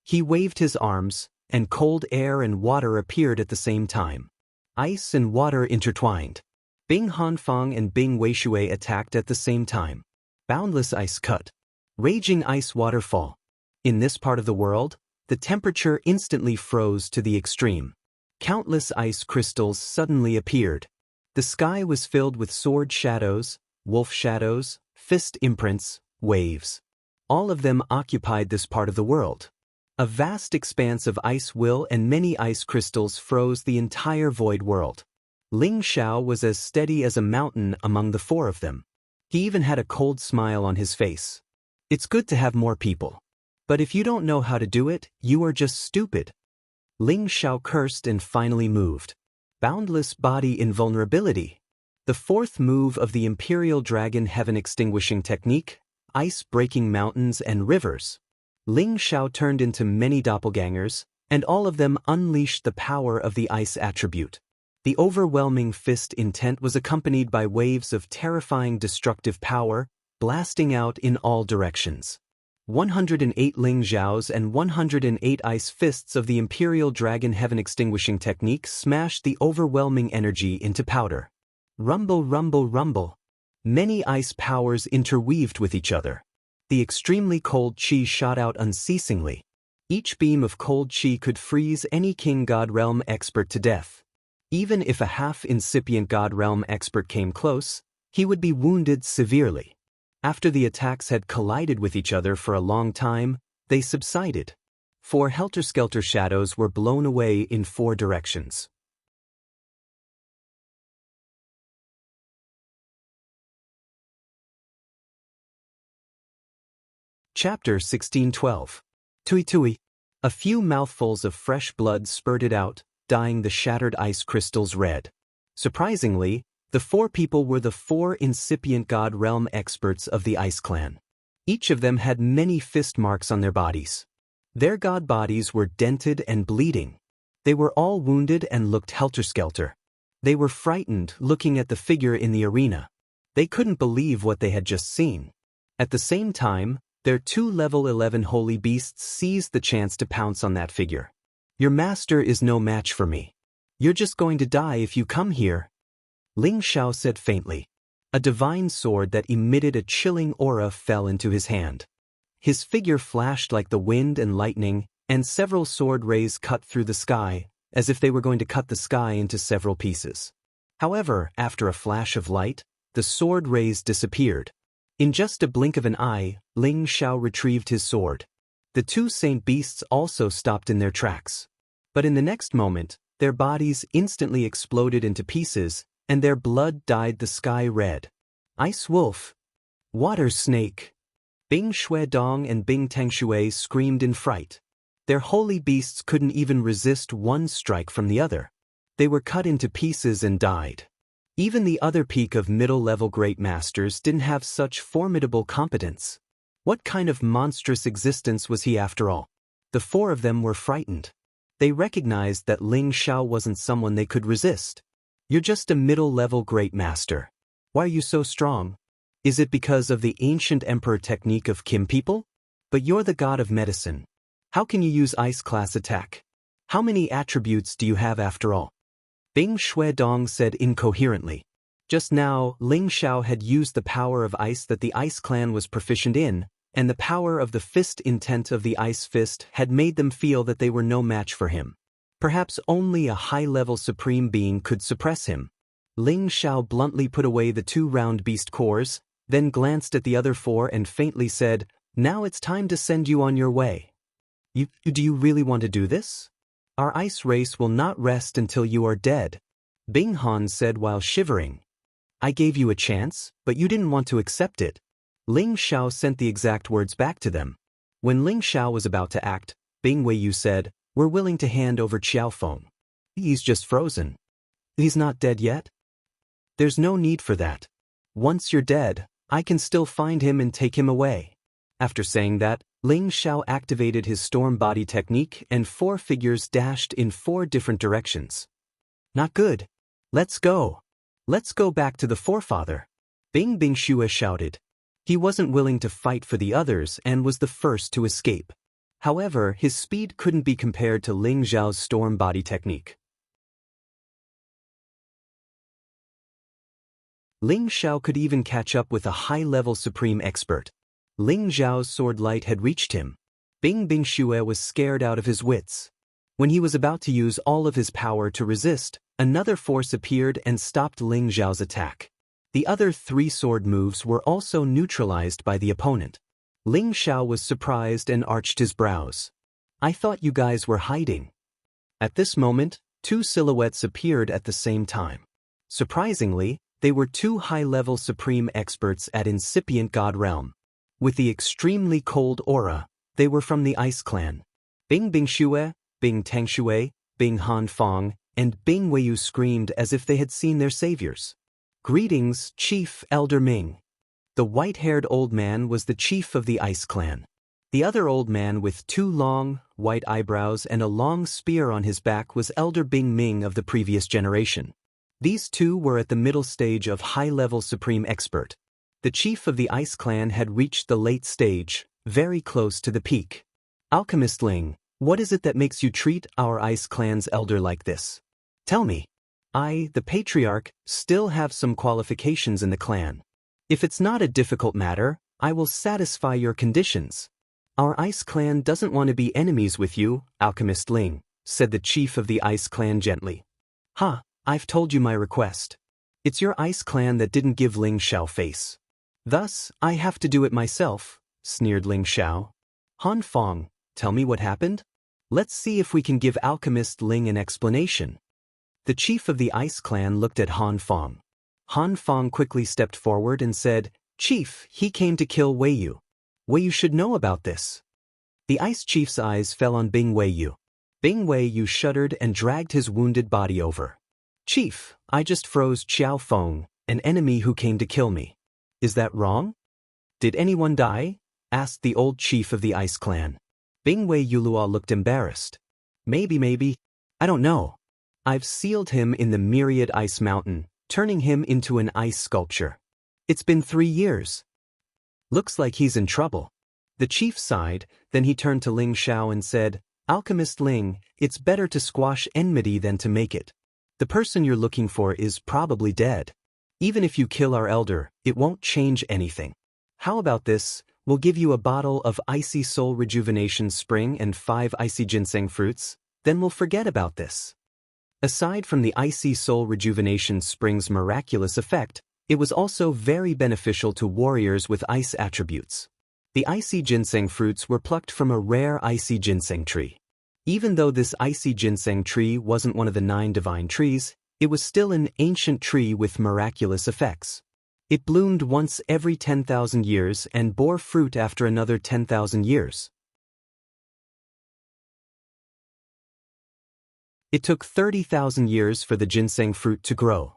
He waved his arms, and cold air and water appeared at the same time. Ice and water intertwined. Bing Hanfang and Bing Weishui attacked at the same time. Boundless ice cut. Raging ice waterfall. In this part of the world, the temperature instantly froze to the extreme. Countless ice crystals suddenly appeared. The sky was filled with sword shadows, wolf shadows, fist imprints, waves. All of them occupied this part of the world. A vast expanse of ice will and many ice crystals froze the entire void world. Ling Xiao was as steady as a mountain among the 4 of them. He even had a cold smile on his face. It's good to have more people. But if you don't know how to do it, you are just stupid. Ling Xiao cursed and finally moved. Boundless body invulnerability. The 4th move of the Imperial Dragon Heaven Extinguishing Technique, ice breaking mountains and rivers. Ling Xiao turned into many doppelgangers, and all of them unleashed the power of the ice attribute. The overwhelming fist intent was accompanied by waves of terrifying destructive power, blasting out in all directions. 108 Ling Xiaos and 108 ice fists of the Imperial Dragon Heaven Extinguishing Technique smashed the overwhelming energy into powder. Rumble, rumble, rumble. Many ice powers interweaved with each other. The extremely cold chi shot out unceasingly. Each beam of cold chi could freeze any King God Realm expert to death. Even if a half-incipient God Realm expert came close, he would be wounded severely. After the attacks had collided with each other for a long time, they subsided. 4 helter-skelter shadows were blown away in 4 directions. Chapter 1612. Tui Tui. A few mouthfuls of fresh blood spurted out, dyeing the shattered ice crystals red. Surprisingly, the 4 people were the 4 incipient God Realm experts of the Ice Clan. Each of them had many fist marks on their bodies. Their god bodies were dented and bleeding. They were all wounded and looked helter-skelter. They were frightened looking at the figure in the arena. They couldn't believe what they had just seen. At the same time, their 2 level 11 holy beasts seized the chance to pounce on that figure. Your master is no match for me. You're just going to die if you come here. Ling Xiao said faintly. A divine sword that emitted a chilling aura fell into his hand. His figure flashed like the wind and lightning, and several sword rays cut through the sky, as if they were going to cut the sky into several pieces. However, after a flash of light, the sword rays disappeared. In just a blink of an eye, Ling Xiao retrieved his sword. The two saint beasts also stopped in their tracks. But in the next moment, their bodies instantly exploded into pieces, and their blood dyed the sky red. Ice wolf. Water snake. Bing Xuedong and Bing Tengshui screamed in fright. Their holy beasts couldn't even resist one strike from the other. They were cut into pieces and died. Even the other peak of middle-level great masters didn't have such formidable competence. What kind of monstrous existence was he after all? The four of them were frightened. They recognized that Ling Xiao wasn't someone they could resist. You're just a middle-level great master. Why are you so strong? Is it because of the ancient emperor technique of Kim people? But you're the god of medicine. How can you use ice-class attack? How many attributes do you have after all? Bing Xuedong said incoherently. Just now, Ling Xiao had used the power of ice that the Ice Clan was proficient in, and the power of the fist intent of the Ice Fist had made them feel that they were no match for him. Perhaps only a high-level supreme being could suppress him. Ling Xiao bluntly put away the two round beast cores, then glanced at the other four and faintly said, "Now it's time to send you on your way." Do you really want to do this? Our ice race will not rest until you are dead, Bing Han said while shivering. I gave you a chance, but you didn't want to accept it. Ling Xiao sent the exact words back to them. When Ling Xiao was about to act, Bing Weiyu said, "We're willing to hand over Xiaofeng. He's just frozen. He's not dead yet?" There's no need for that. Once you're dead, I can still find him and take him away. After saying that, Ling Xiao activated his storm body technique and four figures dashed in four different directions. Not good. Let's go. Let's go back to the forefather. Bing Xue shouted. He wasn't willing to fight for the others and was the first to escape. However, his speed couldn't be compared to Ling Xiao's storm body technique. Ling Xiao could even catch up with a high-level supreme expert. Ling Xiao's sword light had reached him. Bing Xue was scared out of his wits. When he was about to use all of his power to resist, another force appeared and stopped Ling Xiao's attack. The other three sword moves were also neutralized by the opponent. Ling Xiao was surprised and arched his brows. I thought you guys were hiding. At this moment, two silhouettes appeared at the same time. Surprisingly, they were two high-level supreme experts at incipient god realm. With the extremely cold aura, they were from the Ice Clan. Bing Xue, Bing Tengshui, Bing Hanfang, and Bing Weiyu screamed as if they had seen their saviors. Greetings, Chief Elder Ming. The white-haired old man was the chief of the Ice Clan. The other old man with two long, white eyebrows and a long spear on his back was Elder Bing Ming of the previous generation. These two were at the middle stage of high-level supreme expert. The chief of the Ice Clan had reached the late stage, very close to the peak. Alchemist Ling, what is it that makes you treat our Ice Clan's elder like this? Tell me. I, the patriarch, still have some qualifications in the clan. If it's not a difficult matter, I will satisfy your conditions. Our Ice Clan doesn't want to be enemies with you, Alchemist Ling, said the chief of the Ice Clan gently. I've told you my request. It's your Ice Clan that didn't give Ling Xiao face. Thus, I have to do it myself, sneered Ling Xiao. Han Fong, tell me what happened? Let's see if we can give Alchemist Ling an explanation. The chief of the Ice Clan looked at Han Fong. Han Fong quickly stepped forward and said, Chief, he came to kill Weiyu. Weiyu should know about this. The Ice Chief's eyes fell on Bing Weiyu. Bing Weiyu shuddered and dragged his wounded body over. Chief, I just froze Xiaofeng, an enemy who came to kill me. Is that wrong? Did anyone die? Asked the old chief of the Ice Clan. Bing Weiyulua looked embarrassed. Maybe. I don't know. I've sealed him in the myriad ice mountain, turning him into an ice sculpture. It's been 3 years. Looks like he's in trouble. The chief sighed, then he turned to Ling Xiao and said, Alchemist Ling, it's better to squash enmity than to make it. The person you're looking for is probably dead. Even if you kill our elder, it won't change anything. How about this? We'll give you a bottle of Icy Soul Rejuvenation Spring and 5 Icy Ginseng fruits, then we'll forget about this. Aside from the Icy Soul Rejuvenation Spring's miraculous effect, It was also very beneficial to warriors with ice attributes. The icy ginseng fruits were plucked from a rare icy ginseng tree. Even though this icy ginseng tree wasn't one of the 9 divine trees, it was still an ancient tree with miraculous effects. It bloomed once every 10,000 years and bore fruit after another 10,000 years. It took 30,000 years for the ginseng fruit to grow.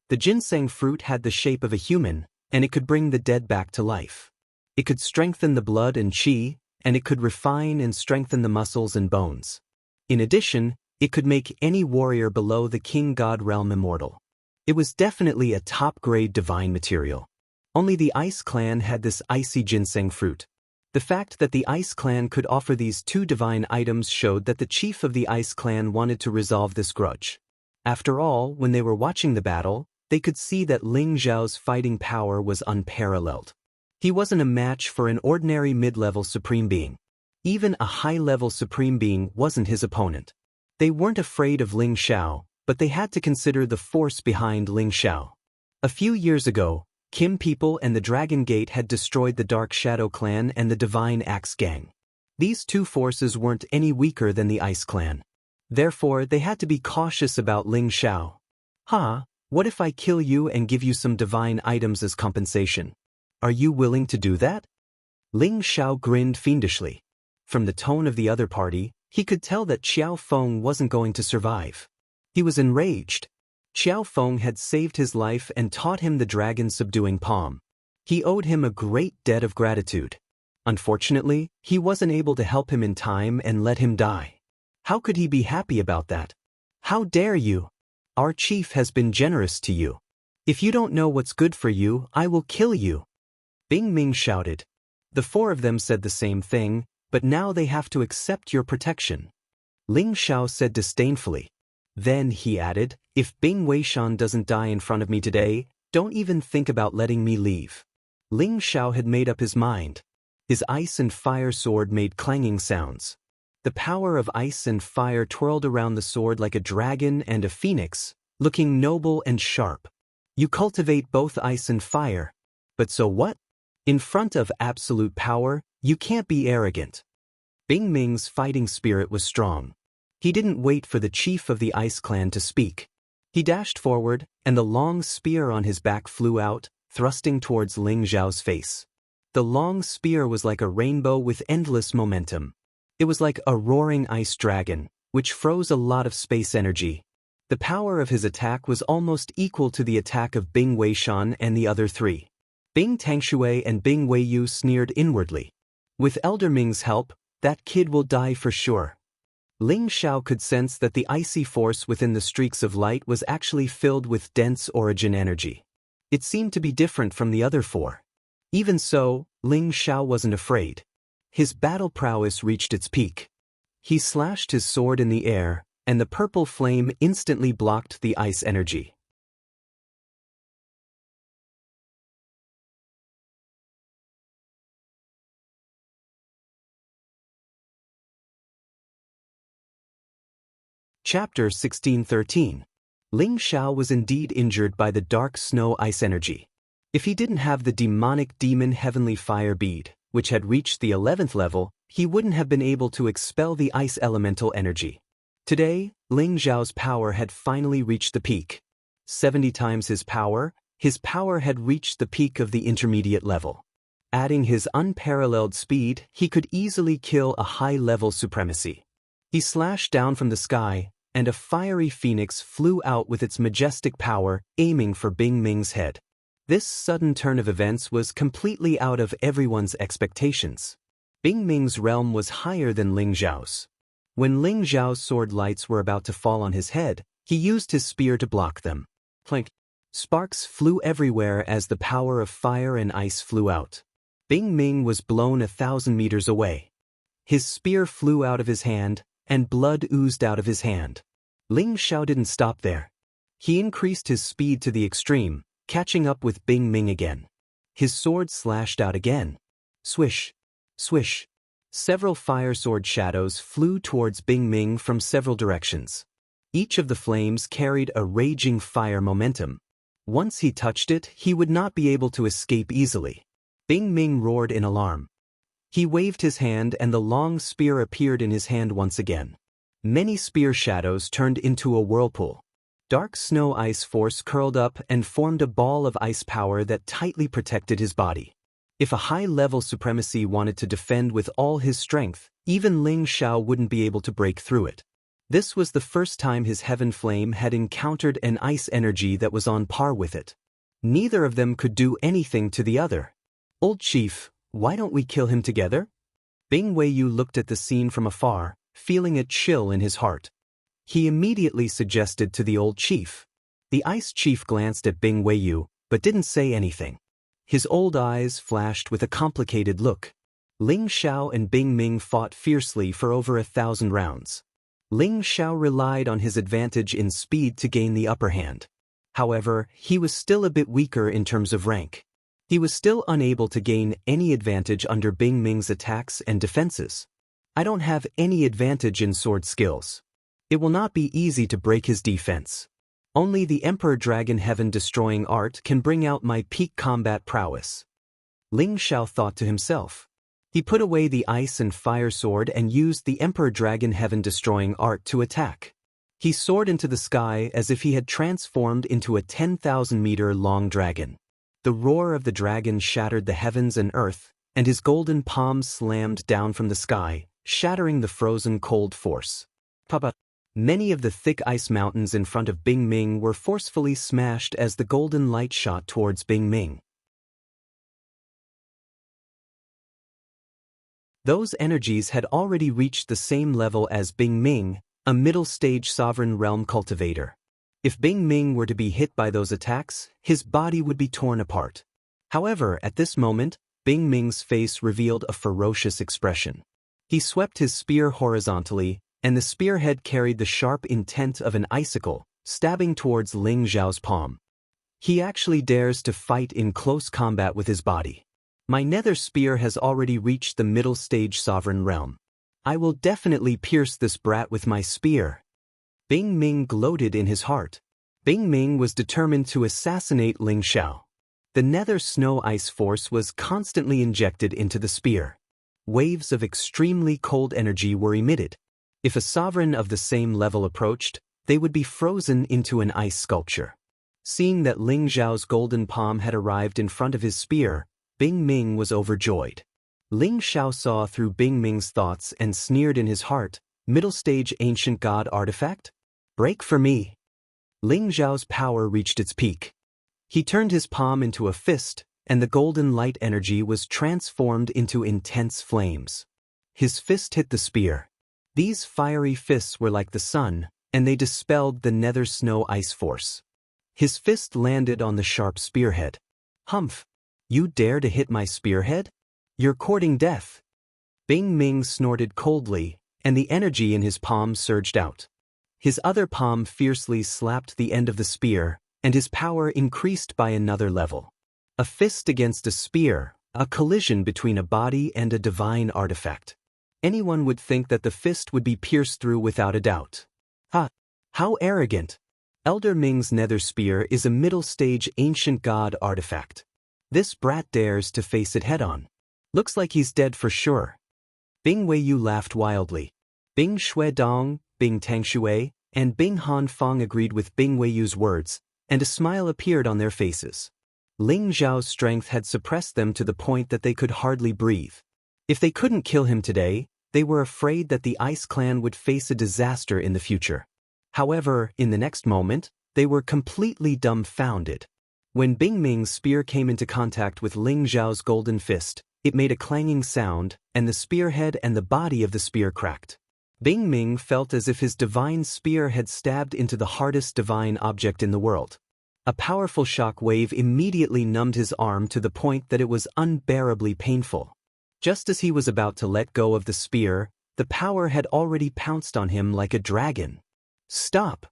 The ginseng fruit had the shape of a human, and it could bring the dead back to life. It could strengthen the blood and qi, and it could refine and strengthen the muscles and bones. In addition, it could make any warrior below the king god realm immortal. It was definitely a top-grade divine material. Only the Ice Clan had this icy ginseng fruit. The fact that the Ice Clan could offer these 2 divine items showed that the chief of the Ice Clan wanted to resolve this grudge. After all, when they were watching the battle, they could see that Ling Zhao's fighting power was unparalleled. He wasn't a match for an ordinary mid-level supreme being. Even a high-level supreme being wasn't his opponent. They weren't afraid of Ling Xiao, but they had to consider the force behind Ling Xiao. A few years ago, Kim people and the Dragon Gate had destroyed the Dark Shadow Clan and the Divine Axe Gang. These 2 forces weren't any weaker than the Ice Clan. Therefore, they had to be cautious about Ling Xiao. What if I kill you and give you some divine items as compensation? Are you willing to do that? Ling Xiao grinned fiendishly. From the tone of the other party, he could tell that Xiao Feng wasn't going to survive. He was enraged. Xiao Feng had saved his life and taught him the dragon-subduing palm. He owed him a great debt of gratitude. Unfortunately, he wasn't able to help him in time and let him die. How could he be happy about that? How dare you? Our chief has been generous to you. If you don't know what's good for you, I will kill you. Bing Ming shouted. The 4 of them said the same thing, but now they have to accept your protection. Ling Xiao said disdainfully. Then, he added, if Bing Weishan doesn't die in front of me today, don't even think about letting me leave. Ling Xiao had made up his mind. His ice and fire sword made clanging sounds. The power of ice and fire twirled around the sword like a dragon and a phoenix, looking noble and sharp. You cultivate both ice and fire. But so what? In front of absolute power, you can't be arrogant. Bing Ming's fighting spirit was strong. He didn't wait for the chief of the Ice Clan to speak. He dashed forward, and the long spear on his back flew out, thrusting towards Ling Zhao's face. The long spear was like a rainbow with endless momentum. It was like a roaring ice dragon, which froze a lot of space energy. The power of his attack was almost equal to the attack of Bing Weishan and the other 3. Bing Tangshui and Bing Weiyu sneered inwardly. With Elder Ming's help, that kid will die for sure. Ling Xiao could sense that the icy force within the streaks of light was actually filled with dense origin energy. It seemed to be different from the other 4. Even so, Ling Xiao wasn't afraid. His battle prowess reached its peak. He slashed his sword in the air, and the purple flame instantly blocked the ice energy. Chapter 1613. Ling Xiao was indeed injured by the dark snow ice energy. If he didn't have the demonic demon heavenly fire bead, which had reached the 11th level, he wouldn't have been able to expel the ice elemental energy. Today, Ling Zhao's power had finally reached the peak. 70 times his power had reached the peak of the intermediate level. Adding his unparalleled speed, he could easily kill a high-level supremacy. He slashed down from the sky, and a fiery phoenix flew out with its majestic power, aiming for Bing Ming's head. This sudden turn of events was completely out of everyone's expectations. Bing Ming's realm was higher than Ling Zhao's. When Ling Zhao's sword lights were about to fall on his head, he used his spear to block them. Clink. Sparks flew everywhere as the power of fire and ice flew out. Bing Ming was blown 1,000 meters away. His spear flew out of his hand, and blood oozed out of his hand. Ling Xiao didn't stop there. He increased his speed to the extreme, catching up with Bing Ming again. His sword slashed out again. Swish. Swish. Several fire sword shadows flew towards Bing Ming from several directions. Each of the flames carried a raging fire momentum. Once he touched it, he would not be able to escape easily. Bing Ming roared in alarm. He waved his hand and the long spear appeared in his hand once again. Many spear shadows turned into a whirlpool. Dark snow ice force curled up and formed a ball of ice power that tightly protected his body. If a high-level supremacy wanted to defend with all his strength, even Ling Xiao wouldn't be able to break through it. This was the first time his heaven flame had encountered an ice energy that was on par with it. Neither of them could do anything to the other. "Old chief, why don't we kill him together?" Bing Weiyu looked at the scene from afar, feeling a chill in his heart. He immediately suggested to the old chief. The ice chief glanced at Bing Weiyu, but didn't say anything. His old eyes flashed with a complicated look. Ling Xiao and Bing Ming fought fiercely for over 1,000 rounds. Ling Xiao relied on his advantage in speed to gain the upper hand. However, he was still a bit weaker in terms of rank. He was still unable to gain any advantage under Bing Ming's attacks and defenses. "I don't have any advantage in sword skills. It will not be easy to break his defense. Only the Emperor Dragon Heaven destroying art can bring out my peak combat prowess." Ling Xiao thought to himself. He put away the ice and fire sword and used the Emperor Dragon Heaven destroying art to attack. He soared into the sky as if he had transformed into a 10,000-meter long dragon. The roar of the dragon shattered the heavens and earth, and his golden palm slammed down from the sky, shattering the frozen cold force. Papa! Many of the thick ice mountains in front of Bing Ming were forcefully smashed as the golden light shot towards Bing Ming. Those energies had already reached the same level as Bing Ming, a middle-stage sovereign realm cultivator. If Bing Ming were to be hit by those attacks, his body would be torn apart. However, at this moment, Bing Ming's face revealed a ferocious expression. He swept his spear horizontally, and the spearhead carried the sharp intent of an icicle, stabbing towards Ling Xiao's palm. He actually dares to fight in close combat with his body. My nether spear has already reached the middle stage sovereign realm. I will definitely pierce this brat with my spear. Bing Ming gloated in his heart. Bing Ming was determined to assassinate Ling Xiao. The nether snow ice force was constantly injected into the spear. Waves of extremely cold energy were emitted. If a sovereign of the same level approached, they would be frozen into an ice sculpture. Seeing that Ling Xiao's golden palm had arrived in front of his spear, Bing Ming was overjoyed. Ling Xiao saw through Bing Ming's thoughts and sneered in his heart, "Middle stage ancient god artifact? Break for me." Ling Xiao's power reached its peak. He turned his palm into a fist, and the golden light energy was transformed into intense flames. His fist hit the spear. These fiery fists were like the sun, and they dispelled the nether snow ice force. His fist landed on the sharp spearhead. "Humph! You dare to hit my spearhead? You're courting death." Bing Ming snorted coldly, and the energy in his palm surged out. His other palm fiercely slapped the end of the spear, and his power increased by another level. A fist against a spear, a collision between a body and a divine artifact. Anyone would think that the fist would be pierced through without a doubt. Ha! How arrogant! Elder Ming's nether spear is a middle-stage ancient god artifact. This brat dares to face it head-on. Looks like he's dead for sure. Bing Weiyu laughed wildly. Bing Xuedong, Bing Tangshui, and Bing Hanfang agreed with Bing Weiyu's words, and a smile appeared on their faces. Ling Xiao's strength had suppressed them to the point that they could hardly breathe. If they couldn't kill him today, they were afraid that the Ice Clan would face a disaster in the future. However, in the next moment, they were completely dumbfounded. When Bing Ming's spear came into contact with Ling Xiao's golden fist, it made a clanging sound, and the spearhead and the body of the spear cracked. Bing Ming felt as if his divine spear had stabbed into the hardest divine object in the world. A powerful shock wave immediately numbed his arm to the point that it was unbearably painful. Just as he was about to let go of the spear, the power had already pounced on him like a dragon. "Stop!"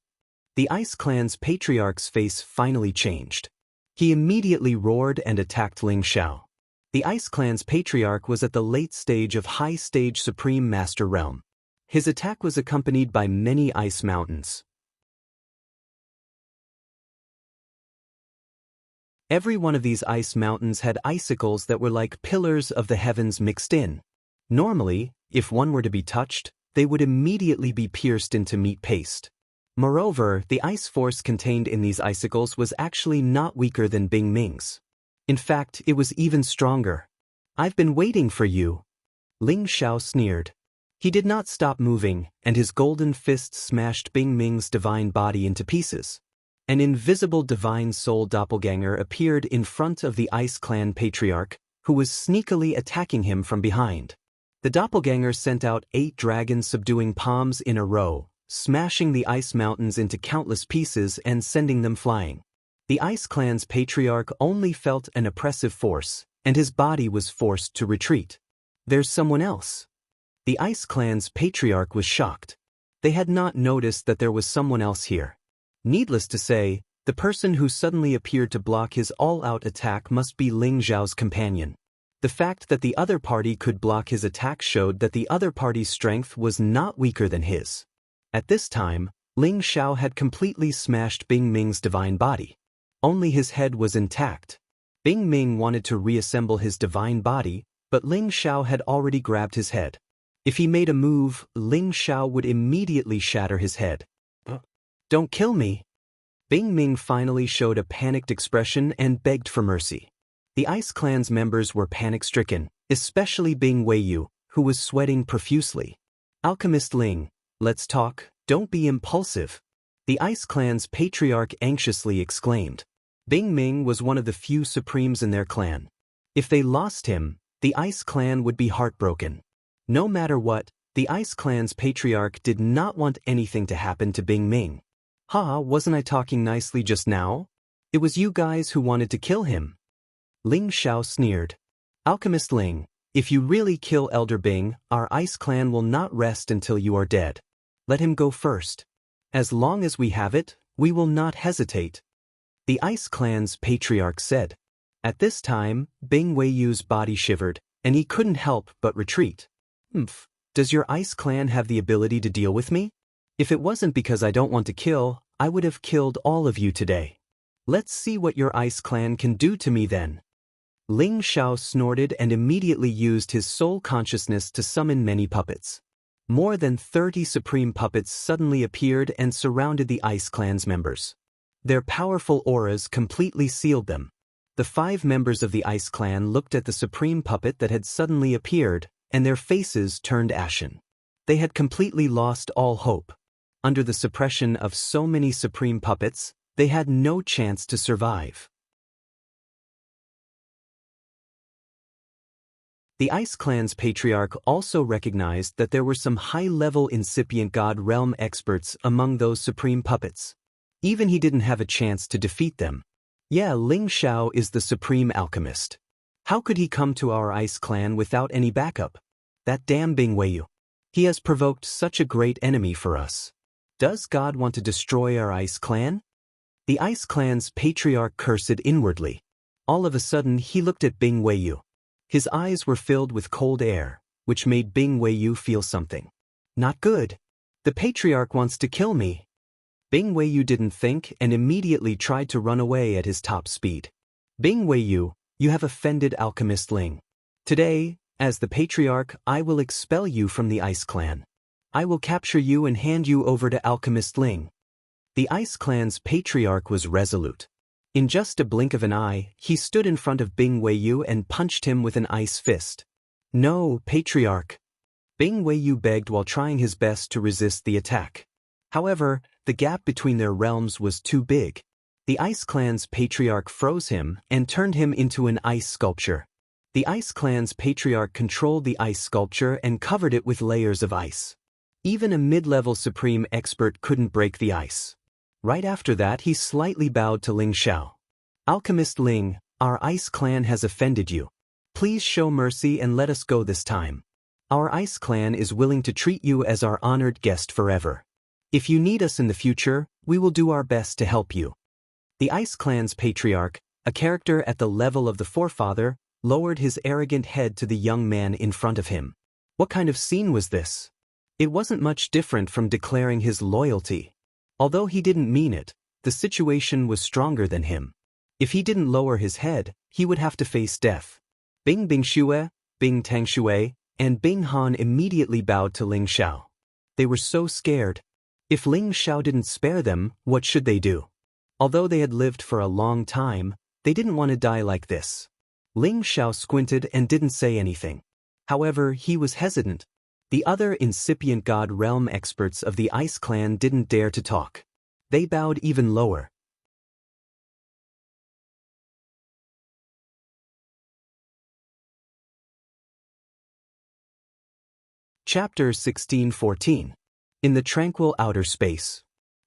The Ice Clan's patriarch's face finally changed. He immediately roared and attacked Ling Xiao. The Ice Clan's patriarch was at the late stage of high-stage Supreme Master Realm. His attack was accompanied by many ice mountains. Every one of these ice mountains had icicles that were like pillars of the heavens mixed in. Normally, if one were to be touched, they would immediately be pierced into meat paste. Moreover, the ice force contained in these icicles was actually not weaker than Bing Ming's. In fact, it was even stronger. "I've been waiting for you," Ling Xiao sneered. He did not stop moving, and his golden fist smashed Bing Ming's divine body into pieces. An invisible divine soul doppelganger appeared in front of the Ice Clan patriarch, who was sneakily attacking him from behind. The doppelganger sent out 8 dragon-subduing palms in a row, smashing the ice mountains into countless pieces and sending them flying. The Ice Clan's patriarch only felt an oppressive force, and his body was forced to retreat. "There's someone else." The Ice Clan's patriarch was shocked. They had not noticed that there was someone else here. Needless to say, the person who suddenly appeared to block his all-out attack must be Ling Xiao's companion. The fact that the other party could block his attack showed that the other party's strength was not weaker than his. At this time, Ling Xiao had completely smashed Bing Ming's divine body. Only his head was intact. Bing Ming wanted to reassemble his divine body, but Ling Xiao had already grabbed his head. If he made a move, Ling Xiao would immediately shatter his head. "Don't kill me." Bing Ming finally showed a panicked expression and begged for mercy. The Ice Clan's members were panic-stricken, especially Bing Weiyu, who was sweating profusely. "Alchemist Ling, let's talk, don't be impulsive," the Ice Clan's patriarch anxiously exclaimed. Bing Ming was one of the few supremes in their clan. If they lost him, the Ice Clan would be heartbroken. No matter what, the Ice Clan's patriarch did not want anything to happen to Bing Ming. Wasn't I talking nicely just now? It was you guys who wanted to kill him." Ling Xiao sneered. "Alchemist Ling, if you really kill Elder Bing, our Ice Clan will not rest until you are dead. Let him go first. As long as we have it, we will not hesitate," the Ice Clan's patriarch said. At this time, Bing Weiyu's body shivered, and he couldn't help but retreat. Does your Ice Clan have the ability to deal with me? If it wasn't because I don't want to kill, I would have killed all of you today. Let's see what your Ice Clan can do to me then." Ling Xiao snorted and immediately used his soul consciousness to summon many puppets. More than 30 supreme puppets suddenly appeared and surrounded the Ice Clan's members. Their powerful auras completely sealed them. The 5 members of the Ice Clan looked at the supreme puppet that had suddenly appeared, and their faces turned ashen. They had completely lost all hope. Under the suppression of so many supreme puppets, they had no chance to survive. The Ice Clan's patriarch also recognized that there were some high-level incipient God realm experts among those supreme puppets. Even he didn't have a chance to defeat them. Yeah, Ling Xiao is the supreme alchemist. How could he come to our Ice Clan without any backup? That damn Bing Weiyu. He has provoked such a great enemy for us. Does God want to destroy our Ice Clan? The Ice Clan's patriarch cursed inwardly. All of a sudden he looked at Bing Weiyu. His eyes were filled with cold air, which made Bing Weiyu feel something. Not good. The patriarch wants to kill me. Bing Weiyu didn't think and immediately tried to run away at his top speed. Bing Weiyu, you have offended Alchemist Ling. Today, as the patriarch, I will expel you from the Ice Clan. I will capture you and hand you over to Alchemist Ling. The Ice Clan's patriarch was resolute. In just a blink of an eye, he stood in front of Bing Weiyu and punched him with an ice fist. "No, patriarch." Bing Weiyu begged while trying his best to resist the attack. However, the gap between their realms was too big. The Ice Clan's patriarch froze him and turned him into an ice sculpture. The Ice Clan's patriarch controlled the ice sculpture and covered it with layers of ice. Even a mid-level supreme expert couldn't break the ice. Right after that, he slightly bowed to Ling Xiao. "Alchemist Ling, our Ice Clan has offended you. Please show mercy and let us go this time. Our Ice Clan is willing to treat you as our honored guest forever. If you need us in the future, we will do our best to help you." The Ice Clan's patriarch, a character at the level of the forefather, lowered his arrogant head to the young man in front of him. What kind of scene was this? It wasn't much different from declaring his loyalty. Although he didn't mean it, the situation was stronger than him. If he didn't lower his head, he would have to face death. Bing Bingxue, Bing Tangxue, and Bing Han immediately bowed to Ling Xiao. They were so scared. If Ling Xiao didn't spare them, what should they do? Although they had lived for a long time, they didn't want to die like this. Ling Xiao squinted and didn't say anything. However, he was hesitant. The other incipient God Realm experts of the Ice Clan didn't dare to talk. They bowed even lower. Chapter 16:14. In the tranquil outer space.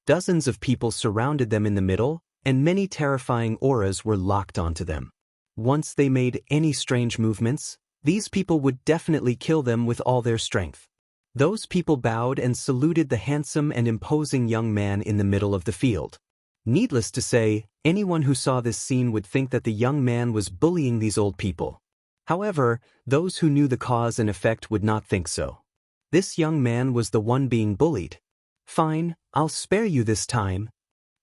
Dozens of people surrounded them in the middle, and many terrifying auras were locked onto them. Once they made any strange movements, these people would definitely kill them with all their strength. Those people bowed and saluted the handsome and imposing young man in the middle of the field. Needless to say, anyone who saw this scene would think that the young man was bullying these old people. However, those who knew the cause and effect would not think so. This young man was the one being bullied. Fine, I'll spare you this time.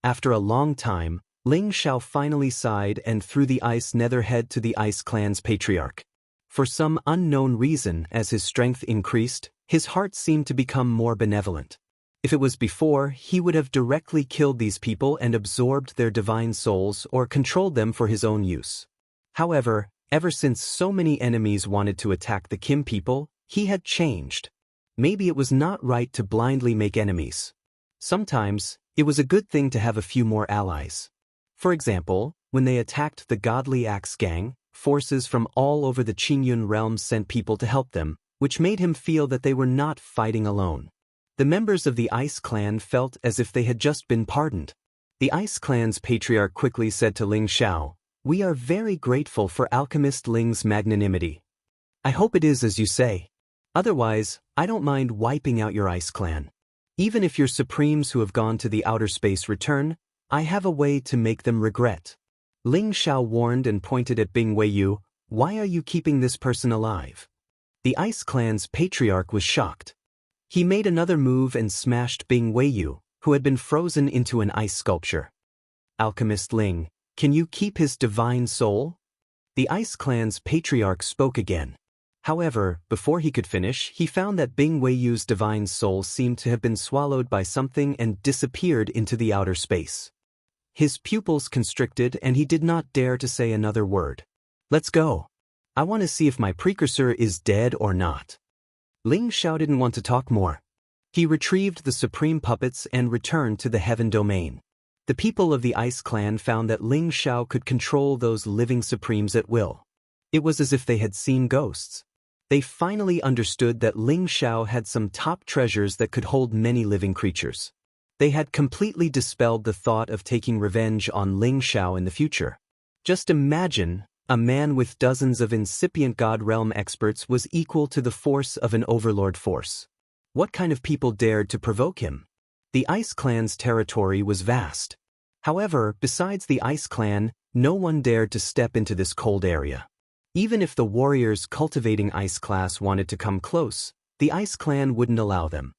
After a long time, Ling Xiao finally sighed and threw the ice netherhead to the Ice Clan's patriarch. For some unknown reason, as his strength increased, his heart seemed to become more benevolent. If it was before, he would have directly killed these people and absorbed their divine souls or controlled them for his own use. However, ever since so many enemies wanted to attack the Kim people, he had changed. Maybe it was not right to blindly make enemies. Sometimes, it was a good thing to have a few more allies. For example, when they attacked the Godly Axe Gang, forces from all over the Qingyun realm sent people to help them, which made him feel that they were not fighting alone. The members of the Ice Clan felt as if they had just been pardoned. The Ice Clan's patriarch quickly said to Ling Xiao, "We are very grateful for Alchemist Ling's magnanimity. I hope it is as you say. Otherwise, I don't mind wiping out your Ice Clan. Even if your supremes who have gone to the outer space return, I have a way to make them regret." Ling Xiao warned and pointed at Bing Weiyu, "Why are you keeping this person alive?" The Ice Clan's patriarch was shocked. He made another move and smashed Bing Weiyu, who had been frozen into an ice sculpture. "Alchemist Ling, can you keep his divine soul?" The Ice Clan's patriarch spoke again. However, before he could finish, he found that Bing Weiyu's divine soul seemed to have been swallowed by something and disappeared into the outer space. His pupils constricted and he did not dare to say another word. "Let's go. I want to see if my precursor is dead or not." Ling Xiao didn't want to talk more. He retrieved the supreme puppets and returned to the heaven domain. The people of the Ice Clan found that Ling Xiao could control those living supremes at will. It was as if they had seen ghosts. They finally understood that Ling Xiao had some top treasures that could hold many living creatures. They had completely dispelled the thought of taking revenge on Ling Xiao in the future. Just imagine, a man with dozens of incipient God Realm experts was equal to the force of an overlord force. What kind of people dared to provoke him? The Ice Clan's territory was vast. However, besides the Ice Clan, no one dared to step into this cold area. Even if the warriors cultivating Ice class wanted to come close, the Ice Clan wouldn't allow them.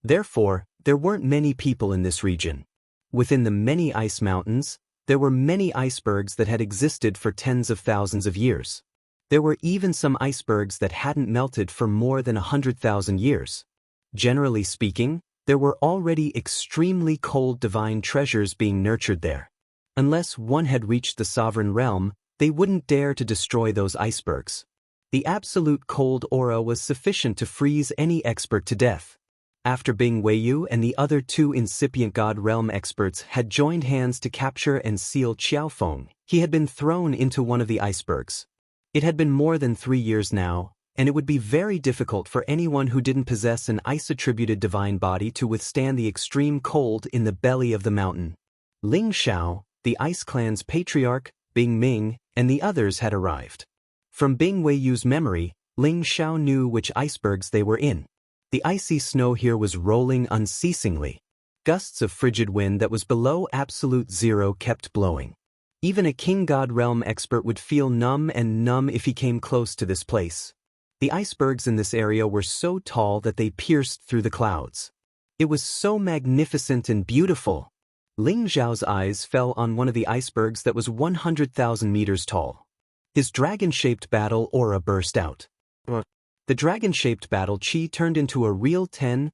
Therefore, there weren't many people in this region. Within the many ice mountains, there were many icebergs that had existed for tens of thousands of years. There were even some icebergs that hadn't melted for more than 100,000 years. Generally speaking, there were already extremely cold divine treasures being nurtured there. Unless one had reached the sovereign realm, they wouldn't dare to destroy those icebergs. The absolute cold aura was sufficient to freeze any expert to death. After Bing Weiyu and the other two incipient God Realm experts had joined hands to capture and seal Qiaofeng, he had been thrown into one of the icebergs. It had been more than 3 years now, and it would be very difficult for anyone who didn't possess an ice-attributed divine body to withstand the extreme cold in the belly of the mountain. Ling Xiao, the Ice Clan's patriarch, Bing Ming, and the others had arrived. From Bing Weiyu's memory, Ling Xiao knew which icebergs they were in. The icy snow here was rolling unceasingly. Gusts of frigid wind that was below absolute zero kept blowing. Even a King God Realm expert would feel numb if he came close to this place. The icebergs in this area were so tall that they pierced through the clouds. It was so magnificent and beautiful. Ling Zhao's eyes fell on one of the icebergs that was 100,000 meters tall. His dragon-shaped battle aura burst out. The dragon-shaped battle chi turned into a real 10,000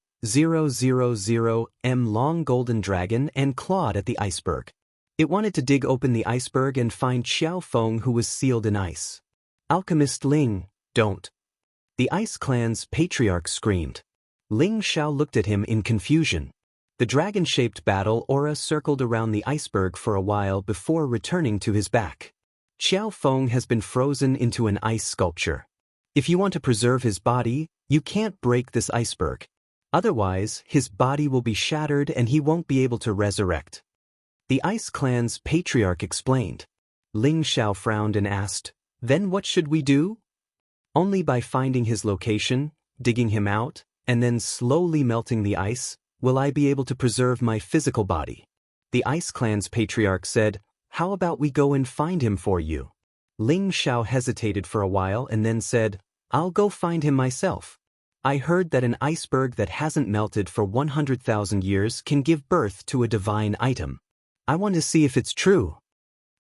long golden dragon and clawed at the iceberg. It wanted to dig open the iceberg and find Xiao Feng, who was sealed in ice. Alchemist Ling, don't. The Ice Clan's patriarch screamed. Ling Xiao looked at him in confusion. The dragon-shaped battle aura circled around the iceberg for a while before returning to his back. Xiao Feng has been frozen into an ice sculpture. If you want to preserve his body, you can't break this iceberg. Otherwise, his body will be shattered and he won't be able to resurrect. The Ice Clan's patriarch explained. Ling Xiao frowned and asked, "Then what should we do?" "Only by finding his location, digging him out, and then slowly melting the ice, will I be able to preserve my physical body." The Ice Clan's patriarch said, "How about we go and find him for you?" Ling Xiao hesitated for a while and then said, "I'll go find him myself. I heard that an iceberg that hasn't melted for 100,000 years can give birth to a divine item. I want to see if it's true."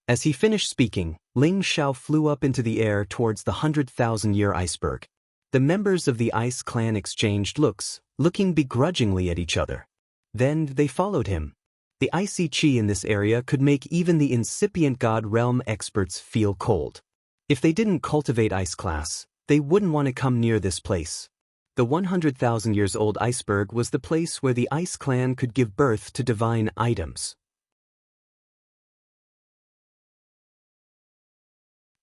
As he finished speaking, Ling Xiao flew up into the air towards the 100,000-year iceberg. The members of the Ice Clan exchanged looks, looking begrudgingly at each other. Then they followed him. The icy chi in this area could make even the incipient God Realm experts feel cold. If they didn't cultivate ice class, they wouldn't want to come near this place. The 100,000 years old iceberg was the place where the Ice Clan could give birth to divine items.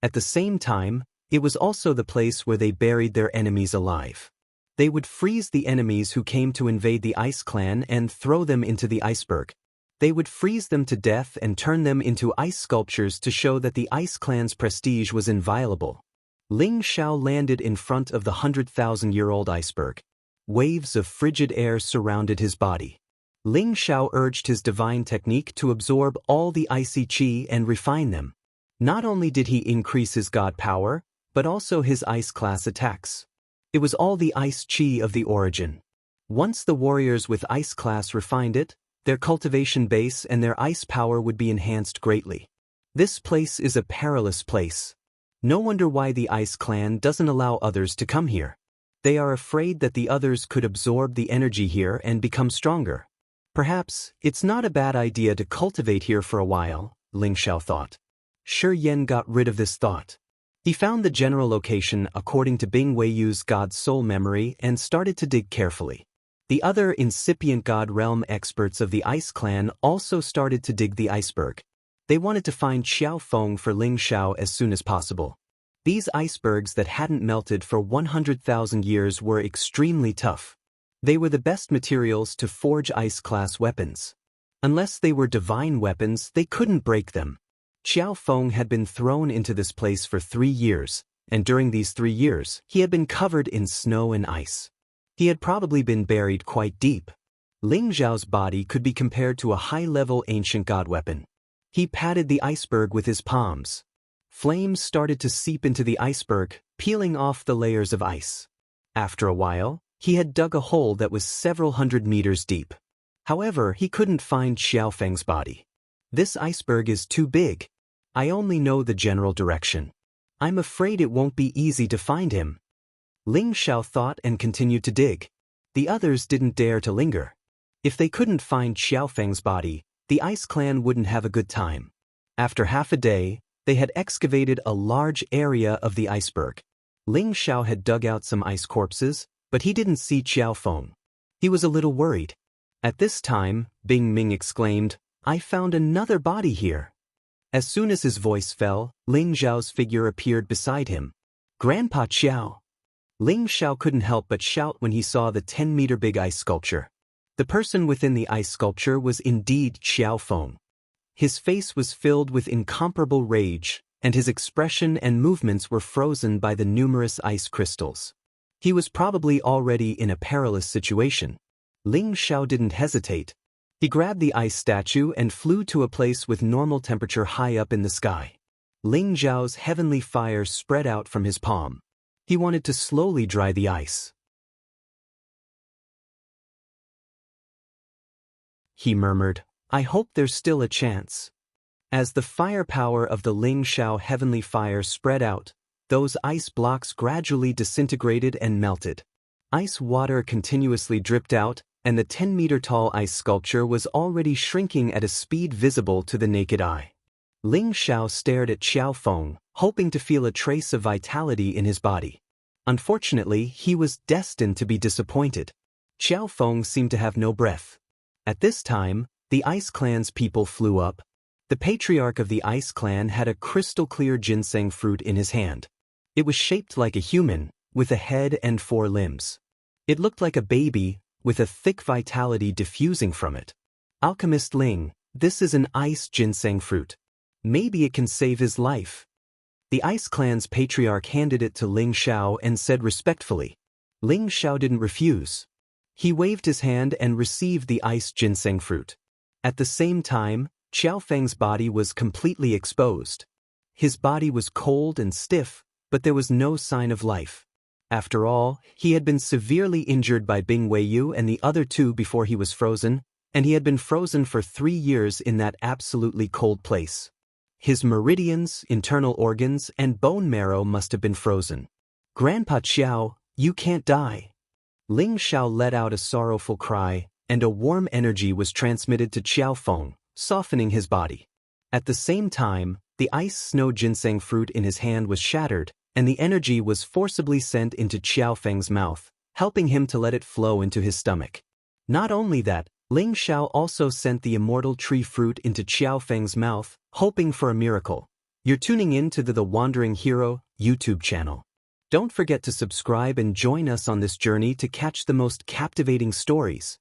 At the same time, it was also the place where they buried their enemies alive. They would freeze the enemies who came to invade the Ice Clan and throw them into the iceberg. They would freeze them to death and turn them into ice sculptures to show that the Ice Clan's prestige was inviolable. Ling Xiao landed in front of the 100,000-year-old iceberg. Waves of frigid air surrounded his body. Ling Xiao urged his divine technique to absorb all the icy chi and refine them. Not only did he increase his god power, but also his ice class attacks. It was all the ice chi of the origin. Once the warriors with ice class refined it, their cultivation base and their ice power would be enhanced greatly. This place is a perilous place. No wonder why the Ice Clan doesn't allow others to come here. They are afraid that the others could absorb the energy here and become stronger. Perhaps it's not a bad idea to cultivate here for a while, Ling Xiao thought. Shi Yan got rid of this thought. He found the general location according to Bing Weiyu's God's soul memory and started to dig carefully. The other incipient God Realm experts of the Ice Clan also started to dig the iceberg. They wanted to find Xiao Feng for Ling Xiao as soon as possible. These icebergs that hadn't melted for 100,000 years were extremely tough. They were the best materials to forge ice-class weapons. Unless they were divine weapons, they couldn't break them. Xiao Feng had been thrown into this place for 3 years, and during these 3 years, he had been covered in snow and ice. He had probably been buried quite deep. Ling Xiao's body could be compared to a high-level ancient god weapon. He patted the iceberg with his palms. Flames started to seep into the iceberg, peeling off the layers of ice. After a while, he had dug a hole that was several hundred meters deep. However, he couldn't find Xiao Feng's body. "This iceberg is too big. I only know the general direction. I'm afraid it won't be easy to find him." Ling Xiao thought and continued to dig. The others didn't dare to linger. If they couldn't find Xiao Feng's body, the Ice Clan wouldn't have a good time. After half a day, they had excavated a large area of the iceberg. Ling Xiao had dug out some ice corpses, but he didn't see Xiao Feng. He was a little worried. At this time, Bing Ming exclaimed, "I found another body here." As soon as his voice fell, Ling Xiao's figure appeared beside him. "Grandpa Xiao." Ling Xiao couldn't help but shout when he saw the 10-meter-big ice sculpture. The person within the ice sculpture was indeed Xiao Feng. His face was filled with incomparable rage, and his expression and movements were frozen by the numerous ice crystals. He was probably already in a perilous situation. Ling Xiao didn't hesitate. He grabbed the ice statue and flew to a place with normal temperature high up in the sky. Ling Xiao's heavenly fire spread out from his palm. He wanted to slowly dry the ice. he murmured. I hope there's still a chance. As the firepower of the Ling Xiao heavenly fire spread out, those ice blocks gradually disintegrated and melted. Ice water continuously dripped out, and the 10-meter-tall ice sculpture was already shrinking at a speed visible to the naked eye. Ling Xiao stared at Xiao Feng, hoping to feel a trace of vitality in his body. Unfortunately, he was destined to be disappointed. Xiao Feng seemed to have no breath. At this time, the Ice Clan's people flew up. The patriarch of the Ice Clan had a crystal-clear ginseng fruit in his hand. It was shaped like a human, with a head and 4 limbs. It looked like a baby, with a thick vitality diffusing from it. Alchemist Ling, this is an ice ginseng fruit. Maybe it can save his life. The Ice Clan's patriarch handed it to Ling Xiao and said respectfully. Ling Xiao didn't refuse. He waved his hand and received the ice ginseng fruit. At the same time, Xiao Feng's body was completely exposed. His body was cold and stiff, but there was no sign of life. After all, he had been severely injured by Bing Weiyu and the other 2 before he was frozen, and he had been frozen for 3 years in that absolutely cold place. His meridians, internal organs, and bone marrow must have been frozen. Grandpa Xiao, you can't die. Ling Xiao let out a sorrowful cry, and a warm energy was transmitted to Xiao Feng, softening his body. At the same time, the ice snow ginseng fruit in his hand was shattered, and the energy was forcibly sent into Xiao Feng's mouth, helping him to let it flow into his stomach. Not only that, Ling Xiao also sent the immortal tree fruit into Xiao Feng's mouth, hoping for a miracle. You're tuning in to the Wandering Hero YouTube channel. Don't forget to subscribe and join us on this journey to catch the most captivating stories.